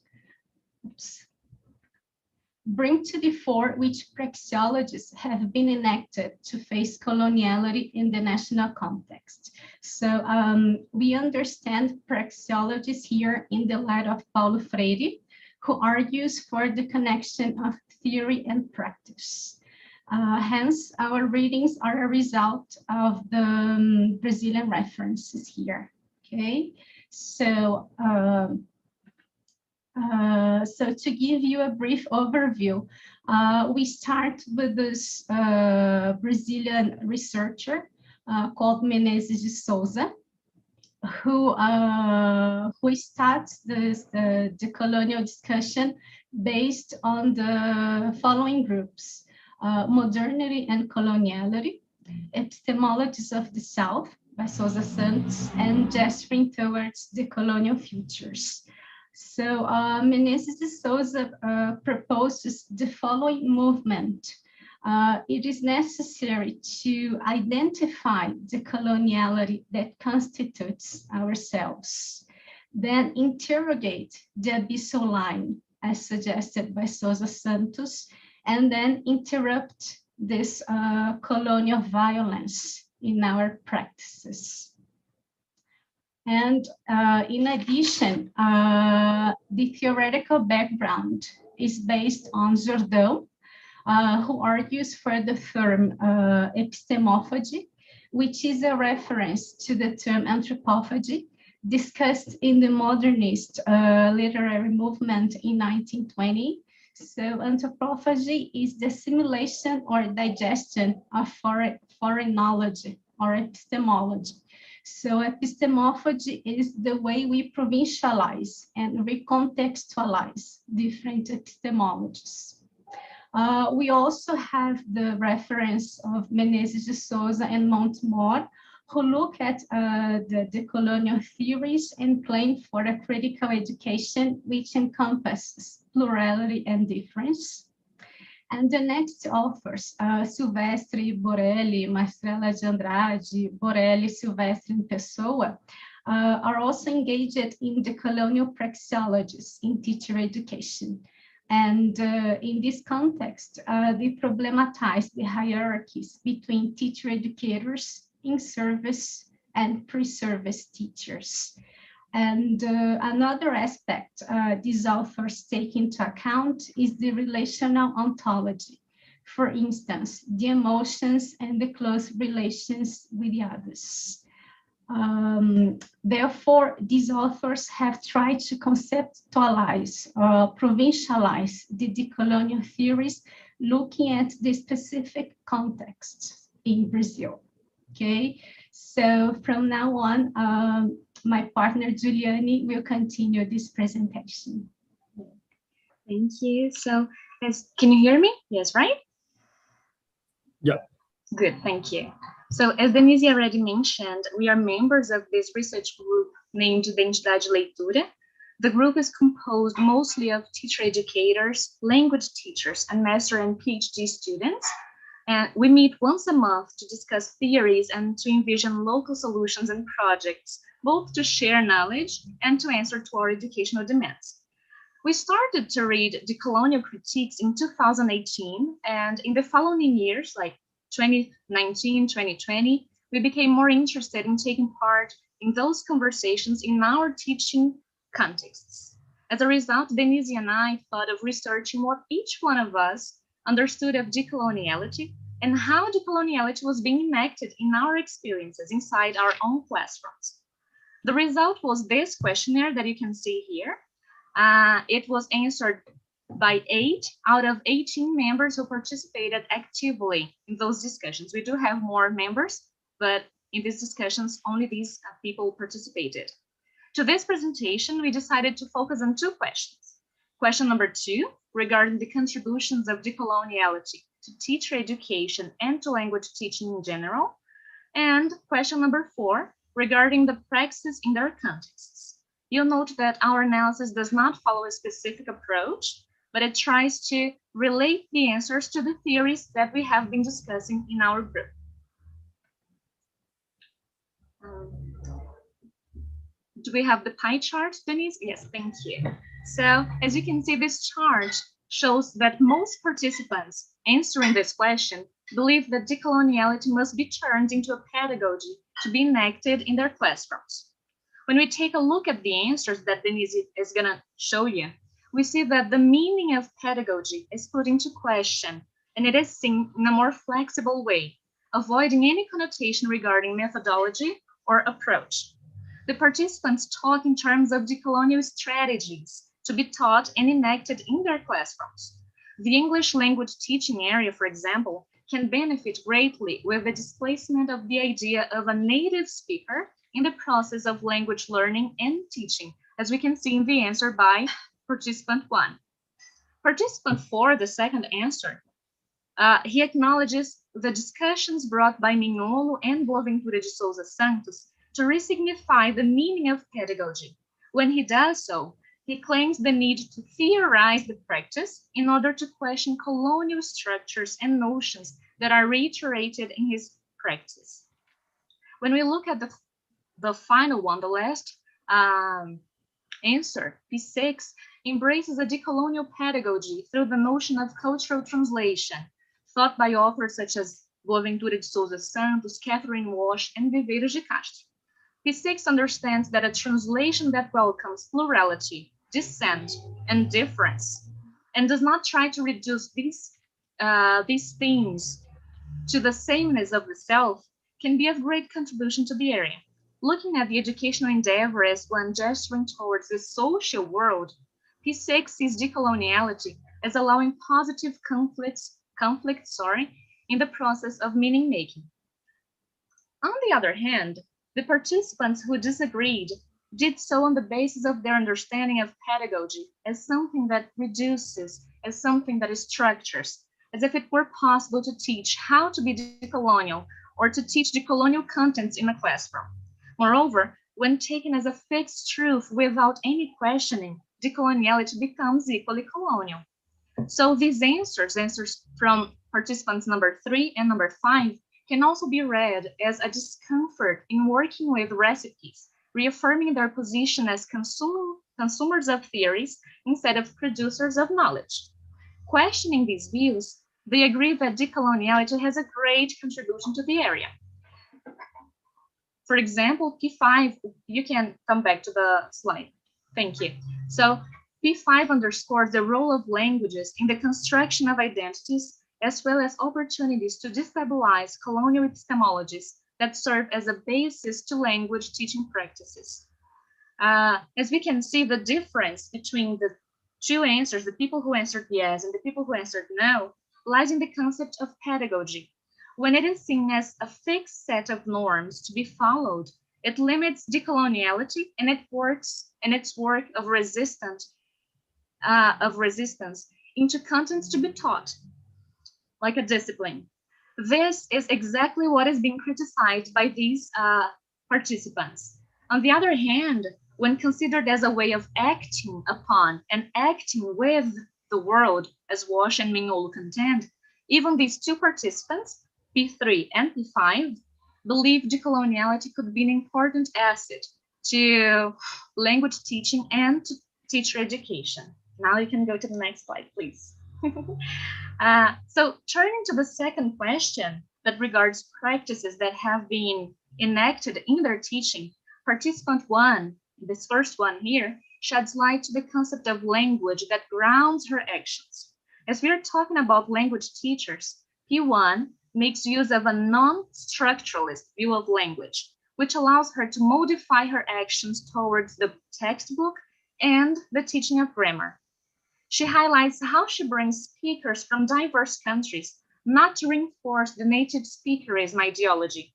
bring to the fore which praxeologies have been enacted to face coloniality in the national context. So we understand praxeologies here in the light of Paulo Freire, who argues for the connection of theory and practice. Hence, our readings are a result of the Brazilian references here, okay? So, so to give you a brief overview, we start with this Brazilian researcher called Menezes de Souza, who starts the colonial discussion based on the following groups: modernity and coloniality, epistemologies of the South by Sousa Santos, and gesturing towards the colonial futures. So Menezes de Souza proposes the following movement. It is necessary to identify the coloniality that constitutes ourselves, then interrogate the abyssal line as suggested by Sousa Santos, and then interrupt this colonial violence in our practices. And in addition, the theoretical background is based on Jordão, who argues for the term epistemophagy, which is a reference to the term anthropophagy discussed in the modernist literary movement in 1920. So anthropophagy is the assimilation or digestion of foreign knowledge or epistemology. So epistemology is the way we provincialize and recontextualize different epistemologies. We also have the reference of Menezes de Souza and Montemor, who look at the decolonial theories and claim for a critical education which encompasses plurality and difference. And the next authors, Silvestre, Borelli, Maestrela de Andrade, Borelli, Silvestre, and Pessoa, are also engaged in decolonial praxeologies in teacher education. And in this context, they problematize the hierarchies between teacher educators, in-service, and pre-service teachers. And another aspect these authors take into account is the relational ontology. For instance, the emotions and the close relations with the others. Therefore, these authors have tried to conceptualize or provincialize the decolonial theories, looking at the specific context in Brazil. Okay, so from now on, my partner Giuliani will continue this presentation. Thank you. So, can you hear me? Yes, right? Yeah. Good, thank you. So, as Denise already mentioned, we are members of this research group named Identidade Leitura. The group is composed mostly of teacher educators, language teachers, and master and PhD students. And we meet once a month to discuss theories and to envision local solutions and projects, both to share knowledge and to answer to our educational demands. We started to read decolonial critiques in 2018, and in the following years, like 2019, 2020, we became more interested in taking part in those conversations in our teaching contexts. As a result, Denise and I thought of researching what each one of us understood of decoloniality and how decoloniality was being enacted in our experiences inside our own classrooms. The result was this questionnaire that you can see here. It was answered by 8 out of 18 members who participated actively in those discussions. We do have more members, but in these discussions, only these people participated. To this presentation, we decided to focus on 2 questions. Question number 2, regarding the contributions of decoloniality to teacher education and to language teaching in general. And question number 4, regarding the praxis in their contexts. You'll note that our analysis does not follow a specific approach, but it tries to relate the answers to the theories that we have been discussing in our group. Do we have the pie chart, Denise? Yes, thank you. So as you can see, this chart shows that most participants answering this question believe that decoloniality must be turned into a pedagogy to be enacted in their classrooms. When we take a look at the answers that Denise is going to show you, we see that the meaning of pedagogy is put into question, and it is seen in a more flexible way, avoiding any connotation regarding methodology or approach. The participants talk in terms of decolonial strategies to be taught and enacted in their classrooms. The English language teaching area, for example, can benefit greatly with the displacement of the idea of a native speaker in the process of language learning and teaching, as we can see in the answer by participant 1. Participant 4, the second answer, he acknowledges the discussions brought by Mignolo and Boaventura de Souza Santos to resignify the meaning of pedagogy. When he does so, he claims the need to theorize the practice in order to question colonial structures and notions that are reiterated in his practice. When we look at the final one, the last answer, P6, embraces a decolonial pedagogy through the notion of cultural translation, thought by authors such as Boaventura de Souza Santos, Catherine Walsh, and Viveiros de Castro. P6 understands that a translation that welcomes plurality, dissent, and difference, and does not try to reduce these themes to the sameness of the self, can be of great contribution to the area. Looking at the educational endeavor as one gesturing towards the social world, P6 sees decoloniality as allowing positive conflict in the process of meaning-making. On the other hand, the participants who disagreed did so on the basis of their understanding of pedagogy as something that reduces, as something that structures, as if it were possible to teach how to be decolonial or to teach decolonial contents in a classroom. Moreover, when taken as a fixed truth without any questioning, decoloniality becomes equally colonial. So these answers from participants number 3 and number 5 can also be read as a discomfort in working with recipes, reaffirming their position as consumers of theories instead of producers of knowledge. Questioning these views, they agree that decoloniality has a great contribution to the area. For example, P5, you can come back to the slide. Thank you. So P5 underscores the role of languages in the construction of identities, as well as opportunities to destabilize colonial epistemologies that serve as a basis to language teaching practices. As we can see, the difference between the two answers, the people who answered yes and the people who answered no, lies in the concept of pedagogy. When it is seen as a fixed set of norms to be followed, it limits decoloniality and its work of resistance into contents to be taught, like a discipline. This is exactly what is being criticized by these participants. On the other hand, when considered as a way of acting upon and acting with the world, as Walsh and Mignolo contend, even these two participants, P3 and P5, believe decoloniality could be an important asset to language teaching and to teacher education. Now you can go to the next slide, please. So turning to the second question that regards practices that have been enacted in their teaching, participant 1, this first one here, sheds light to the concept of language that grounds her actions. As we are talking about language teachers, P1 makes use of a non-structuralist view of language, which allows her to modify her actions towards the textbook and the teaching of grammar. She highlights how she brings speakers from diverse countries, not to reinforce the native speakerism ideology.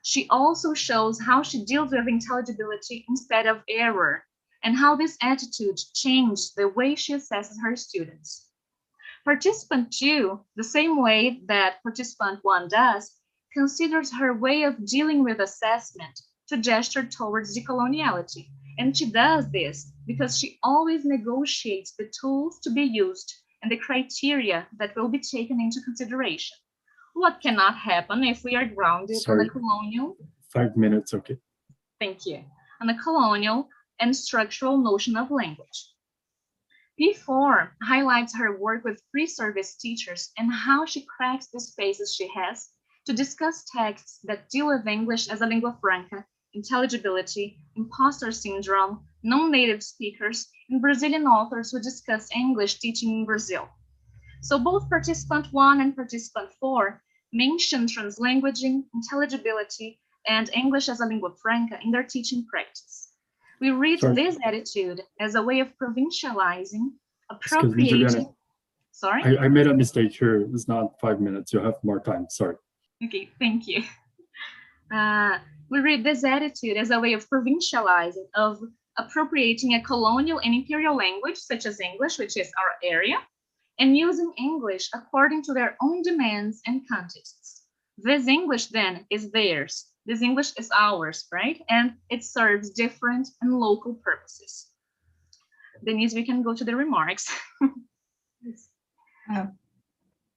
She also shows how she deals with intelligibility instead of error, and how this attitude changed the way she assesses her students. Participant 2, the same way that participant 1 does, considers her way of dealing with assessment to gesture towards decoloniality. And she does this because she always negotiates the tools to be used and the criteria that will be taken into consideration. What cannot happen if we are grounded on a colonial? 5 minutes, okay. Thank you. On a colonial and structural notion of language. P4 highlights her work with pre-service teachers and how she cracks the spaces she has to discuss texts that deal with English as a lingua franca, intelligibility, imposter syndrome, non-native speakers, and Brazilian authors who discuss English teaching in Brazil. So both participant 1 and participant 4 mention translanguaging, intelligibility, and English as a lingua franca in their teaching practice. We read this attitude as a way of provincializing, appropriating. Sorry? I made a mistake here. It's not 5 minutes. You have more time. Sorry. Okay, thank you. We read this attitude as a way of provincializing, of appropriating a colonial and imperial language, such as English, which is our area, and using English according to their own demands and contexts. This English then is theirs. This English is ours, right? And it serves different and local purposes. Denise, we can go to the remarks.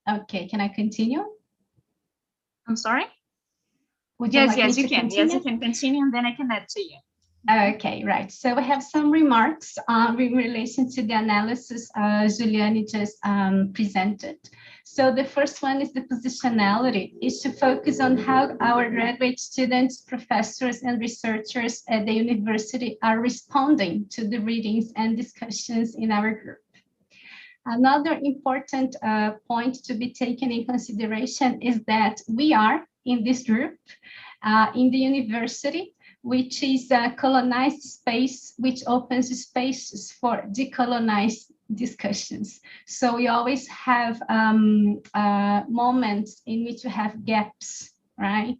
Okay, can I continue? I'm sorry? Yes, you can. Yes, you can continue, and then I can add to you. Okay, right. So we have some remarks in relation to the analysis Juliani just presented. So the first one is the positionality, is to focus on how our graduate students, professors, and researchers at the university are responding to the readings and discussions in our group. Another important point to be taken in consideration is that we are in this group in the university, which is a colonized space, which opens spaces for decolonized discussions. So we always have moments in which we have gaps, right?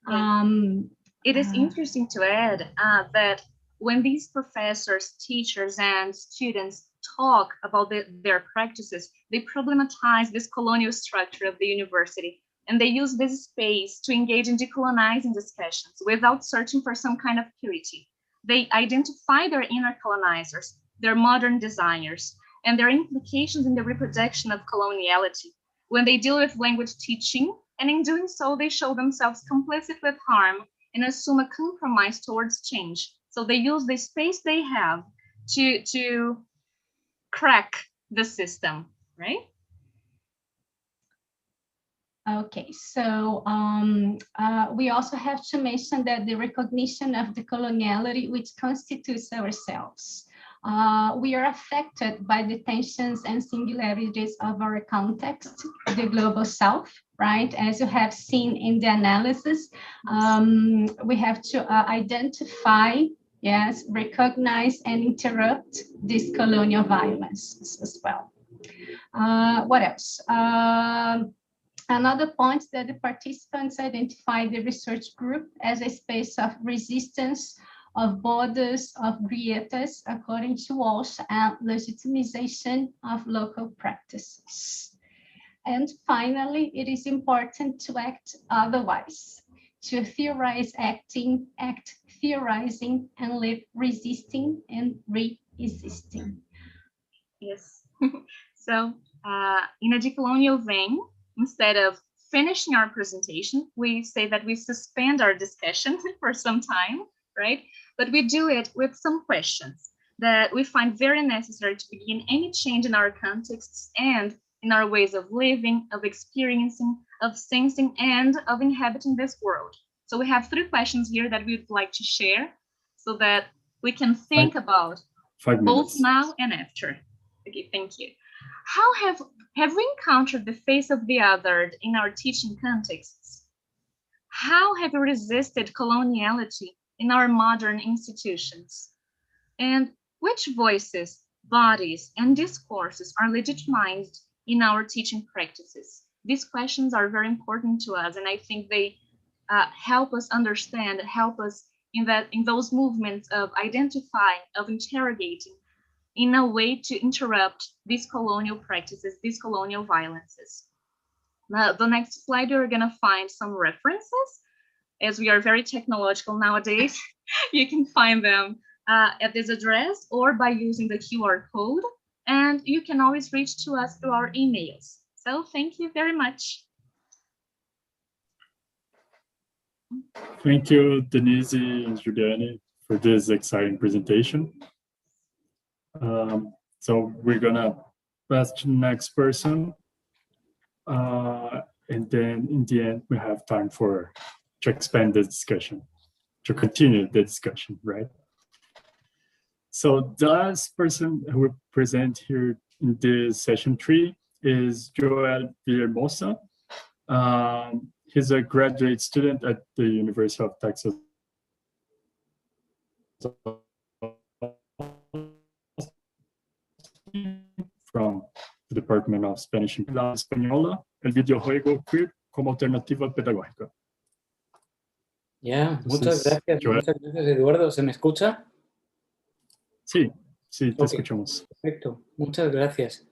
It is interesting to add that when these professors, teachers, and students talk about their practices, they problematize this colonial structure of the university, and they use this space to engage in decolonizing discussions without searching for some kind of purity. They identify their inner colonizers, their modern desires, and their implications in the reproduction of coloniality when they deal with language teaching, and in doing so, they show themselves complicit with harm and assume a compromise towards change. So they use the space they have to crack the system, right? Okay, so we also have to mention that the recognition of the coloniality which constitutes ourselves. We are affected by the tensions and singularities of our context, the global South, right? As you have seen in the analysis, we have to identify, yes, recognize and interrupt this colonial violence as well. What else? Another point that the participants identify the research group as a space of resistance, of borders, of grietas, according to Walsh, and legitimization of local practices. And finally, it is important to act otherwise, to theorize acting, act theorizing, and live resisting and re-existing. Yes. So in a decolonial vein, instead of finishing our presentation, we say that we suspend our discussion for some time, right? But we do it with some questions that we find very necessary to begin any change in our contexts and in our ways of living, of experiencing, of sensing, and of inhabiting this world. So we have 3 questions here that we'd like to share so that we can think about 5 minutes. Both now and after. Okay, thank you. How have we encountered the face of the other in our teaching contexts? How have we resisted coloniality in our modern institutions? And which voices, bodies, and discourses are legitimized in our teaching practices? These questions are very important to us, and I think they help us understand, help us in those movements of identifying, of interrogating, in a way to interrupt these colonial practices, these colonial violences. Now, the next slide, you're gonna find some references. As we are very technological nowadays, you can find them at this address or by using the QR code, and you can always reach to us through our emails. So thank you very much. Thank you, Denise and Juliane, for this exciting presentation. So we're gonna pass to the next person. And then in the end, we have time to expand the discussion, to continue the discussion, right? So the last person who will present here in this session 3 is Joel Villahermosa. He's a graduate student at the University of Texas from the Department of Spanish and La Española, el videojuego queer como alternativa pedagógica. Ya, muchas gracias, Eduardo. ¿Se me escucha? Sí, sí, te escuchamos. Perfecto, muchas gracias.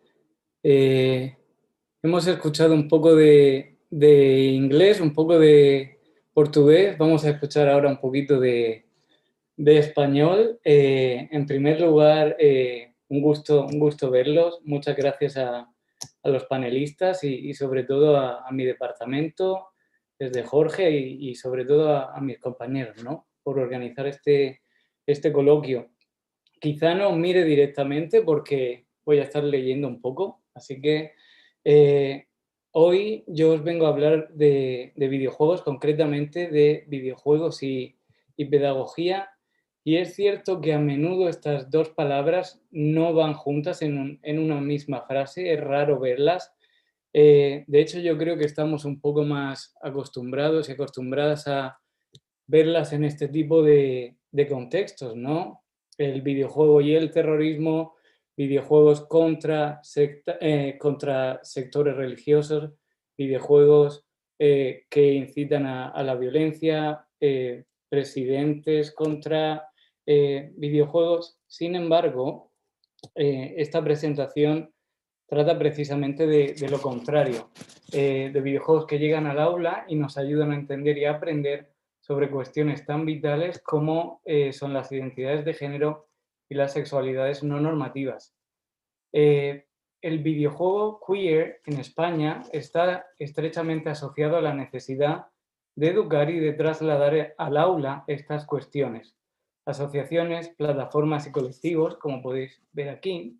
Hemos escuchado un poco de inglés, un poco de portugués. Vamos a escuchar ahora un poquito de español. En primer lugar, un gusto verlos. Muchas gracias a los panelistas y sobre todo a mi departamento, desde Jorge y sobre todo a mis compañeros, ¿no? Por organizar este coloquio. Quizá no os mire directamente porque voy a estar leyendo un poco, así que hoy yo os vengo a hablar de videojuegos, concretamente de videojuegos y pedagogía. Y es cierto que a menudo estas dos palabras no van juntas en una misma frase, es raro verlas. De hecho, yo creo que estamos un poco más acostumbrados y acostumbradas a verlas en este tipo de contextos, ¿no? El videojuego y el terrorismo, videojuegos contra sectores religiosos, videojuegos que incitan a la violencia, presidentes contra videojuegos. Sin embargo, esta presentación trata precisamente de lo contrario, de videojuegos que llegan al aula y nos ayudan a entender y a aprender sobre cuestiones tan vitales como son las identidades de género y las sexualidades no normativas. El videojuego queer en España está estrechamente asociado a la necesidad de educar y de trasladar al aula estas cuestiones. Asociaciones, plataformas y colectivos, como podéis ver aquí,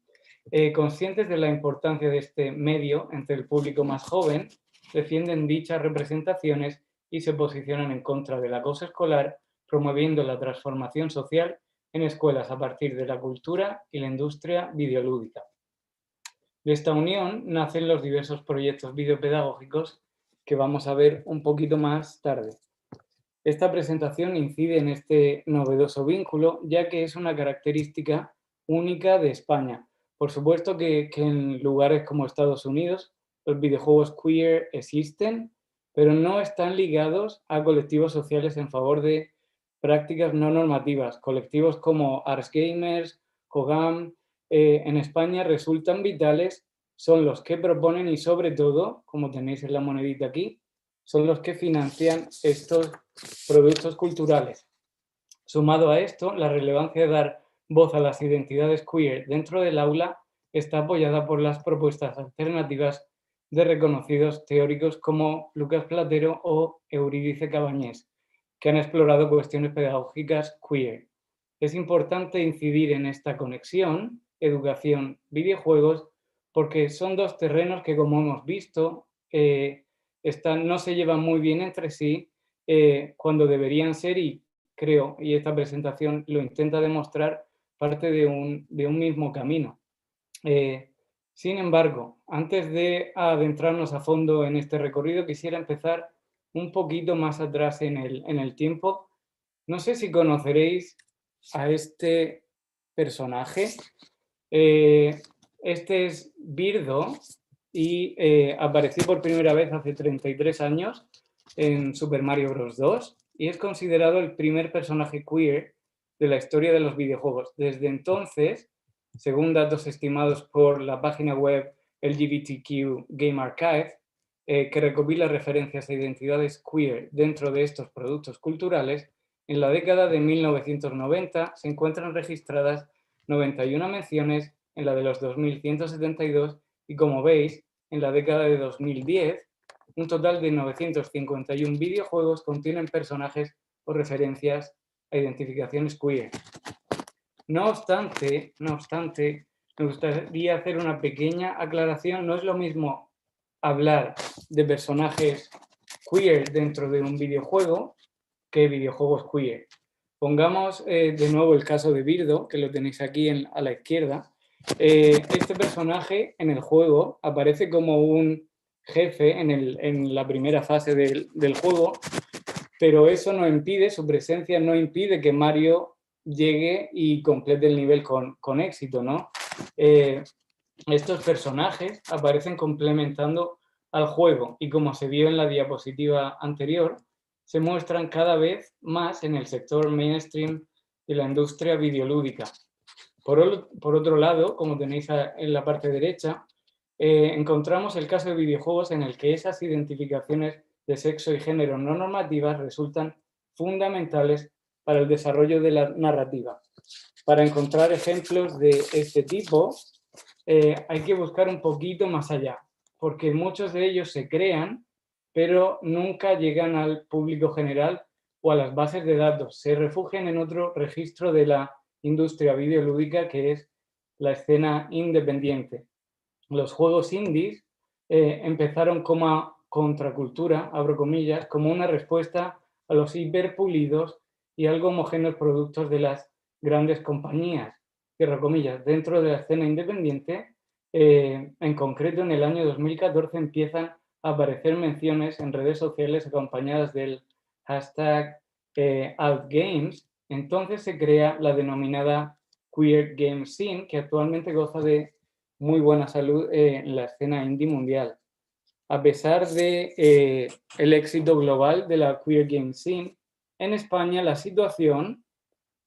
conscientes de la importancia de este medio entre el público más joven, defienden dichas representaciones y se posicionan en contra del acoso escolar, promoviendo la transformación social en escuelas a partir de la cultura y la industria videolúdica. De esta unión nacen los diversos proyectos videopedagógicos que vamos a ver un poquito más tarde. Esta presentación incide en este novedoso vínculo, ya que es una característica única de España. Por supuesto que en lugares como Estados Unidos los videojuegos queer existen, pero no están ligados a colectivos sociales en favor de prácticas no normativas. Colectivos como Ars Gamers, Hogam, en España resultan vitales, son los que proponen y sobre todo, como tenéis en la monedita aquí, son los que financian estos productos culturales. Sumado a esto, la relevancia de dar voz a las identidades queer dentro del aula está apoyada por las propuestas alternativas de reconocidos teóricos como Lucas Platero o Eurídice Cabañés, que han explorado cuestiones pedagógicas queer. Es importante incidir en esta conexión, educación, videojuegos, porque son dos terrenos que, como hemos visto, no se llevan muy bien entre sí cuando deberían ser, y creo, y esta presentación lo intenta demostrar, parte de un mismo camino. Sin embargo, antes de adentrarnos a fondo en este recorrido, quisiera empezar un poquito más atrás en el tiempo. No sé si conoceréis a este personaje. Este es Birdo y apareció por primera vez hace 33 años en Super Mario Bros. 2 y es considerado el primer personaje queer de la historia de los videojuegos. Desde entonces, según datos estimados por la página web LGBTQ Game Archive, que recopila referencias a identidades queer dentro de estos productos culturales, en la década de 1990 se encuentran registradas 91 menciones en la de los 2172 y, como veis, en la década de 2010, un total de 951 videojuegos contienen personajes o referencias a identificaciones queer. No obstante, me gustaría hacer una pequeña aclaración. No es lo mismo hablar de personajes queer dentro de un videojuego que videojuegos queer. Pongamos de nuevo el caso de Birdo, que lo tenéis aquí a la izquierda. Este personaje en el juego aparece como un jefe en la primera fase del juego, pero eso no impide, su presencia no impide que Mario llegue y complete el nivel con éxito, ¿no? Estos personajes aparecen complementando al juego y, como se vio en la diapositiva anterior, se muestran cada vez más en el sector mainstream de la industria videolúdica. Por otro lado, como tenéis en la parte derecha, encontramos el caso de videojuegos en el que esas identificaciones de sexo y género no normativas resultan fundamentales para el desarrollo de la narrativa. Para encontrar ejemplos de este tipo, hay que buscar un poquito más allá, porque muchos de ellos se crean, pero nunca llegan al público general o a las bases de datos. Se refugian en otro registro de la industria videolúdica, que es la escena independiente. Los juegos indies empezaron como contracultura, abro comillas, como una respuesta a los hiperpulidos y algo homogéneos productos de las grandes compañías, cierro comillas. Dentro de la escena independiente, en concreto en el año 2014 empiezan a aparecer menciones en redes sociales acompañadas del hashtag #outgames. Entonces se crea la denominada Queer Game Scene, que actualmente goza de muy buena salud en la escena indie mundial. a pesar de el éxito global de la queer game scene, en España la situación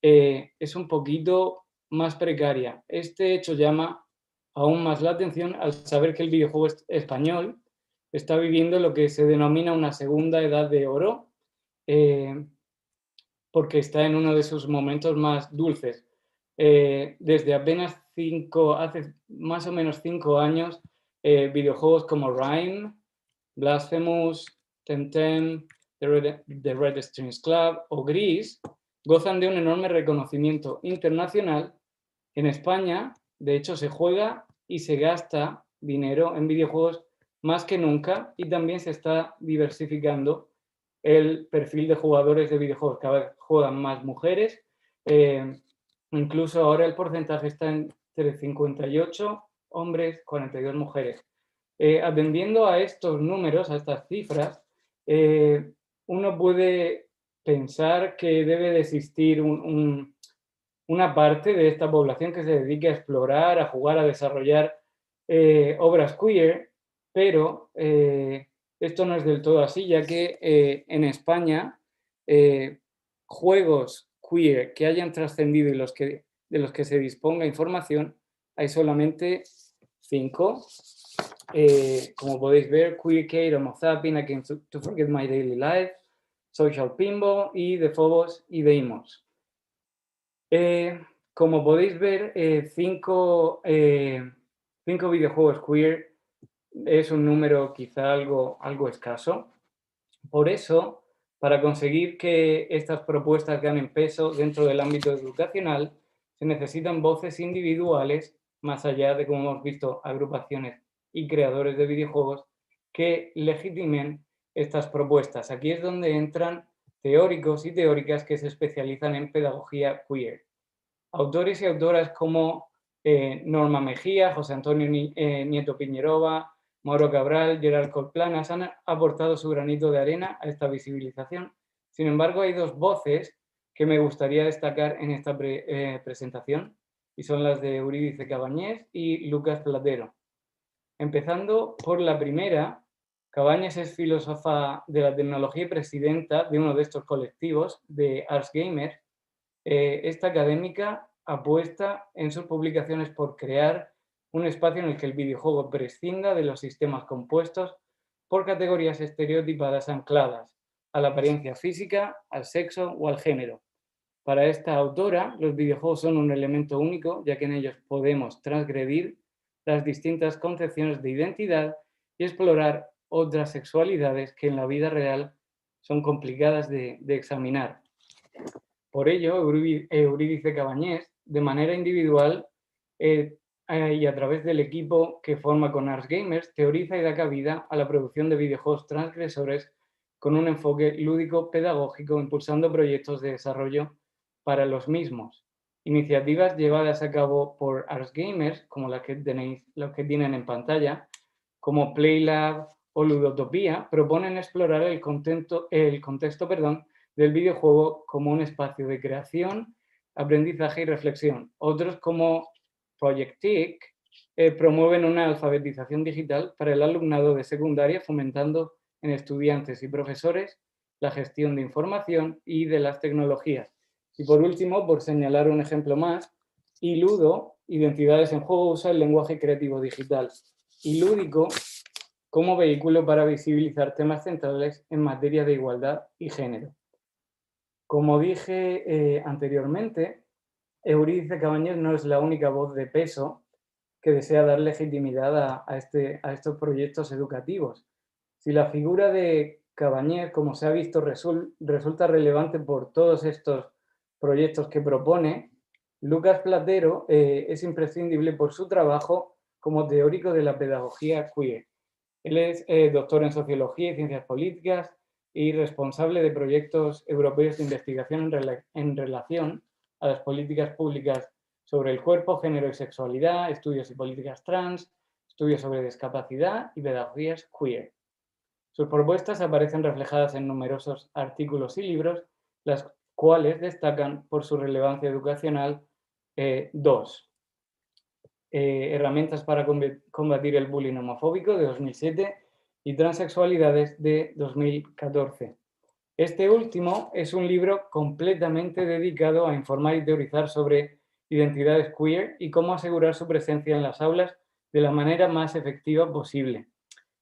es un poquito más precaria. Este hecho llama aún más la atención al saber que el videojuego español está viviendo lo que se denomina una segunda edad de oro, porque está en uno de sus momentos más dulces. Desde apenas hace más o menos 5 años, videojuegos como Rhyme, Blasphemous, Temtem, The Red Strings Club o Gris gozan de un enorme reconocimiento internacional. En España, de hecho, se juega y se gasta dinero en videojuegos más que nunca y también se está diversificando el perfil de jugadores de videojuegos. Cada vez juegan más mujeres, incluso ahora el porcentaje está entre 58 hombres, 42 mujeres. Atendiendo a estos números, a estas cifras, uno puede pensar que debe de existir una parte de esta población que se dedique a explorar, a jugar, a desarrollar obras queer, pero esto no es del todo así, ya que en España juegos queer que hayan trascendido y de los que se disponga información hay solamente 5. Como podéis ver, Queer Kate, Homo Zapping, I Came to Forget My Daily Life, Social Pinball y The Phobos y Deimos. Como podéis ver, 5 videojuegos queer es un número quizá algo escaso. Por eso, para conseguir que estas propuestas ganen peso dentro del ámbito educacional, se necesitan voces individuales, más allá de, como hemos visto, agrupaciones y creadores de videojuegos que legitimen estas propuestas. Aquí es donde entran teóricos y teóricas que se especializan en pedagogía queer. Autores y autoras como Norma Mejía, José Antonio Nieto Piñerova, Mauro Cabral, Gerard Colplanas han aportado su granito de arena a esta visibilización. Sin embargo, hay 2 voces que me gustaría destacar en esta presentación y son las de Eurídice Cabañés y Lucas Platero. Empezando por la primera, Cabañas es filósofa de la tecnología y presidenta de uno de estos colectivos, de Arts Gamer. Esta académica apuesta en sus publicaciones por crear un espacio en el que el videojuego prescinda de los sistemas compuestos por categorías estereotipadas ancladas a la apariencia física, al sexo o al género. Para esta autora, los videojuegos son un elemento único, ya que en ellos podemos transgredir las distintas concepciones de identidad y explorar otras sexualidades que en la vida real son complicadas de examinar. Por ello, Eurídice Cabañés, de manera individual y a través del equipo que forma con Arts Gamers, teoriza y da cabida a la producción de videojuegos transgresores con un enfoque lúdico pedagógico, impulsando proyectos de desarrollo para los mismos. Iniciativas llevadas a cabo por Arts Gamers, como las que tienen en pantalla, como PlayLab o Ludotopía, proponen explorar el contexto del videojuego como un espacio de creación, aprendizaje y reflexión. Otros, como Project TIC, promueven una alfabetización digital para el alumnado de secundaria, fomentando en estudiantes y profesores la gestión de información y de las tecnologías. Y por último, por señalar un ejemplo más, Iludo, Identidades en Juego, usa el lenguaje creativo digital y lúdico como vehículo para visibilizar temas centrales en materia de igualdad y género. Como dije anteriormente, Eurídice Cabañés no es la única voz de peso que desea dar legitimidad a estos proyectos educativos. Si la figura de Cabañés, como se ha visto, resulta relevante por todos estos proyectos que propone, Lucas Platero es imprescindible por su trabajo como teórico de la pedagogía queer. Él es doctor en Sociología y Ciencias Políticas y responsable de proyectos europeos de investigación en relación a las políticas públicas sobre el cuerpo, género y sexualidad, estudios y políticas trans, estudios sobre discapacidad y pedagogías queer. Sus propuestas aparecen reflejadas en numerosos artículos y libros, las cuales destacan por su relevancia educacional 2. Herramientas para combatir el bullying homofóbico, de 2007, y transexualidades de 2014. Este último es un libro completamente dedicado a informar y teorizar sobre identidades queer y cómo asegurar su presencia en las aulas de la manera más efectiva posible.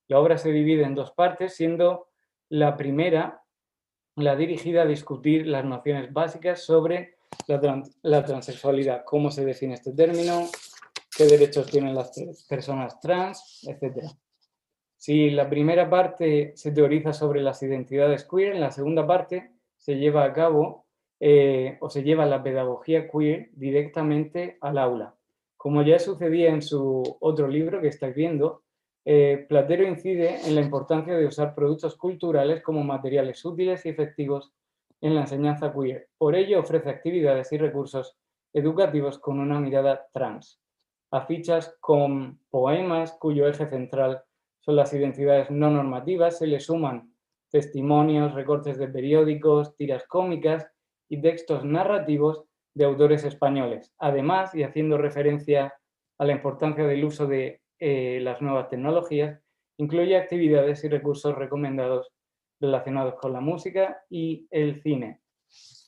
La obra se divide en dos partes, siendo la primera la dirigida a discutir las nociones básicas sobre la transexualidad, cómo se define este término, qué derechos tienen las personas trans, etc. Si la primera parte se teoriza sobre las identidades queer, en la segunda parte se lleva a cabo o se lleva la pedagogía queer directamente al aula. Como ya sucedía en su otro libro que estáis viendo, Platero incide en la importancia de usar productos culturales como materiales útiles y efectivos en la enseñanza queer. Por ello ofrece actividades y recursos educativos con una mirada trans. Afichas con poemas cuyo eje central son las identidades no normativas, se le suman testimonios, recortes de periódicos, tiras cómicas y textos narrativos de autores españoles. Además, y haciendo referencia a la importancia del uso de las nuevas tecnologías, incluye actividades y recursos recomendados relacionados con la música y el cine.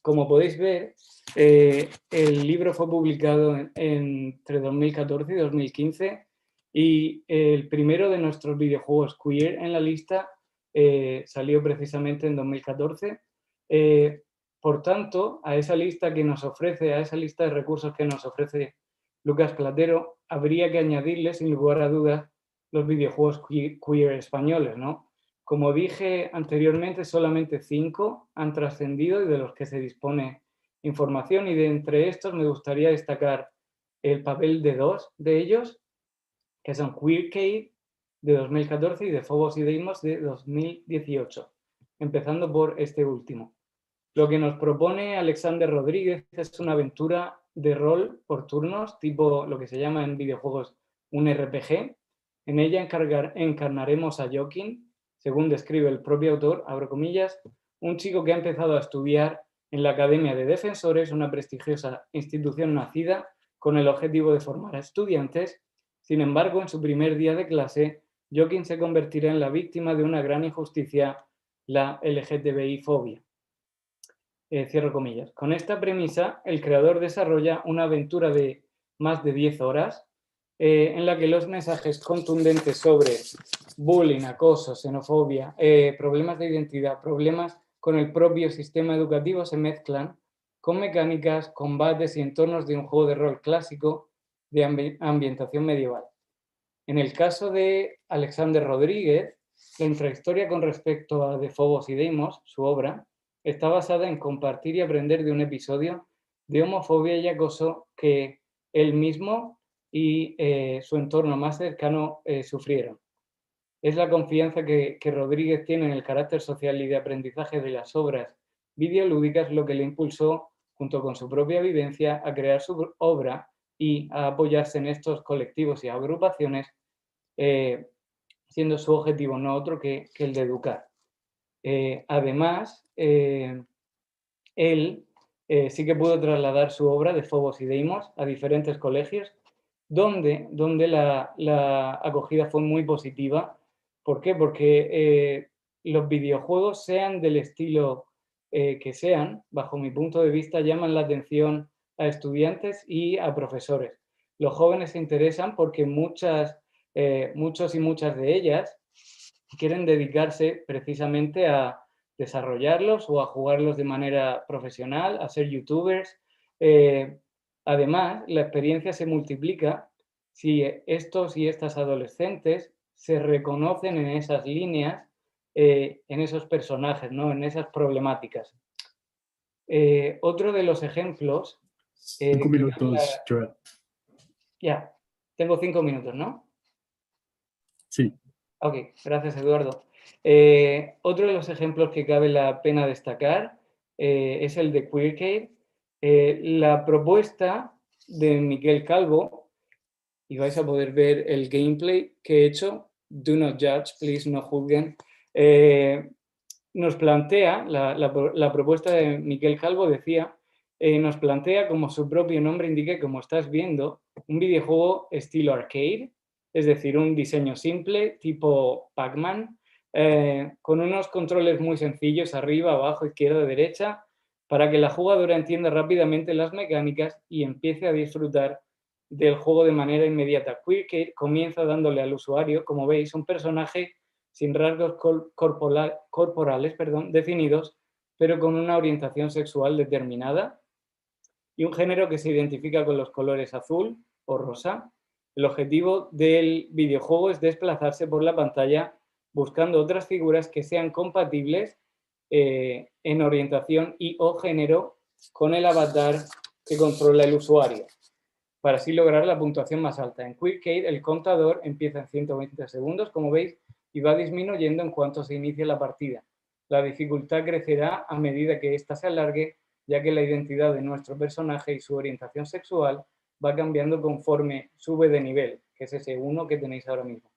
Como podéis ver, el libro fue publicado entre 2014 y 2015 y el primero de nuestros videojuegos queer en la lista salió precisamente en 2014. Por tanto, a esa lista que nos ofrece, a esa lista de recursos que nos ofrece Lucas Platero, habría que añadirle, sin lugar a dudas, los videojuegos queer españoles, ¿no? Como dije anteriormente, solamente 5 han trascendido y de los que se dispone información, y de entre estos me gustaría destacar el papel de 2 de ellos, que son Queercade de 2014 y de Phobos y Deimos de 2018, empezando por este último. Lo que nos propone Alexander Rodríguez es una aventura de rol por turnos, tipo lo que se llama en videojuegos un RPG. En ella encarnaremos a Joaquín, según describe el propio autor, abro comillas, un chico que ha empezado a estudiar en la Academia de Defensores, una prestigiosa institución nacida con el objetivo de formar a estudiantes. Sin embargo, en su primer día de clase, Joaquín se convertirá en la víctima de una gran injusticia, la LGTBI-fobia. Cierro comillas. Con esta premisa, el creador desarrolla una aventura de más de 10 horas en la que los mensajes contundentes sobre bullying, acoso, xenofobia, problemas de identidad, problemas con el propio sistema educativo se mezclan con mecánicas, combates y entornos de un juego de rol clásico de ambientación medieval. En el caso de Alexander Rodríguez, la intrahistoria con respecto a de Phobos y Deimos, su obra, está basada en compartir y aprender de un episodio de homofobia y acoso que él mismo y su entorno más cercano sufrieron. Es la confianza que Rodríguez tiene en el carácter social y de aprendizaje de las obras videolúdicas lo que le impulsó, junto con su propia vivencia, a crear su obra y a apoyarse en estos colectivos y agrupaciones, siendo su objetivo no otro que el de educar. Además, él sí que pudo trasladar su obra de Phobos y Deimos a diferentes colegios, donde la acogida fue muy positiva. ¿Por qué? Porque los videojuegos, sean del estilo que sean, bajo mi punto de vista, llaman la atención a estudiantes y a profesores. Los jóvenes se interesan porque muchos y muchas de ellas quieren dedicarse precisamente a desarrollarlos o a jugarlos de manera profesional, a ser youtubers. Además, la experiencia se multiplica si estos y estas adolescentes se reconocen en esas líneas, en esos personajes, ¿no? En esas problemáticas. Otro de los ejemplos... 5 minutos, Joel. Ya, tengo 5 minutos, ¿no? Sí. Ok, gracias, Eduardo. Otro de los ejemplos que cabe la pena destacar es el de Queercade. La propuesta de Miquel Calvo, y vais a poder ver el gameplay que he hecho, do not judge, please, no juzguen, nos plantea, la propuesta de Miquel Calvo decía, nos plantea, como su propio nombre indica, como estás viendo, un videojuego estilo arcade, es decir, un diseño simple, tipo Pac-Man, con unos controles muy sencillos, arriba, abajo, izquierda, derecha, para que la jugadora entienda rápidamente las mecánicas y empiece a disfrutar del juego de manera inmediata. QueerCade comienza dándole al usuario, como veis, un personaje sin rasgos corporales definidos, pero con una orientación sexual determinada y un género que se identifica con los colores azul o rosa. El objetivo del videojuego es desplazarse por la pantalla buscando otras figuras que sean compatibles en orientación y o género con el avatar que controla el usuario, para así lograr la puntuación más alta. En QueerCade el contador empieza en 120 segundos, como veis, y va disminuyendo en cuanto se inicie la partida. La dificultad crecerá a medida que ésta se alargue, ya que la identidad de nuestro personaje y su orientación sexual va cambiando conforme sube de nivel, que es ese 1 que tenéis ahora mismo.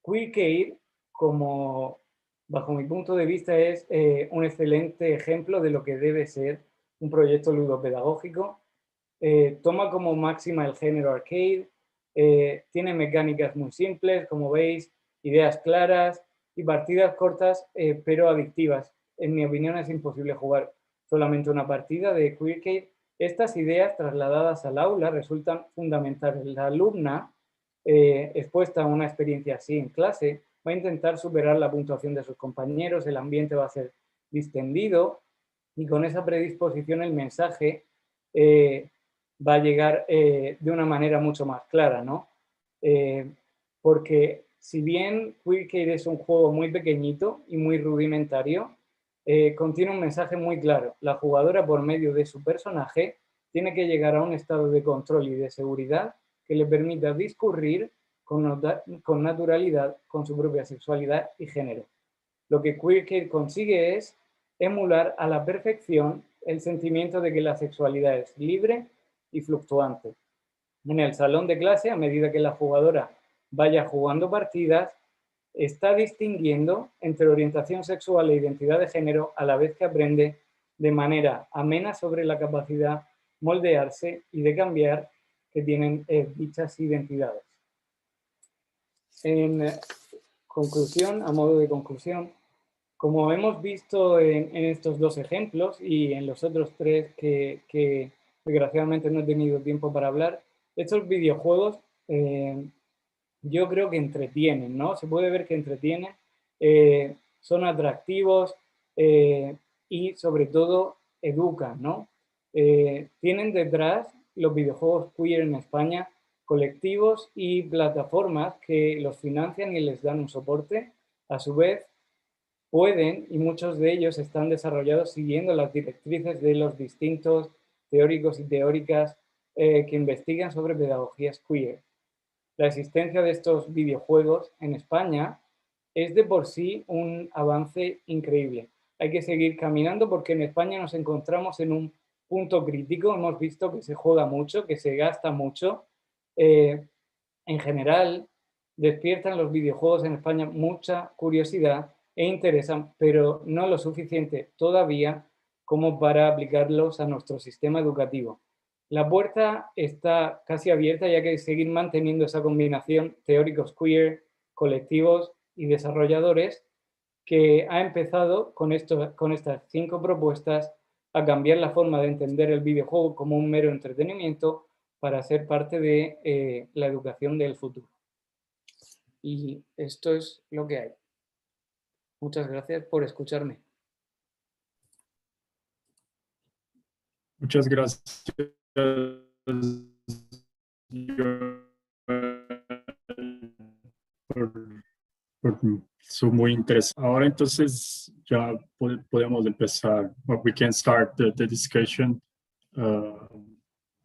QueerCade, como bajo mi punto de vista, es un excelente ejemplo de lo que debe ser un proyecto ludopedagógico. Toma como máxima el género arcade, tiene mecánicas muy simples, como veis, ideas claras y partidas cortas pero adictivas. En mi opinión es imposible jugar solamente una partida de QueerCade. Estas ideas trasladadas al aula resultan fundamentales. La alumna expuesta a una experiencia así en clase va a intentar superar la puntuación de sus compañeros, el ambiente va a ser distendido y con esa predisposición el mensaje va a llegar de una manera mucho más clara, ¿no? Porque si bien QueerCade es un juego muy pequeñito y muy rudimentario, contiene un mensaje muy claro. La jugadora, por medio de su personaje, tiene que llegar a un estado de control y de seguridad que le permita discurrir con naturalidad con su propia sexualidad y género. Lo que QueerCade consigue es emular a la perfección el sentimiento de que la sexualidad es libre y fluctuante. En el salón de clase, a medida que la jugadora vaya jugando partidas, está distinguiendo entre orientación sexual e identidad de género a la vez que aprende de manera amena sobre la capacidad moldearse y de cambiar que tienen dichas identidades. En conclusión, a modo de conclusión, como hemos visto en estos dos ejemplos y en los otros tres que desgraciadamente no he tenido tiempo para hablar, estos videojuegos yo creo que entretienen, ¿no? Se puede ver que entretienen, son atractivos y sobre todo educan, ¿no? Tienen detrás los videojuegos queer en España colectivos y plataformas que los financian y les dan un soporte. A su vez, pueden, y muchos de ellos están desarrollados siguiendo las directrices de los distintos teóricos y teóricas que investigan sobre pedagogías queer. La existencia de estos videojuegos en España es de por sí un avance increíble. Hay que seguir caminando porque en España nos encontramos en un punto crítico. Hemos visto que se juega mucho, que se gasta mucho. En general, despiertan los videojuegos en España mucha curiosidad e interesan, pero no lo suficiente todavía como para aplicarlos a nuestro sistema educativo. La puerta está casi abierta y hay que seguir manteniendo esa combinación teóricos queer, colectivos y desarrolladores que ha empezado con estas 5 propuestas a cambiar la forma de entender el videojuego como un mero entretenimiento para ser parte de la educación del futuro. Y esto es lo que hay. Muchas gracias por escucharme. Muchas gracias, por su muy interesante. Ahora entonces ya podemos empezar. We can start the discussion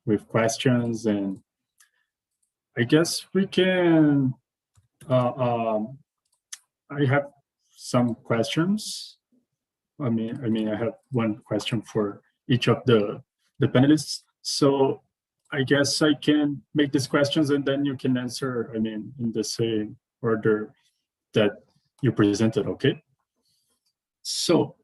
with questions, and I guess we can. I have some questions. I mean, I have one question for each of the panelists. So I guess I can make these questions and then you can answer, I mean, in the same order that you presented, okay? So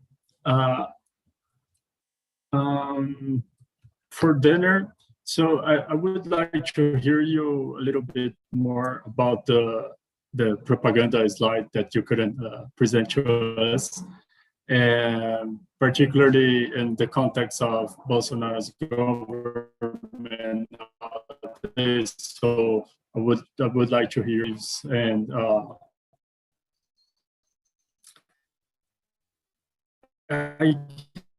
for dinner, so I would like to hear you a little bit more about the the propaganda slide that you couldn't present to us, and particularly in the context of Bolsonaro's government. So I would like to hear this, and I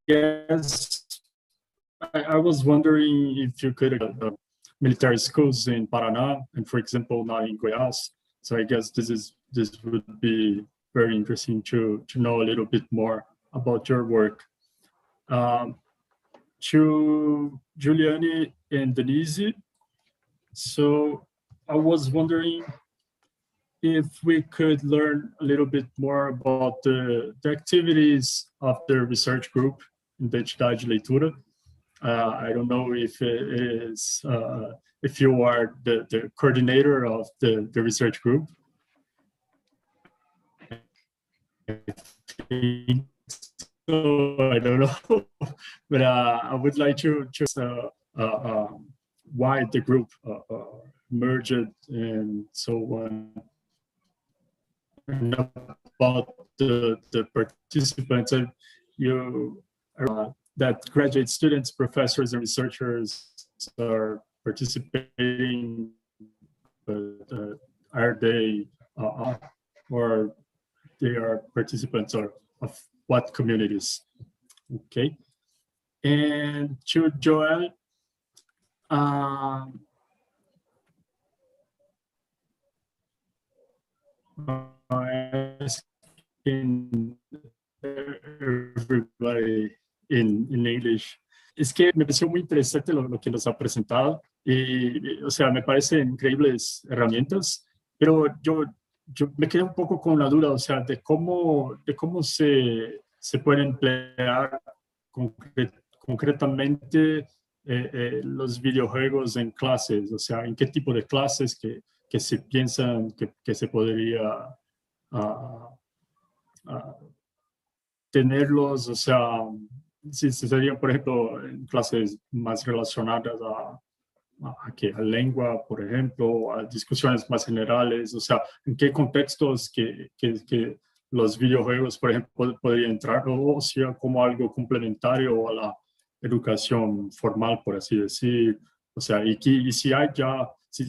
guess I was wondering if you could military schools in Paraná, and for example, now in Goiás. So I guess this would be very interesting to know a little bit more about your work. To Giuliani and Denise, so I was wondering if we could learn a little bit more about the activities of the research group Identidade de Leitura. I don't know if it is if you are the coordinator of the research group. I think so, I don't know, but I would like to why the group merged and so on, and about the participants. And you that graduate students, professors, and researchers are participating, but are they or they are participants of what communities? Okay. And to Joel, asking everybody in English. Es que me pareció muy interesante lo que nos ha presentado y, o sea, me parecen increíbles herramientas, pero yo me quedé un poco con la duda, o sea, de cómo se pueden emplear concretamente los videojuegos en clases, o sea, en qué tipo de clases que se piensan que se podría tenerlos, o sea, si serían, por ejemplo, en clases más relacionadas a lengua, por ejemplo, a discusiones más generales, o sea, en qué contextos que los videojuegos, por ejemplo, podrían entrar, o sea, como algo complementario a la educación formal, por así decir, o sea, y si hay ya, si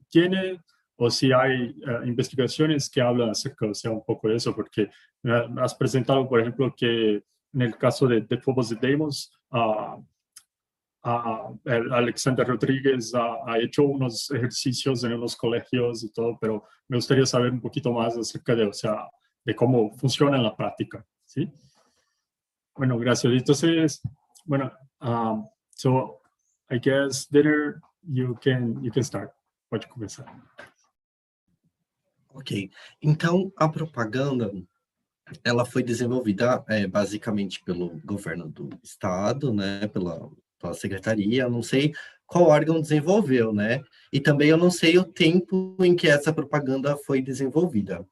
tiene o si hay investigaciones que hablan acerca, o sea, un poco de eso, porque me has presentado, por ejemplo, que en el caso de Phobos de Deimos, Alexander Rodríguez ha hecho unos ejercicios en unos colegios y todo, pero me gustaría saber un poquito más acerca de, o sea, de cómo funciona en la práctica, ¿sí? Bueno, gracias. Entonces, bueno, so I guess Dinner, you can start. Pode começar. Ok, então a propaganda ela foi desenvolvida basicamente pelo governo do estado, né, pela secretaria, eu não sei qual órgão desenvolveu, né, e também eu não sei o tempo em que essa propaganda foi desenvolvida,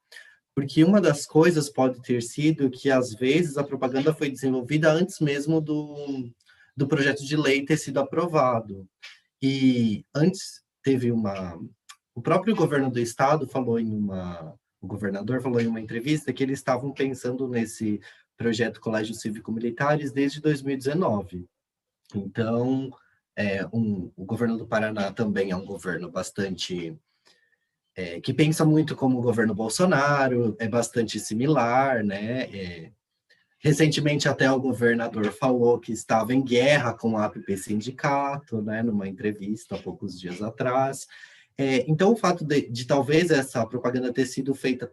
porque uma das coisas pode ter sido que às vezes a propaganda foi desenvolvida antes mesmo do projeto de lei ter sido aprovado, e antes teve o próprio governo do estado o governador falou em uma entrevista que eles estavam pensando nesse projeto Colégio Cívico-Militares desde 2019. Então, o governo do Paraná também é um governo bastante... que pensa muito como o governo Bolsonaro, é bastante similar, né? Recentemente, até o governador falou que estava em guerra com o APP Sindicato, né? Numa entrevista há poucos dias atrás. Então, o fato de talvez essa propaganda ter sido feita,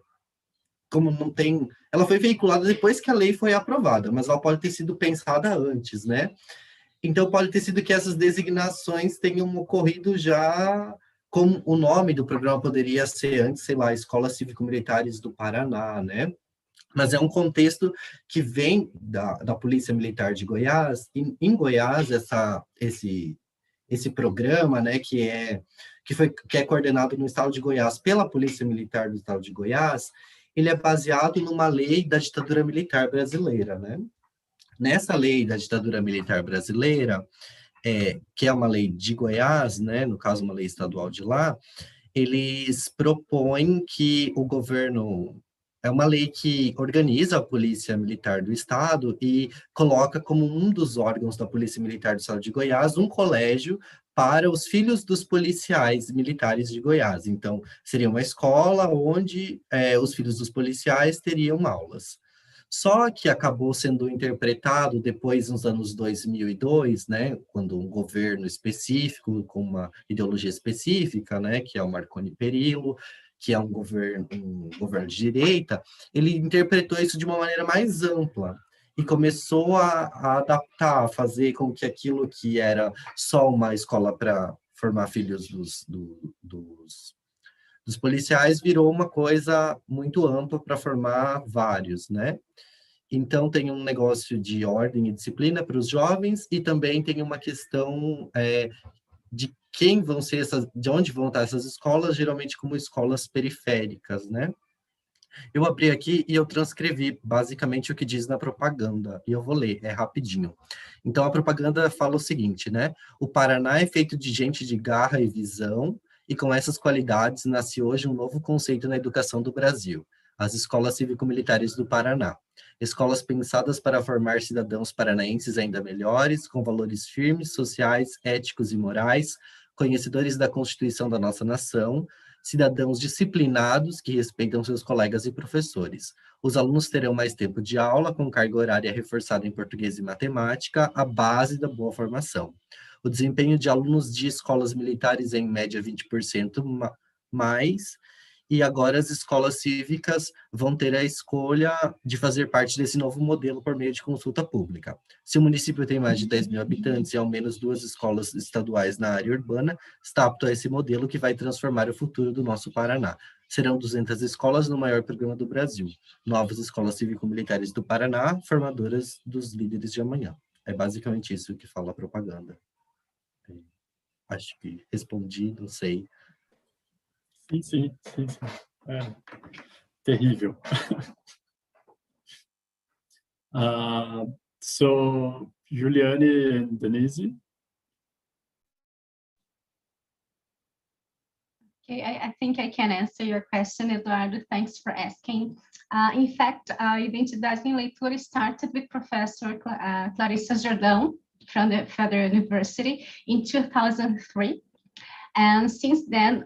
como não tem... Ela foi veiculada depois que a lei foi aprovada, mas ela pode ter sido pensada antes, né? Então, pode ter sido que essas designações tenham ocorrido já, como o nome do programa poderia ser antes, sei lá, Escolas Cívico-Militares do Paraná, né? Mas é um contexto que vem da Polícia Militar de Goiás. Em Goiás, esse programa, né, que é coordenado no estado de Goiás pela Polícia Militar do estado de Goiás, ele é baseado numa lei da ditadura militar brasileira, né? Nessa lei da ditadura militar brasileira, que é uma lei de Goiás, né, no caso uma lei estadual de lá, eles propõem que o governo... É uma lei que organiza a Polícia Militar do Estado e coloca como um dos órgãos da Polícia Militar do Estado de Goiás um colégio para os filhos dos policiais militares de Goiás. Então, seria uma escola onde os filhos dos policiais teriam aulas. Só que acabou sendo interpretado depois, nos anos 2002, né, quando um governo específico, com uma ideologia específica, né, que é o Marconi Perillo, que é um governo de direita, ele interpretou isso de uma maneira mais ampla e começou a adaptar, a fazer com que aquilo que era só uma escola para formar filhos dos policiais virou uma coisa muito ampla para formar vários, né? Então, tem um negócio de ordem e disciplina para os jovens e também tem uma questão de quem vão ser de onde vão estar essas escolas, geralmente como escolas periféricas, né? Eu abri aqui e eu transcrevi basicamente o que diz na propaganda, e eu vou ler, é rapidinho. Então, a propaganda fala o seguinte, né? O Paraná é feito de gente de garra e visão, e com essas qualidades nasce hoje um novo conceito na educação do Brasil, as escolas cívico-militares do Paraná. Escolas pensadas para formar cidadãos paranaenses ainda melhores, com valores firmes, sociais, éticos e morais, conhecedores da Constituição da nossa nação, cidadãos disciplinados que respeitam seus colegas e professores. Os alunos terão mais tempo de aula, com carga horária reforçada em português e matemática, a base da boa formação. O desempenho de alunos de escolas militares é, em média, 20% mais, e agora as escolas cívicas vão ter a escolha de fazer parte desse novo modelo por meio de consulta pública. Se o município tem mais de 10 mil habitantes e ao menos 2 escolas estaduais na área urbana, está apto a esse modelo que vai transformar o futuro do nosso Paraná. Serão 200 escolas no maior programa do Brasil. Novas escolas cívico-militares do Paraná, formadoras dos líderes de amanhã. É basicamente isso que fala a propaganda. Acho que respondi, não sei. Sim. É terrível. So, Juliane and Denise. Okay, I think I can answer your question, Eduardo. Thanks for asking. In fact, Identidade em Leitura started with Professor Clarissa Jordão from the Federal University in 2003. And since then,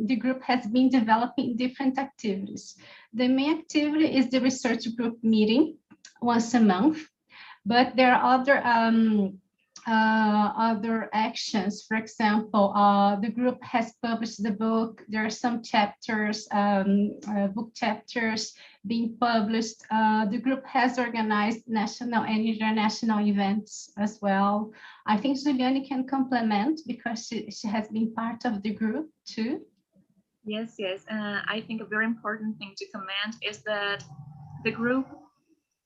the group has been developing different activities. The main activity is the research group meeting once a month, but there are other actions. For example, the group has published the book. There are some chapters, book chapters being published. The group has organized national and international events as well. I think Juliane can complement because she has been part of the group too. Yes. I think a very important thing to comment is that the group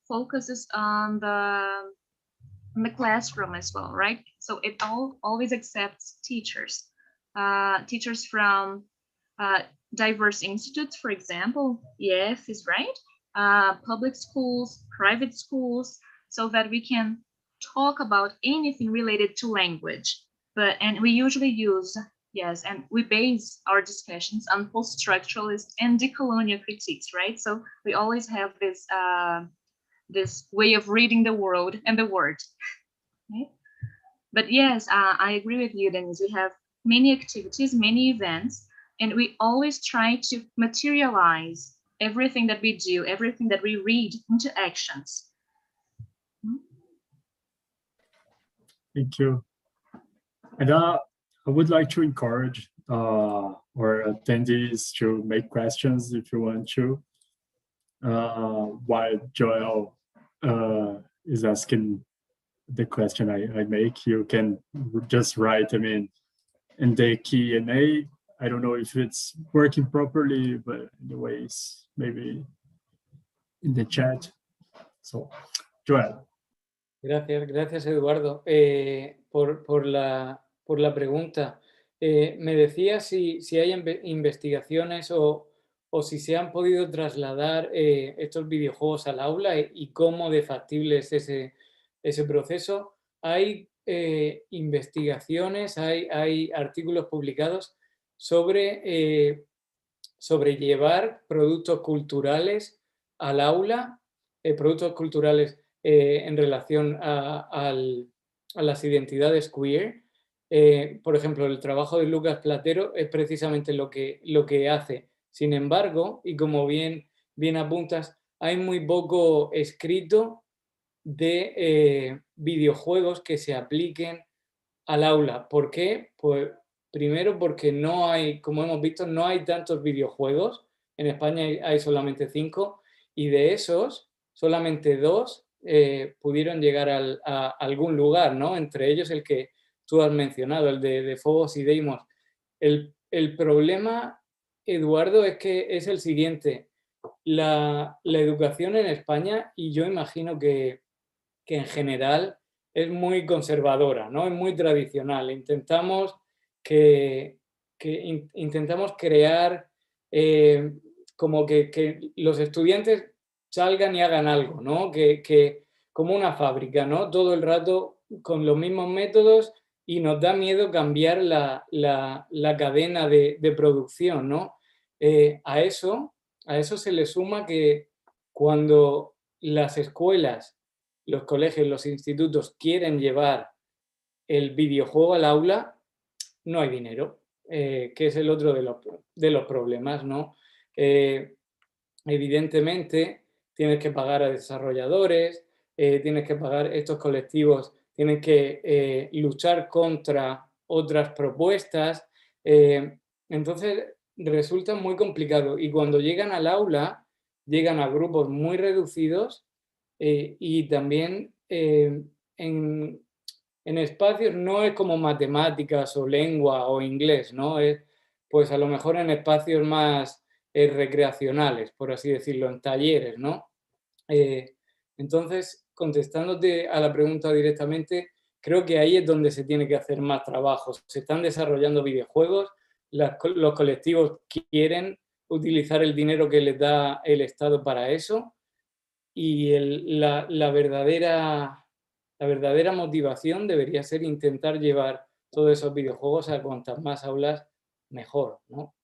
focuses on the classroom as well, right? So it always accepts teachers, teachers from diverse institutes, for example. Yes, is right. Public schools, private schools, so that we can talk about anything related to language. And we usually use, yes, and we base our discussions on post-structuralist and decolonial critiques, right? So we always have this this way of reading the world and the word. Okay? But yes, I agree with you, Denise. We have many activities, many events, and we always try to materialize everything that we do, everything that we read into actions. Thank you. And I would like to encourage our attendees to make questions if you want to. While Joel is asking the question I make, you can just write, in the Q&A. I don't know if it's working properly, but anyways, maybe in the chat. So, Joel. Gracias Eduardo por la pregunta. Me decía si hay investigaciones o si se han podido trasladar estos videojuegos al aula y cómo de factible es ese proceso. Hay investigaciones, hay artículos publicados sobre llevar productos culturales al aula, productos culturales en relación a las identidades queer. Por ejemplo, el trabajo de Lucas Platero es precisamente lo que hace. Sin embargo, y como bien apuntas, hay muy poco escrito de videojuegos que se apliquen al aula. ¿Por qué? Pues primero porque no hay, como hemos visto, no hay tantos videojuegos. En España hay solamente 5 y de esos solamente 2 pudieron llegar a algún lugar, ¿no? Entre ellos el que tú has mencionado, el de Phobos y Deimos. El problema, Eduardo, es que es el siguiente. La educación en España, y yo imagino que en general es muy conservadora, ¿no? Es muy tradicional. Intentamos intentamos crear como que los estudiantes salgan y hagan algo, ¿no? Como una fábrica, ¿no? Todo el rato con los mismos métodos y nos da miedo cambiar la cadena de producción, ¿no? A eso se le suma que cuando las escuelas, los colegios, los institutos quieren llevar el videojuego al aula, no hay dinero, que es el otro de los problemas, ¿no? Evidentemente, tienes que pagar a desarrolladores, tienes que pagar, estos colectivos tienen que luchar contra otras propuestas, entonces resulta muy complicado y cuando llegan al aula, llegan a grupos muy reducidos y también en espacios no es como matemáticas o lengua o inglés, ¿no? Es pues a lo mejor en espacios más recreacionales, por así decirlo, en talleres, ¿no? Entonces, contestándote a la pregunta directamente, creo que ahí es donde se tiene que hacer más trabajo. Se están desarrollando videojuegos, los colectivos quieren utilizar el dinero que les da el Estado para eso y la verdadera motivación debería ser intentar llevar todos esos videojuegos a cuantas más aulas mejor, ¿no?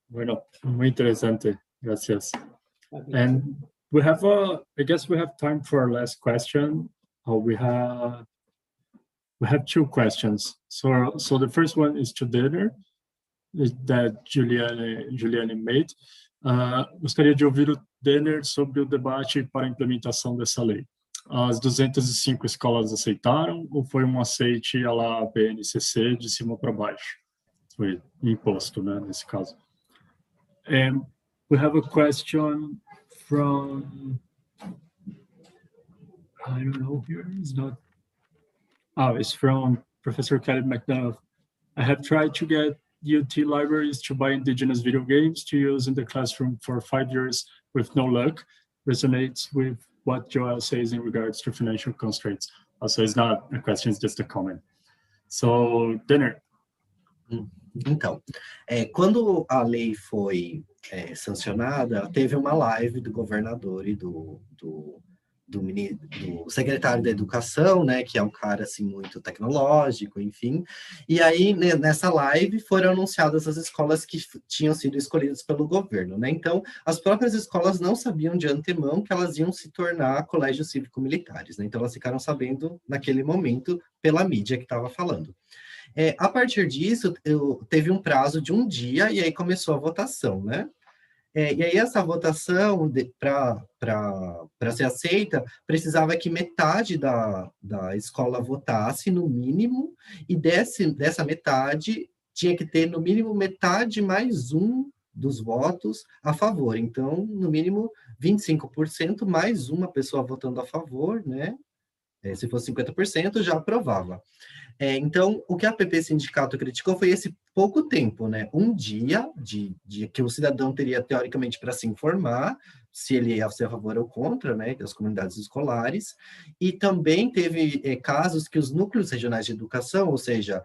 Bueno, muy interesante. Gracias. And we have I guess we have time for our last question. We have 2 questions. So the first one is to dinner that Juliane made. Gostaria de ouvir o Denner sobre o debate para a implementação dessa lei. As 205 escolas aceitaram ou foi um aceite à la BNCC de cima para baixo? Foi imposto, né, nesse caso. And we have a question from, I don't know here, it's not, it's from Professor Kelly McDonough. I have tried to get UT libraries to buy indigenous video games to use in the classroom for 5 years with no luck. Resonates with what Joel says in regards to financial constraints. Also, it's not a question, it's just a comment. So, Dinner. Então, quando a lei foi sancionada, teve uma live do governador e do secretário da Educação, né, que é um cara assim muito tecnológico, enfim. E aí nessa live foram anunciadas as escolas que tinham sido escolhidas pelo governo, né? Então, as próprias escolas não sabiam de antemão que elas iam se tornar colégios cívico-militares, né? Então elas ficaram sabendo naquele momento pela mídia que estava falando. A partir disso, teve um prazo de 1 dia e aí começou a votação, né? E aí essa votação, para ser aceita, precisava que metade da escola votasse, no mínimo, e dessa metade tinha que ter, no mínimo, metade mais 1 dos votos a favor. Então, no mínimo, 25% mais uma pessoa votando a favor, né? Se fosse 50%, já aprovava. Então, o que a PP Sindicato criticou foi esse pouco tempo, né? 1 dia de que o cidadão teria, teoricamente, para se informar, se ele ia ser a favor ou contra, né, das comunidades escolares, e também teve casos que os núcleos regionais de educação, ou seja,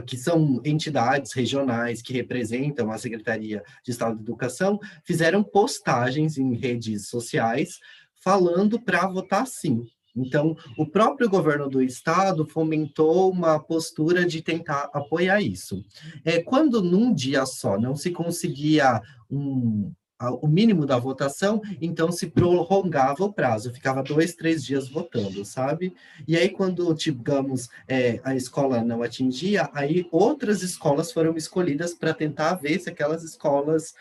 que são entidades regionais que representam a Secretaria de Estado de Educação, fizeram postagens em redes sociais falando para votar sim. Então, o próprio governo do estado fomentou uma postura de tentar apoiar isso. Quando num dia só não se conseguia o mínimo da votação, então se prorrogava o prazo, ficava 2, 3 dias votando, sabe? E aí, quando, digamos, a escola não atingia, aí outras escolas foram escolhidas para tentar ver se aquelas escolas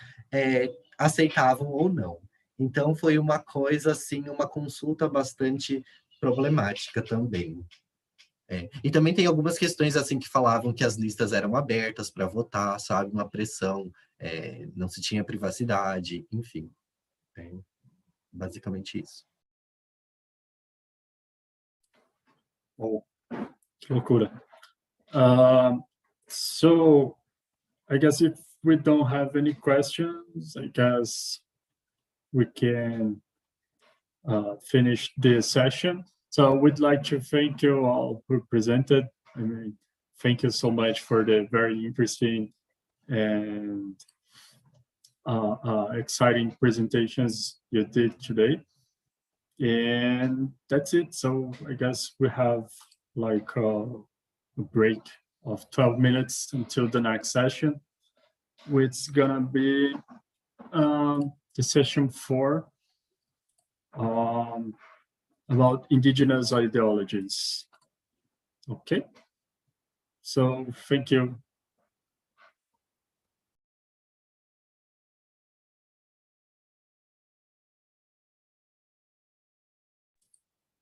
aceitavam ou não. Então, foi uma coisa, assim, uma consulta bastante problemática também. E também tem algumas questões, assim, que falavam que as listas eram abertas para votar, sabe? Uma pressão, não se tinha privacidade, enfim. Basicamente isso. Oh, que loucura. So, I guess if we don't have any questions, I guess we can finish this session. So we'd like to thank you all who presented. I mean, thank you so much for the very interesting and exciting presentations you did today. And that's it. So I guess we have like a break of 12 minutes until the next session, which is gonna be the session 4 about indigenous ideologies. Okay, so thank you.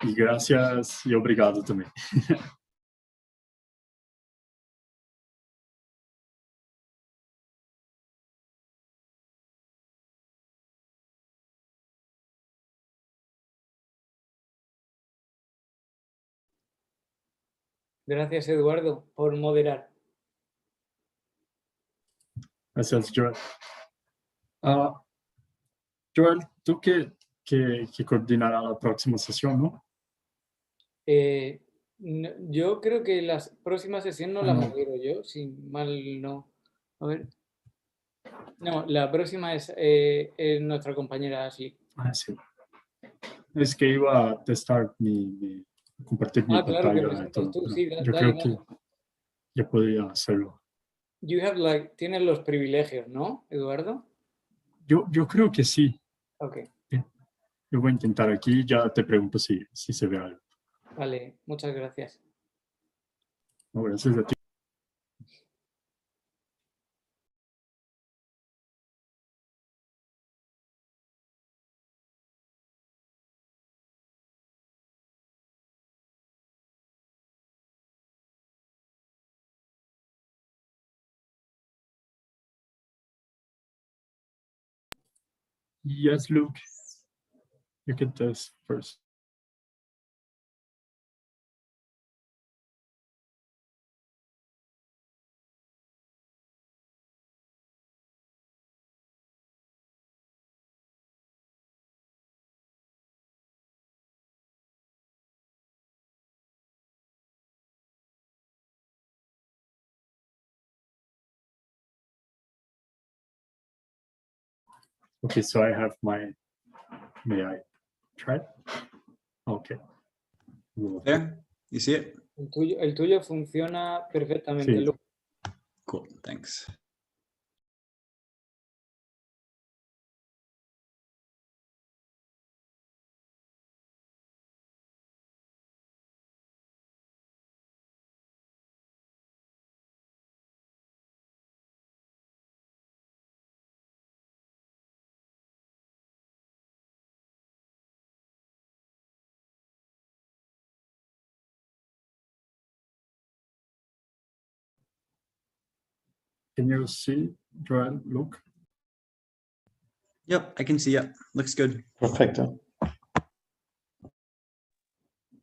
Y gracias y obrigado também. Gracias, Eduardo, por moderar. Gracias, Joel. Joel, tú que coordinará la próxima sesión, ¿no? Yo creo que la próxima sesión no la No. modero yo, si mal no. A ver. No, la próxima es nuestra compañera Ashley. Ah, sí. Es que iba a testar compartir mi Claro que pantalla y todo. tú, sí, Yo dale, creo que ya podría hacerlo. Tienes los privilegios, ¿no, Eduardo? Yo creo que sí. Ok. Yo voy a intentar aquí, ya te pregunto si se ve algo. Vale, muchas gracias. No, gracias a ti. Yes, Luke. You can test first. Okay, so I have may I try? Okay. There, you see it? El tuyo funciona perfectamente, Sí. Luke. Cool, thanks. Can you see, Joel, look? Yep, I can see it. Looks good. Perfecto.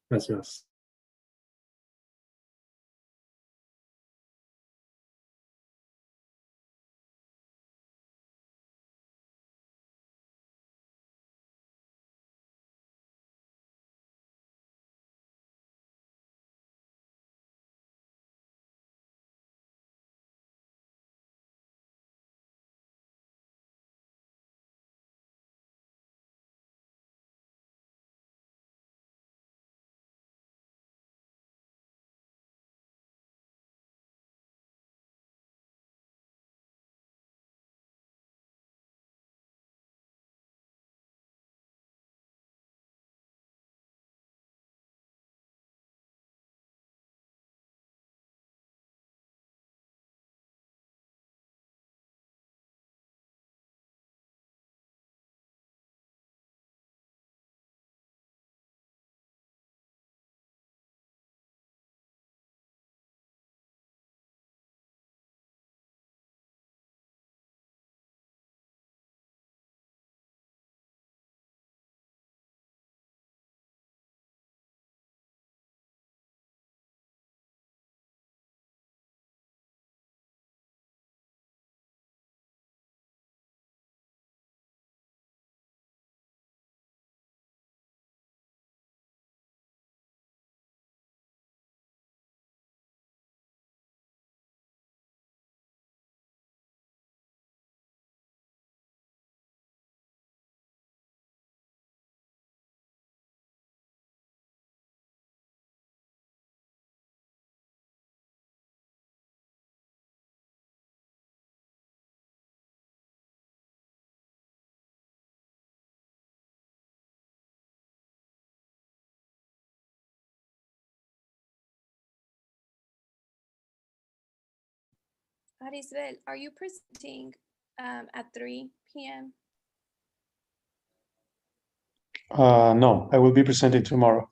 Gracias. Arisbel, are you presenting at 3 p.m.? No, I will be presenting tomorrow.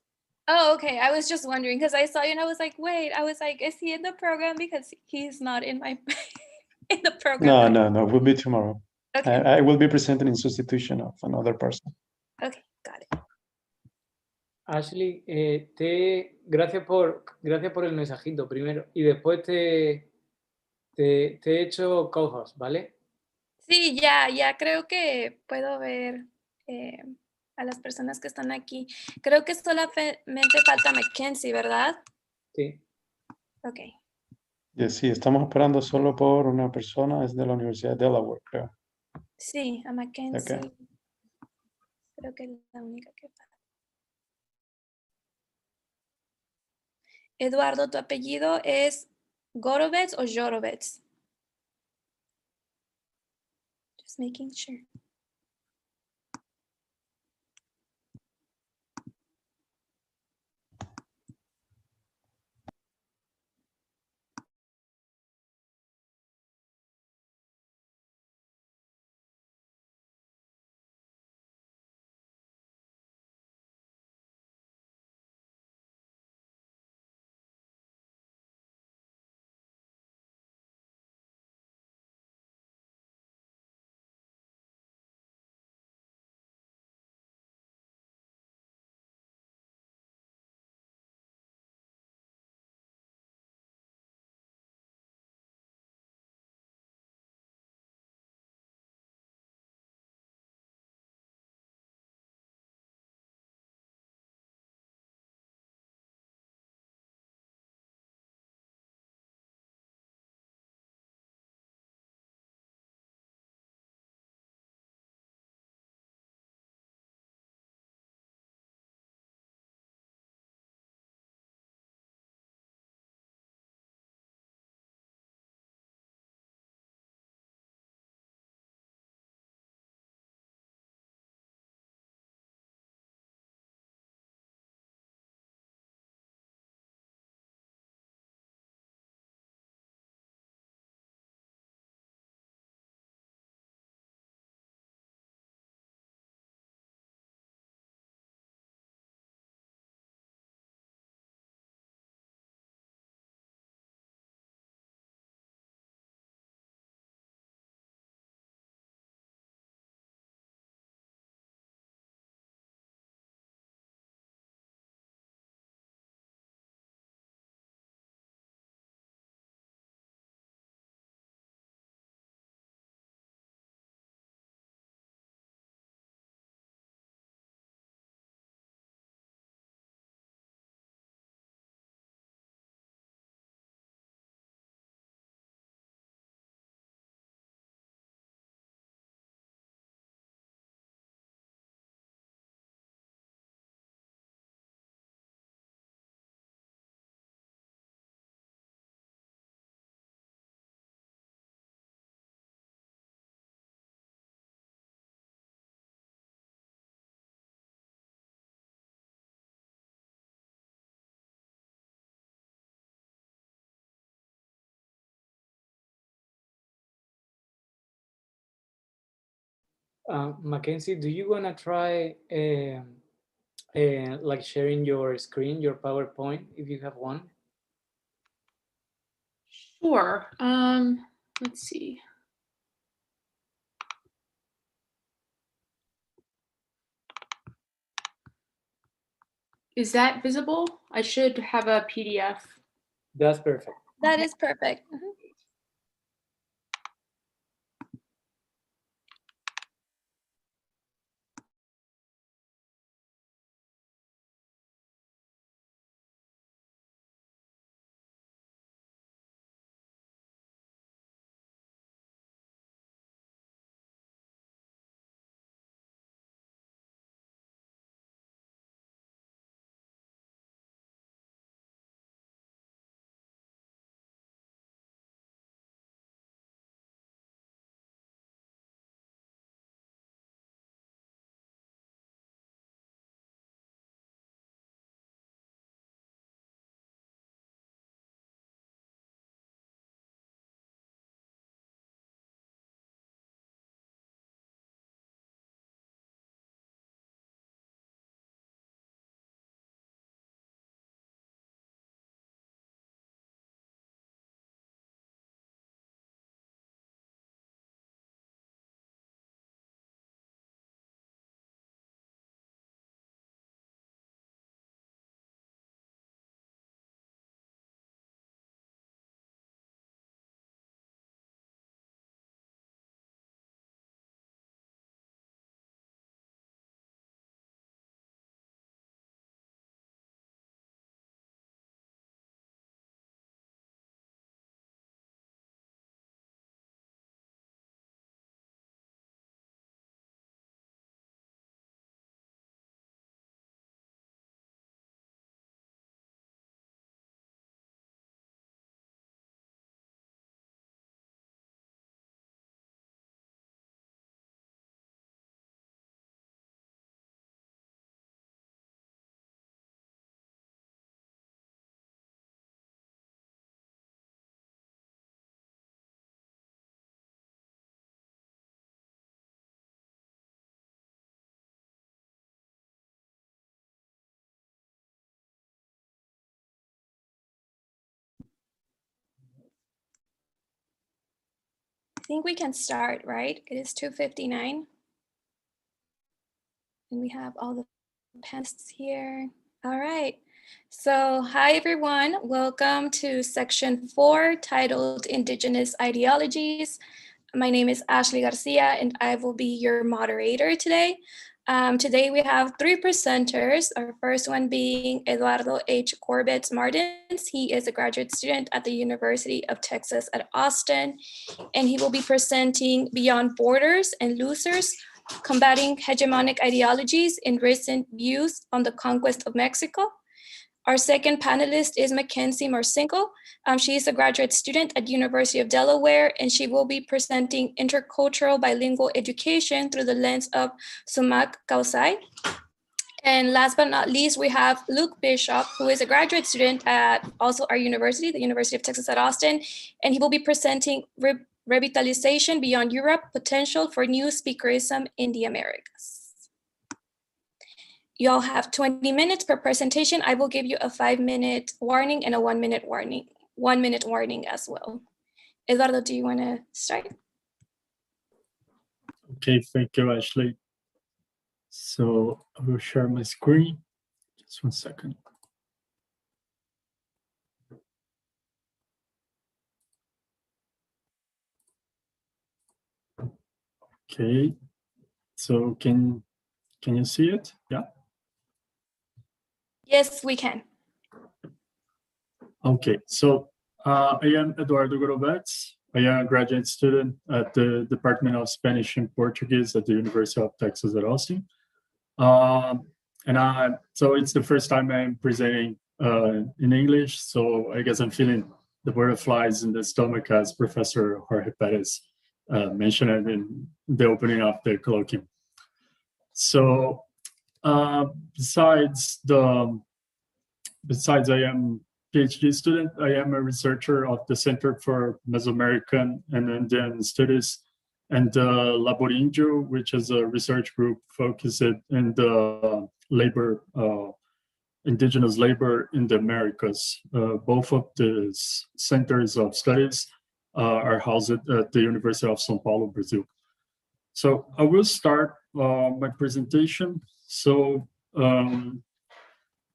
Oh, okay. I was just wondering because I saw you and I was like, wait, I was like, is he in the program? Because he's not in my in the program. No, will be tomorrow. Okay. I will be presenting in substitution of another person. Okay, got it. Ashley, gracias por el mensajito primero y después te he hecho co-host, ¿vale? Sí, ya creo que puedo ver a las personas que están aquí. Creo que solamente falta Mackenzie, ¿verdad? Sí. Ok. Sí, estamos esperando solo por una persona, es de la Universidad de Delaware, creo. Sí, a Mackenzie. Ok. Creo que es la única que falta. Eduardo, ¿tu apellido es Gorovets o Jorovets? Just making sure. Mackenzie, do you want to try like sharing your screen, your PowerPoint, if you have one? Sure. Let's see. Is that visible? I should have a PDF. That's perfect. That is perfect. Mhm. think we can start, right? It is 2:59. And we have all the panelists here. All right. So hi, everyone. Welcome to section 4 titled Indigenous Ideologies. My name is Ashley Garcia, and I will be your moderator today. Today we have 3 presenters. Our first one being Eduardo H. Corbett Martins. He is a graduate student at the University of Texas at Austin, and he will be presenting Beyond Borders and Losers, Combating Hegemonic Ideologies in Recent Views on the Conquest of Mexico. Our second panelist is Mackenzie Marcinko. She is a graduate student at University of Delaware, and she will be presenting intercultural bilingual education through the lens of Sumac Causai. And last but not least, we have Luke Bishop, who is a graduate student at also our university, the University of Texas at Austin, and he will be presenting Revitalization Beyond Europe, Potential for New Speakerism in the Americas. You all have 20 minutes per presentation. I will give you a 5-minute warning and a 1-minute warning, 1-minute warning as well. Eduardo, do you want to start? Okay, thank you, Ashley. So I will share my screen. Just 1 second. Okay, so can you see it? Yeah. Yes, we can. Okay, so I am Eduardo Gorobets. I am a graduate student at the Department of Spanish and Portuguese at the University of Texas at Austin. So it's the first time I'm presenting in English, so I guess I'm feeling the butterflies in the stomach, as Professor Jorge Perez mentioned in the opening of the colloquium. So besides I am PhD student, I am a researcher of the Center for Mesoamerican and Indian Studies and Laborindio, which is a research group focused in the labor, indigenous labor in the Americas. Both of the centers of studies are housed at the University of São Paulo, Brazil. So I will start my presentation. So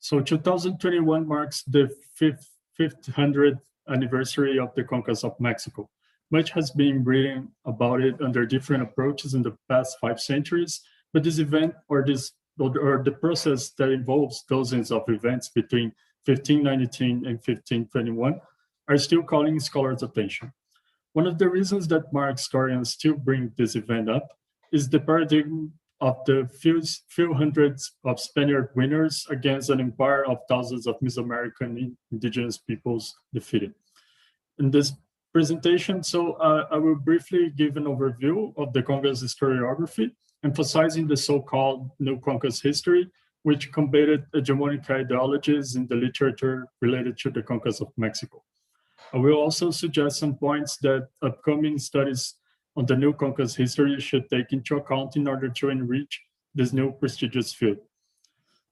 2021 marks the 500th anniversary of the conquest of Mexico. Much has been written about it under different approaches in the past 5 centuries, but this event or the process that involves dozens of events between 1519 and 1521 are still calling scholars' attention. One of the reasons that Marx historians still bring this event up is the paradigm of the few hundreds of Spaniard winners against an empire of thousands of Mesoamerican indigenous peoples defeated. In this presentation, so I will briefly give an overview of the conquest historiography, emphasizing the so-called New Conquest history, which combated hegemonic ideologies in the literature related to the conquest of Mexico. I will also suggest some points that upcoming studies on the New Conquest history should take into account in order to enrich this new prestigious field.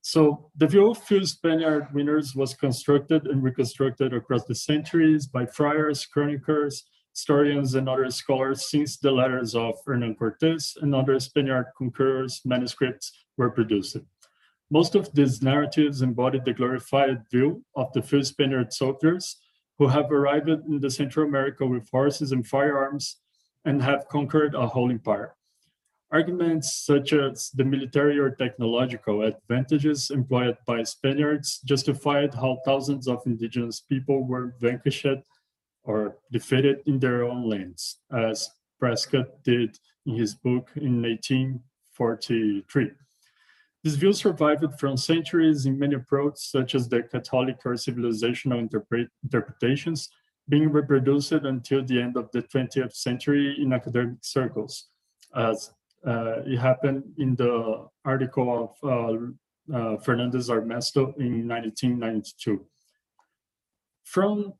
So the view of few Spaniard winners was constructed and reconstructed across the centuries by friars, chroniclers, historians, and other scholars since the letters of Hernán Cortés and other Spaniard conquerors' manuscripts were produced. Most of these narratives embodied the glorified view of the few Spaniard soldiers who have arrived in the Central America with horses and firearms and have conquered a whole empire. Arguments such as the military or technological advantages employed by Spaniards justified how thousands of indigenous people were vanquished or defeated in their own lands, as Prescott did in his book in 1843. This view survived from centuries in many approaches, such as the Catholic or civilizational interpretations, being reproduced until the end of the 20th century in academic circles, as it happened in the article of Fernandez Armesto in 1992. From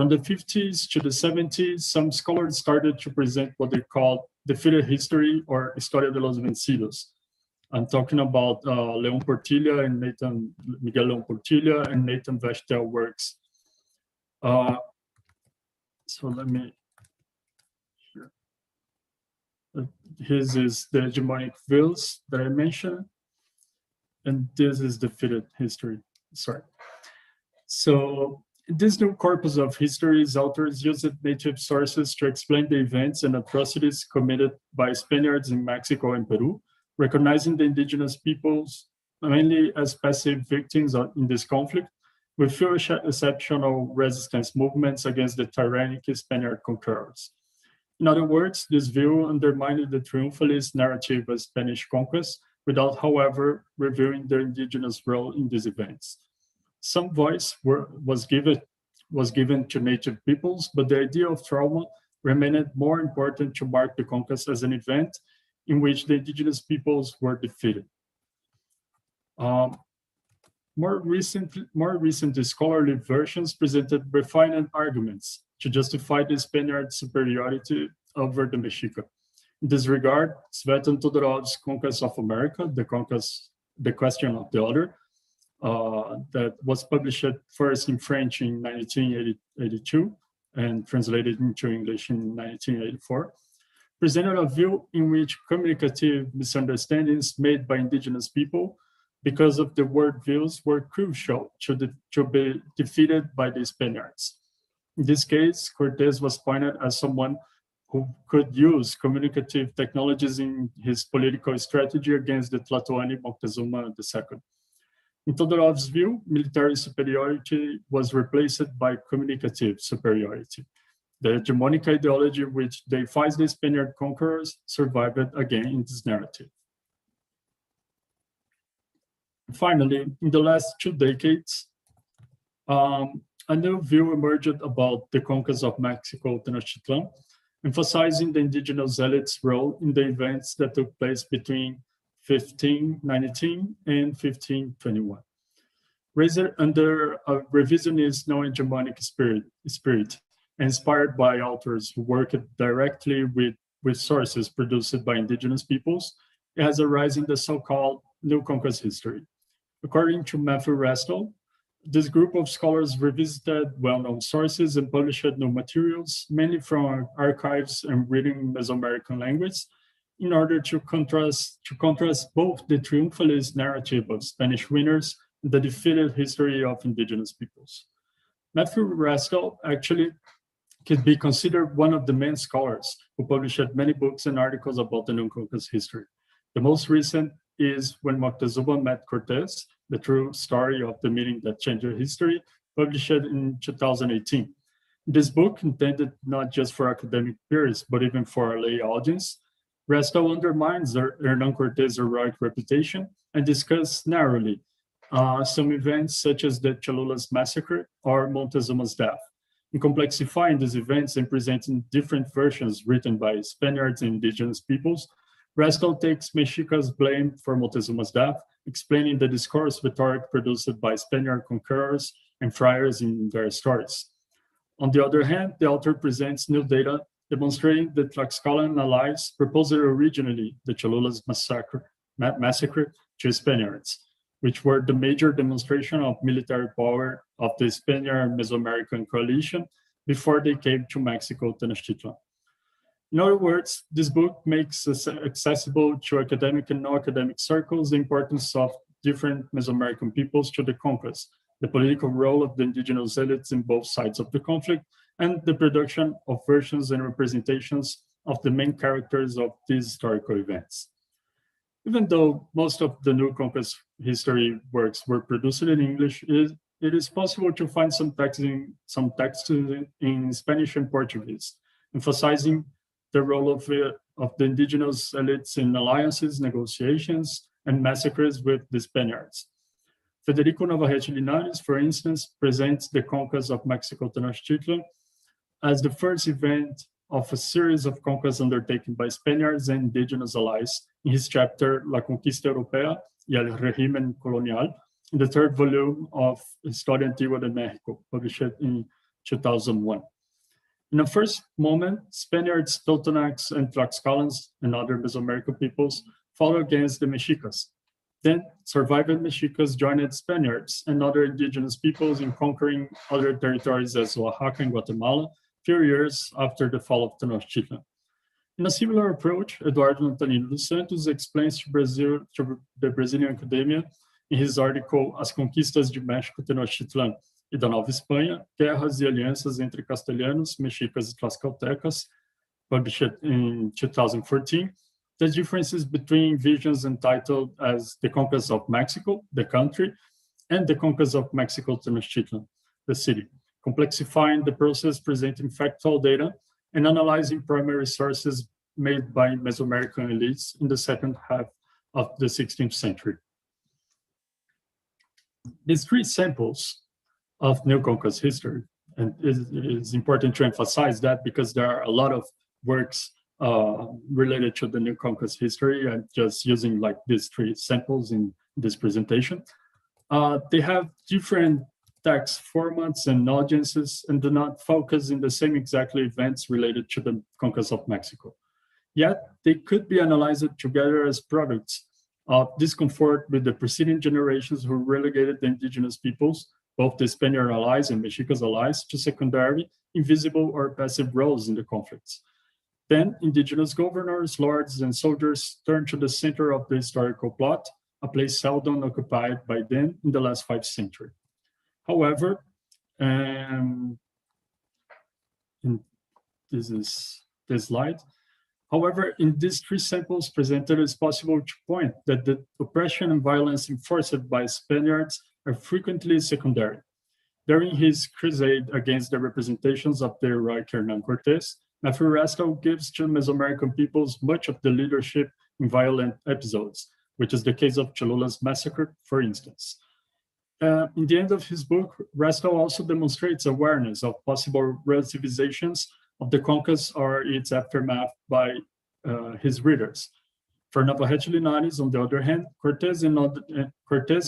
the 50s to the 70s, some scholars started to present what they called defeated history or Historia de los Vencidos. I'm talking about León Portilla and Miguel León Portilla and Nathan Vashtel works. So let me, his is the hegemonic views that I mentioned, and this is defeated history, sorry. So this new corpus of histories, authors used native sources to explain the events and atrocities committed by Spaniards in Mexico and Peru, recognizing the indigenous peoples mainly as passive victims in this conflict, with few exceptional resistance movements against the tyrannic Spaniard conquerors. In other words, this view undermined the triumphalist narrative of Spanish conquest without, however, revealing their indigenous role in these events. Some voice was given to native peoples, but the idea of trauma remained more important to mark the conquest as an event in which the indigenous peoples were defeated. More recent scholarly versions presented refined arguments to justify the Spaniard superiority over the Mexica. In this regard, Tsvetan Todorov's Conquest of America, The Question of the Other, that was published first in French in 1982 and translated into English in 1984, presented a view in which communicative misunderstandings made by indigenous people because of the worldviews were crucial to be defeated by the Spaniards. In this case, Cortés was pointed as someone who could use communicative technologies in his political strategy against the Tlatoani Moctezuma II. In Todorov's view, military superiority was replaced by communicative superiority. The hegemonic ideology which deifies the Spaniard conquerors survived again in this narrative. Finally, in the last 2 decades, a new view emerged about the conquest of Mexico Tenochtitlan, emphasizing the indigenous elites' role in the events that took place between 1519 and 1521. Raised under a revisionist non-hegemonic spirit, inspired by authors who worked directly with sources produced by indigenous peoples, it has arisen in the so-called New Conquest history. According to Matthew Restall, this group of scholars revisited well-known sources and published new materials, mainly from archives and reading Mesoamerican language, in order to contrast both the triumphalist narrative of Spanish winners and the defeated history of indigenous peoples. Matthew Restall actually could be considered one of the main scholars who published many books and articles about the New Conquest history. The most recent is When Moctezuma Met Cortés, the true story of the meeting that changed history, published in 2018. This book, intended not just for academic peers, but even for a lay audience, Restall undermines Hernán Cortés' heroic reputation and discusses narrowly some events such as the Cholula's massacre or Montezuma's death. In complexifying these events and presenting different versions written by Spaniards and indigenous peoples, Restall takes Mexica's blame for Montezuma's death, explaining the discourse rhetoric produced by Spaniard conquerors and friars in their stories. On the other hand, the author presents new data demonstrating that Tlaxcalan allies proposed originally the Cholula's massacre to Spaniards, which were the major demonstration of military power of the Spaniard Mesoamerican coalition before they came to Mexico Tenochtitlan. In other words, this book makes accessible to academic and non-academic circles the importance of different Mesoamerican peoples to the conquest, the political role of the indigenous elites in both sides of the conflict, and the production of versions and representations of the main characters of these historical events. Even though most of the New Conquest history works were produced in English, it is possible to find some texts in Spanish and Portuguese, emphasizing the role of the indigenous elites in alliances, negotiations, and massacres with the Spaniards. Federico Navarrete Linares, for instance, presents the conquest of Mexico Tenochtitlan as the first event of a series of conquests undertaken by Spaniards and indigenous allies in his chapter La Conquista Europea y el Régimen Colonial, in the 3rd volume of Historia Antigua de México, published in 2001. In a first moment, Spaniards, Totonacs, and Tlaxcalans and other Mesoamerican peoples fought against the Mexicas. Then, survived Mexicas joined Spaniards and other indigenous peoples in conquering other territories as Oaxaca and Guatemala, few years after the fall of Tenochtitlan. In a similar approach, Eduardo Natalino dos Santos explains to the Brazilian academia in his article As Conquistas de México, Tenochtitlan e da Nova Espanha, Guerras e Alianças entre Castelhanos, Mexicas e Tlaxcaltecas, published in 2014, the differences between visions entitled as The Conquest of Mexico, the country, and The Conquest of Mexico, Tenochtitlan, the city, complexifying the process, presenting factual data, and analyzing primary sources made by Mesoamerican elites in the second half of the 16th century. These three samples of New Conquest history, and it's important to emphasize that because there are a lot of works related to the New Conquest history, and just using like these three samples in this presentation. They have different text formats and audiences and do not focus in the same exactly events related to the conquest of Mexico. Yet they could be analyzed together as products of discomfort with the preceding generations who relegated the indigenous peoples, both the Spaniard allies and Mexicas allies, to secondary, invisible or passive roles in the conflicts. Then indigenous governors, lords, and soldiers turned to the center of the historical plot, a place seldom occupied by them in the last 5th century. However, this is the slide. However, in these three samples presented, it's possible to point that the oppression and violence enforced by Spaniards are frequently secondary. During his crusade against the representations of the heroic Hernan Cortés, Matthew Restall gives to Mesoamerican peoples much of the leadership in violent episodes, which is the case of Cholula's massacre, for instance. In the end of his book, Restall also demonstrates awareness of possible relativizations of the conquest or its aftermath by his readers. For Navajo Linares, on the other hand, Cortés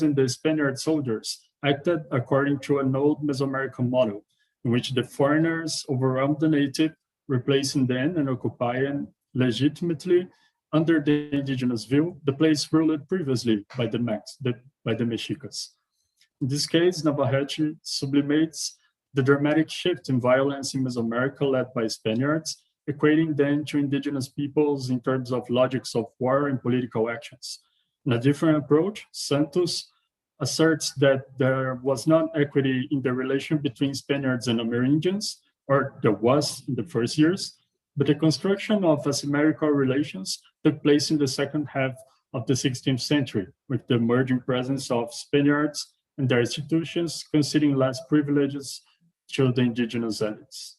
and the Spaniard soldiers acted according to an old Mesoamerican model, in which the foreigners overwhelmed the native, replacing them and occupying legitimately under the indigenous view the place ruled previously by the Mexicas. In this case, Navajo sublimates the dramatic shift in violence in Mesoamerica led by Spaniards, equating them to indigenous peoples in terms of logics of war and political actions. In a different approach, Santos asserts that there was not equity in the relation between Spaniards and Amerindians, or there was in the first years, but the construction of asymmetrical relations took place in the second half of the 16th century, with the emerging presence of Spaniards and their institutions conceding less privileges to the indigenous elites.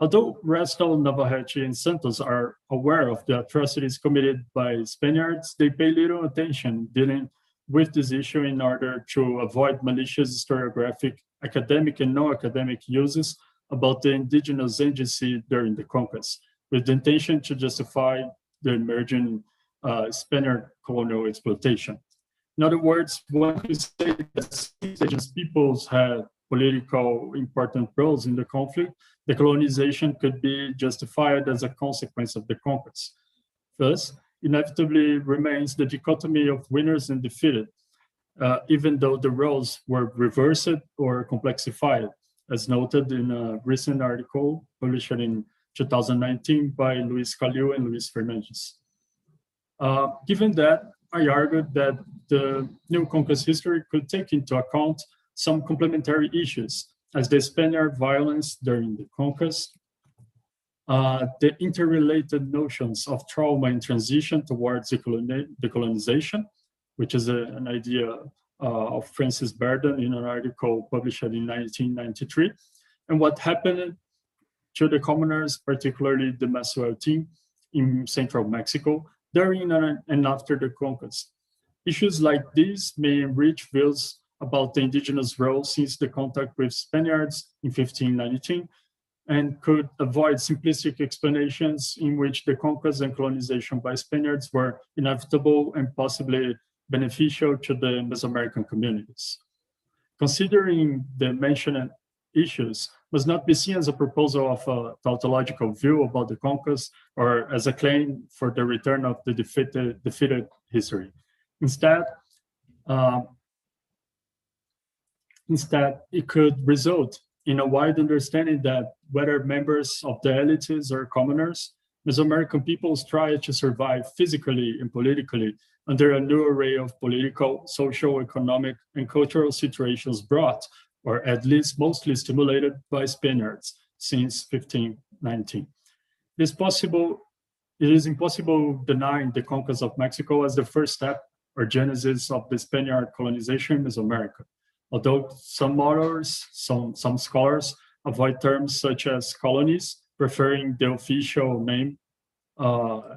Although Restall, Navajo, and Santos are aware of the atrocities committed by Spaniards, they pay little attention dealing with this issue in order to avoid malicious historiographic, academic and non-academic uses about the indigenous agency during the conquest, with the intention to justify the emerging Spaniard colonial exploitation. In other words, one could say that indigenous peoples had political important roles in the conflict, the colonization could be justified as a consequence of the conquest. Thus, inevitably remains the dichotomy of winners and defeated, even though the roles were reversed or complexified, as noted in a recent article published in 2019 by Luis Calil and Luis Fernandes. Given that, I argued that the New Conquest history could take into account some complementary issues, as the Spaniard violence during the conquest, the interrelated notions of trauma and transition towards decolonization, which is an idea of Francis Burden in an article published in 1993, and what happened to the commoners, particularly the Mesoel team in central Mexico, during and after the conquest. Issues like these may enrich views about the indigenous role since the contact with Spaniards in 1519, and could avoid simplistic explanations in which the conquest and colonization by Spaniards were inevitable and possibly beneficial to the Mesoamerican communities. Considering the mentioned issues must not be seen as a proposal of a tautological view about the conquest or as a claim for the return of the defeated history. Instead, it could result in a wide understanding that whether members of the elites or commoners, Mesoamerican peoples try to survive physically and politically under a new array of political, social, economic, and cultural situations brought, or at least mostly stimulated by Spaniards since 1519. It is impossible denying the conquest of Mexico as the first step or genesis of the Spaniard colonization in Mesoamerica. Although some authors, some scholars avoid terms such as colonies, preferring the official name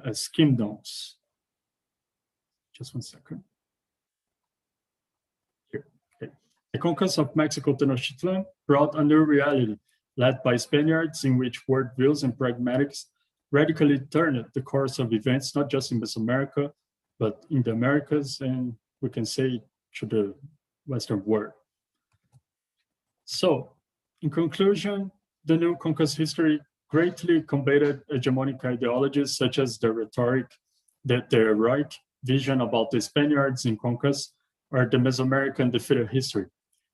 as kingdoms. Just one second. Here. Okay. The conquest of Mexico Tenochtitlan brought a new reality, led by Spaniards, in which worldviews and pragmatics radically turned the course of events, not just in Mesoamerica, but in the Americas, and we can say to the Western world. So, in conclusion, the new conquest history greatly combated hegemonic ideologies such as the heroic vision about the Spaniards in conquest or the Mesoamerican defeated history.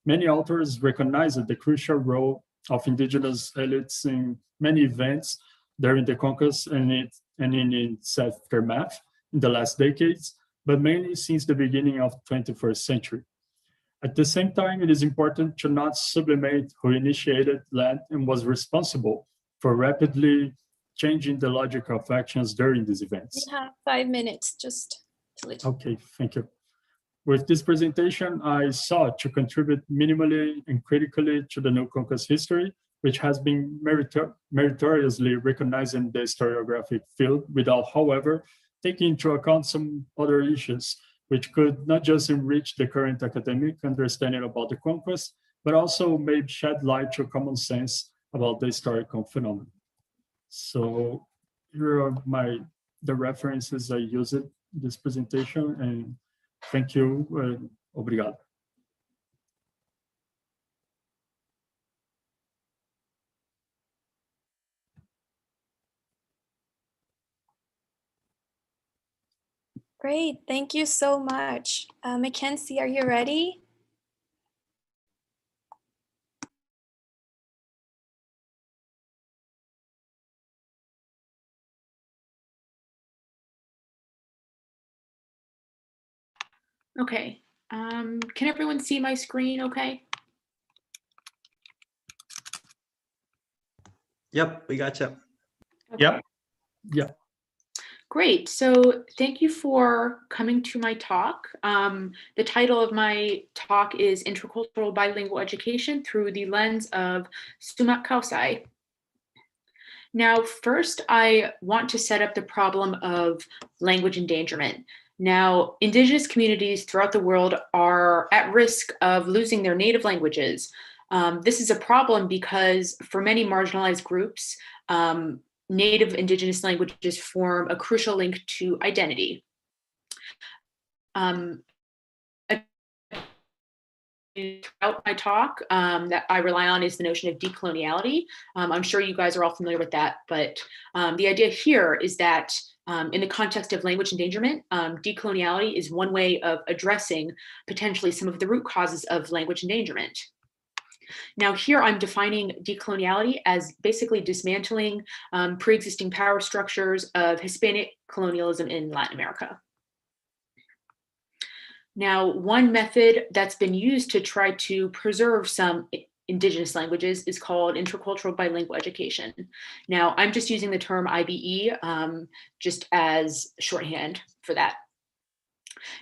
Many authors recognized the crucial role of indigenous elites in many events during the conquest and in its aftermath in the last decades, but mainly since the beginning of the 21st century. At the same time, it is important to not sublimate who initiated, led, and was responsible for rapidly changing the logic of actions during these events. You have 5 minutes, just to let you. Okay, thank you. With this presentation, I sought to contribute minimally and critically to the new conquest history, which has been meritoriously recognized in the historiographic field without, however, taking into account some other issues, which could not just enrich the current academic understanding about the conquest, but also may shed light to common sense about the historical phenomenon. So here are the references I used in this presentation, and thank you, obrigado. Great, thank you so much. Mackenzie, are you ready? Okay, can everyone see my screen okay? Yep, we got you. Okay. Yep. Yeah. Great, so thank you for coming to my talk. The title of my talk is Intercultural Bilingual Education Through the Lens of Sumak Kausai. Now, first, I want to set up the problem of language endangerment. Now, Indigenous communities throughout the world are at risk of losing their native languages. This is a problem because for many marginalized groups, native Indigenous languages form a crucial link to identity. Throughout my talk that I rely on is the notion of decoloniality. I'm sure you guys are all familiar with that, but the idea here is that in the context of language endangerment, decoloniality is one way of addressing potentially some of the root causes of language endangerment. Now here I'm defining decoloniality as basically dismantling pre-existing power structures of Hispanic colonialism in Latin America. Now, one method that's been used to try to preserve some Indigenous languages is called intercultural bilingual education. Now, I'm just using the term IBE just as shorthand for that.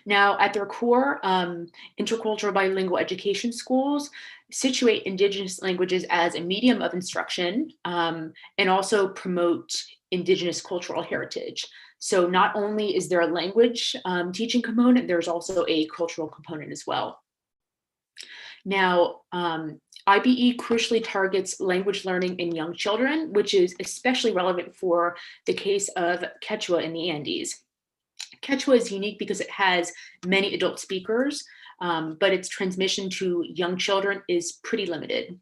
Now, at their core, intercultural bilingual education schools situate Indigenous languages as a medium of instruction and also promote Indigenous cultural heritage. So not only is there a language teaching component, there's also a cultural component as well. Now, IBE crucially targets language learning in young children, which is especially relevant for the case of Quechua in the Andes. Quechua is unique because it has many adult speakers, but its transmission to young children is pretty limited.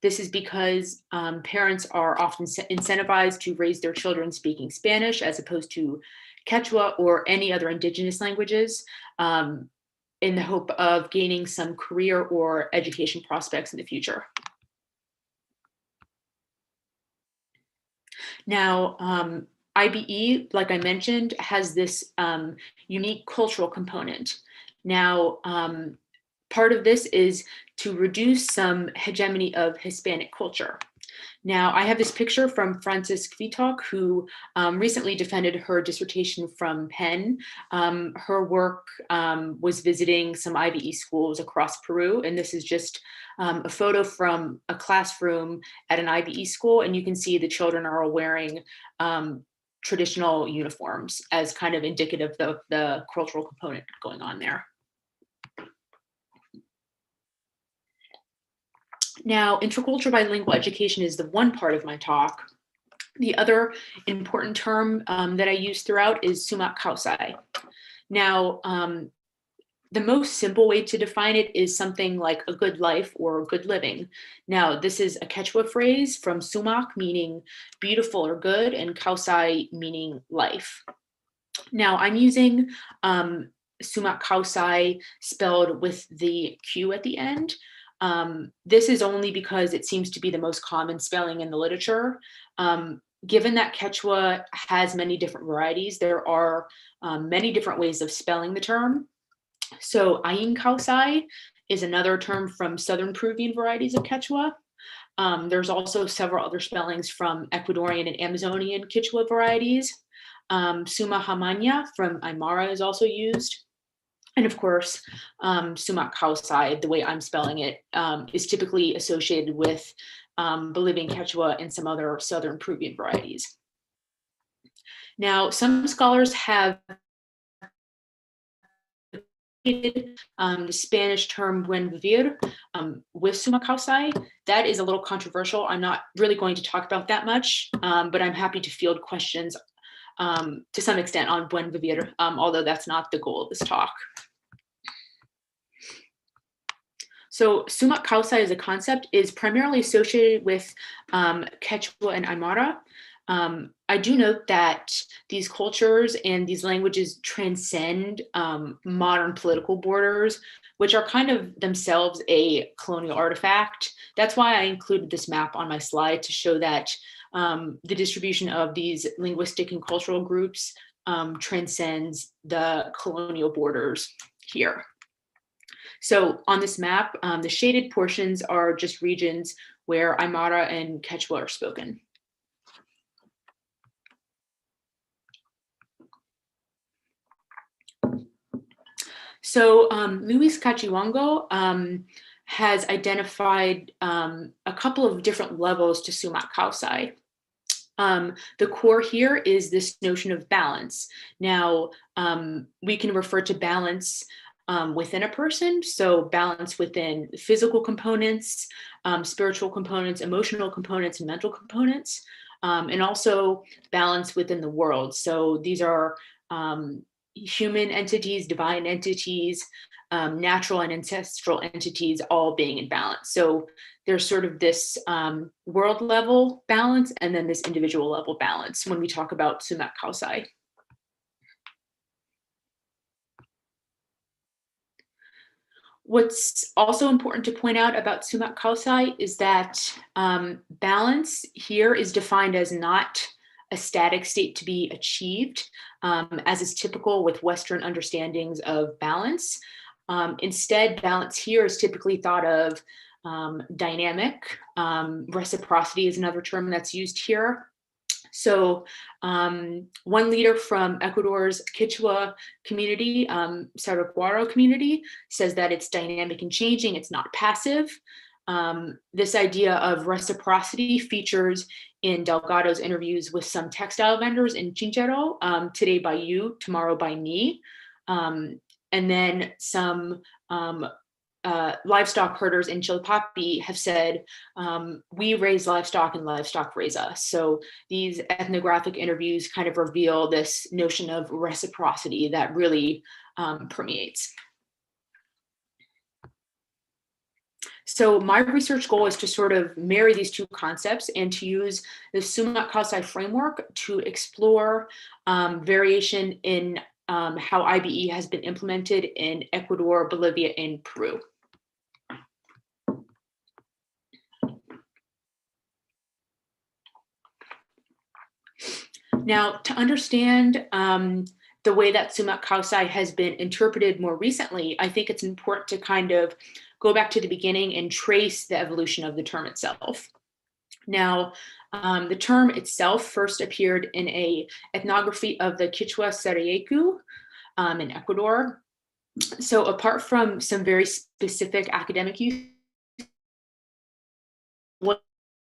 This is because parents are often incentivized to raise their children speaking Spanish as opposed to Quechua or any other Indigenous languages in the hope of gaining some career or education prospects in the future. Now, IBE, like I mentioned, has this unique cultural component. Now, part of this is to reduce some hegemony of Hispanic culture. Now, I have this picture from Frances Kvitok, who recently defended her dissertation from Penn. Her work was visiting some IBE schools across Peru, and this is just a photo from a classroom at an IBE school, and you can see the children are all wearing traditional uniforms as kind of indicative of the cultural component going on there. Now, intercultural bilingual education is the one part of my talk. The other important term that I use throughout is sumak kausai. Now, the most simple way to define it is something like a good life or good living. Now, this is a Quechua phrase from sumak, meaning beautiful or good, and kausai, meaning life. Now, I'm using sumak kausai spelled with the Q at the end. This is only because it seems to be the most common spelling in the literature. Given that Quechua has many different varieties, there are many different ways of spelling the term. So ayin kausai is another term from southern Peruvian varieties of Quechua. There's also several other spellings from Ecuadorian and Amazonian Quechua varieties. Suma hamanya from Aymara is also used. And of course, sumak kausai, the way I'm spelling it, is typically associated with Bolivian Quechua and some other southern Peruvian varieties. Now, some scholars have the Spanish term buen vivir with sumak kausai. That is a little controversial. I'm not really going to talk about that much, but I'm happy to field questions to some extent on buen vivir, although that's not the goal of this talk. So sumak kausai as a concept is primarily associated with Quechua and Aymara. I do note that these cultures and these languages transcend modern political borders, which are kind of themselves a colonial artifact. That's why I included this map on my slide to show that the distribution of these linguistic and cultural groups transcends the colonial borders here. So on this map, the shaded portions are just regions where Aymara and Quechua are spoken. So Luis Cachiwango has identified a couple of different levels to sumak kausai. The core here is this notion of balance. Now, we can refer to balance within a person, so balance within physical components, spiritual components, emotional components, and mental components, and also balance within the world. So these are human entities, divine entities, natural and ancestral entities all being in balance. So there's sort of this world level balance and then this individual level balance when we talk about sumak kausai. What's also important to point out about sumak kausai is that balance here is defined as not a static state to be achieved, as is typical with Western understandings of balance. Instead, balance here is typically thought of dynamic. Reciprocity is another term that's used here. So one leader from Ecuador's Quechua community, Saraguaro community, says that it's dynamic and changing, it's not passive. This idea of reciprocity features in Delgado's interviews with some textile vendors in Chinchero, today by you, tomorrow by me. And then some livestock herders in Chilpapi have said, we raise livestock and livestock raise us. So these ethnographic interviews kind of reveal this notion of reciprocity that really permeates. So my research goal is to sort of marry these two concepts and to use the sumak kausai framework to explore variation in how IBE has been implemented in Ecuador, Bolivia, and Peru. Now, to understand the way that sumak kausai has been interpreted more recently, I think it's important to kind of go back to the beginning and trace the evolution of the term itself. Now, the term itself first appeared in a ethnography of the Quechua Serieku in Ecuador. So apart from some very specific academic use,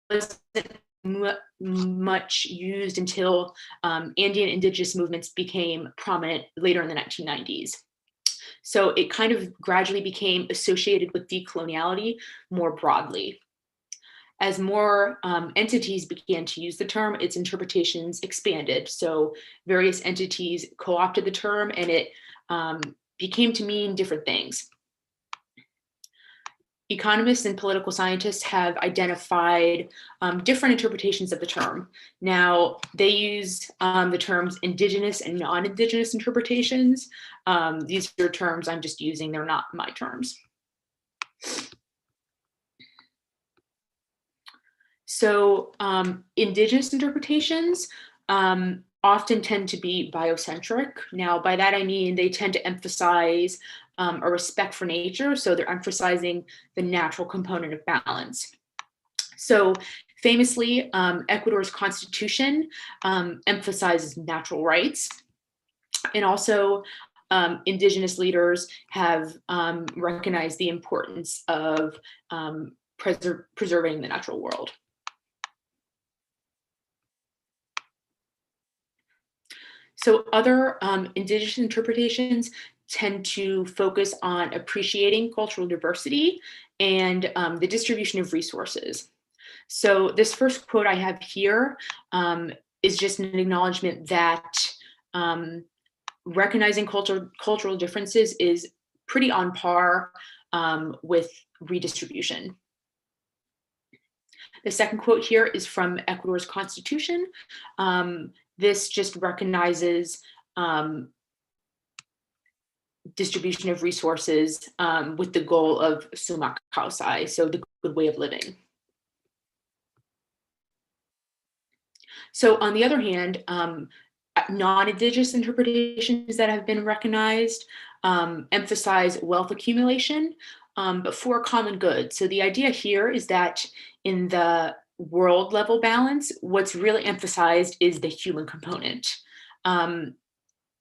wasn't much used until Andean indigenous movements became prominent later in the 1990s. So it kind of gradually became associated with decoloniality more broadly. As more entities began to use the term, its interpretations expanded. So various entities co-opted the term, and it became to mean different things. Economists and political scientists have identified different interpretations of the term. Now, they use the terms indigenous and non-indigenous interpretations. These are terms I'm just using, they're not my terms. So indigenous interpretations often tend to be biocentric. Now, by that I mean they tend to emphasize a respect for nature, so they're emphasizing the natural component of balance. So famously, Ecuador's constitution emphasizes natural rights, and also indigenous leaders have recognized the importance of preserving the natural world. So other indigenous interpretations tend to focus on appreciating cultural diversity and the distribution of resources. So this first quote I have here is just an acknowledgement that recognizing cultural differences is pretty on par with redistribution. The second quote here is from Ecuador's constitution. This just recognizes distribution of resources with the goal of sumak kausai, so the good way of living. So on the other hand, non-indigenous interpretations that have been recognized emphasize wealth accumulation, but for common good. So the idea here is that in the world level balance, what's really emphasized is the human component.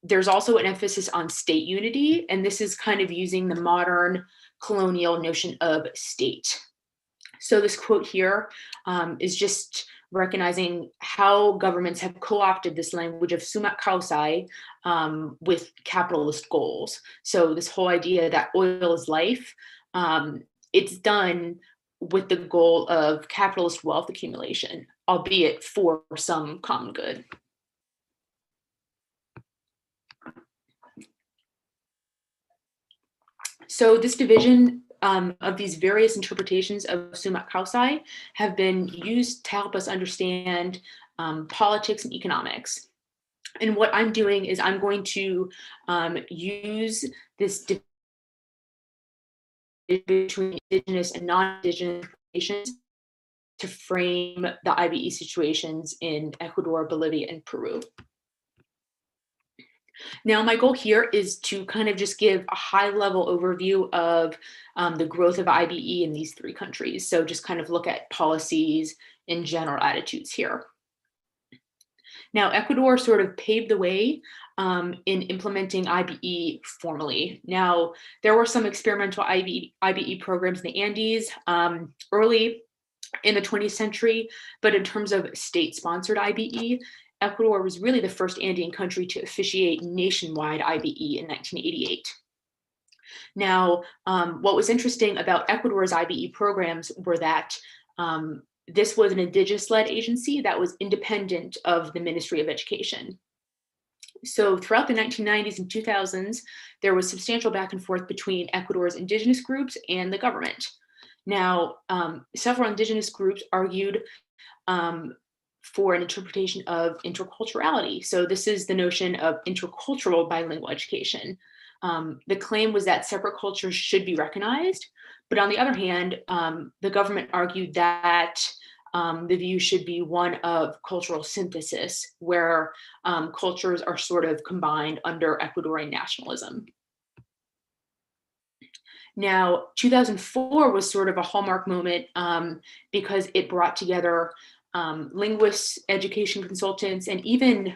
There's also an emphasis on state unity, and this is kind of using the modern colonial notion of state. So this quote here is just recognizing how governments have co-opted this language of sumak kausai with capitalist goals. So this whole idea that oil is life, it's done with the goal of capitalist wealth accumulation, albeit for some common good. So this division of these various interpretations of sumak kausai have been used to help us understand politics and economics. And what I'm doing is I'm going to use this division between indigenous and non-indigenous interpretations to frame the IBE situations in Ecuador, Bolivia, and Peru. Now, my goal here is to kind of just give a high-level overview of the growth of IBE in these three countries. So just kind of look at policies and general attitudes here. Now, Ecuador sort of paved the way in implementing IBE formally. Now, there were some experimental IBE programs in the Andes early in the 20th century, but in terms of state-sponsored IBE, Ecuador was really the first Andean country to officiate nationwide IBE in 1988. Now, what was interesting about Ecuador's IBE programs were that this was an indigenous-led agency that was independent of the Ministry of Education. So throughout the 1990s and 2000s, there was substantial back and forth between Ecuador's indigenous groups and the government. Now, several indigenous groups argued for an interpretation of interculturality. So this is the notion of intercultural bilingual education. The claim was that separate cultures should be recognized, but on the other hand, the government argued that the view should be one of cultural synthesis, where cultures are sort of combined under Ecuadorian nationalism. Now, 2004 was sort of a hallmark moment because it brought together linguists, education consultants, and even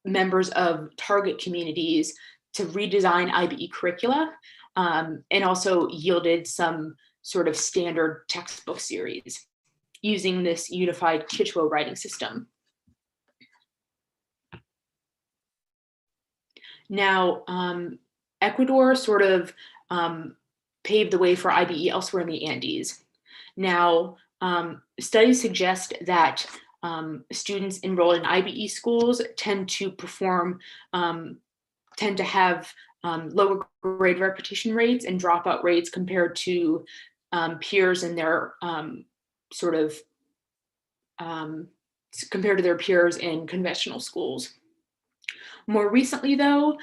members of target communities to redesign IBE curricula, and also yielded some sort of standard textbook series using this unified Quechua writing system. Now, Ecuador sort of paved the way for IBE elsewhere in the Andes. Now, studies suggest that students enrolled in IBE schools tend to have lower grade repetition rates and dropout rates compared to peers in their compared to their peers in conventional schools. More recently, though,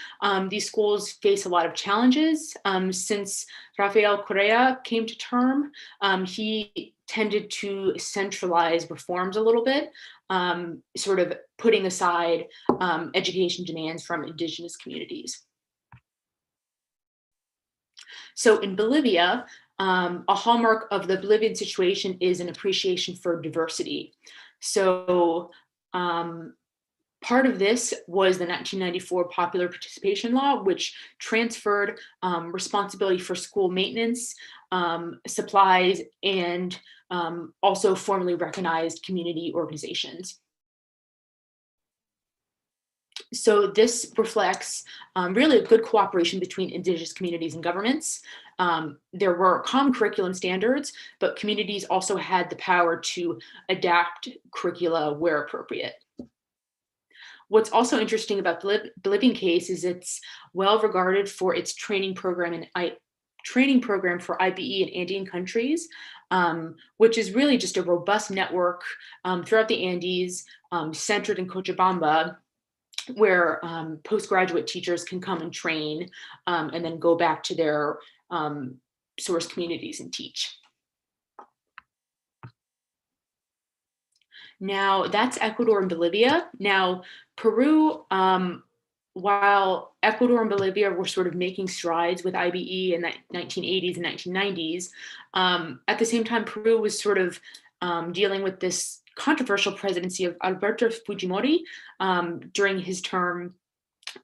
these schools face a lot of challenges. Since Rafael Correa came to term, he tended to centralize reforms a little bit, sort of putting aside education demands from indigenous communities. So in Bolivia, a hallmark of the Bolivian situation is an appreciation for diversity. So part of this was the 1994 Popular Participation Law, which transferred responsibility for school maintenance, supplies, and also formally recognized community organizations. So this reflects really a good cooperation between indigenous communities and governments. There were common curriculum standards, but communities also had the power to adapt curricula where appropriate. What's also interesting about the Bolivian case is it's well regarded for its training program for IBE in Andean countries, which is really just a robust network throughout the Andes, centered in Cochabamba, where postgraduate teachers can come and train and then go back to their source communities and teach. Now, that's Ecuador and Bolivia. Now, Peru, while Ecuador and Bolivia were sort of making strides with IBE in the 1980s and 1990s, at the same time, Peru was sort of dealing with this controversial presidency of Alberto Fujimori during his term.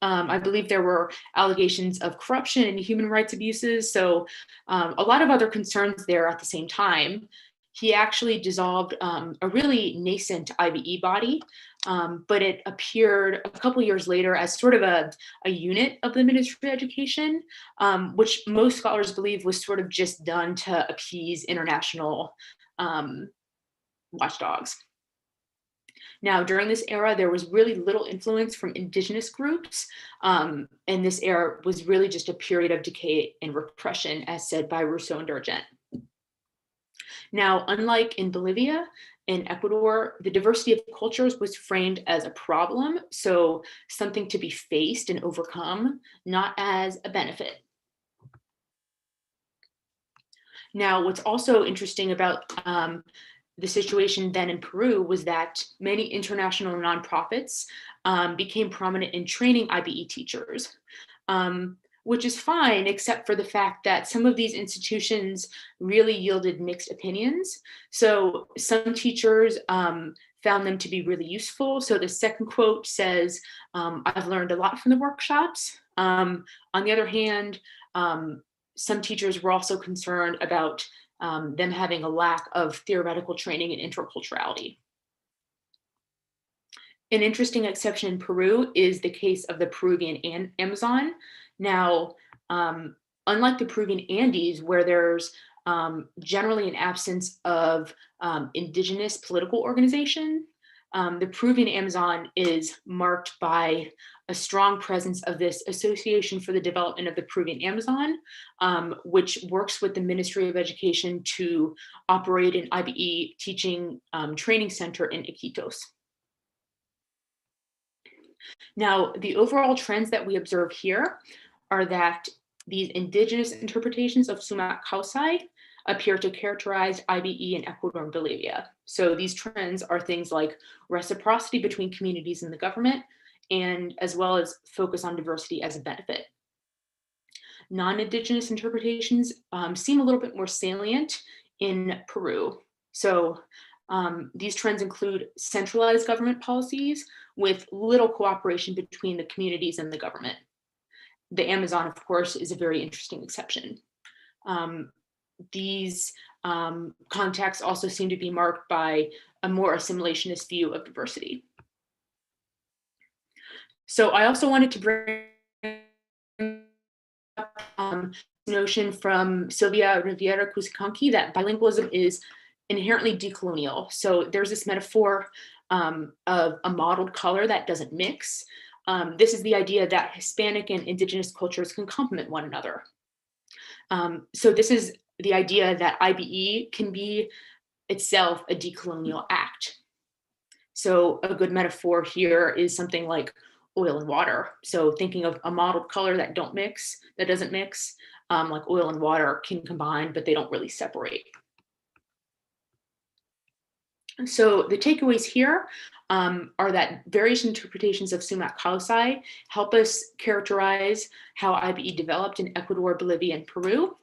I believe there were allegations of corruption and human rights abuses, so a lot of other concerns there at the same time. He actually dissolved a really nascent IBE body, but it appeared a couple years later as sort of a unit of the Ministry of Education, which most scholars believe was sort of just done to appease international watchdogs. Now, during this era, there was really little influence from indigenous groups, and this era was really just a period of decay and repression, as said by Rousseau and Durgent. Now, unlike in Bolivia, in Ecuador, the diversity of cultures was framed as a problem, so something to be faced and overcome, not as a benefit. Now, what's also interesting about the situation then in Peru was that many international nonprofits became prominent in training IBE teachers, which is fine, except for the fact that some of these institutions really yielded mixed opinions. So some teachers found them to be really useful. So the second quote says, "I've learned a lot from the workshops." On the other hand, some teachers were also concerned about them having a lack of theoretical training in interculturality. An interesting exception in Peru is the case of the Peruvian Amazon. Now, unlike the Peruvian Andes, where there's generally an absence of indigenous political organization, the Peruvian Amazon is marked by a strong presence of this Association for the Development of the Peruvian Amazon, which works with the Ministry of Education to operate an IBE teaching training center in Iquitos. Now, the overall trends that we observe here are that these indigenous interpretations of Sumak Kausai appear to characterize IBE in Ecuador and Bolivia. So these trends are things like reciprocity between communities and the government, and as well as focus on diversity as a benefit. Non-Indigenous interpretations seem a little bit more salient in Peru. So these trends include centralized government policies with little cooperation between the communities and the government. The Amazon, of course, is a very interesting exception. These contexts also seem to be marked by a more assimilationist view of diversity. So I also wanted to bring up notion from Sylvia Rivera Cusicanqui that bilingualism is inherently decolonial. So there's this metaphor of a mottled color that doesn't mix. This is the idea that Hispanic and Indigenous cultures can complement one another. So this is the idea that IBE can be itself a decolonial act. So a good metaphor here is something like oil and water. So thinking of a mottled color that doesn't mix, like oil and water can combine, but they don't really separate. So the takeaways here are that various interpretations of Sumac Causai help us characterize how IBE developed in Ecuador, Bolivia, and Peru,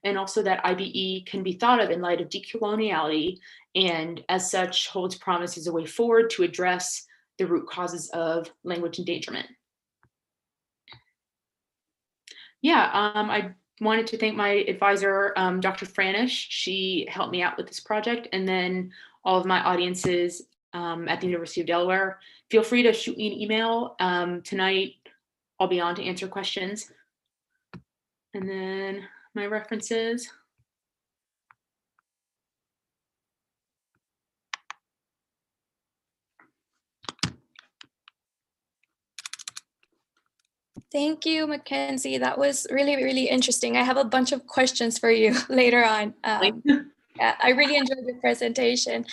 and also that IBE can be thought of in light of decoloniality, and as such holds promise as a way forward to address the root causes of language endangerment. Yeah, I wanted to thank my advisor, Dr. Franish. She helped me out with this project, and then all of my audiences at the University of Delaware. Feel free to shoot me an email tonight. I'll be on to answer questions. And then my references. Thank you, Mackenzie. That was really, really interesting. I have a bunch of questions for you later on. Yeah, I really enjoyed your presentation.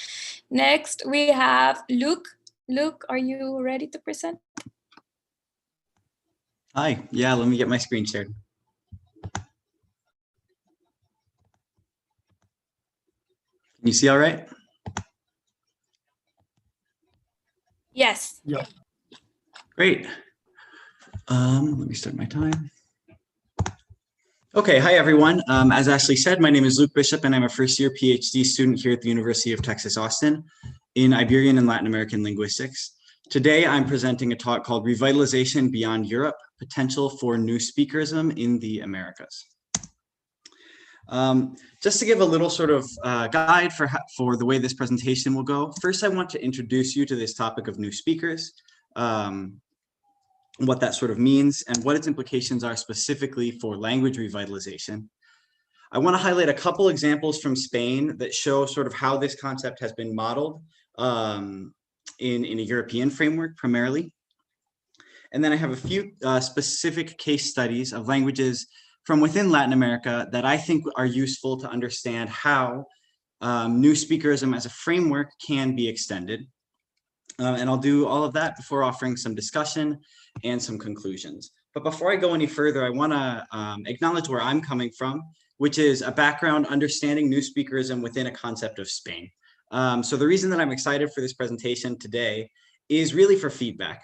Next, we have Luke. Luke, are you ready to present? Hi, yeah, let me get my screen shared. Can you see all right? Yes. Yeah. Great. Let me start my time. Okay, hi everyone. As Ashley said, my name is Luke Bishop and I'm a first-year PhD student here at the University of Texas, Austin in Iberian and Latin American linguistics. Today, I'm presenting a talk called Revitalization Beyond Europe, Potential for New Speakerism in the Americas. Just to give a little sort of guide for the way this presentation will go, first I want to introduce you to this topic of new speakers, what that sort of means and what its implications are specifically for language revitalization. I want to highlight a couple examples from Spain that show sort of how this concept has been modeled in a European framework primarily. And then I have a few specific case studies of languages from within Latin America that I think are useful to understand how new speakerism as a framework can be extended. And I'll do all of that before offering some discussion and some conclusions. But before I go any further, I want to acknowledge where I'm coming from, which is a background understanding new speakerism within a concept of Spain. So the reason that I'm excited for this presentation today is really for feedback.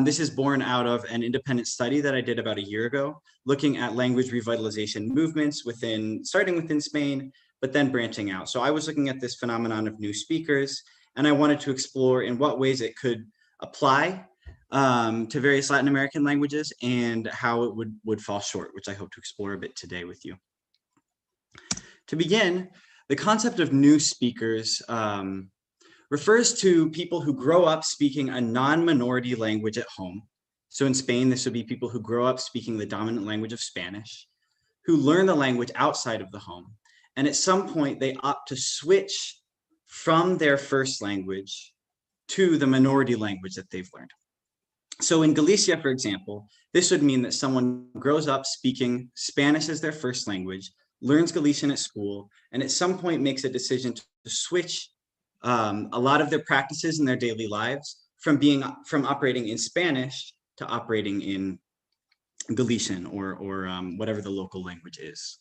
This is born out of an independent study that I did about a year ago, looking at language revitalization movements starting within Spain, but then branching out. So I was looking at this phenomenon of new speakers, and I wanted to explore in what ways it could apply to various Latin American languages and how it would fall short, which I hope to explore a bit today with you. To begin, the concept of new speakers refers to people who grow up speaking a non-minority language at home. So in Spain, this would be people who grow up speaking the dominant language of Spanish, who learn the language outside of the home. And at some point, they opt to switch from their first language to the minority language that they've learned. So in Galicia, for example, this would mean that someone grows up speaking Spanish as their first language, learns Galician at school, and at some point makes a decision to switch a lot of their practices in their daily lives from operating in Spanish to operating in Galician or whatever the local language is.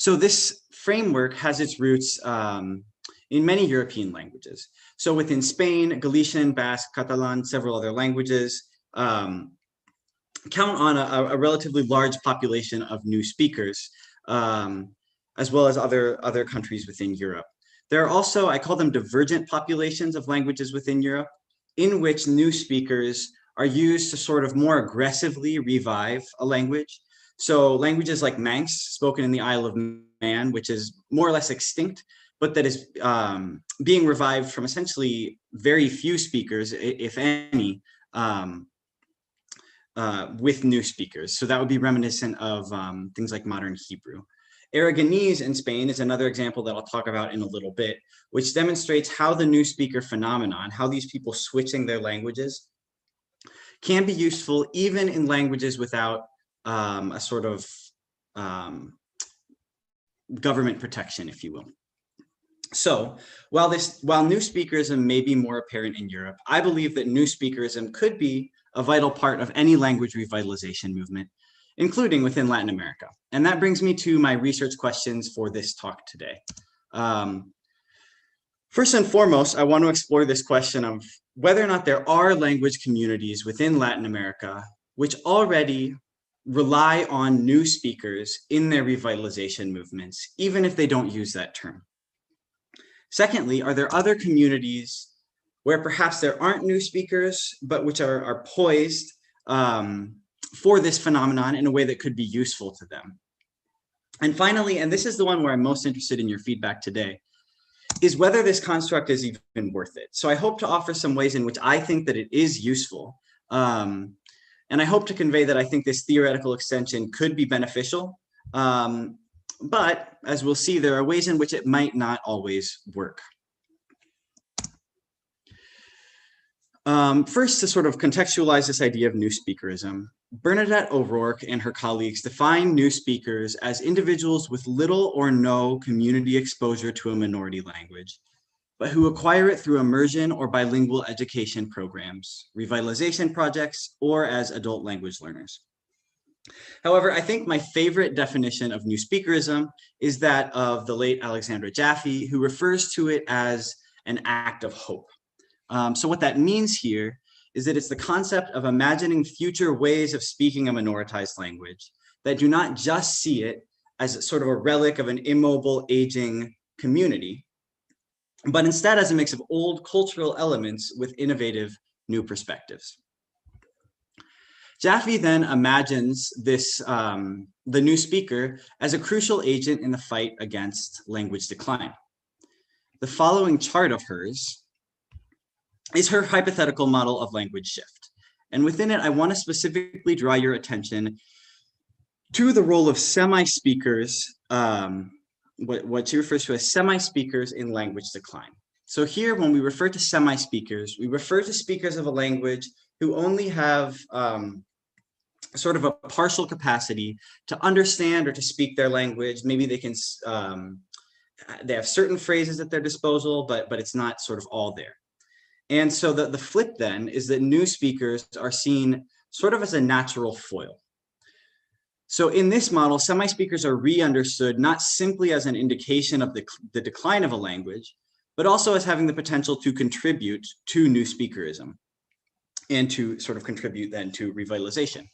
So this framework has its roots in many European languages. So within Spain, Galician, Basque, Catalan, several other languages count on a relatively large population of new speakers, as well as other countries within Europe. There are also, I call them divergent populations of languages within Europe, in which new speakers are used to sort of more aggressively revive a language. So languages like Manx, spoken in the Isle of Man, which is more or less extinct, but that is being revived from essentially very few speakers, if any, with new speakers. So that would be reminiscent of things like modern Hebrew. Aragonese in Spain is another example that I'll talk about in a little bit, which demonstrates how the new speaker phenomenon, how these people switching their languages can be useful even in languages without a sort of government protection, if you will. So while new speakerism may be more apparent in Europe, I believe that new speakerism could be a vital part of any language revitalization movement, including within Latin America. And that brings me to my research questions for this talk today. First and foremost, I want to explore this question of whether or not there are language communities within Latin America which already rely on new speakers in their revitalization movements, even if they don't use that term. Secondly, are there other communities where perhaps there aren't new speakers, but which are poised for this phenomenon in a way that could be useful to them? And finally, and this is the one where I'm most interested in your feedback today, is whether this construct is even worth it. So I hope to offer some ways in which I think that it is useful. And I hope to convey that I think this theoretical extension could be beneficial. But as we'll see, there are ways in which it might not always work. First, to sort of contextualize this idea of new speakerism, Bernadette O'Rourke and her colleagues define new speakers as individuals with little or no community exposure to a minority language, but who acquire it through immersion or bilingual education programs, revitalization projects, or as adult language learners. However, I think my favorite definition of new speakerism is that of the late Alexandra Jaffe, who refers to it as an act of hope. So what that means here is that it's the concept of imagining future ways of speaking a minoritized language that do not just see it as sort of a relic of an immobile, aging community, but instead as a mix of old cultural elements with innovative new perspectives. Jaffe then imagines this, the new speaker as a crucial agent in the fight against language decline. The following chart of hers is her hypothetical model of language shift. And within it, I want to specifically draw your attention to the role of semi-speakers, what she refers to as semi-speakers in language decline. So here, when we refer to semi-speakers, we refer to speakers of a language who only have sort of a partial capacity to understand or to speak their language. Maybe they can, they have certain phrases at their disposal, but it's not sort of all there. And so the flip then is that new speakers are seen sort of as a natural foil. So in this model, semi-speakers are re-understood not simply as an indication of the decline of a language, but also as having the potential to contribute to new speakerism and to sort of contribute then to revitalization.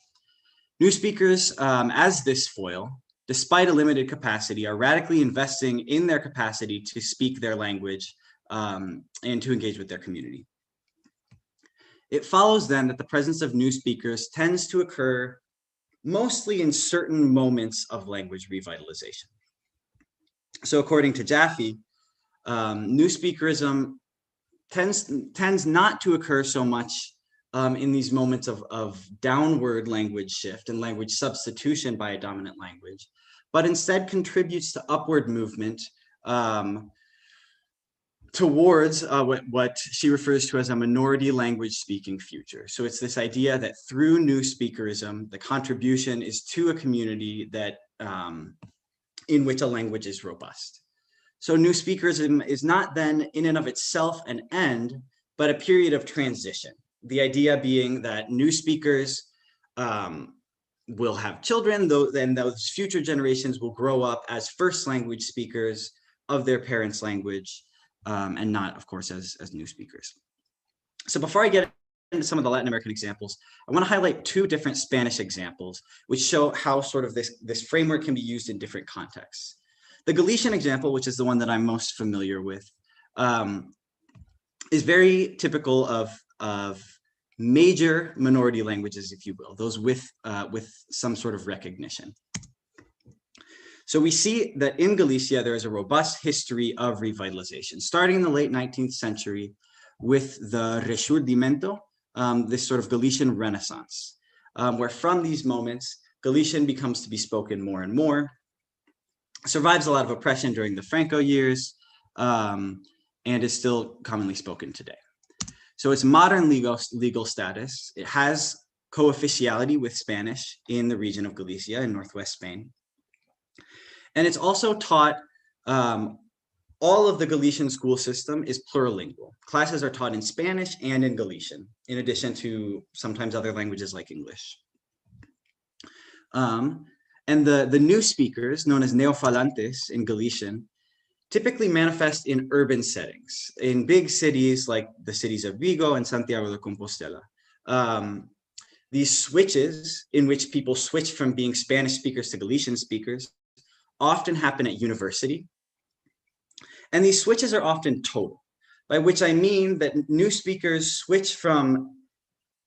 New speakers, as this foil, despite a limited capacity, are radically investing in their capacity to speak their language and to engage with their community. It follows then that the presence of new speakers tends to occur mostly in certain moments of language revitalization. So according to Jaffe, new speakerism tends not to occur so much in these moments of downward language shift and language substitution by a dominant language, but instead contributes to upward movement towards what she refers to as a minority language speaking future. So it's this idea that through new speakerism, the contribution is to a community that in which a language is robust. So new speakerism is not then in and of itself an end, but a period of transition. The idea being that new speakers will have children, though, then those future generations will grow up as first language speakers of their parents' language, and not, of course, as new speakers. So before I get into some of the Latin American examples, I want to highlight two different Spanish examples, which show how sort of this framework can be used in different contexts. The Galician example, which is the one that I'm most familiar with, is very typical of major minority languages, if you will, those with some sort of recognition. So we see that in Galicia, there is a robust history of revitalization, starting in the late 19th century with the Rexurdimento, this sort of Galician Renaissance, where from these moments, Galician becomes to be spoken more and more, survives a lot of oppression during the Franco years, and is still commonly spoken today. So its modern legal status, it has co-officiality with Spanish in the region of Galicia in Northwest Spain. And it's also taught, all of the Galician school system is plurilingual. Classes are taught in Spanish and in Galician, in addition to sometimes other languages like English. And the new speakers, known as neofalantes in Galician, typically manifest in urban settings, in big cities like the cities of Vigo and Santiago de Compostela. These switches in which people switch from being Spanish speakers to Galician speakers often happen at university. And these switches are often total, by which I mean that new speakers switch from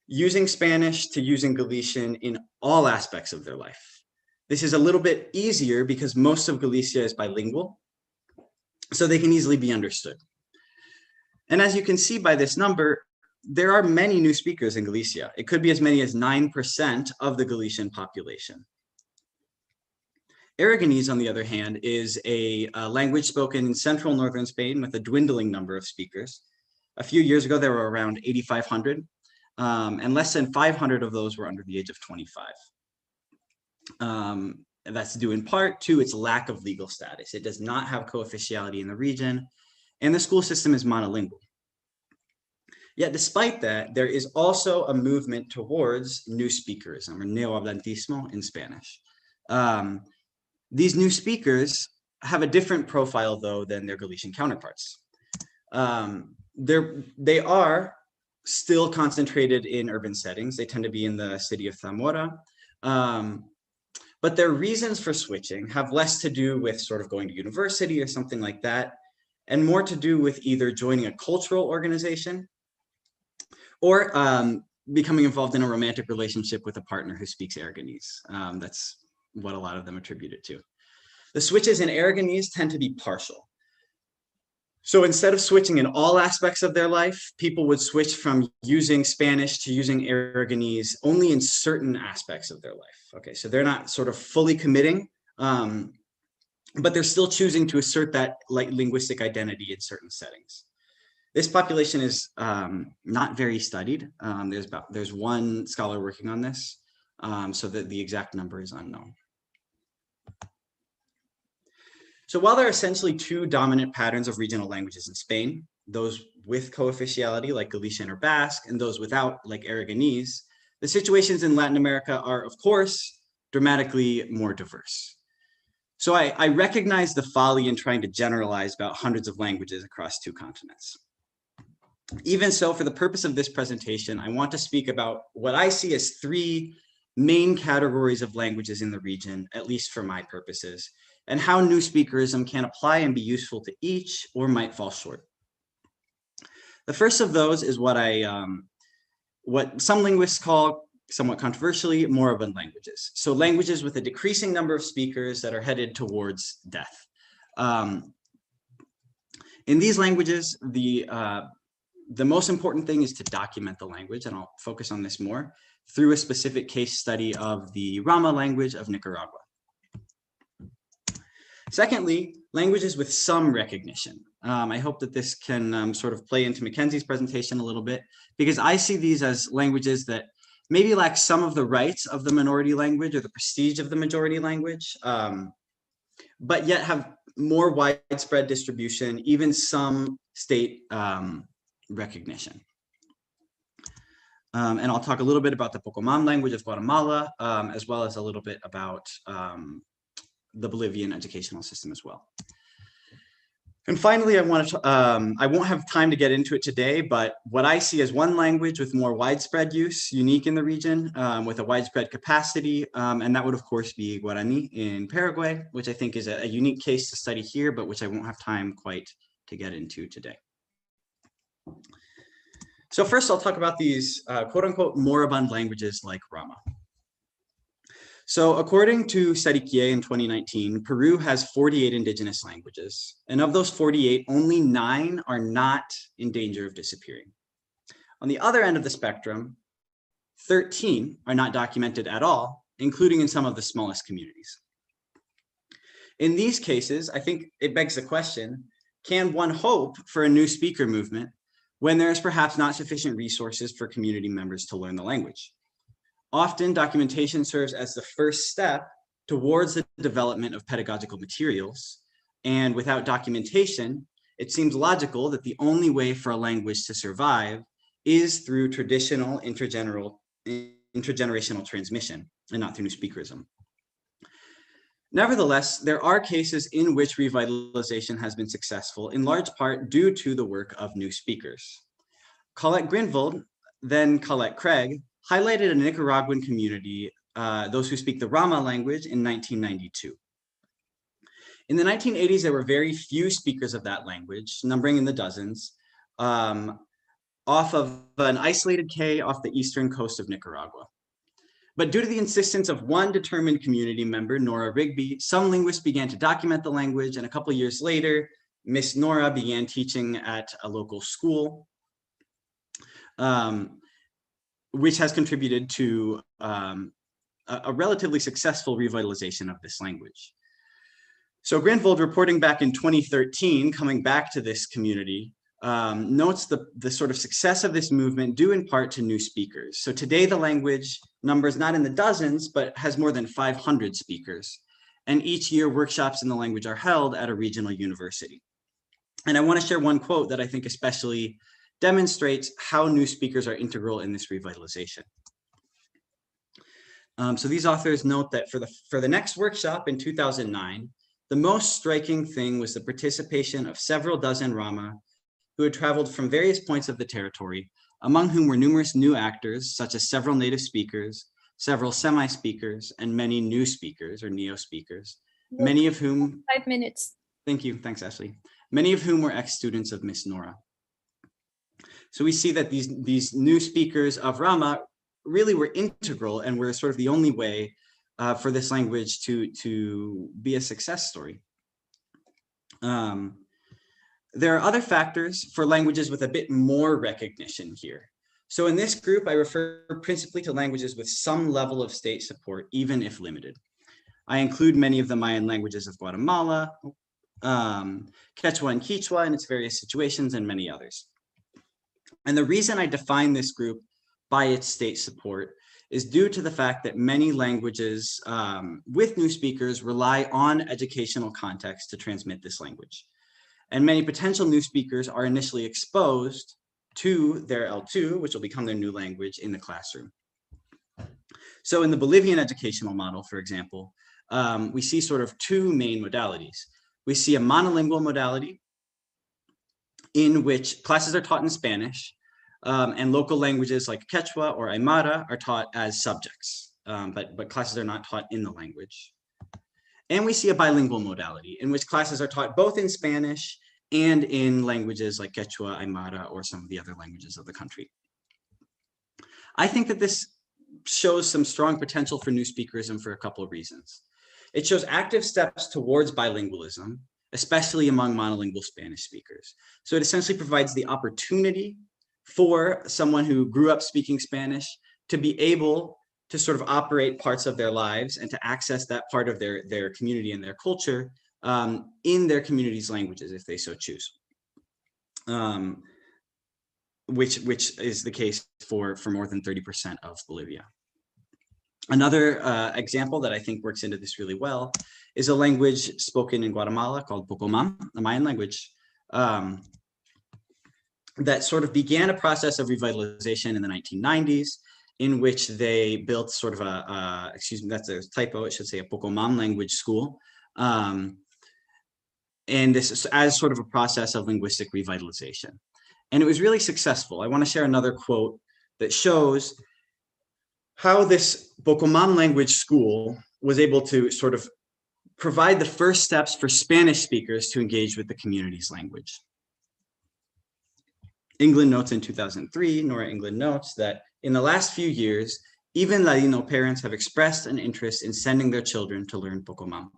using Spanish to using Galician in all aspects of their life. This is a little bit easier because most of Galicia is bilingual, so they can easily be understood. And as you can see by this number, there are many new speakers in Galicia. It could be as many as 9% of the Galician population. Aragonese, on the other hand, is a language spoken in central northern Spain with a dwindling number of speakers. A few years ago, there were around 8,500, and less than 500 of those were under the age of 25. And that's due in part to its lack of legal status. It does not have co-officiality in the region, and the school system is monolingual. Yet despite that, there is also a movement towards new speakers, or neohablantismo in Spanish. These new speakers have a different profile, though, than their Galician counterparts. They are still concentrated in urban settings. They tend to be in the city of Zamora. But their reasons for switching have less to do with sort of going to university or something like that, and more to do with either joining a cultural organization or becoming involved in a romantic relationship with a partner who speaks Aragonese. That's what a lot of them attribute it to. The switches in Aragonese tend to be partial. So instead of switching in all aspects of their life, people would switch from using Spanish to using Aragonese only in certain aspects of their life. Okay, so they're not sort of fully committing, but they're still choosing to assert that linguistic identity in certain settings. This population is not very studied. There's one scholar working on this, so that the exact number is unknown. So while there are essentially two dominant patterns of regional languages in Spain, those with co-officiality like Galician or Basque, and those without like Aragonese, the situations in Latin America are, of course, dramatically more diverse. So I recognize the folly in trying to generalize about hundreds of languages across two continents. Even so, for the purpose of this presentation, I want to speak about what I see as three main categories of languages in the region, at least for my purposes, and how new speakerism can apply and be useful to each or might fall short. The first of those is what some linguists call, somewhat controversially, moribund languages. So languages with a decreasing number of speakers that are headed towards death. In these languages, the most important thing is to document the language, and I'll focus on this more, through a specific case study of the Rama language of Nicaragua. Secondly, languages with some recognition. I hope that this can sort of play into Mackenzie's presentation a little bit, because I see these as languages that maybe lack some of the rights of the minority language or the prestige of the majority language, but yet have more widespread distribution, even some state recognition. And I'll talk a little bit about the Pocomam language of Guatemala, as well as a little bit about the Bolivian educational system as well. And finally, I won't have time to get into it today, but what I see as one language with more widespread use, unique in the region, with a widespread capacity, and that would of course be Guarani in Paraguay, which I think is a unique case to study here, but which I won't have time quite to get into today. So first I'll talk about these quote unquote moribund languages like Rama. So according to Sarikie in 2019, Peru has 48 indigenous languages. And of those 48, only 9 are not in danger of disappearing. On the other end of the spectrum, 13 are not documented at all, including in some of the smallest communities. In these cases, I think it begs the question, can one hope for a new speaker movement when there is perhaps not sufficient resources for community members to learn the language? Often, documentation serves as the first step towards the development of pedagogical materials. And without documentation, it seems logical that the only way for a language to survive is through traditional intergenerational transmission and not through new speakerism. Nevertheless, there are cases in which revitalization has been successful, in large part due to the work of new speakers. Colette Grinvold, then Colette Craig, highlighted a Nicaraguan community, those who speak the Rama language, in 1992. In the 1980s, there were very few speakers of that language, numbering in the dozens, off of an isolated cay off the eastern coast of Nicaragua. But due to the insistence of one determined community member, Nora Rigby, some linguists began to document the language, and a couple of years later, Miss Nora began teaching at a local school, which has contributed to a relatively successful revitalization of this language. So Grinvold, reporting back in 2013, coming back to this community, notes the sort of success of this movement due in part to new speakers. So today the language numbers not in the dozens, but has more than 500 speakers. And each year workshops in the language are held at a regional university. And I want to share one quote that I think especially demonstrates how new speakers are integral in this revitalization. So these authors note that for the next workshop in 2009, the most striking thing was the participation of several dozen Rama who had traveled from various points of the territory, among whom were numerous new actors, such as several native speakers, several semi-speakers, and many new speakers or neo-speakers, many of whom— 5 minutes. Thank you, thanks Ashley. Many of whom were ex-students of Miss Nora. So we see that these new speakers of Rama really were integral and were sort of the only way for this language to be a success story. There are other factors for languages with a bit more recognition here. So in this group, I refer principally to languages with some level of state support, even if limited. I include many of the Mayan languages of Guatemala, Quechua and Quichua in its various situations, and many others. And the reason I define this group by its state support is due to the fact that many languages with new speakers rely on educational context to transmit this language. And many potential new speakers are initially exposed to their L2, which will become their new language, in the classroom. So in the Bolivian educational model, for example, we see sort of two main modalities. We see a monolingual modality in which classes are taught in Spanish, and local languages like Quechua or Aymara are taught as subjects, but classes are not taught in the language. And we see a bilingual modality in which classes are taught both in Spanish and in languages like Quechua, Aymara, or some of the other languages of the country. I think that this shows some strong potential for new speakerism for a couple of reasons. It shows active steps towards bilingualism, especially among monolingual Spanish speakers. So it essentially provides the opportunity for someone who grew up speaking Spanish to be able to sort of operate parts of their lives and to access that part of their community and their culture in their community's languages, if they so choose, which is the case for more than 30% of Bolivia. Another example that I think works into this really well is a language spoken in Guatemala called Pocomam, the Mayan language. that sort of began a process of revitalization in the 1990s, in which they built sort of a excuse me, that's a typo, it should say a Pocomam language school. And this is as sort of a process of linguistic revitalization. And it was really successful. I want to share another quote that shows how this Pocomam language school was able to sort of provide the first steps for Spanish speakers to engage with the community's language. England notes in 2003, Nora England notes that in the last few years, even Ladino parents have expressed an interest in sending their children to learn Pocomam.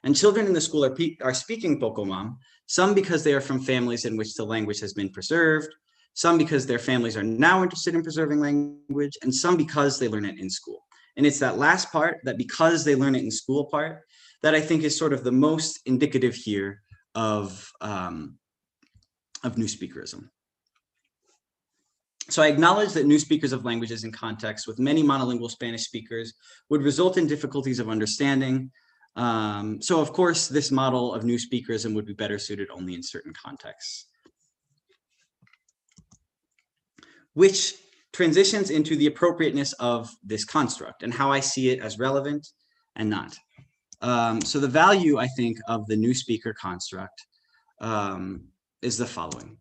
And children in the school are speaking Pocomam, some because they are from families in which the language has been preserved, some because their families are now interested in preserving language, and some because they learn it in school. And it's that last part, that because they learn it in school part, that I think is sort of the most indicative here of new speakerism. So I acknowledge that new speakers of languages in contexts with many monolingual Spanish speakers would result in difficulties of understanding. So of course, this model of new speakerism would be better suited only in certain contexts. Which transitions into the appropriateness of this construct and how I see it as relevant and not. So the value, I think, of the new speaker construct is the following.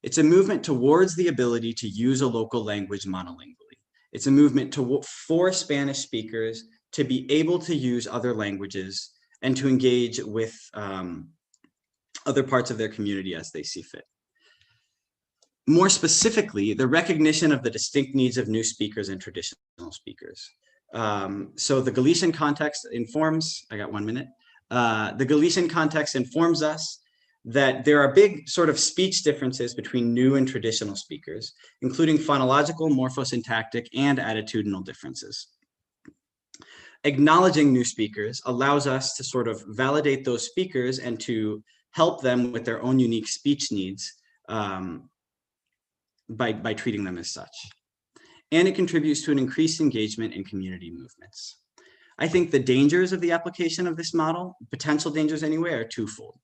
It's a movement towards the ability to use a local language monolingually. It's a movement for Spanish speakers to be able to use other languages and to engage with other parts of their community as they see fit. More specifically, the recognition of the distinct needs of new speakers and traditional speakers. So the Galician context informs, I got 1 minute. The Galician context informs us that there are big sort of speech differences between new and traditional speakers, including phonological, morphosyntactic, and attitudinal differences. Acknowledging new speakers allows us to sort of validate those speakers and to help them with their own unique speech needs by treating them as such. And it contributes to an increased engagement in community movements. I think the dangers of the application of this model, potential dangers anyway, are twofold.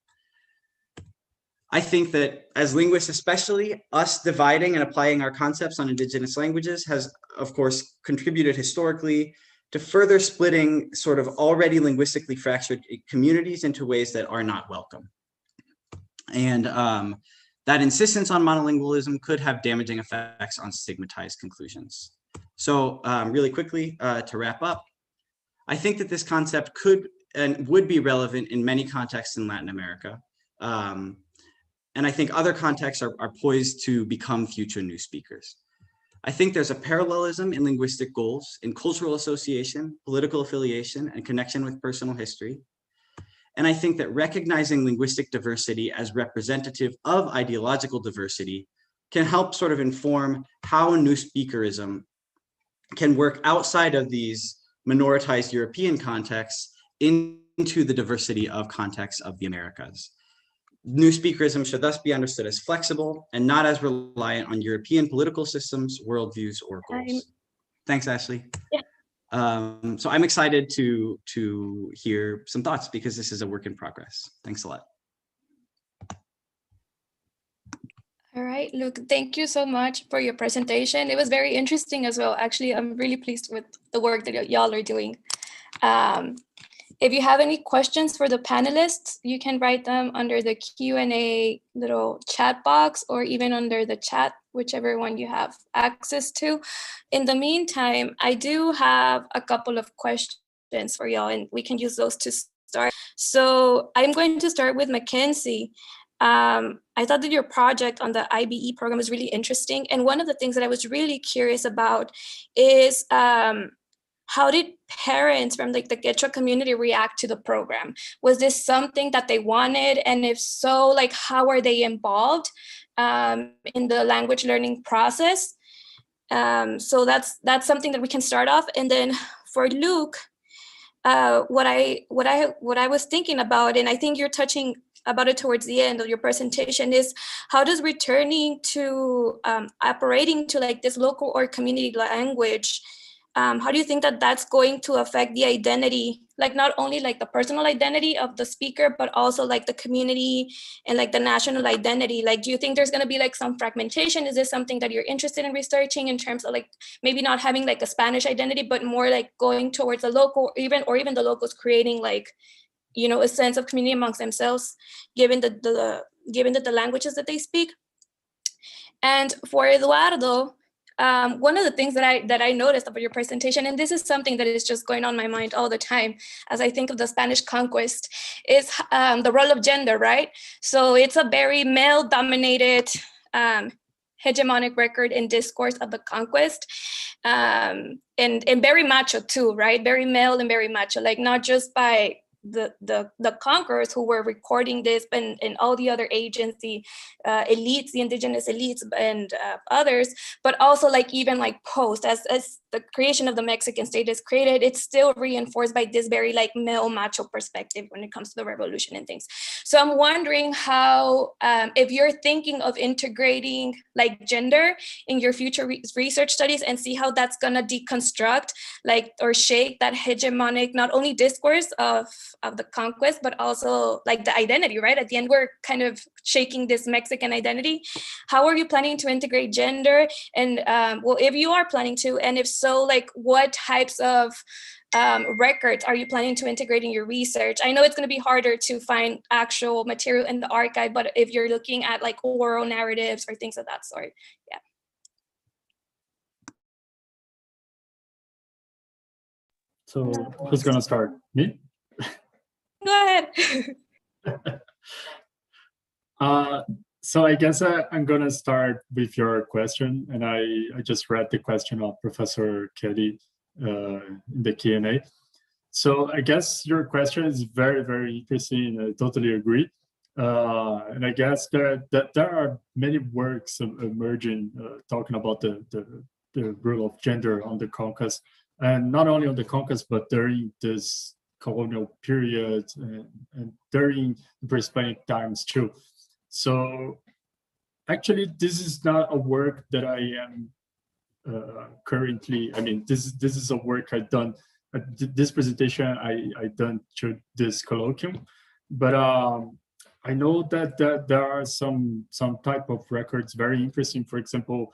I think that as linguists, especially, us dividing and applying our concepts on indigenous languages has, of course, contributed historically to further splitting sort of already linguistically fractured communities into ways that are not welcome. And that insistence on monolingualism could have damaging effects on stigmatized conclusions. So really quickly, to wrap up, I think that this concept could and would be relevant in many contexts in Latin America. And I think other contexts are poised to become future new speakers. I think there's a parallelism in linguistic goals, in cultural association, political affiliation, and connection with personal history. And I think that recognizing linguistic diversity as representative of ideological diversity can help sort of inform how new speakerism can work outside of these minoritized European contexts into the diversity of contexts of the Americas. New speakerism should thus be understood as flexible and not as reliant on European political systems, worldviews, or goals. Thanks, Ashley. Yeah. So I'm excited to hear some thoughts because this is a work in progress. Thanks a lot. All right, look, thank you so much for your presentation. It was very interesting as well. Actually, I'm really pleased with the work that y'all are doing. If you have any questions for the panelists, you can write them under the Q&A little chat box or even under the chat, whichever one you have access to. In the meantime, I do have a couple of questions for y'all, and we can use those to start. So I'm going to start with Mackenzie. I thought that your project on the IBE program was really interesting. And one of the things that I was really curious about is how did parents from like the Quechua community react to the program? Was this something that they wanted? And if so, like how are they involved in the language learning process? So that's something that we can start off. And then for Luke, what I was thinking about, and I think you're touching about it towards the end of your presentation, is how does returning to operating to like this local or community language how do you think that that's going to affect the identity, like not only like the personal identity of the speaker, but also like the community and like the national identity? Like, do you think there's going to be like some fragmentation? Is this something that you're interested in researching in terms of like maybe not having like a Spanish identity, but more like going towards the local, or even the locals creating like, you know, a sense of community amongst themselves, given that the languages that they speak? And for Eduardo, one of the things that I noticed about your presentation, and this is something that is just going on my mind all the time as I think of the Spanish conquest, is the role of gender, right? So it's a very male-dominated hegemonic record and discourse of the conquest, and very macho too, right? Very male and very macho, like not just by the conquerors who were recording this, and all the other agency elites, the indigenous elites and others, but also like even like post as the creation of the Mexican state is created, it's still reinforced by this very like male macho perspective when it comes to the revolution and things. So I'm wondering how, if you're thinking of integrating like gender in your future research studies, and see how that's gonna deconstruct like or shake that hegemonic not only discourse of the conquest, but also like the identity, right? At the end, we're kind of shaking this Mexican identity. How are you planning to integrate gender? And well, if you are planning to, and if so, like what types of records are you planning to integrate in your research? I know it's going to be harder to find actual material in the archive, but if you're looking at like oral narratives or things of that sort, yeah. So who's going to start? Me? Go ahead. So I guess I'm going to start with your question. And I just read the question of Professor Kelly in the Q&A. So I guess your question is very, very interesting. I totally agree. And I guess there are many works emerging talking about the role of gender on the conquest. And not only on the conquest, but during this colonial period and during the pre-Hispanic times too. So actually, this is not a work that I am currently, I mean, this is a work I've done, this presentation I done to this colloquium, but I know that there are some type of records very interesting. For example,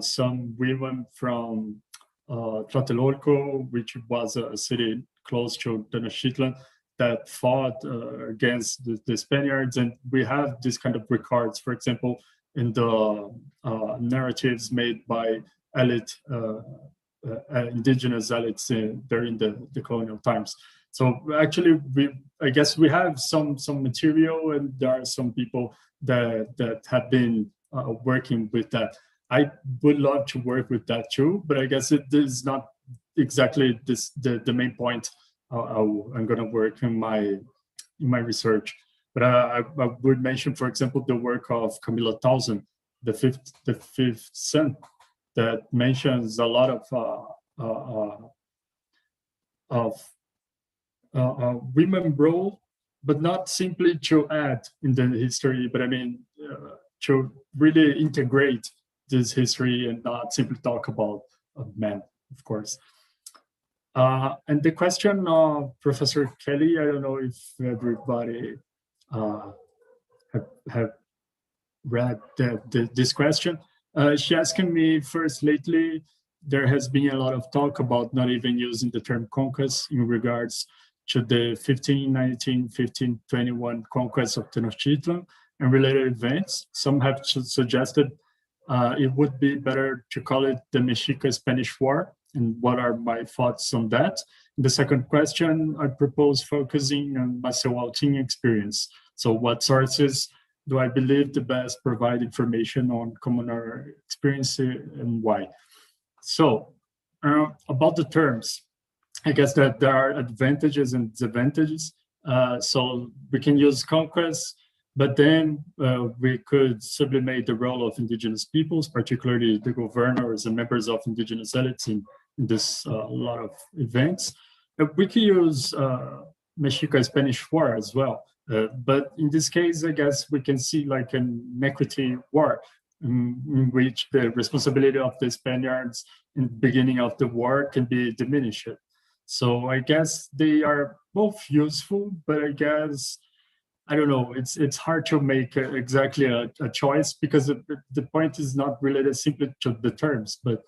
some women from Tlatelolco, which was a city close to Tenochtitlan, that fought against the Spaniards. And we have this kind of records, for example, in the narratives made by indigenous elites during the colonial times. So actually, I guess we have some material, and there are some people that have been working with that. I would love to work with that too, but I guess it is not exactly the main point I'm going to work in my research. But I would mention, for example, the work of Camilla Townsend, the fifth son, that mentions a lot of women role, but not simply to add in the history, but I mean to really integrate this history and not simply talk about men, of course. And the question of Professor Kelly, I don't know if everybody have read this question. She asking me first, lately, there has been a lot of talk about not even using the term conquest in regards to the 1519, 1521 conquest of Tenochtitlan and related events. Some have suggested it would be better to call it the Mexica-Spanish War. And what are my thoughts on that? The second question, I propose focusing on my Altin experience. So what sources do I believe the best provide information on commoner experience and why? So about the terms, I guess that there are advantages and disadvantages. So we can use conquest, but then we could sublimate the role of indigenous peoples, particularly the governors and members of indigenous elites in this lot of events. We can use Mexica-Spanish War as well. But in this case, I guess we can see like an equity war. in which the responsibility of the Spaniards in the beginning of the war can be diminished. So I guess they are both useful, but I guess, I don't know, it's hard to make exactly a choice, because the point is not related simply to the terms, but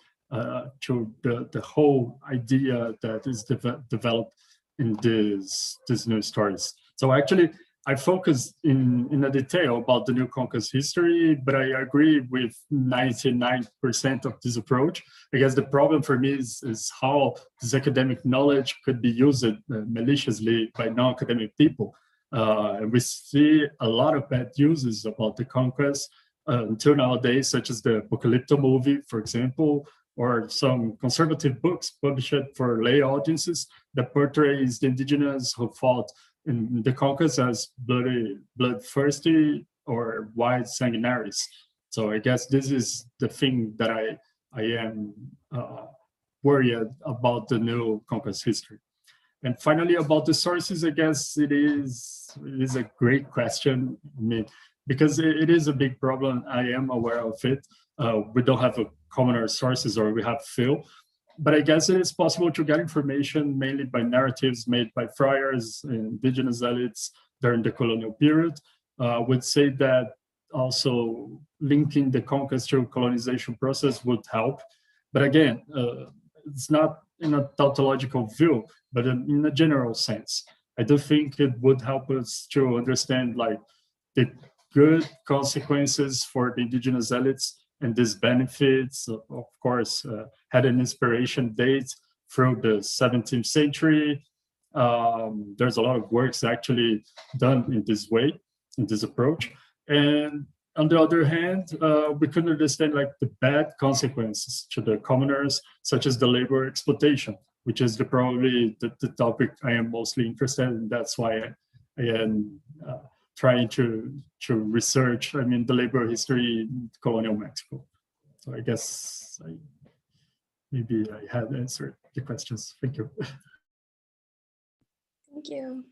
to the whole idea that is developed in these new stories. So actually, I focused in a detail about the new conquest history, but I agree with 99% of this approach. I guess the problem for me is how this academic knowledge could be used maliciously by non-academic people. And we see a lot of bad uses about the conquest until nowadays, such as the Apocalypto movie, for example, or some conservative books published for lay audiences that portrays the indigenous who fought in the conquest as bloodthirsty or wild sanguinaries. So I guess this is the thing that I am worried about the new conquest history. And finally, about the sources, I guess it is a great question. I mean, because it is a big problem. I am aware of it. We don't have a commoner sources, or we have few. But I guess it is possible to get information mainly by narratives made by friars and indigenous elites during the colonial period. Would say that also linking the conquest to colonization process would help. But again, it's not in a tautological view, but in a general sense. I do think it would help us to understand like the good consequences for the indigenous elites, and these benefits, of course, had an inspiration date through the 17th century. There's a lot of works actually done in this way, in this approach. And on the other hand, we could understand like the bad consequences to the commoners, such as the labor exploitation, which is probably the topic I am mostly interested in. That's why I am trying to research, I mean, the labor history in colonial Mexico. So I guess maybe I had answered the questions. Thank you. Thank you.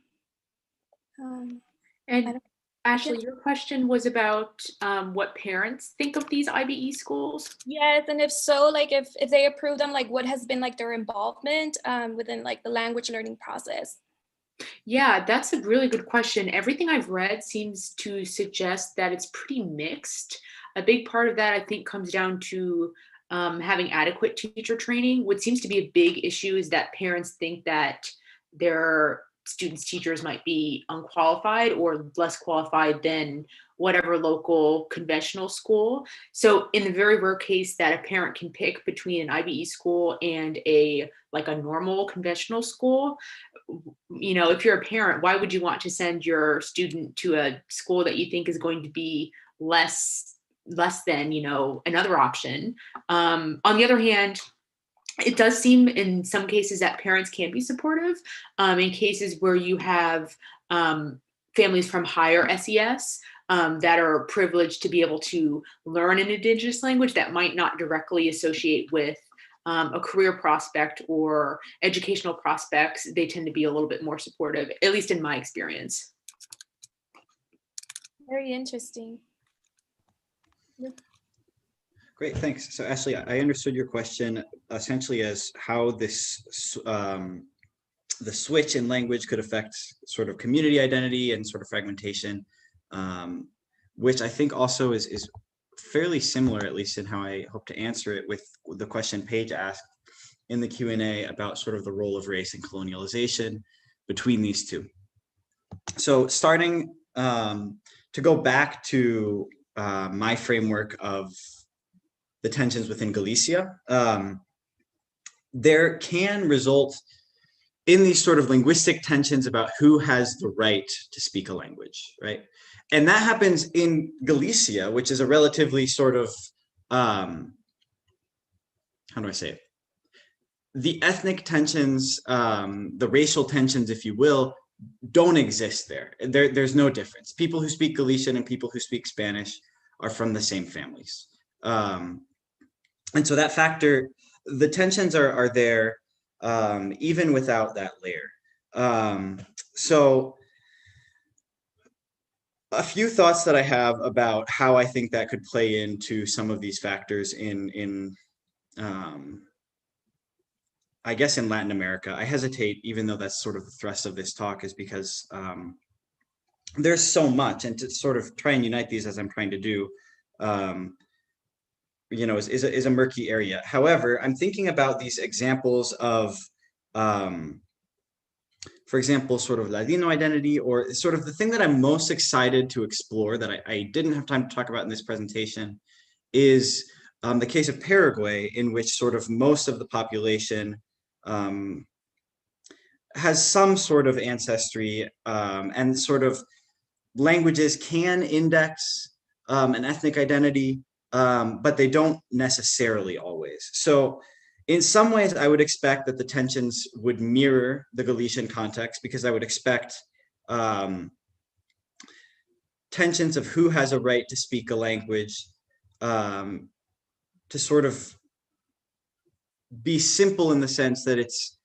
And Ashley, your question was about what parents think of these IBE schools. Yes, and if so, like if they approve them, like what has been like their involvement within like the language learning process? Yeah, that's a really good question. Everything I've read seems to suggest that it's pretty mixed. A big part of that, I think, comes down to having adequate teacher training. What seems to be a big issue is that parents think that their students' teachers might be unqualified or less qualified than whatever local conventional school. So in the very rare case that a parent can pick between an IBE school and a normal conventional school, you know, if you're a parent, why would you want to send your student to a school that you think is going to be less than, you know, another option? On the other hand, it does seem in some cases that parents can be supportive. In cases where you have families from higher SES that are privileged to be able to learn an indigenous language that might not directly associate with a career prospect or educational prospects, they tend to be a little bit more supportive, at least in my experience. Very interesting. Great, thanks. So Ashley, I understood your question essentially as how this the switch in language could affect sort of community identity and sort of fragmentation, which I think also is fairly similar, at least in how I hope to answer it, with the question Paige asked in the Q&A about sort of the role of race and colonialization between these two. So starting to go back to my framework of the tensions within Galicia, there can result in these sort of linguistic tensions about who has the right to speak a language, right? And that happens in Galicia, which is a relatively sort of, how do I say it? The ethnic tensions, the racial tensions, if you will, don't exist there. There's no difference. People who speak Galician and people who speak Spanish are from the same families. And so that factor, the tensions are there even without that layer. So a few thoughts that I have about how I think that could play into some of these factors in I guess in Latin America. I hesitate, even though that's sort of the thrust of this talk, is because there's so much, and to sort of try and unite these as I'm trying to do, you know, is a murky area. However, I'm thinking about these examples of, for example, sort of Ladino identity, or sort of the thing that I'm most excited to explore that I didn't have time to talk about in this presentation is the case of Paraguay, in which sort of most of the population has some sort of ancestry, and sort of languages can index an ethnic identity, but they don't necessarily always. So in some ways, I would expect that the tensions would mirror the Galician context, because I would expect tensions of who has a right to speak a language to sort of be simple in the sense that it's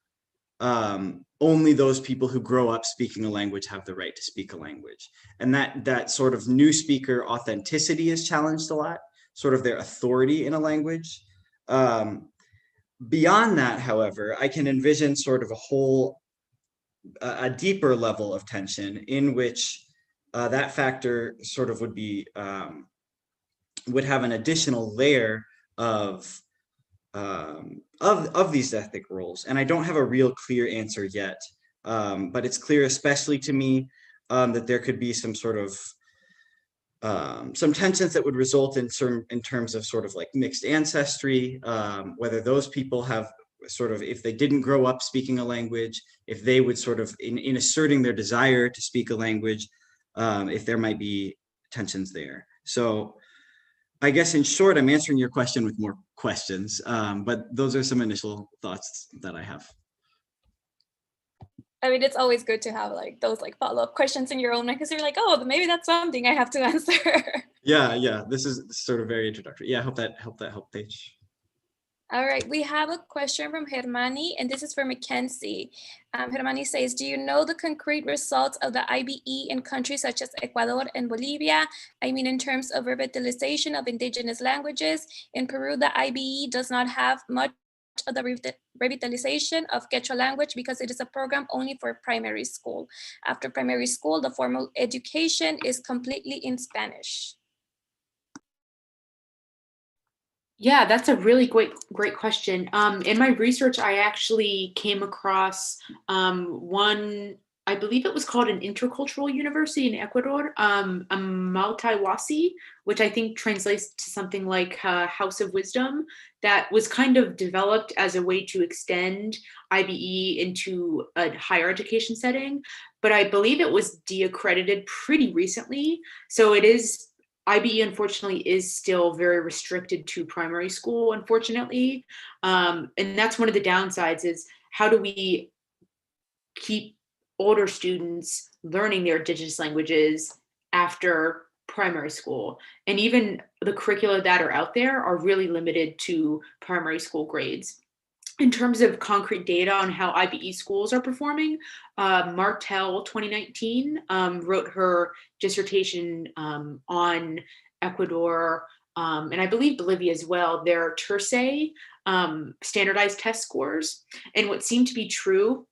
only those people who grow up speaking a language have the right to speak a language. And that sort of new speaker authenticity is challenged a lot, sort of their authority in a language. Beyond that, however, I can envision sort of a deeper level of tension in which that factor sort of would have an additional layer of these ethnic roles. And I don't have a real clear answer yet, but it's clear, especially to me, that there could be some sort of some tensions that would result in terms of sort of like mixed ancestry, whether those people have sort of, if they didn't grow up speaking a language, if they would sort of, in asserting their desire to speak a language, if there might be tensions there. So I guess in short, I'm answering your question with more questions, but those are some initial thoughts that I have. I mean, it's always good to have like those like follow-up questions in your own mind, because you're like, oh, maybe that's something I have to answer. Yeah, this is sort of very introductory. Yeah, I hope that helped, Paige. All right, we have a question from Hermani, and this is for Mackenzie. Hermani says, do you know the concrete results of the IBE in countries such as Ecuador and Bolivia? I mean, in terms of revitalization of indigenous languages. In Peru, the IBE does not have much of the revitalization of Quechua language because it is a program only for primary school. After primary school, the formal education is completely in Spanish. Yeah, that's a really great question. In my research, I actually came across one, I believe it was called an intercultural university in Ecuador, a Mautaiwasi, which I think translates to something like House of Wisdom, that was kind of developed as a way to extend IBE into a higher education setting. But I believe it was de-accredited pretty recently. So it is, IBE unfortunately is still very restricted to primary school, unfortunately. And that's one of the downsides, is how do we keep older students learning their indigenous languages after primary school? And even the curricula that are out there are really limited to primary school grades. In terms of concrete data on how IBE schools are performing, Martel 2019 wrote her dissertation on Ecuador, and I believe Bolivia as well, their TERCE standardized test scores. And what seemed to be true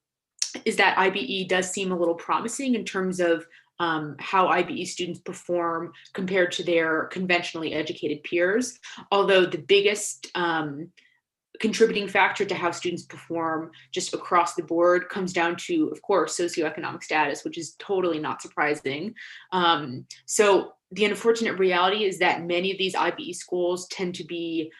is that IBE does seem a little promising in terms of how IBE students perform compared to their conventionally educated peers. Although the biggest contributing factor to how students perform just across the board comes down to, of course, socioeconomic status, which is totally not surprising. So the unfortunate reality is that many of these IBE schools tend to be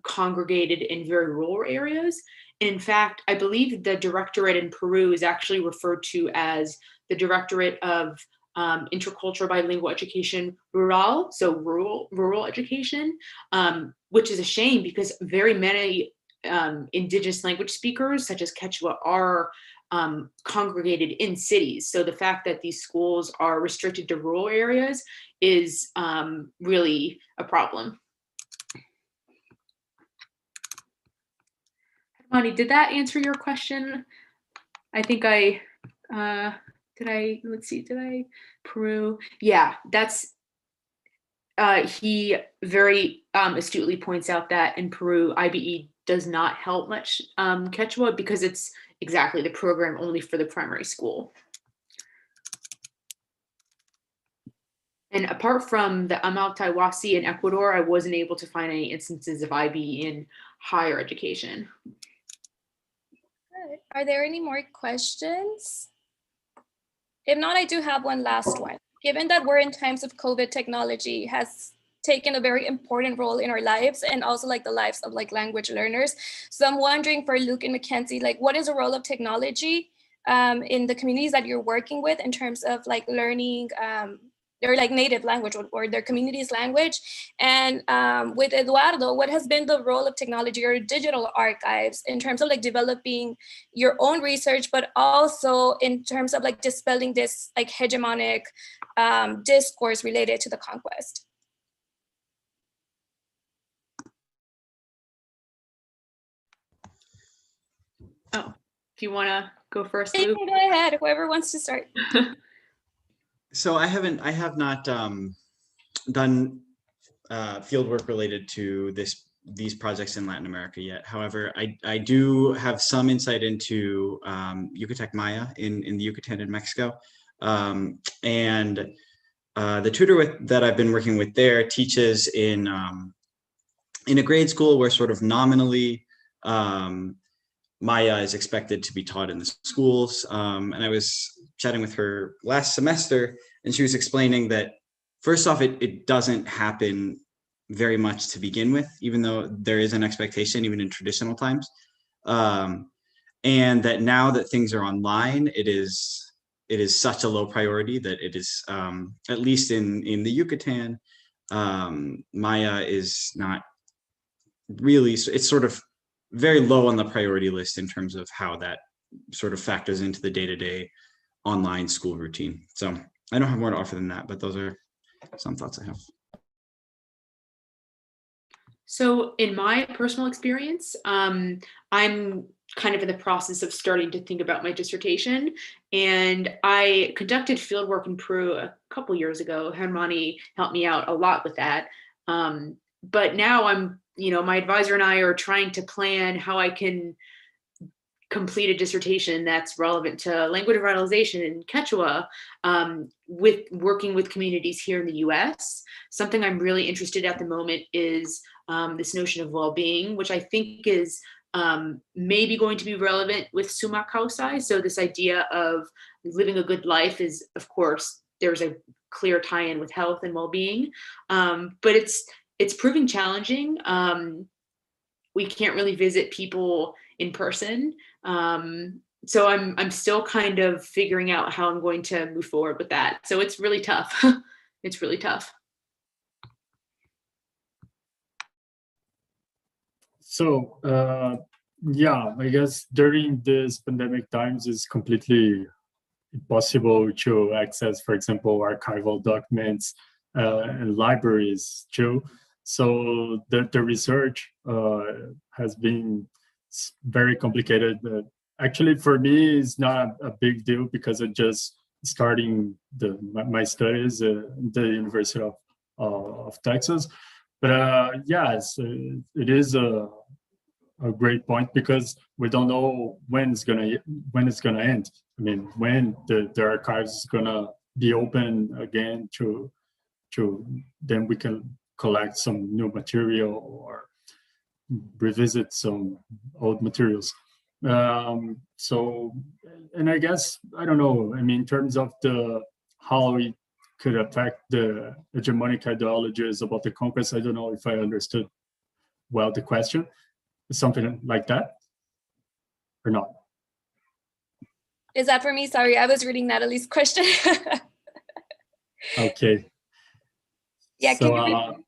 congregated in very rural areas. In fact, I believe the directorate in Peru is actually referred to as the Directorate of Intercultural Bilingual Education Rural, so rural education, which is a shame because very many indigenous language speakers, such as Quechua, are congregated in cities. So the fact that these schools are restricted to rural areas is really a problem. Mani, did that answer your question? I think I Peru? Yeah, that's, he very astutely points out that in Peru, IBE does not help much Quechua because it's exactly the program only for the primary school. And apart from the Amal Taiwasi in Ecuador, I wasn't able to find any instances of IBE in higher education. Good. Are there any more questions? If not, I do have one last one. Given that we're in times of COVID, technology has taken a very important role in our lives and also like the lives of like language learners. So I'm wondering for Luke and Mackenzie, like what is the role of technology in the communities that you're working with in terms of like learning their like native language or their community's language? And with Eduardo, what has been the role of technology or digital archives in terms of like developing your own research, but also in terms of like dispelling this like hegemonic discourse related to the conquest? Oh, do you want to go first, You Luke? can go ahead, whoever wants to start. So I have not done field work related to these projects in Latin America yet. However, I do have some insight into Yucatec Maya in the Yucatan in Mexico. And the tutor that I've been working with there teaches in a grade school where sort of nominally Maya is expected to be taught in the schools. And I was chatting with her last semester, and she was explaining that first off, it doesn't happen very much to begin with, even though there is an expectation even in traditional times. And that now that things are online, it is such a low priority that it is, at least in the Yucatan, Maya is not really, it's sort of very low on the priority list in terms of how that sort of factors into the day-to-day online school routine. So I don't have more to offer than that, but those are some thoughts I have. So in my personal experience, I'm kind of in the process of starting to think about my dissertation, and I conducted fieldwork in Peru a couple years ago. Hermani helped me out a lot with that. But now my advisor and I are trying to plan how I can complete a dissertation that's relevant to language revitalization in Quechua, with working with communities here in the US. Something I'm really interested in at the moment is this notion of well-being, which I think is maybe going to be relevant with Summa Causai. So this idea of living a good life is, of course, there's a clear tie-in with health and well-being, but it's proving challenging. We can't really visit people in person. So I'm still kind of figuring out how I'm going to move forward with that. So it's really tough. It's really tough. So yeah, I guess during this pandemic times, it's completely impossible to access, for example, archival documents and libraries too. So the research has been very complicated. Actually, for me, it's not a big deal because I'm just starting my studies at the University of Texas. But yes, it is a great point because we don't know when it's gonna end. I mean, when the archives is gonna be open again to then we can collect some new material or revisit some old materials. So, and I guess, I don't know, I mean, in terms of how it could affect the hegemonic ideologies about the conquest, I don't know if I understood well the question. Something like that or not? Is that for me? Sorry, I was reading Natalie's question. Okay. Yeah, so, can you repeat?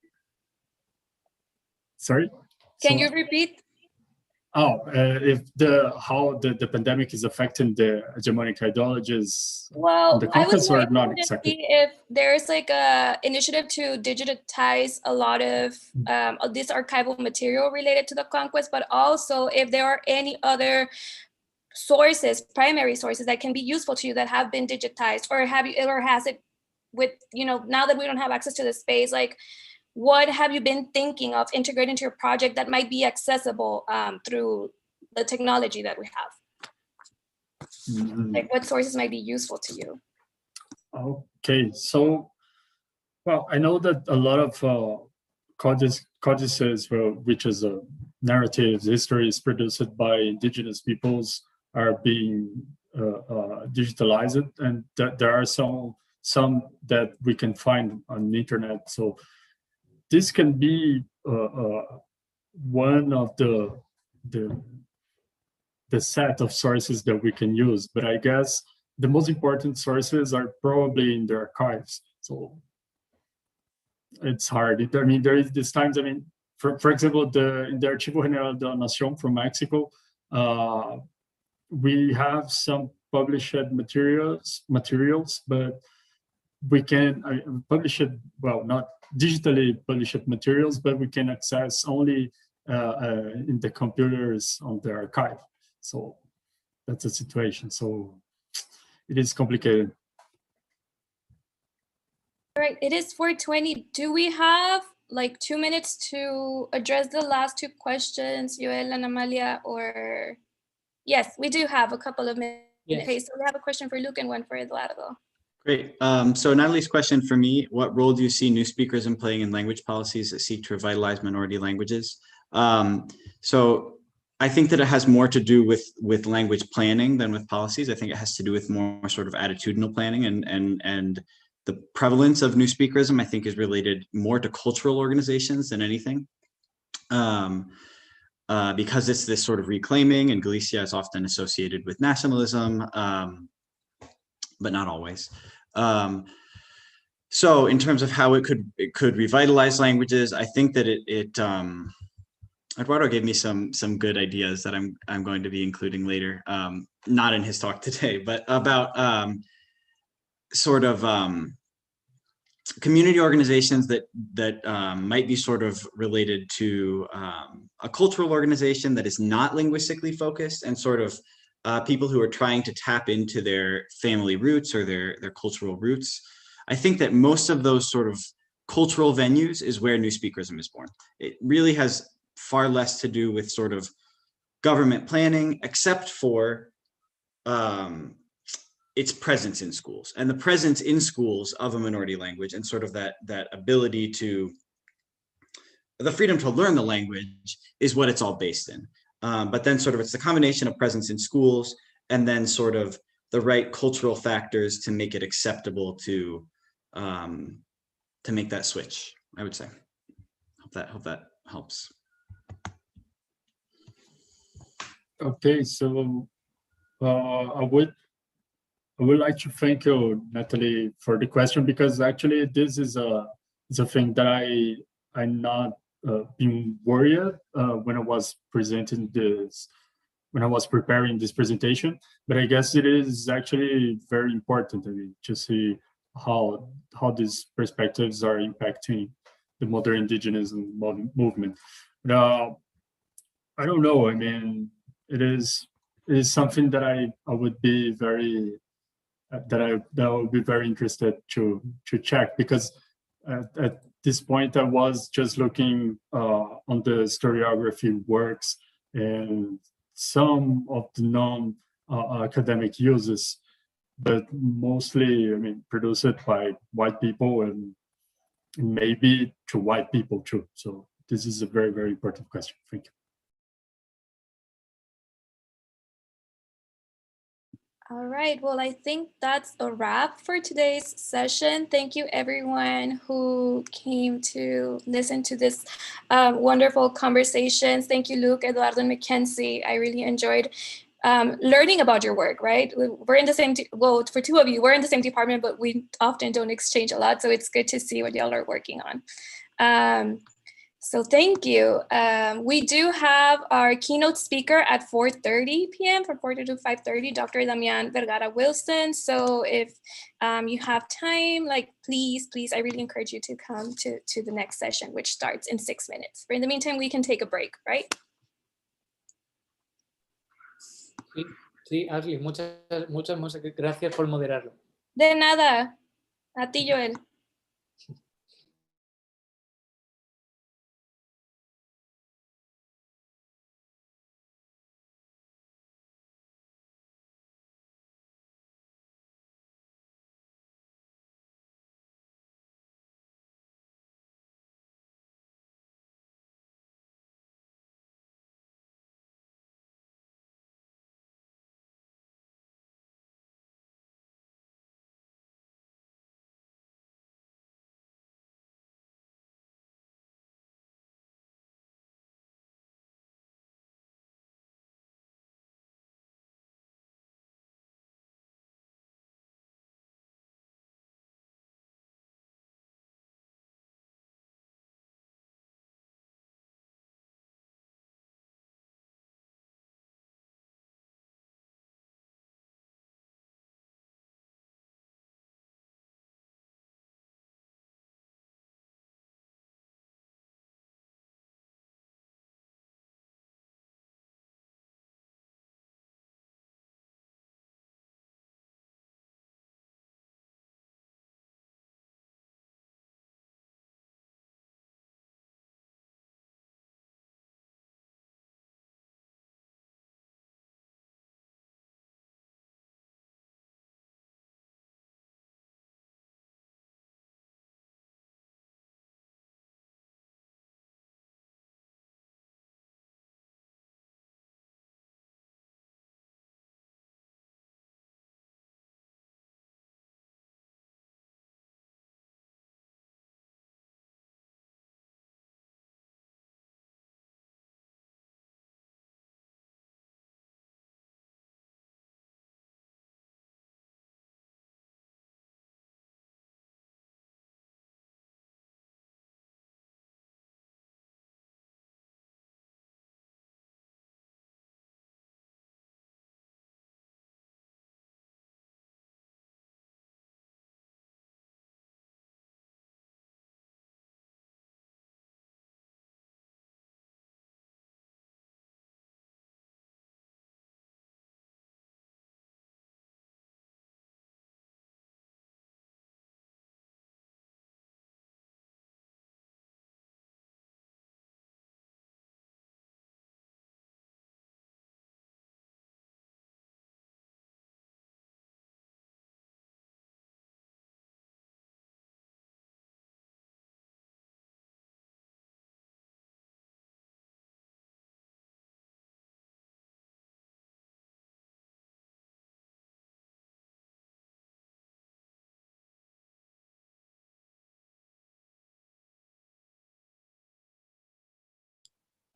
Sorry? Can you repeat? Oh, if how the pandemic is affecting the hegemonic ideologies, Well, the I was conquest more or not interested to exactly? see if there's like a initiative to digitize a lot of this archival material related to the conquest, but also if there are any other sources, primary sources that can be useful to you that have been digitized, or has it with, now that we don't have access to the space, like what have you been thinking of integrating into your project that might be accessible through the technology that we have? Like what sources might be useful to you? Okay, so, well, I know that a lot of codices, which is narratives, histories produced by indigenous peoples are being digitalized, and there are some that we can find on the internet. So this can be one of the set of sources that we can use, but I guess the most important sources are probably in the archives. So it's hard. I mean, there is these times, I mean, for example, in the Archivo General de la Nación from Mexico, we have some published materials, but we can publish it, well, not digitally published materials, but we can access only in the computers on the archive. So that's the situation. So it is complicated. All right, it is 4:20. Do we have like 2 minutes to address the last two questions, Joel and Amalia, or? Yes, we do have a couple of minutes. Yes. Okay, so we have a question for Luke and one for Eduardo. Great. So Natalie's question for me, what role do you see new speakerism playing in language policies that seek to revitalize minority languages? So I think that it has more to do with language planning than with policies. I think it has to do with more sort of attitudinal planning, and the prevalence of new speakerism, I think, is related more to cultural organizations than anything. Because it's this sort of reclaiming, and Galicia is often associated with nationalism, but not always. So in terms of how it could revitalize languages, I think that Eduardo gave me some good ideas that I'm going to be including later, not in his talk today, but about sort of community organizations that might be sort of related to a cultural organization that is not linguistically focused, and sort of people who are trying to tap into their family roots or their cultural roots. I think that most of those sort of cultural venues is where new speakerism is born. It really has far less to do with sort of government planning, except for its presence in schools, and the presence in schools of a minority language, and sort of that ability to, the freedom to learn the language is what it's all based in. But then sort of it's the combination of presence in schools and then sort of the right cultural factors to make it acceptable to make that switch, I would say. Hope that helps. Okay, so I would like to thank you, Natalie, for the question, because actually this is a thing that I'm not being worried when I was presenting this, when I was preparing this presentation, but I guess it is actually very important to me to see how these perspectives are impacting the modern indigenism movement. But I don't know. I mean, it is something that I would be very that I would be very interested to check, because at this point I was just looking on the historiography works and some of the non-academic uses, but mostly, I mean, produced by white people and maybe to white people too. So this is a very, very important question. Thank you. All right, well, I think that's a wrap for today's session. Thank you everyone who came to listen to this wonderful conversations. Thank you, Luke, Eduardo, and Mackenzie. I really enjoyed learning about your work, right? We're in the same, well, for two of you, we're in the same department, but we often don't exchange a lot. So it's good to see what y'all are working on. So thank you. We do have our keynote speaker at 4:30 p.m. from 4:30 to 5:30, Dr. Damian Vergara Wilson. So if you have time, like please, I really encourage you to come to the next session, which starts in 6 minutes. But in the meantime, we can take a break, right? Sí, Ashley, muchas gracias por moderarlo. De nada. A ti, Joel.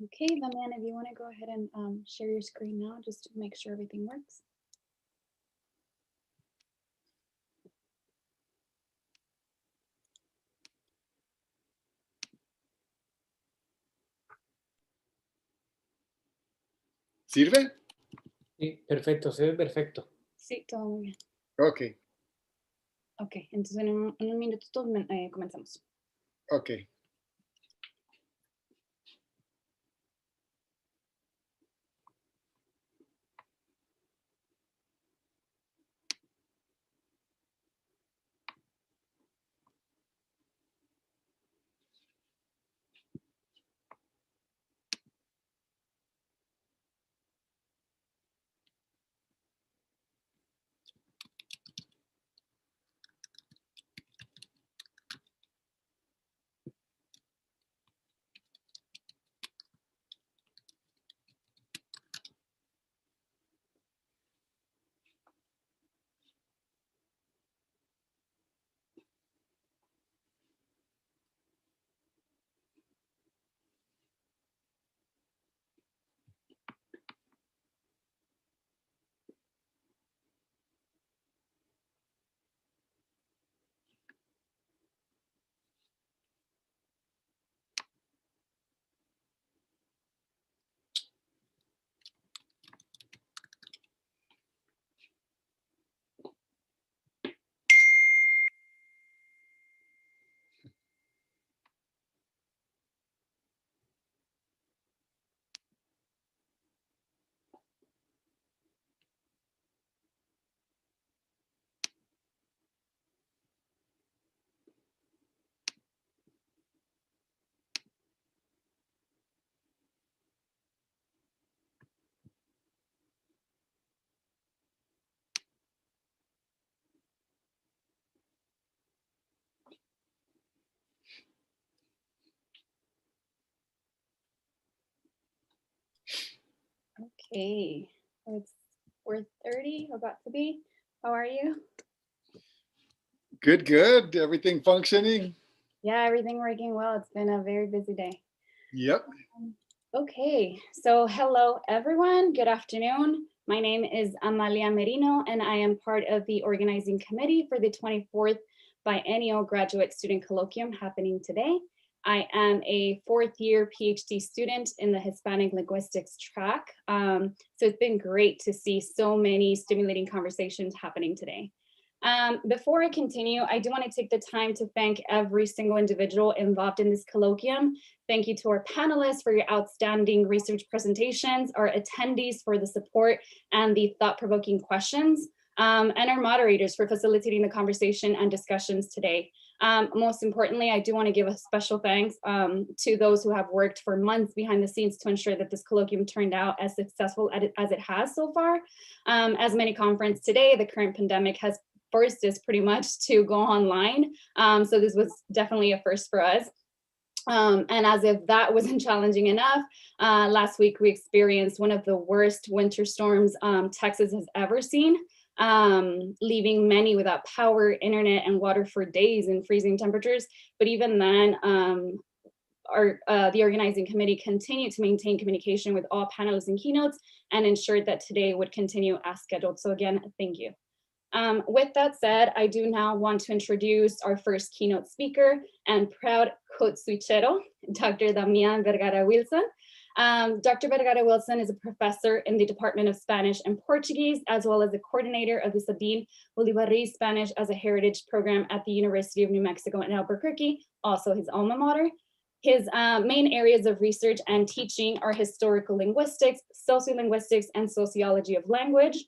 Okay, Damian, if you want to go ahead and share your screen now, just to make sure everything works. ¿Sirve? Sí, perfecto, se ve perfecto. Sí, todo muy bien. Ok, Ok, entonces en un minutito comenzamos. ok. Okay, we're 30, about to be. How are you? Good, good. Everything functioning? Yeah, everything working well. It's been a very busy day. Yep. Okay, so hello everyone. Good afternoon. My name is Amalia Merino, and I am part of the organizing committee for the 24th Biennial Graduate Student Colloquium happening today. I am a fourth-year PhD student in the Hispanic Linguistics track. So it's been great to see so many stimulating conversations happening today. Before I continue, I do want to take the time to thank every single individual involved in this colloquium. Thank you to our panelists for your outstanding research presentations, our attendees for the support and the thought-provoking questions, and our moderators for facilitating the conversation and discussions today. Most importantly, I do want to give a special thanks to those who have worked for months behind the scenes to ensure that this colloquium turned out as successful as it has so far. As many conferences today, the current pandemic has forced us pretty much to go online. So this was definitely a first for us. And as if that wasn't challenging enough, last week we experienced one of the worst winter storms Texas has ever seen, leaving many without power, internet, and water for days in freezing temperatures. But even then, the organizing committee continued to maintain communication with all panelists and keynotes and ensured that today would continue as scheduled. So again, thank you. With that said, I do now want to introduce our first keynote speaker and proud code switchero, Dr. Damian Vergara Wilson. Dr. Vergara Wilson is a professor in the Department of Spanish and Portuguese, as well as the coordinator of the Sabine Bolivares Spanish as a Heritage Program at the University of New Mexico in Albuquerque, also his alma mater. His main areas of research and teaching are historical linguistics, sociolinguistics, and sociology of language.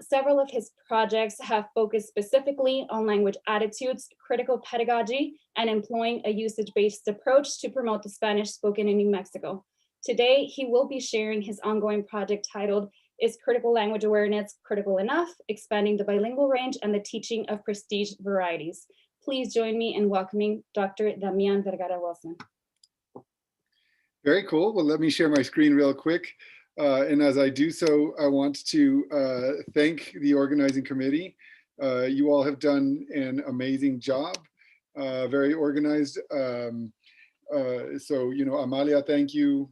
Several of his projects have focused specifically on language attitudes, critical pedagogy, and employing a usage-based approach to promote the Spanish spoken in New Mexico. Today, he will be sharing his ongoing project titled, Is Critical Language Awareness Critical Enough? Expanding the Bilingual Range and the Teaching of Prestige Varieties. Please join me in welcoming Dr. Damian Vergara Wilson. Very cool. Well, let me share my screen real quick. And as I do so, I want to thank the organizing committee. You all have done an amazing job, very organized. So, you know, Amalia, thank you.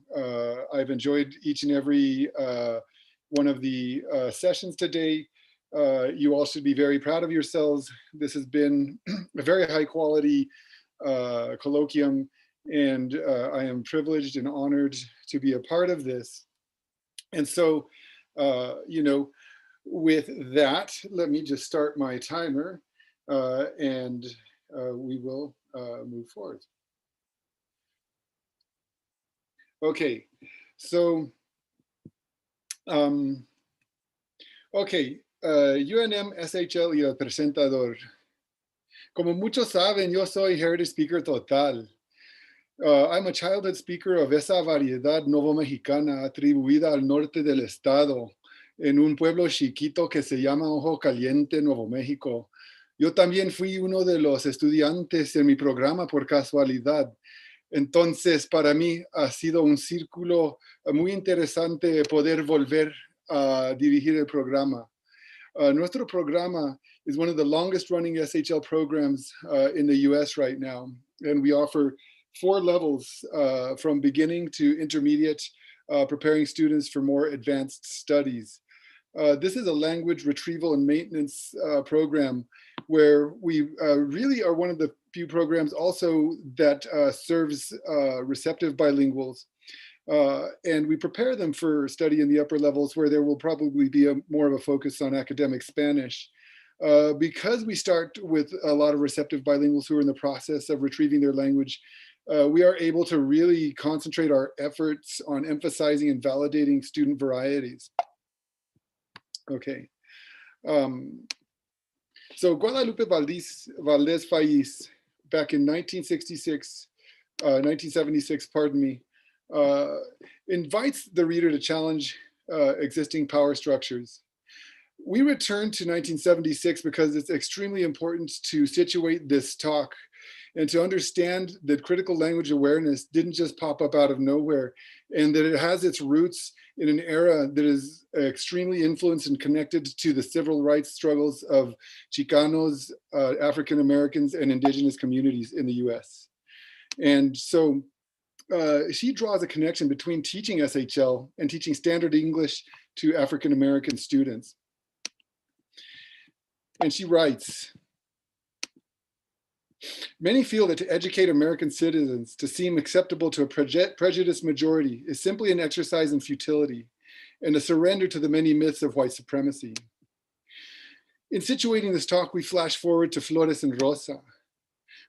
I've enjoyed each and every one of the sessions today. You all should be very proud of yourselves. This has been a very high quality colloquium, and I am privileged and honored to be a part of this. And so, you know, with that, let me just start my timer and we will move forward. Okay, so, okay, UNM SHL y el presentador. Como muchos saben, yo soy Heritage Speaker Total. I'm a childhood speaker of esa variedad novo-mexicana atribuida al norte del estado, en un pueblo chiquito que se llama Ojo Caliente, Nuevo México. Yo también fui uno de los estudiantes en mi programa por casualidad. Entonces, para mí ha sido un círculo muy interesante poder volver a dirigir el programa. Nuestro programa is one of the longest running SHL programs in the US right now, and we offer 4 levels from beginning to intermediate, preparing students for more advanced studies. This is a language retrieval and maintenance program where we really are one of the few programs also that serves receptive bilinguals. And we prepare them for study in the upper levels where there will probably be more of a focus on academic Spanish. Because we start with a lot of receptive bilinguals who are in the process of retrieving their language, we are able to really concentrate our efforts on emphasizing and validating student varieties. Okay. So Guadalupe Valdez Faiz, back in 1976, pardon me, invites the reader to challenge existing power structures. We return to 1976 because it's extremely important to situate this talk and to understand that critical language awareness didn't just pop up out of nowhere, and that it has its roots in an era that is extremely influenced and connected to the civil rights struggles of Chicanos, African Americans, and indigenous communities in the US. And so she draws a connection between teaching SHL and teaching standard English to African American students. And she writes, many feel that to educate American citizens to seem acceptable to a prejudiced majority is simply an exercise in futility and a surrender to the many myths of white supremacy. In situating this talk, we flash forward to Flores and Rosa,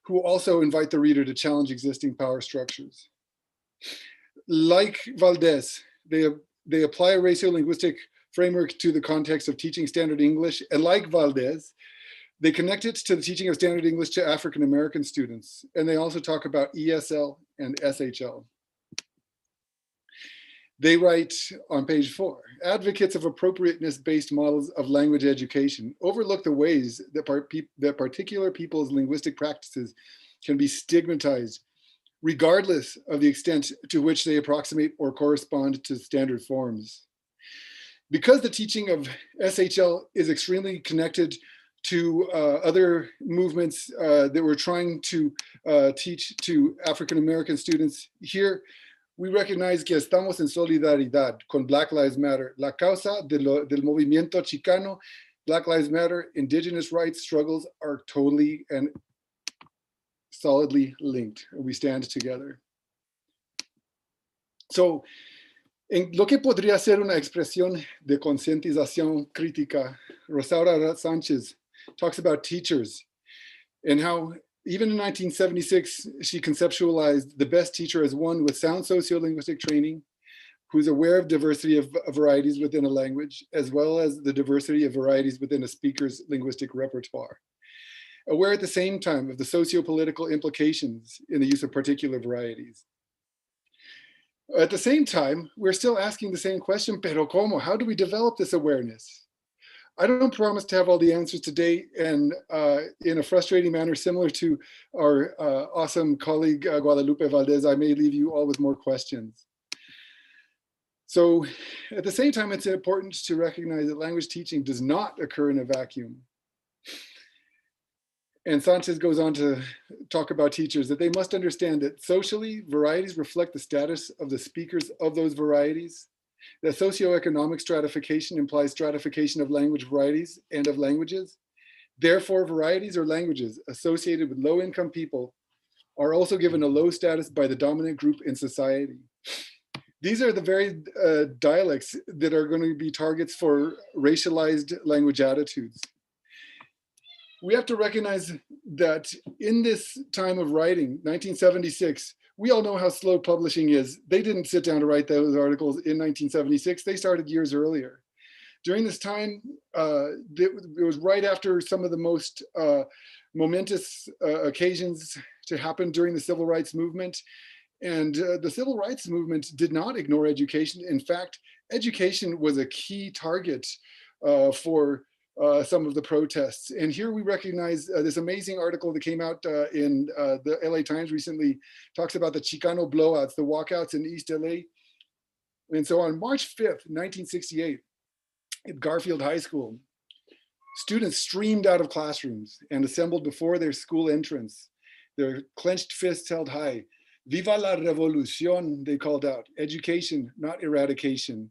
who also invite the reader to challenge existing power structures. Like Valdez, they apply a racial-linguistic framework to the context of teaching standard English, and like Valdez, they connect it to the teaching of standard English to African American students, and they also talk about ESL and SHL. They write on page 4, advocates of appropriateness-based models of language education overlook the ways that particular people's linguistic practices can be stigmatized, regardless of the extent to which they approximate or correspond to standard forms. Because the teaching of SHL is extremely connected to other movements that were trying to teach to African American students, here we recognize que estamos en solidaridad con Black Lives Matter. La causa del movimiento Chicano, Black Lives Matter, indigenous rights struggles are totally and solidly linked. We stand together. So, en lo que podría ser una expresión de concientización crítica, Rosaura Sanchez talks about teachers and how even in 1976, she conceptualized the best teacher as one with sound sociolinguistic training, who's aware of diversity of varieties within a language, as well as the diversity of varieties within a speaker's linguistic repertoire. Aware at the same time of the socio-political implications in the use of particular varieties. At the same time, we're still asking the same question, pero como? How do we develop this awareness? I don't promise to have all the answers today, and in a frustrating manner, similar to our awesome colleague, Guadalupe Valdez, I may leave you all with more questions. So at the same time, it's important to recognize that language teaching does not occur in a vacuum. And Sanchez goes on to talk about teachers, that they must understand that socially, varieties reflect the status of the speakers of those varieties. That socioeconomic stratification implies stratification of language varieties and of languages. Therefore, varieties or languages associated with low-income people are also given a low status by the dominant group in society. These are the very dialects that are going to be targets for racialized language attitudes. We have to recognize that in this time of writing, 1976, we all know how slow publishing is. They didn't sit down to write those articles in 1976. They started years earlier. During this time, it was right after some of the most momentous occasions to happen during the civil rights movement. And the civil rights movement did not ignore education. In fact, education was a key target for some of the protests. And here we recognize this amazing article that came out in the LA Times recently, talks about the Chicano blowouts, the walkouts in East LA. And so on March 5th, 1968, at Garfield High School, students streamed out of classrooms and assembled before their school entrance, their clenched fists held high. Viva la revolución, they called out. Education, not eradication.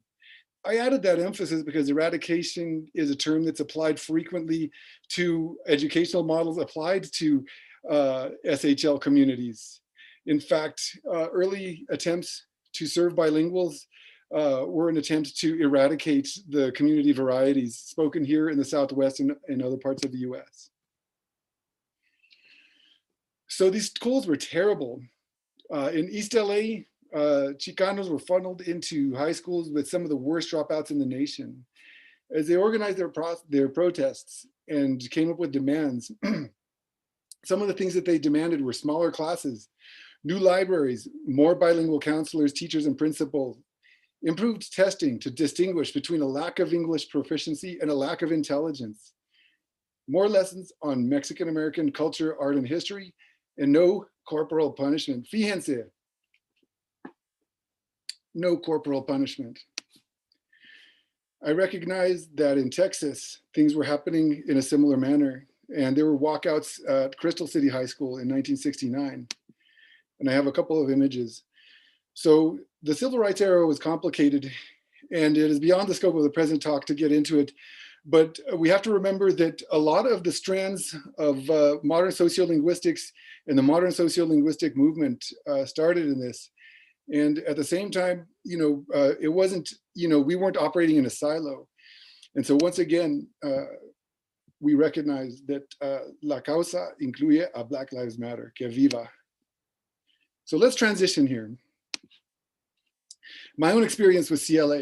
I added that emphasis because eradication is a term that's applied frequently to educational models applied to SHL communities. In fact, early attempts to serve bilinguals were an attempt to eradicate the community varieties spoken here in the Southwest and in other parts of the US. So these schools were terrible. In East LA, Chicanos were funneled into high schools with some of the worst dropouts in the nation. As they organized their protests and came up with demands, some of the things that they demanded were smaller classes, new libraries, more bilingual counselors, teachers, and principals, improved testing to distinguish between a lack of English proficiency and a lack of intelligence, more lessons on Mexican American culture, art, and history, and no corporal punishment. Fíjense, no corporal punishment. I recognize that in Texas, things were happening in a similar manner, and there were walkouts at Crystal City High School in 1969. And I have a couple of images. So the civil rights era was complicated, and it is beyond the scope of the present talk to get into it. But we have to remember that a lot of the strands of modern sociolinguistics and the modern sociolinguistic movement started in this. And at the same time, it wasn't, we weren't operating in a silo. And so once again, we recognize that la causa incluye a Black Lives Matter, que viva. So let's transition here. My own experience with CLA.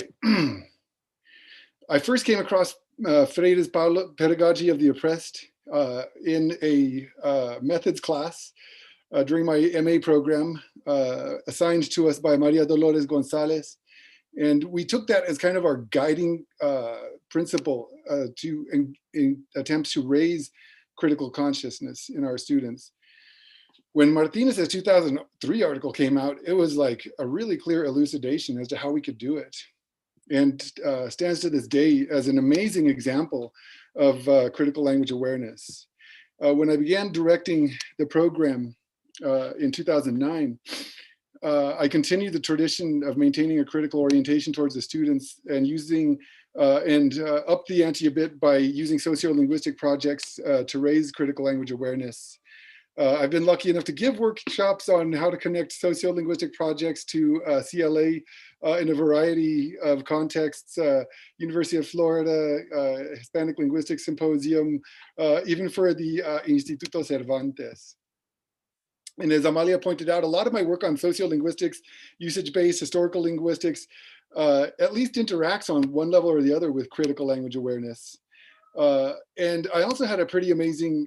I first came across Freire's Pedagogy of the Oppressed in a methods class during my MA program assigned to us by Maria Dolores Gonzalez. And we took that as kind of our guiding principle in attempts to raise critical consciousness in our students. When Martinez's 2003 article came out, it was like a really clear elucidation as to how we could do it, and stands to this day as an amazing example of critical language awareness. When I began directing the program in 2009, I continued the tradition of maintaining a critical orientation towards the students and using up the ante a bit by using sociolinguistic projects to raise critical language awareness. I've been lucky enough to give workshops on how to connect sociolinguistic projects to CLA in a variety of contexts, University of Florida, Hispanic Linguistics Symposium, even for the Instituto Cervantes. And as Amalia pointed out, a lot of my work on sociolinguistics, usage-based historical linguistics, at least interacts on one level or the other with critical language awareness. And I also had a pretty amazing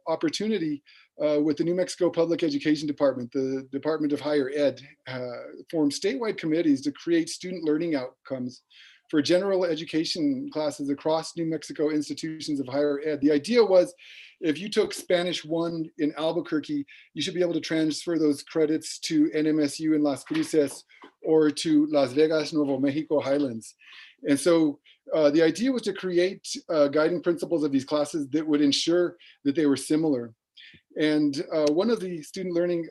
opportunity with the New Mexico Public Education Department. The Department of Higher Ed formed statewide committees to create student learning outcomes for general education classes across New Mexico institutions of higher ed. The idea was, if you took Spanish 1 in Albuquerque, you should be able to transfer those credits to NMSU in Las Cruces or to Las Vegas, Nuevo Mexico Highlands. And so the idea was to create guiding principles of these classes that would ensure that they were similar. And one of the student learning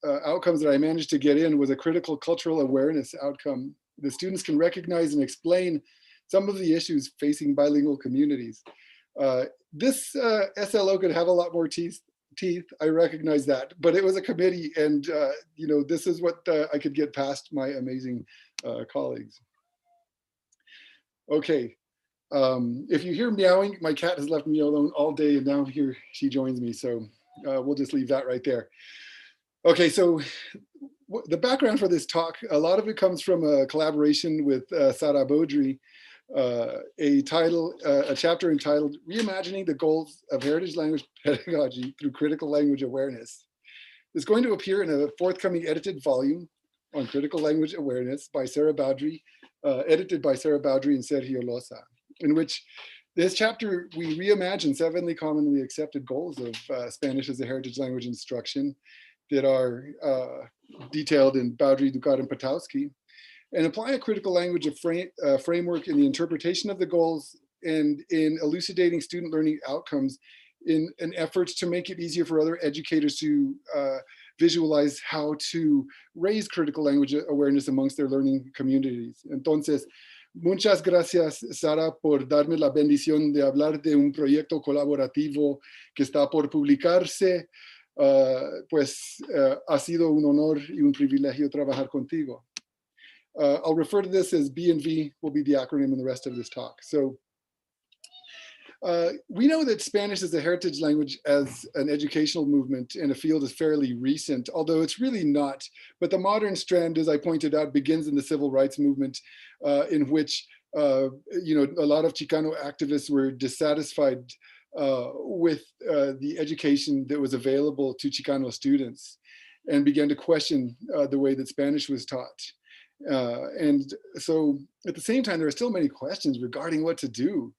outcomes that I managed to get in was a critical cultural awareness outcome. The students can recognize and explain some of the issues facing bilingual communities. This SLO could have a lot more teeth, I recognize that, but it was a committee, and this is what I could get past my amazing colleagues. Okay, if you hear meowing, my cat has left me alone all day, and now here she joins me, so we'll just leave that right there. Okay, so the background for this talk, a lot of it comes from a collaboration with Sara Beaudry, a chapter entitled Reimagining the Goals of Heritage Language Pedagogy Through Critical Language Awareness. It's going to appear in a forthcoming edited volume on critical language awareness by Sara Beaudry, edited by Sara Beaudry and Sergio Loza, in which this chapter, we reimagine 7 commonly accepted goals of Spanish as a heritage language instruction that are detailed in Beaudry, Ducat, and Patowski, and apply a critical language framework in the interpretation of the goals and in elucidating student learning outcomes in an effort to make it easier for other educators to visualize how to raise critical language awareness amongst their learning communities. Entonces, muchas gracias, Sara, por darme la bendición de hablar de un proyecto colaborativo que está por publicarse. Ha sido un honor y un privilegio trabajar contigo. I'll refer to this as B&V, will be the acronym in the rest of this talk. So we know that Spanish as a heritage language as an educational movement in a field is fairly recent, although it's really not. But the modern strand, as I pointed out, begins in the civil rights movement, in which a lot of Chicano activists were dissatisfied with the education that was available to Chicano students and began to question the way that Spanish was taught. And so at the same time, there are still many questions regarding what to do.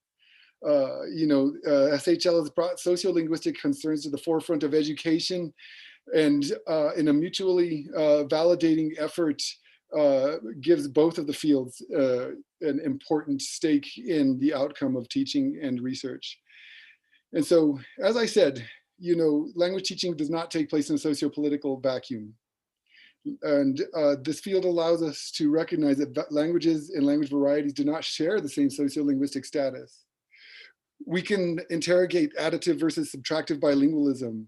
SHL has brought sociolinguistic concerns to the forefront of education, and in a mutually validating effort, gives both of the fields an important stake in the outcome of teaching and research. And so, as I said, language teaching does not take place in a sociopolitical vacuum. And this field allows us to recognize that languages and language varieties do not share the same sociolinguistic status. We can interrogate additive versus subtractive bilingualism.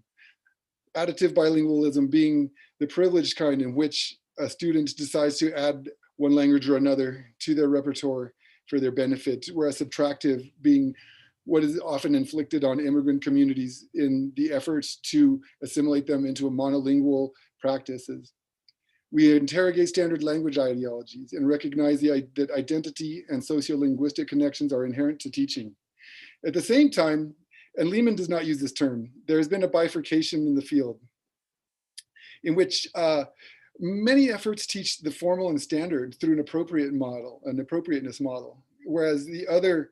Additive bilingualism being the privileged kind in which a student decides to add one language or another to their repertoire for their benefit, whereas subtractive being what is often inflicted on immigrant communities in the efforts to assimilate them into a monolingual practices. We interrogate standard language ideologies and recognize that identity and sociolinguistic connections are inherent to teaching. At the same time, and Lehman does not use this term, there has been a bifurcation in the field in which many efforts teach the formal and standard through an appropriateness model, whereas the other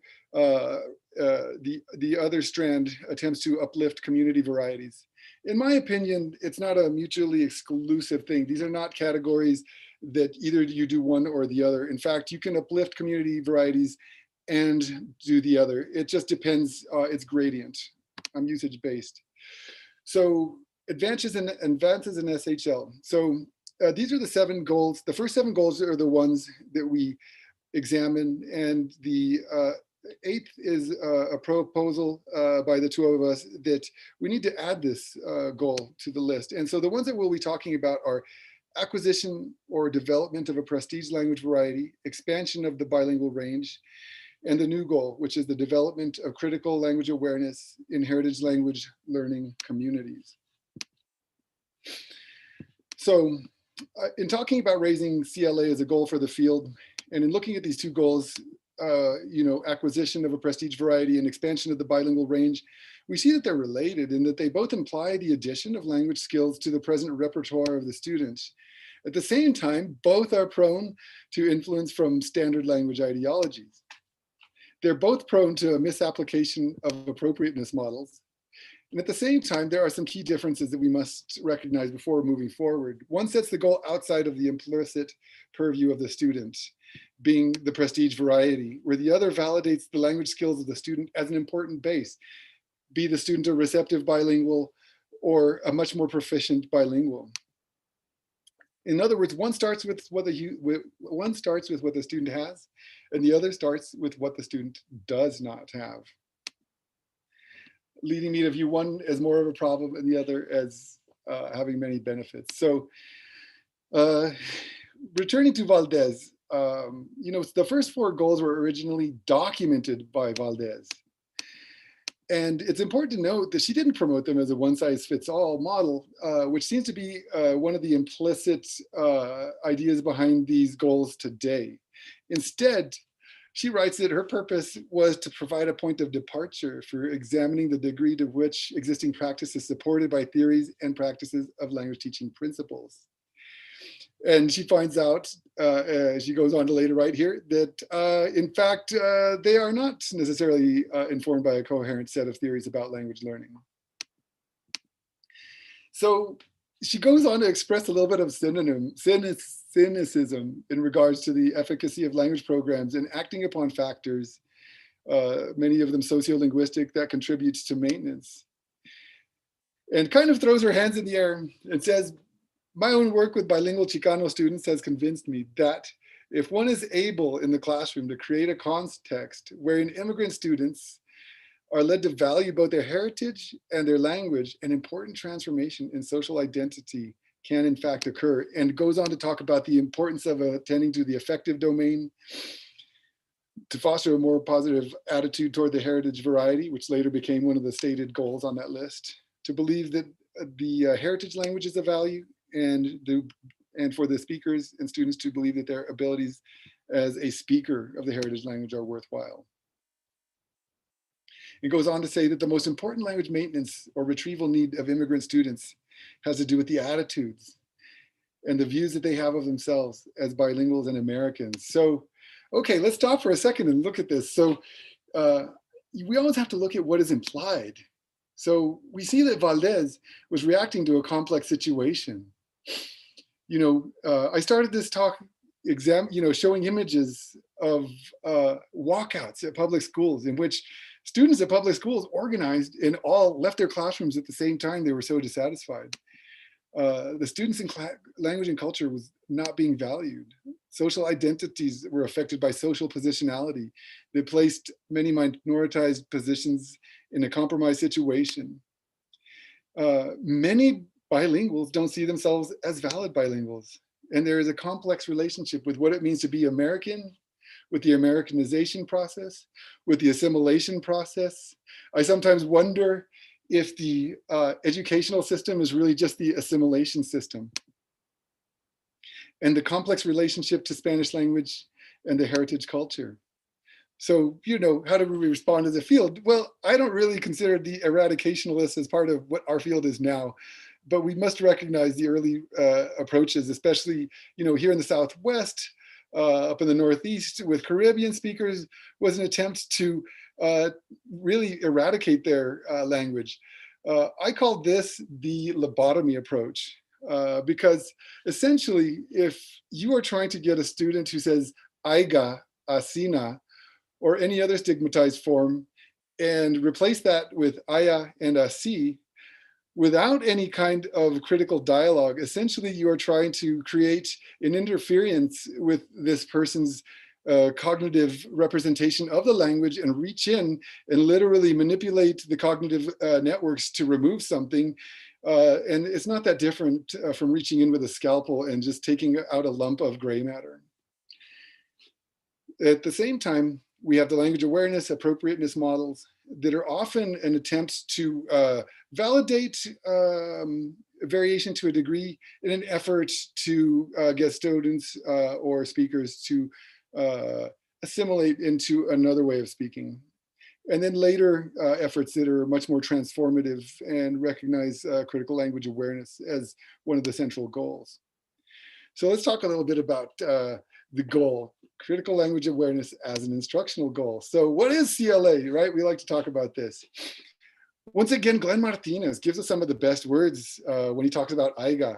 strand attempts to uplift community varieties. In my opinion, it's not a mutually exclusive thing. These are not categories that either you do one or the other. In fact, you can uplift community varieties and do the other. It just depends, it's gradient, usage-based. So advances in SHL. So these are the 7 goals. The first 7 goals are the ones that we examine, and the 8th is a proposal by the 2 of us that we need to add this goal to the list. And so the ones that we'll be talking about are acquisition or development of a prestige language variety, expansion of the bilingual range, and the new goal, which is the development of critical language awareness in heritage language learning communities. So in talking about raising CLA as a goal for the field, and in looking at these 2 goals, acquisition of a prestige variety and expansion of the bilingual range, we see that they're related in that they both imply the addition of language skills to the present repertoire of the student. At the same time, both are prone to influence from standard language ideologies. They're both prone to a misapplication of appropriateness models. And at the same time, there are some key differences that we must recognize before moving forward. One sets the goal outside of the implicit purview of the student, being the prestige variety, where the other validates the language skills of the student as an important base, be the student a receptive bilingual or a much more proficient bilingual. In other words, one starts with what the student has, and the other starts with what the student does not have, leading me to view one as more of a problem and the other as having many benefits. So returning to Valdez, the first 4 goals were originally documented by Valdez. And it's important to note that she didn't promote them as a one-size-fits-all model, which seems to be one of the implicit ideas behind these goals today. Instead, she writes that her purpose was to provide a point of departure for examining the degree to which existing practice is supported by theories and practices of language teaching principles. And she finds out, she goes on to later write here, that in fact, they are not necessarily informed by a coherent set of theories about language learning. So she goes on to express a little bit of cynicism in regards to the efficacy of language programs and acting upon factors, many of them sociolinguistic, that contributes to maintenance. And kind of throws her hands in the air and says, my own work with bilingual Chicano students has convinced me that if one is able in the classroom to create a context wherein immigrant students are led to value both their heritage and their language, an important transformation in social identity can in fact occur, and goes on to talk about the importance of attending to the affective domain to foster a more positive attitude toward the heritage variety, which later became one of the stated goals on that list, to believe that the heritage language is of value, and for the speakers and students to believe that their abilities as a speaker of the heritage language are worthwhile. It goes on to say that the most important language maintenance or retrieval need of immigrant students has to do with the attitudes and the views that they have of themselves as bilinguals and Americans. So, okay, let's stop for a second and look at this. So we always have to look at what is implied. So we see that Valdez was reacting to a complex situation. I started this talk showing images of walkouts at public schools in which students at public schools organized and all left their classrooms at the same time. They were so dissatisfied. The students in language and culture was not being valued. Social identities were affected by social positionality that placed many minoritized positions in a compromised situation. Many bilinguals don't see themselves as valid bilinguals. And there is a complex relationship with what it means to be American, with the Americanization process, with the assimilation process. I sometimes wonder if the educational system is really just the assimilation system. And the complex relationship to Spanish language and the heritage culture. So, how do we respond as a field? Well, I don't really consider the eradicationalists as part of what our field is now, but we must recognize the early approaches, especially, here in the Southwest, up in the Northeast with Caribbean speakers, was an attempt to really eradicate their language. I call this the lobotomy approach, because essentially, if you are trying to get a student who says aiga, asina, or any other stigmatized form, and replace that with aya and asi, without any kind of critical dialogue, essentially you are trying to create an interference with this person's cognitive representation of the language and reach in and literally manipulate the cognitive networks to remove something. And it's not that different from reaching in with a scalpel and just taking out a lump of gray matter. At the same time, we have the language awareness appropriateness models that are often an attempt to validate variation to a degree in an effort to get students or speakers to assimilate into another way of speaking. And then later efforts that are much more transformative and recognize critical language awareness as one of the central goals. So let's talk a little bit about the goal. Critical language awareness as an instructional goal. So what is CLA, right? We like to talk about this. Once again, Glenn Martinez gives us some of the best words when he talks about AIGA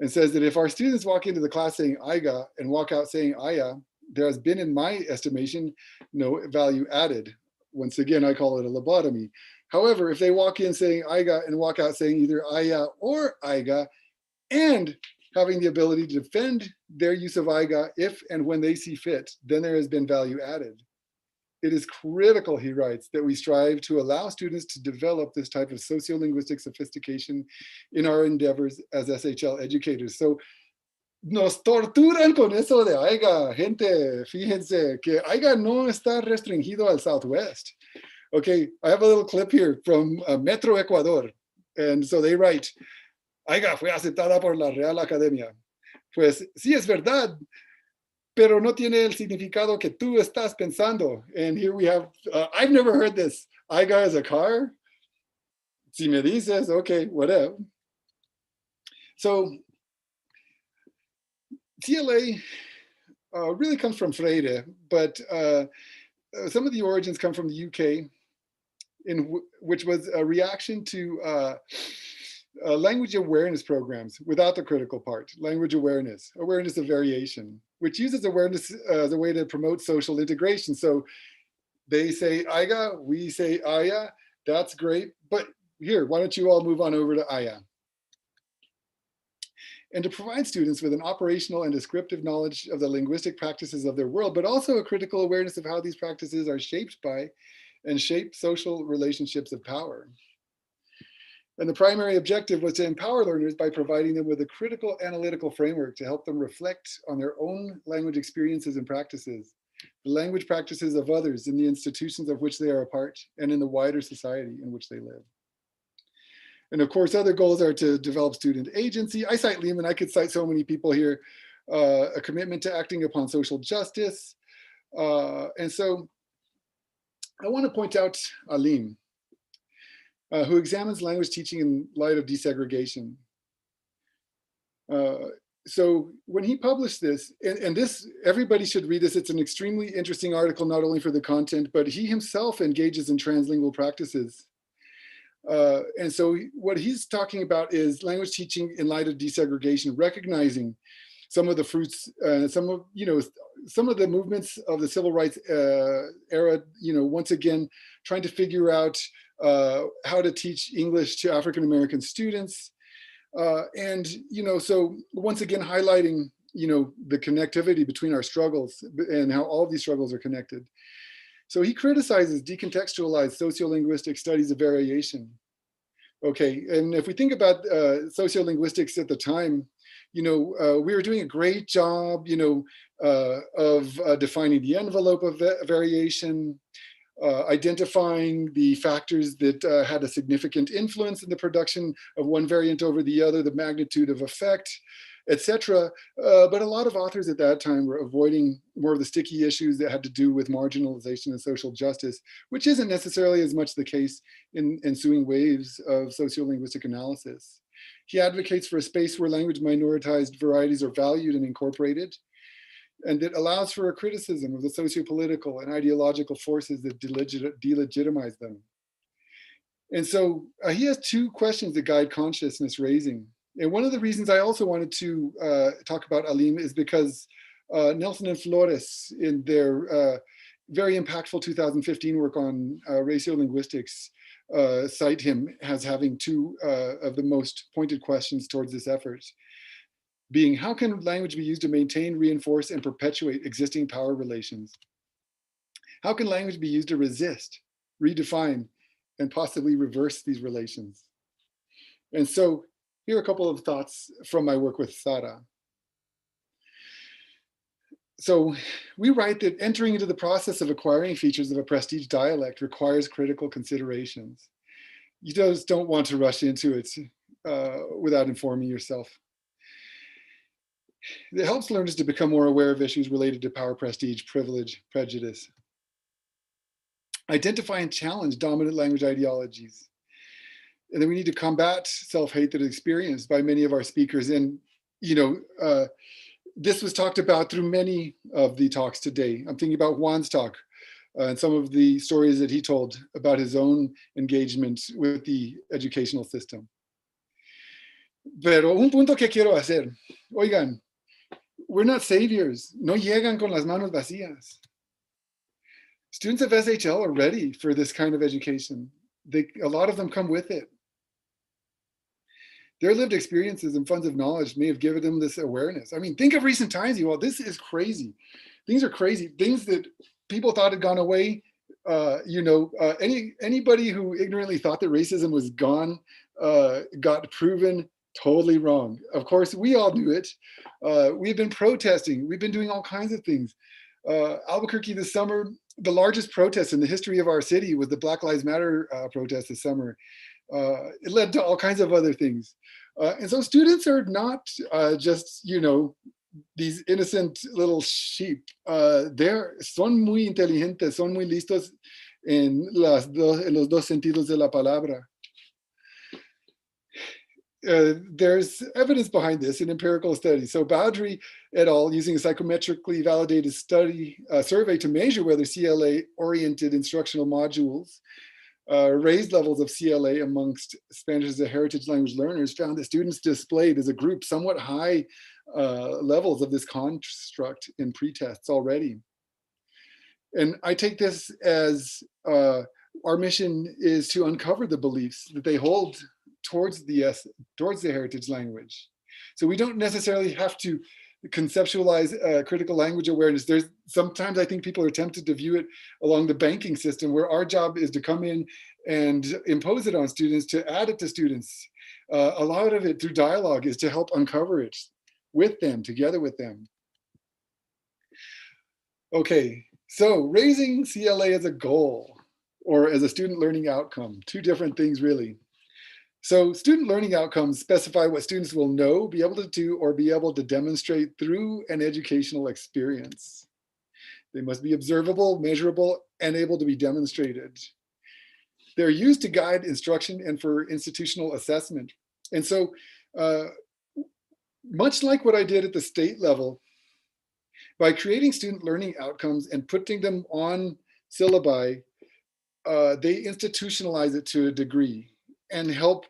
and says that if our students walk into the class saying AIGA and walk out saying AYA, there has been, in my estimation, no value added. Once again, I call it a lobotomy. However, if they walk in saying AIGA and walk out saying either AYA or AIGA and having the ability to defend their use of AIGA if and when they see fit, then there has been value added. It is critical, he writes, that we strive to allow students to develop this type of sociolinguistic sophistication in our endeavors as SHL educators. So, nos torturan con eso de AIGA, gente, fíjense que AIGA no está restringido al Southwest. Okay, I have a little clip here from Metro Ecuador. And so they write, AIGA fue aceptada por la Real Academia. Pues sí es verdad, pero no tiene el significado que tú estás pensando. And here we have, I've never heard this. AIGA is a car? Si me dices, okay, whatever. So CLA really comes from Freire, but some of the origins come from the UK, which was a reaction to language awareness programs without the critical part, language awareness of variation, which uses awareness as a way to promote social integration. So they say AIGA, we say AYA, that's great, but here, why don't you all move on over to AYA? And to provide students with an operational and descriptive knowledge of the linguistic practices of their world, but also a critical awareness of how these practices are shaped by and shape social relationships of power. And the primary objective was to empower learners by providing them with a critical analytical framework to help them reflect on their own language experiences and practices, the language practices of others in the institutions of which they are a part, and in the wider society in which they live. And of course, other goals are to develop student agency. I cite Lehman, I could cite so many people here, a commitment to acting upon social justice. And so I want to point out Alim, who examines language teaching in light of desegregation. so when he published this, and this, everybody should read this. It's an extremely interesting article, not only for the content, but he himself engages in translingual practices. And so what he's talking about is language teaching in light of desegregation, recognizing some of the fruits, some of the movements of the civil rights era, once again, trying to figure out how to teach English to African-American students. And, so once again, highlighting, the connectivity between our struggles and how all of these struggles are connected. So he criticizes decontextualized sociolinguistic studies of variation. Okay, and if we think about sociolinguistics at the time, we were doing a great job, of defining the envelope of variation, identifying the factors that had a significant influence in the production of one variant over the other, the magnitude of effect, etc. But a lot of authors at that time were avoiding more of the sticky issues that had to do with marginalization and social justice, which isn't necessarily as much the case in ensuing waves of sociolinguistic analysis. He advocates for a space where language minoritized varieties are valued and incorporated, and that allows for a criticism of the sociopolitical and ideological forces that delegitimize them. And so he has two questions that guide consciousness raising. And one of the reasons I also wanted to talk about Alim is because Nelson and Flores, in their very impactful 2015 work on ratiolinguistics, cite him as having two of the most pointed questions towards this effort, being how can language be used to maintain, reinforce, and perpetuate existing power relations? How can language be used to resist, redefine, and possibly reverse these relations? And so here are a couple of thoughts from my work with Sara. So we write that entering into the process of acquiring features of a prestige dialect requires critical considerations. You just don't want to rush into it without informing yourself. It helps learners to become more aware of issues related to power, prestige, privilege, prejudice. Identify and challenge dominant language ideologies. And then we need to combat self-hate that is experienced by many of our speakers. And, this was talked about through many of the talks today. I'm thinking about Juan's talk and some of the stories that he told about his own engagement with the educational system. Pero un punto que quiero hacer, oigan, we're not saviors. No llegan con las manos vacías. Students of SHL are ready for this kind of education. A lot of them come with it. Their lived experiences and funds of knowledge may have given them this awareness. I mean, think of recent times, you all. This is crazy. Things are crazy. Things that people thought had gone away. Anybody who ignorantly thought that racism was gone got proven totally wrong. Of course, we all knew it. We've been protesting. We've been doing all kinds of things. Albuquerque this summer, the largest protest in the history of our city was the Black Lives Matter protest this summer. It led to all kinds of other things. And so students are not just, these innocent little sheep. Son muy inteligentes, son muy listos en los dos sentidos de la palabra. There's evidence behind this in empirical studies. So Baudry et al., using a psychometrically validated survey to measure whether CLA-oriented instructional modules raised levels of CLA amongst Spanish as a heritage language learners, found that students displayed as a group somewhat high levels of this construct in pretests already. And I take this as our mission is to uncover the beliefs that they hold towards the heritage language. So we don't necessarily have to conceptualize critical language awareness. Sometimes I think people are tempted to view it along the banking system, where our job is to come in and impose it on students, to add it to students. A lot of it through dialogue is to help uncover it with them, together with them. Okay, so raising CLA as a goal or as a student learning outcome, two different things really. So student learning outcomes specify what students will know, be able to do, or be able to demonstrate through an educational experience. They must be observable, measurable, and able to be demonstrated. They're used to guide instruction and for institutional assessment. And so much like what I did at the state level, by creating student learning outcomes and putting them on syllabi, they institutionalize it to a degree and help.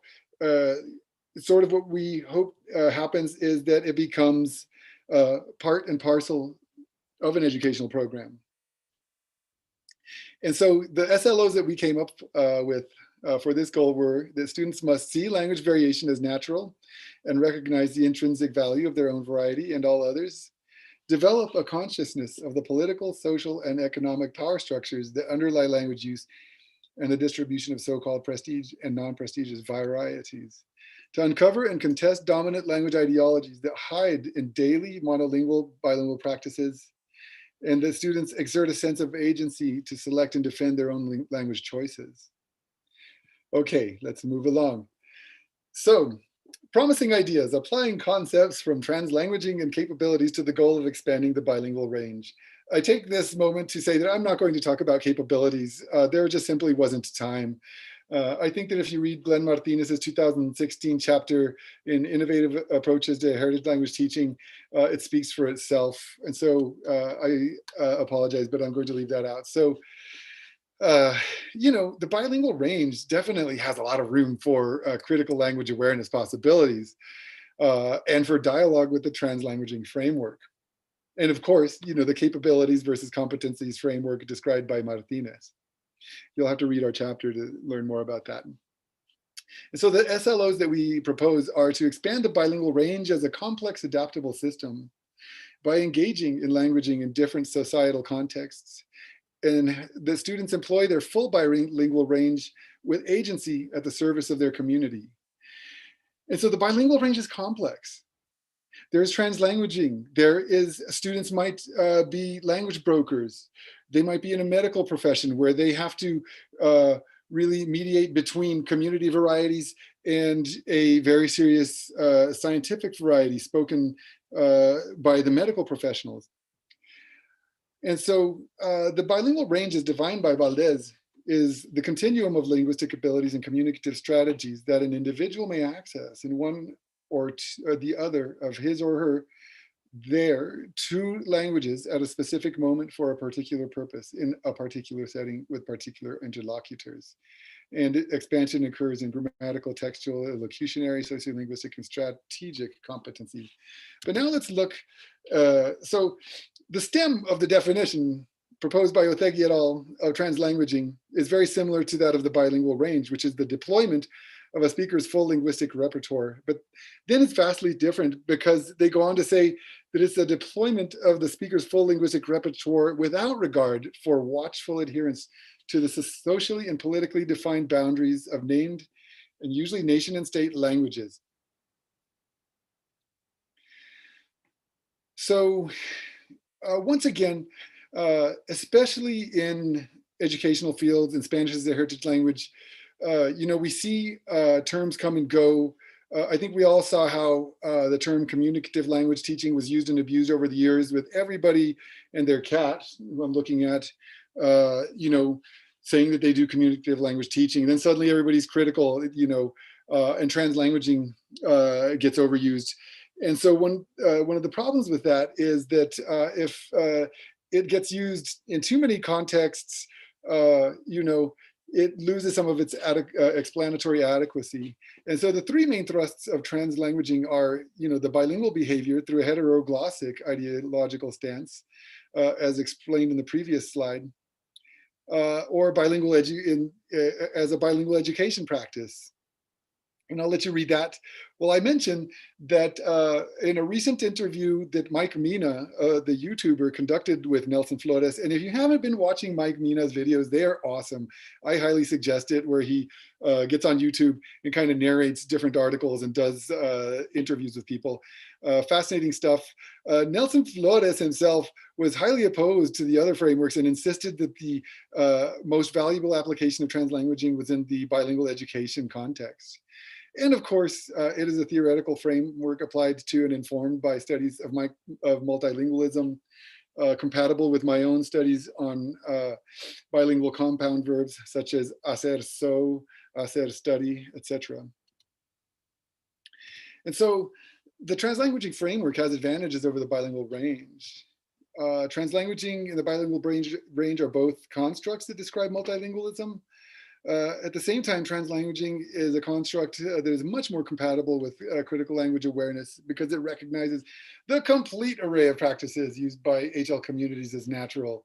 Sort of what we hope happens is that it becomes part and parcel of an educational program. And so the SLOs that we came up with for this goal were that students must see language variation as natural and recognize the intrinsic value of their own variety and all others, develop a consciousness of the political, social, and economic power structures that underlie language use and the distribution of so-called prestige and non-prestigious varieties, to uncover and contest dominant language ideologies that hide in daily monolingual, bilingual practices, and that students exert a sense of agency to select and defend their own language choices. Okay, let's move along. So, promising ideas, applying concepts from translanguaging and capabilities to the goal of expanding the bilingual range. I take this moment to say that I'm not going to talk about capabilities. There just simply wasn't time. I think that if you read Glenn Martinez's 2016 chapter in Innovative Approaches to Heritage Language Teaching, it speaks for itself. And so I apologize, but I'm going to leave that out. So, you know, the bilingual range definitely has a lot of room for critical language awareness possibilities and for dialogue with the translanguaging framework. And of course, you know, the capabilities versus competencies framework described by Martinez. You'll have to read our chapter to learn more about that. And so the SLOs that we propose are to expand the bilingual range as a complex adaptable system by engaging in languaging in different societal contexts. And the students employ their full bilingual range with agency at the service of their community. And so the bilingual range is complex. There's translanguaging. There is, students might be language brokers. They might be in a medical profession where they have to really mediate between community varieties and a very serious scientific variety spoken by the medical professionals. And so the bilingual range as defined by Valdez is the continuum of linguistic abilities and communicative strategies that an individual may access in one or the other of his or their two languages at a specific moment for a particular purpose in a particular setting with particular interlocutors. And expansion occurs in grammatical, textual, elocutionary, sociolinguistic, and strategic competency. But now let's look, so the stem of the definition proposed by Othegi et al. Of translanguaging is very similar to that of the bilingual range, which is the deployment of a speaker's full linguistic repertoire. But then it's vastly different because they go on to say that it's the deployment of the speaker's full linguistic repertoire without regard for watchful adherence to the socially and politically defined boundaries of named and usually nation and state languages. So once again, especially in educational fields and Spanish as a heritage language, you know, we see terms come and go. I think we all saw how the term communicative language teaching was used and abused over the years with everybody and their cat, who I'm looking at, you know, saying that they do communicative language teaching. And then suddenly everybody's critical, you know, and translanguaging gets overused. And so one of the problems with that is that if it gets used in too many contexts, you know, it loses some of its explanatory adequacy. And so the three main thrusts of translanguaging are, you know, the bilingual behavior through a heteroglossic ideological stance, as explained in the previous slide, or bilingual as a bilingual education practice. And I'll let you read that. Well, I mentioned that in a recent interview that Mike Mina, the YouTuber, conducted with Nelson Flores, and if you haven't been watching Mike Mina's videos, they are awesome. I highly suggest it, where he gets on YouTube and kind of narrates different articles and does interviews with people. Fascinating stuff. Nelson Flores himself was highly opposed to the other frameworks and insisted that the most valuable application of translanguaging was in the bilingual education context. And of course, it is a theoretical framework applied to and informed by studies of multilingualism, compatible with my own studies on bilingual compound verbs, such as hacer so, hacer study, etc. And so The translanguaging framework has advantages over the bilingual range. Translanguaging and the bilingual range are both constructs that describe multilingualism. At the same time, translanguaging is a construct that is much more compatible with critical language awareness because it recognizes the complete array of practices used by HL communities as natural.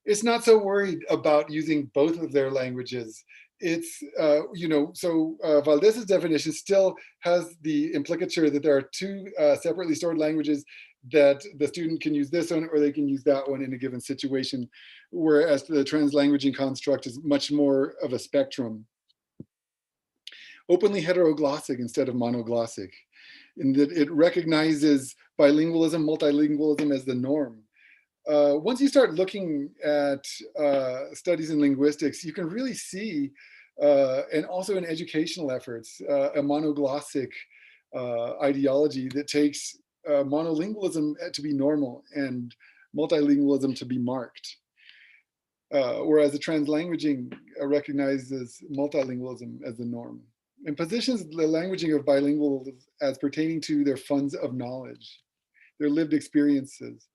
It's not so worried about using both of their languages. It's, Valdez's definition still has the implicature that there are two separately stored languages that the student can use this one or they can use that one in a given situation, whereas the translanguaging construct is much more of a spectrum. Openly heteroglossic instead of monoglossic, in that it recognizes bilingualism, multilingualism as the norm. Once you start looking at studies in linguistics, you can really see, and also in educational efforts, a monoglossic ideology that takes monolingualism to be normal and multilingualism to be marked. Whereas the translanguaging recognizes multilingualism as the norm and positions the languaging of bilinguals as pertaining to their funds of knowledge, their lived experiences.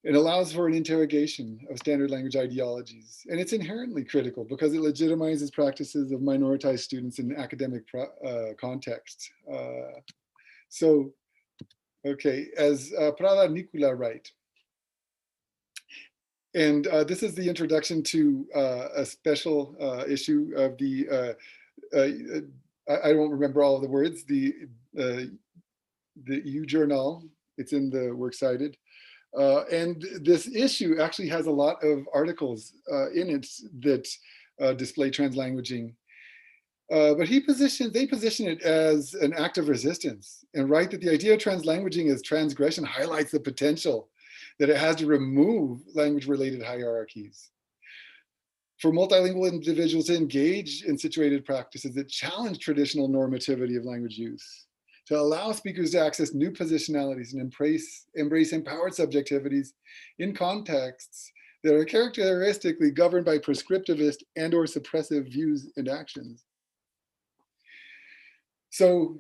It allows for an interrogation of standard language ideologies, and it's inherently critical because it legitimizes practices of minoritized students in academic contexts. As Prada Nicola writes, and this is the introduction to a special issue of the, I don't remember all of the words, the EU Journal, it's in the works cited. And this issue actually has a lot of articles in it that display translanguaging. But they position it as an act of resistance and write that the idea of translanguaging as transgression highlights the potential that it has to remove language-related hierarchies. For multilingual individuals to engage in situated practices that challenge traditional normativity of language use, to allow speakers to access new positionalities and embrace empowered subjectivities in contexts that are characteristically governed by prescriptivist and or suppressive views and actions. So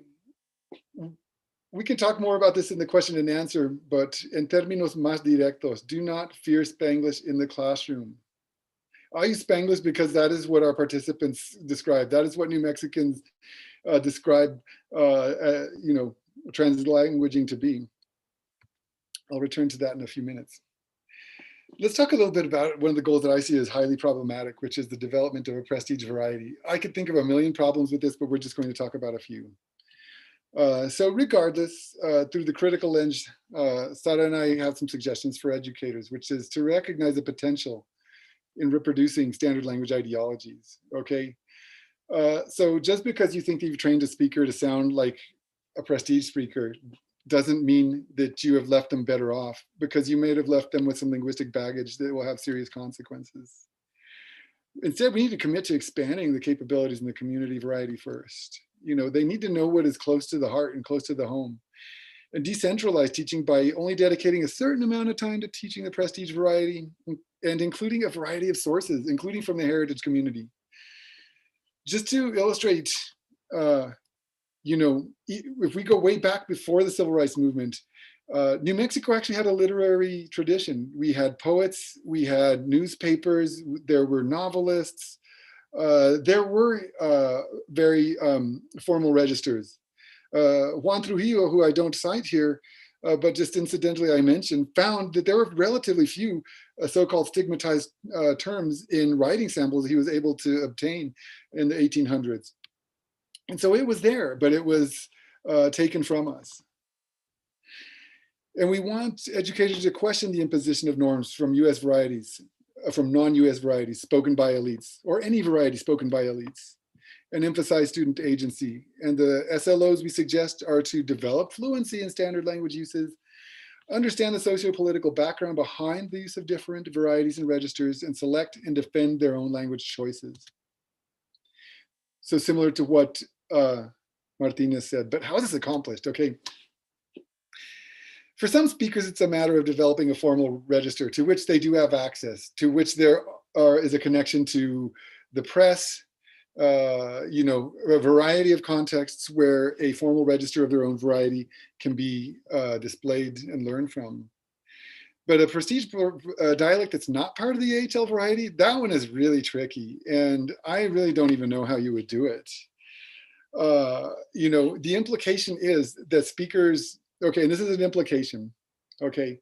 we can talk more about this in the question and answer, but en términos más directos, do not fear Spanglish in the classroom. I use Spanglish because that is what our participants describe. That is what New Mexicans describe, translanguaging to be. I'll return to that in a few minutes. Let's talk a little bit about one of the goals that I see as highly problematic, which is the development of a prestige variety. I could think of a million problems with this, but we're just going to talk about a few. So regardless, through the critical lens, Sara and I have some suggestions for educators, which is to recognize the potential in reproducing standard language ideologies, okay? So just because you think that you've trained a speaker to sound like a prestige speaker doesn't mean that you have left them better off, because you may have left them with some linguistic baggage that will have serious consequences. Instead, we need to commit to expanding the capabilities in the community variety first. They need to know what is close to the heart and close to the home. And decentralize teaching by only dedicating a certain amount of time to teaching the prestige variety and including a variety of sources, including from the heritage community. Just to illustrate, if we go way back before the Civil Rights Movement, New Mexico actually had a literary tradition. We had poets, we had newspapers, there were novelists, there were very formal registers. Juan Trujillo, who I don't cite here, but just incidentally I mentioned, found that there were relatively few so-called stigmatized terms in writing samples he was able to obtain in the 1800s. And so it was there, but it was taken from us. And we want educators to question the imposition of norms from US varieties, from non-US varieties spoken by elites, or any variety spoken by elites, and emphasize student agency. And the SLOs we suggest are to develop fluency in standard language uses, understand the socio-political background behind the use of different varieties and registers, and select and defend their own language choices. So similar to what Martinez said, but how is this accomplished? Okay. For some speakers, it's a matter of developing a formal register to which they do have access, to which there is a connection to the press, you know, a variety of contexts where a formal register of their own variety can be displayed and learned from. But a prestige dialect that's not part of the AHL variety, that one is really tricky. And I really don't even know how you would do it. You know, the implication is that speakers, okay, and this is an implication, okay,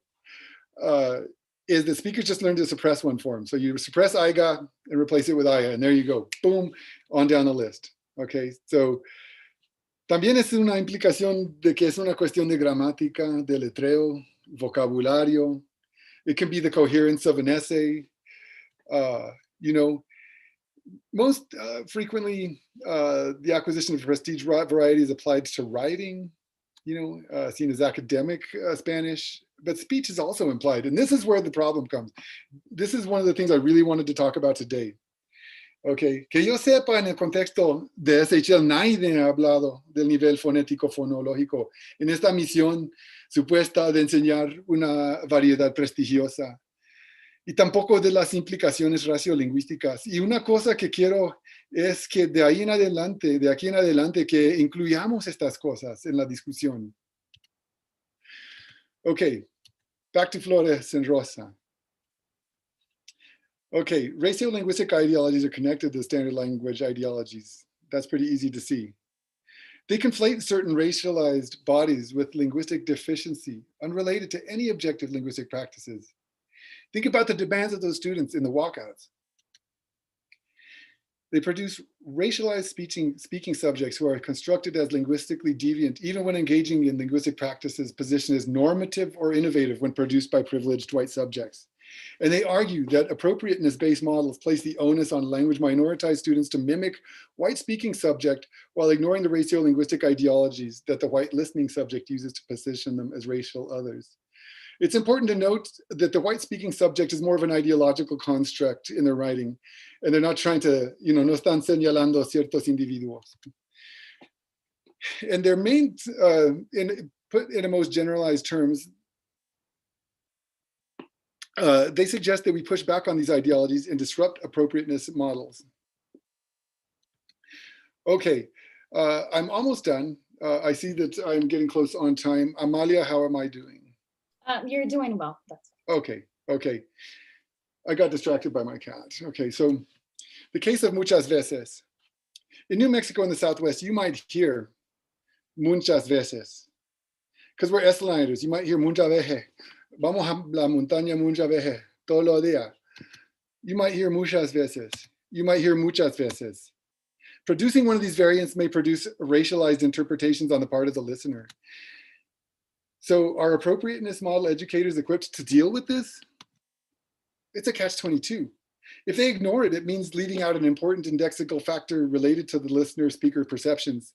is that speakers just learn to suppress one form. So you suppress aiga and replace it with aya, and there you go, boom, on down the list, okay? So también es una implicación de que es una cuestión de gramática, de letreo, vocabulario. It can be the coherence of an essay. You know, most frequently, the acquisition of prestige variety is applied to writing, you know, seen as academic Spanish, but speech is also implied. And this is where the problem comes. This is one of the things I really wanted to talk about today. Okay, que yo sepa, en el contexto de SHL, nadie ha hablado del nivel fonético fonológico en esta misión supuesta de enseñar una variedad prestigiosa, y tampoco de las implicaciones raciolinguísticas. Y una cosa que quiero es que de aquí en adelante, que incluyamos estas cosas en la discusión. Okay, back to Flores and Rosa. Okay, racial-linguistic ideologies are connected to standard language ideologies. That's pretty easy to see. They conflate certain racialized bodies with linguistic deficiency, unrelated to any objective linguistic practices. Think about the demands of those students in the walkouts. They produce racialized speaking subjects who are constructed as linguistically deviant, even when engaging in linguistic practices positioned as normative or innovative when produced by privileged white subjects. And they argue that appropriateness-based models place the onus on language minoritized students to mimic white speaking subject while ignoring the racial-linguistic ideologies that the white listening subject uses to position them as racial others. It's important to note that the white speaking subject is more of an ideological construct in their writing, and they're not trying to, you know, no están señalando ciertos individuos. And their main, put in a most generalized terms, they suggest that we push back on these ideologies and disrupt appropriateness models. Okay, I'm almost done. I see that I'm getting close on time. Amalia, how am I doing? You're doing well. That's okay. Okay. I got distracted by my cat. Okay, so the case of muchas veces. In New Mexico in the Southwest, you might hear muchas veces because we're Esseliners. You might hear muchas veces. Vamos a la montaña muchas veces, todos los días. You might hear muchas veces. You might hear muchas veces. Producing one of these variants may produce racialized interpretations on the part of the listener. So are appropriateness model educators equipped to deal with this? It's a catch-22. If they ignore it, it means leaving out an important indexical factor related to the listener-speaker perceptions.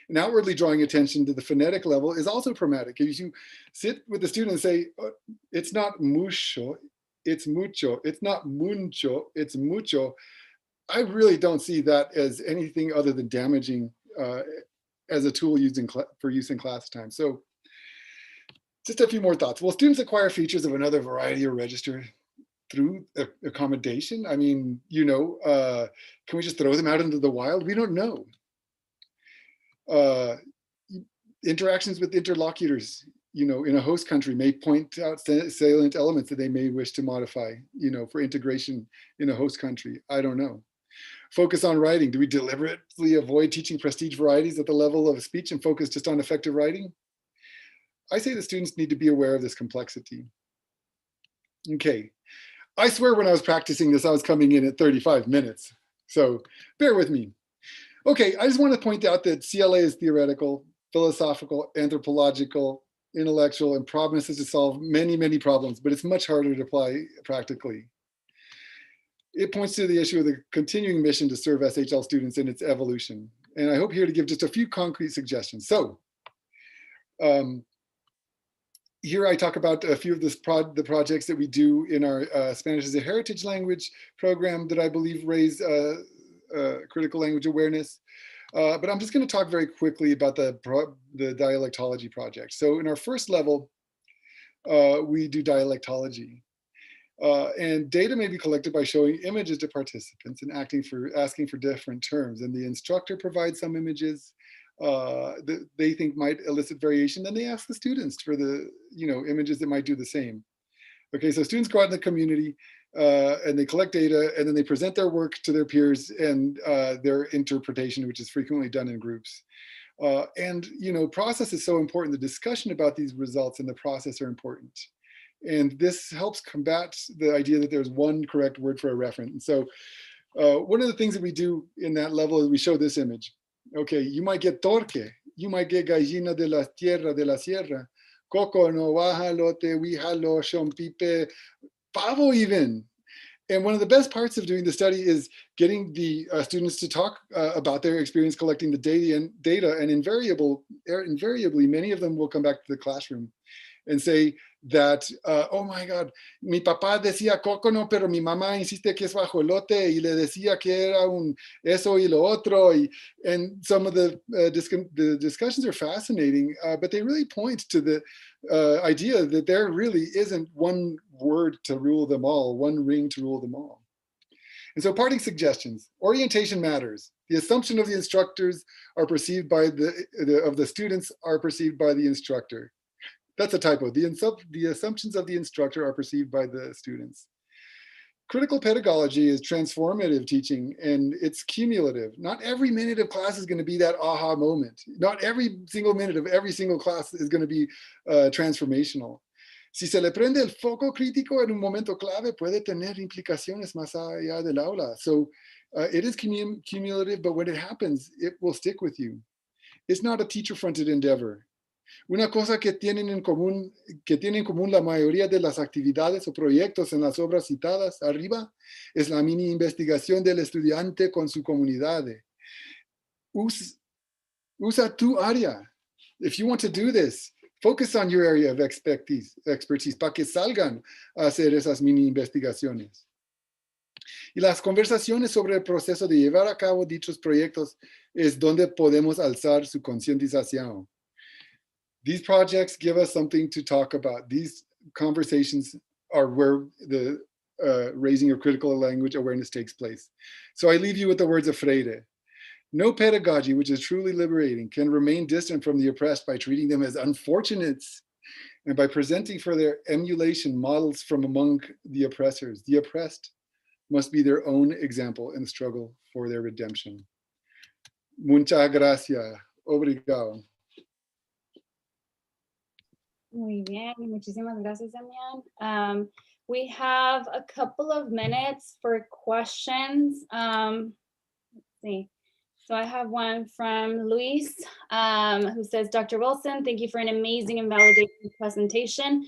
And outwardly drawing attention to the phonetic level is also problematic. If you sit with the student and say, oh, it's not mucho, it's mucho, it's not mucho, it's mucho, I really don't see that as anything other than damaging as a tool used for use in class time. So just a few more thoughts. Will students acquire features of another variety or register through accommodation? I mean, you know, can we just throw them out into the wild? We don't know. Interactions with interlocutors, you know, in a host country may point out salient elements that they may wish to modify, you know, for integration in a host country. I don't know. Focus on writing. Do we deliberately avoid teaching prestige varieties at the level of speech and focus just on effective writing? I say the students need to be aware of this complexity. Okay, I swear when I was practicing this, I was coming in at 35 minutes. So bear with me. Okay, I just want to point out that CLA is theoretical, philosophical, anthropological, intellectual, and promises to solve many, many problems, but it's much harder to apply practically. It points to the issue of the continuing mission to serve SHL students in its evolution. And I hope here to give just a few concrete suggestions. So here I talk about a few of the projects that we do in our Spanish as a Heritage Language program that I believe raise critical language awareness. But I'm just going to talk very quickly about the dialectology project. So in our first level, we do dialectology. And data may be collected by showing images to participants and asking for different terms. And the instructor provides some images that they think might elicit variation. Then they ask the students for the images that might do the same. Okay, so students go out in the community and they collect data, and then they present their work to their peers and their interpretation, which is frequently done in groups. And process is so important. The discussion about these results and the process are important. And this helps combat the idea that there's one correct word for a referent. And so one of the things that we do in that level is we show this image. Okay, you might get torque, you might get gallina de la tierra, de la sierra, coco no guajalote, huijalo, shompipe, pavo even. And one of the best parts of doing the study is getting the students to talk about their experience collecting the data, and invariably, many of them will come back to the classroom and say that, oh my God, mi papá decía cócono, pero mi mamá insiste que es guajolote, y le decía que era un eso y lo otro. And some of the discussions are fascinating, but they really point to the idea that there really isn't one word to rule them all, one ring to rule them all. And so parting suggestions: orientation matters. The assumption of the instructors are perceived by of the students are perceived by the instructor. That's a typo. The assumptions of the instructor are perceived by the students. Critical pedagogy is transformative teaching, and it's cumulative. Not every minute of class is going to be that aha moment. Not every single minute of every single class is going to be transformational. Si se le prende el foco crítico en un momento clave, puede tener implicaciones más allá del aula. So it is cumulative, but when it happens, it will stick with you. It's not a teacher-fronted endeavor. Una cosa que tienen en común la mayoría de las actividades o proyectos en las obras citadas arriba es la mini investigación del estudiante con su comunidad. Usa tu área. If you want to do this, focus on your area of expertise para que salgan a hacer esas mini investigaciones. Y las conversaciones sobre el proceso de llevar a cabo dichos proyectos es donde podemos alzar su concientización. These projects give us something to talk about. These conversations are where the raising of critical language awareness takes place. So I leave you with the words of Freire. No pedagogy which is truly liberating can remain distant from the oppressed by treating them as unfortunates and by presenting for their emulation models from among the oppressors. The oppressed must be their own example in the struggle for their redemption. Muchas gracias. Obrigado. Muy bien, muchísimas gracias, Damián. We have a couple of minutes for questions. Let's see. So I have one from Luis, who says, Dr. Wilson, thank you for an amazing and validating presentation.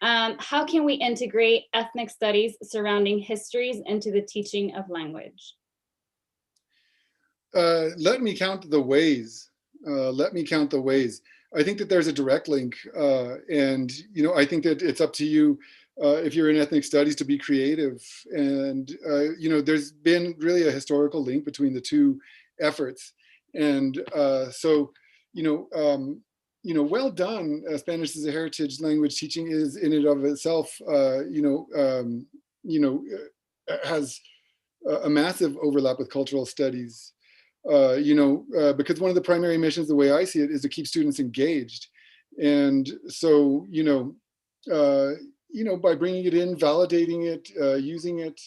How can we integrate ethnic studies surrounding histories into the teaching of language? Let me count the ways. I think that there's a direct link, and I think that it's up to you if you're in ethnic studies to be creative. And there's been really a historical link between the two efforts, and so well done. Spanish as a heritage language teaching is in and of itself, has a massive overlap with cultural studies. Because one of the primary missions, the way I see it, is to keep students engaged. And so, by bringing it in, validating it, using it,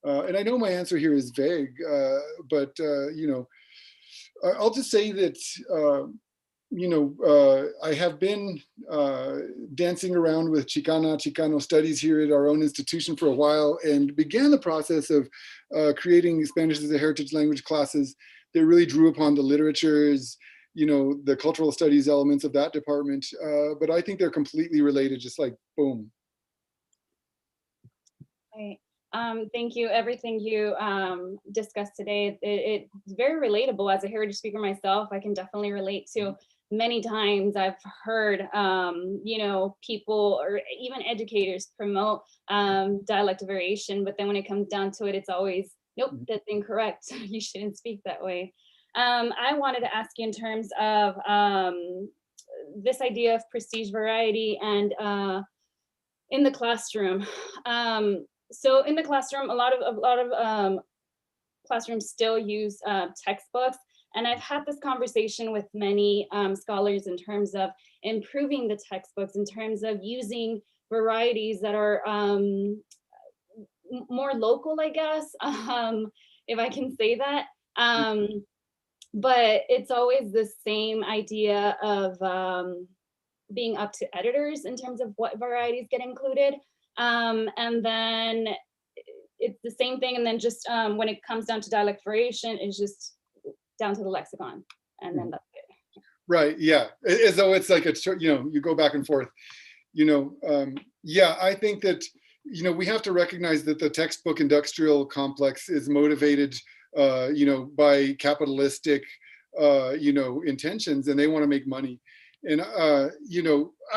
and I know my answer here is vague, but, I'll just say that, I have been dancing around with Chicano studies here at our own institution for a while, and began the process of creating Spanish as a heritage language classes that really drew upon the literatures, the cultural studies elements of that department. But I think they're completely related, just like boom. Right. Thank you. Everything you discussed today, it's very relatable. As a heritage speaker myself, I can definitely relate to. Many times I've heard, people or even educators promote dialect variation, but then when it comes down to it, it's always, nope, that's incorrect. You shouldn't speak that way. I wanted to ask you in terms of this idea of prestige variety and in the classroom. So in the classroom, a lot of classrooms still use textbooks. And I've had this conversation with many scholars in terms of improving the textbooks, in terms of using varieties that are more local, I guess, if I can say that. But it's always the same idea of being up to editors in terms of what varieties get included. And then it's the same thing. And then just when it comes down to dialect variation, it's just down to the lexicon. And then that's it. Right, yeah, as though it's like, you go back and forth, yeah, I think that, we have to recognize that the textbook industrial complex is motivated, by capitalistic, intentions, and they want to make money. And, I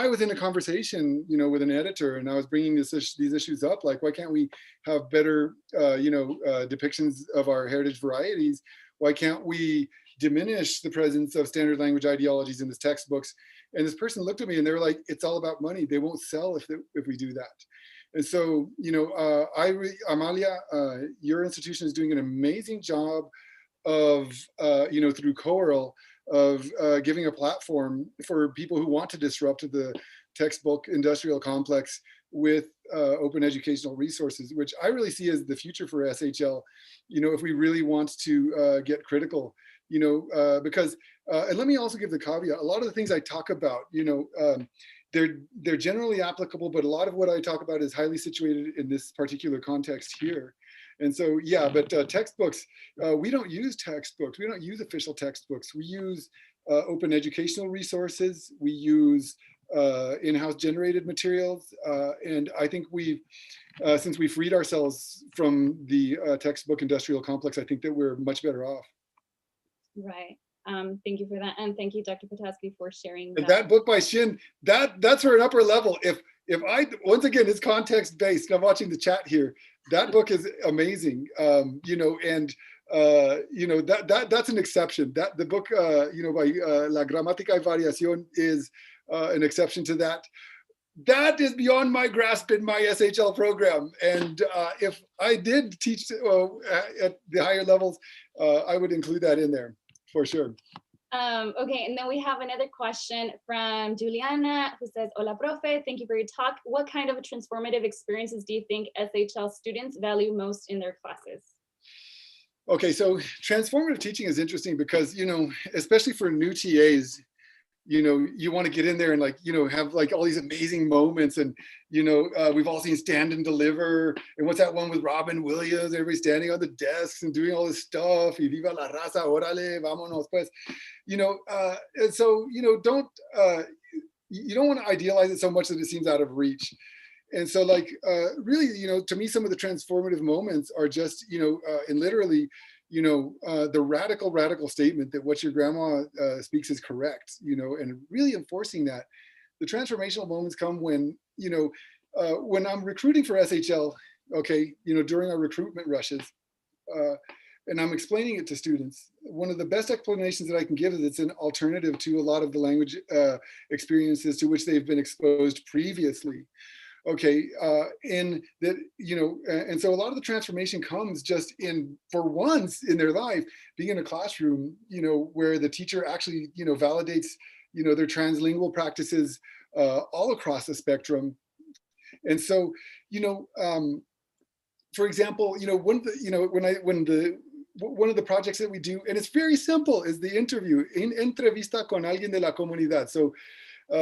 was in a conversation, with an editor, and I was bringing these issues up, like, why can't we have better, depictions of our heritage varieties? Why can't we diminish the presence of standard language ideologies in the textbooks? And this person looked at me and they were like, it's all about money. They won't sell if we do that. And so, Amalia, your institution is doing an amazing job of, through COERL, of giving a platform for people who want to disrupt the textbook industrial complex with open educational resources, which I really see as the future for SHL, if we really want to get critical, because, and let me also give the caveat, a lot of the things I talk about, they're generally applicable, but a lot of what I talk about is highly situated in this particular context here. And so, yeah, but textbooks, we don't use textbooks. We don't use official textbooks. We use open educational resources. We use in-house generated materials. And I think since we freed ourselves from the textbook industrial complex, I think that we're much better off. Right. Thank you for that. And thank you, Dr. Petoskey, for sharing that. And that book by Shin, that's for an upper level. If I, once again, it's context based. I'm watching the chat here. That book is amazing. And that's an exception. That the book, by La Gramática y Variación is an exception to that. That is beyond my grasp in my SHL program. And if I did teach at the higher levels, I would include that in there for sure. Okay, and then we have another question from Juliana, who says, "Hola, profe, thank you for your talk. What kind of transformative experiences do you think SHL students value most in their classes?" Okay, so transformative teaching is interesting because, especially for new TAs, you want to get in there and have like all these amazing moments. And, we've all seen Stand and Deliver. And what's that one with Robin Williams? Everybody standing on the desks and doing all this stuff. Y viva la raza, órale, vámonos, pues. And so, you don't want to idealize it so much that it seems out of reach. And so really, to me, some of the transformative moments are just, and literally, the radical statement that what your grandma speaks is correct, and really enforcing that. The transformational moments come when, when I'm recruiting for SHL, okay, during our recruitment rushes, and I'm explaining it to students. One of the best explanations that I can give is it's an alternative to a lot of the language experiences to which they've been exposed previously. Okay, and that, and so a lot of the transformation comes just for once in their life, being in a classroom, where the teacher actually, validates, their translingual practices all across the spectrum. And so, for example, one of the projects that we do, and it's very simple, is the interview, entrevista con alguien de la comunidad. So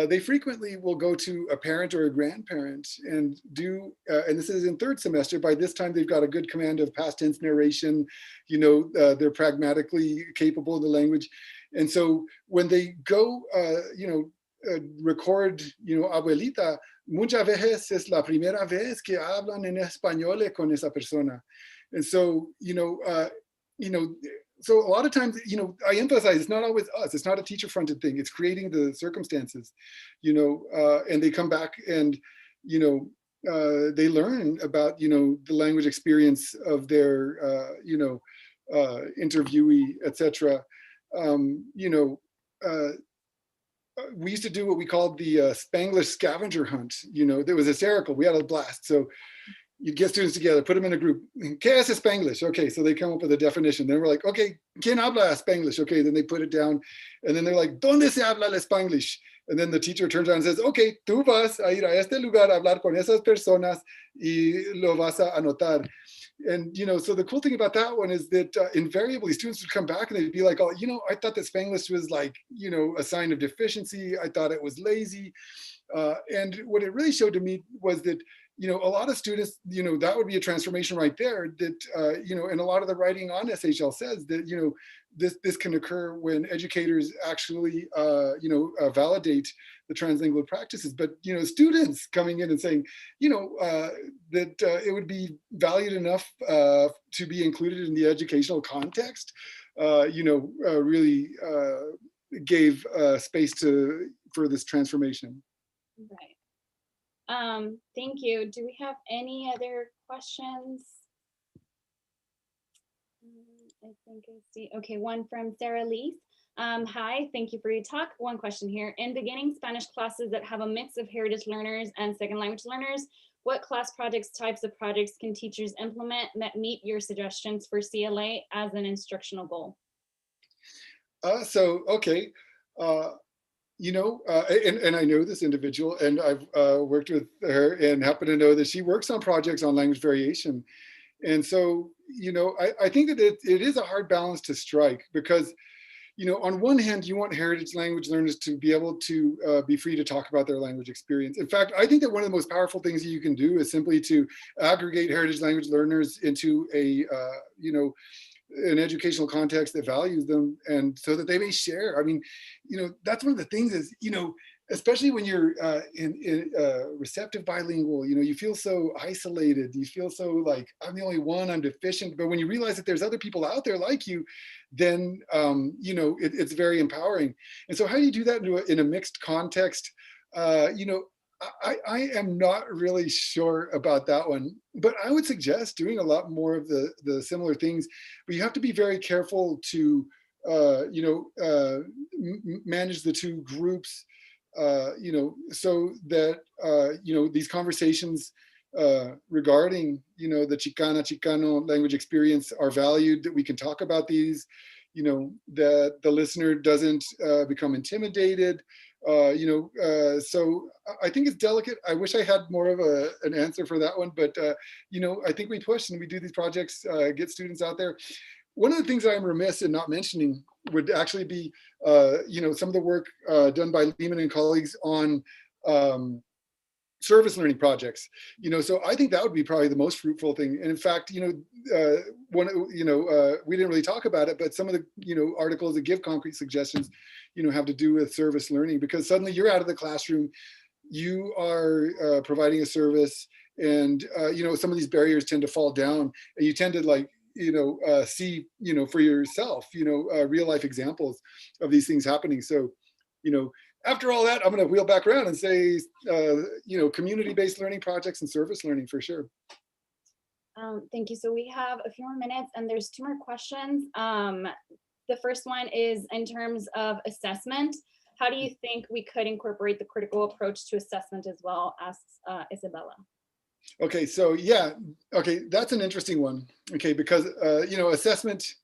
they frequently will go to a parent or a grandparent and do, and this is in third semester, by this time they've got a good command of past tense narration, they're pragmatically capable of the language. And so when they go, record, abuelita, muchas veces es la primera vez que hablan en español con esa persona. And so, so a lot of times, I emphasize it's not always us. It's not a teacher-fronted thing. It's creating the circumstances, and they come back and, they learn about, the language experience of their, interviewee, etc. We used to do what we called the Spanglish scavenger hunt. That was hysterical. We had a blast. So, you'd get students together, put them in a group. ¿Qué es Spanglish? Okay, so they come up with a definition. Then we're like, okay, ¿quién habla Spanglish? Okay, then they put it down. And then they're like, ¿Dónde se habla el Spanglish? And then the teacher turns around and says, okay, tú vas a ir a este lugar a hablar con esas personas y lo vas a anotar. And, you know, so the cool thing about that one is that invariably students would come back and they'd be like, oh, you know, I thought that Spanglish was like, you know, a sign of deficiency. I thought it was lazy. And what it really showed to me was that, you know, a lot of students, you know, that would be a transformation right there that, you know, and a lot of the writing on SHL says that, you know, this can occur when educators actually, you know, validate the translingual practices. But, you know, students coming in and saying, you know, that it would be valued enough to be included in the educational context, you know, really gave space for this transformation. Right. Thank you. Do we have any other questions? I think I see. Okay, one from Sarah Lees. Hi, thank you for your talk. One question here. In beginning Spanish classes that have a mix of heritage learners and second language learners, what class projects, types of projects can teachers implement that meet your suggestions for CLA as an instructional goal? Okay. You know, and I know this individual, and I've worked with her and happen to know that she works on projects on language variation. And so, you know, I think that it is a hard balance to strike because, you know, on one hand, you want heritage language learners to be able to be free to talk about their language experience. In fact, I think that one of the most powerful things that you can do is simply to aggregate heritage language learners into a, you know, an educational context that values them, and so that they may share. I mean, you know, that's one of the things is, you know, especially when you're in receptive bilingual, you know, you feel so isolated. You feel so like, I'm the only one, I'm deficient. But when you realize that there's other people out there like you, then, you know, it's very empowering. And so how do you do that in a mixed context? You know, I am not really sure about that one, but I would suggest doing a lot more of the similar things, but you have to be very careful to, you know, manage the two groups, you know, so that, you know, these conversations regarding, you know, the Chicano language experience are valued, that we can talk about these, you know, that the listener doesn't become intimidated. You know, so I think it's delicate. I wish I had more of an answer for that one, but, you know, I think we push and we do these projects, get students out there. One of the things I'm remiss in not mentioning would actually be, you know, some of the work done by Lehman and colleagues on service learning projects. You know, so I think that would be probably the most fruitful thing. And in fact, you know, we didn't really talk about it, but some of the, you know, articles that give concrete suggestions, you know, have to do with service learning, because suddenly you're out of the classroom, you are providing a service, and, you know, some of these barriers tend to fall down, and you tend to, like, you know, see, you know, for yourself, you know, real life examples of these things happening. So, you know, after all that, I'm going to wheel back around and say, you know, community-based learning projects and service learning for sure. Thank you. So we have a few more minutes and there's two more questions. The first one is in terms of assessment. How do you think we could incorporate the critical approach to assessment as well, as Isabella? Okay, so yeah, okay, that's an interesting one. Okay, because, you know, assessment,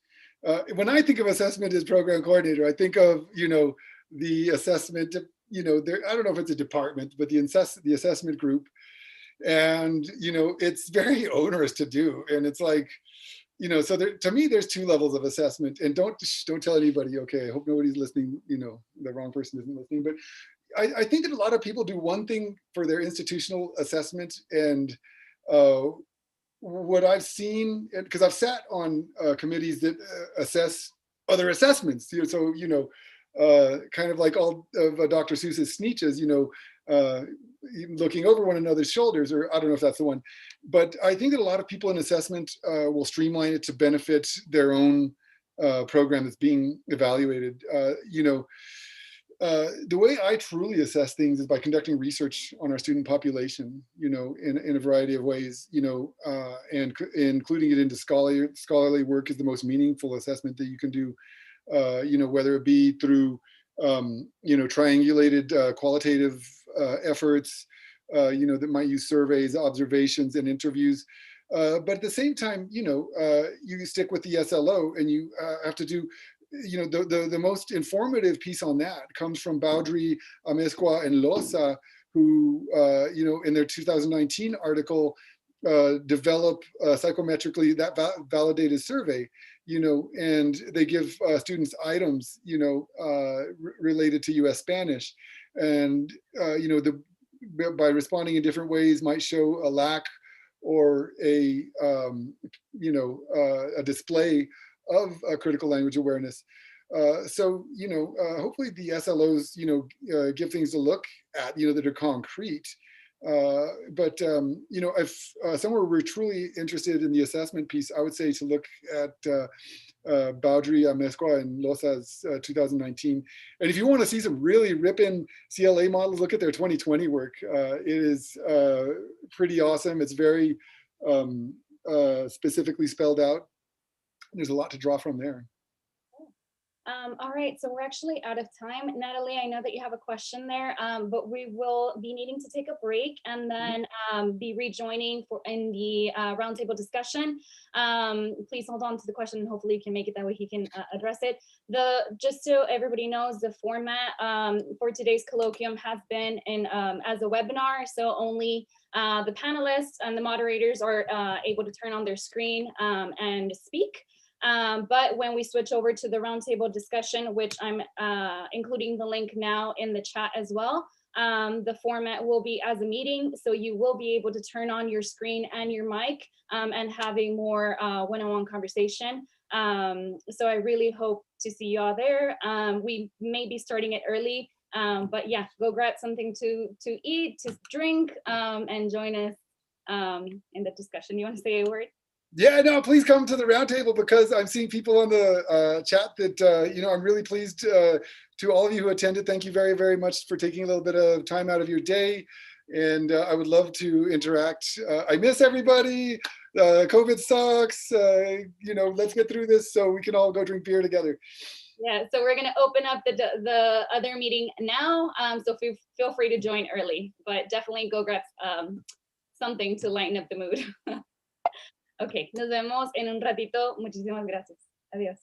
when I think of assessment as program coordinator, I think of, you know, the assessment, you know, there, I don't know if it's a department, but the assessment group. And, you know, it's very onerous to do. And it's like, you know, so there, to me, there's two levels of assessment, and don't tell anybody, okay, I hope nobody's listening, you know, the wrong person isn't listening, but I think that a lot of people do one thing for their institutional assessment. And what I've seen, because I've sat on committees that assess other assessments, you know, so, you know, kind of like all of Dr. Seuss's Sneetches, you know, looking over one another's shoulders, or I don't know if that's the one, but I think that a lot of people in assessment will streamline it to benefit their own program that's being evaluated. You know, the way I truly assess things is by conducting research on our student population, you know, in a variety of ways, you know, and including it into scholarly work is the most meaningful assessment that you can do, you know, whether it be through, you know, triangulated qualitative efforts, that might use surveys, observations, and interviews. But at the same time, you stick with the SLO and you have to do, the most informative piece on that comes from Baudry, Amezcua, and Loza, who, in their 2019 article, develop psychometrically that validated survey, and they give students items, related to US Spanish. And, by responding in different ways might show a lack or a display of critical language awareness. So, hopefully the SLOs, give things to look at, that are concrete. But if somewhere we're truly interested in the assessment piece, I would say to look at Baudry, Amezcua, and Loza's 2019. And if you want to see some really ripping CLA models, look at their 2020 work. It is pretty awesome. It's very specifically spelled out. There's a lot to draw from there. All right, so we're actually out of time. Natalie, I know that you have a question there, but we will be needing to take a break and then be rejoining in the roundtable discussion. Please hold on to the question and hopefully you can make it that way he can address it. Just so everybody knows, the format for today's colloquium has been as a webinar, so only the panelists and the moderators are able to turn on their screen and speak. But when we switch over to the roundtable discussion, which I'm including the link now in the chat as well, the format will be as a meeting. So you will be able to turn on your screen and your mic and have a more one-on-one conversation. So I really hope to see you all there. We may be starting it early, but yeah, go grab something to eat, to drink, and join us in the discussion. You want to say a word? Yeah, no, please come to the roundtable because I'm seeing people on the chat that, I'm really pleased to all of you who attended. Thank you very, very much for taking a little bit of time out of your day. And I would love to interact. I miss everybody. COVID sucks. Let's get through this so we can all go drink beer together. Yeah, so we're going to open up the other meeting now. So feel free to join early, but definitely go grab something to lighten up the mood. Ok, nos vemos en un ratito. Muchísimas gracias. Adiós.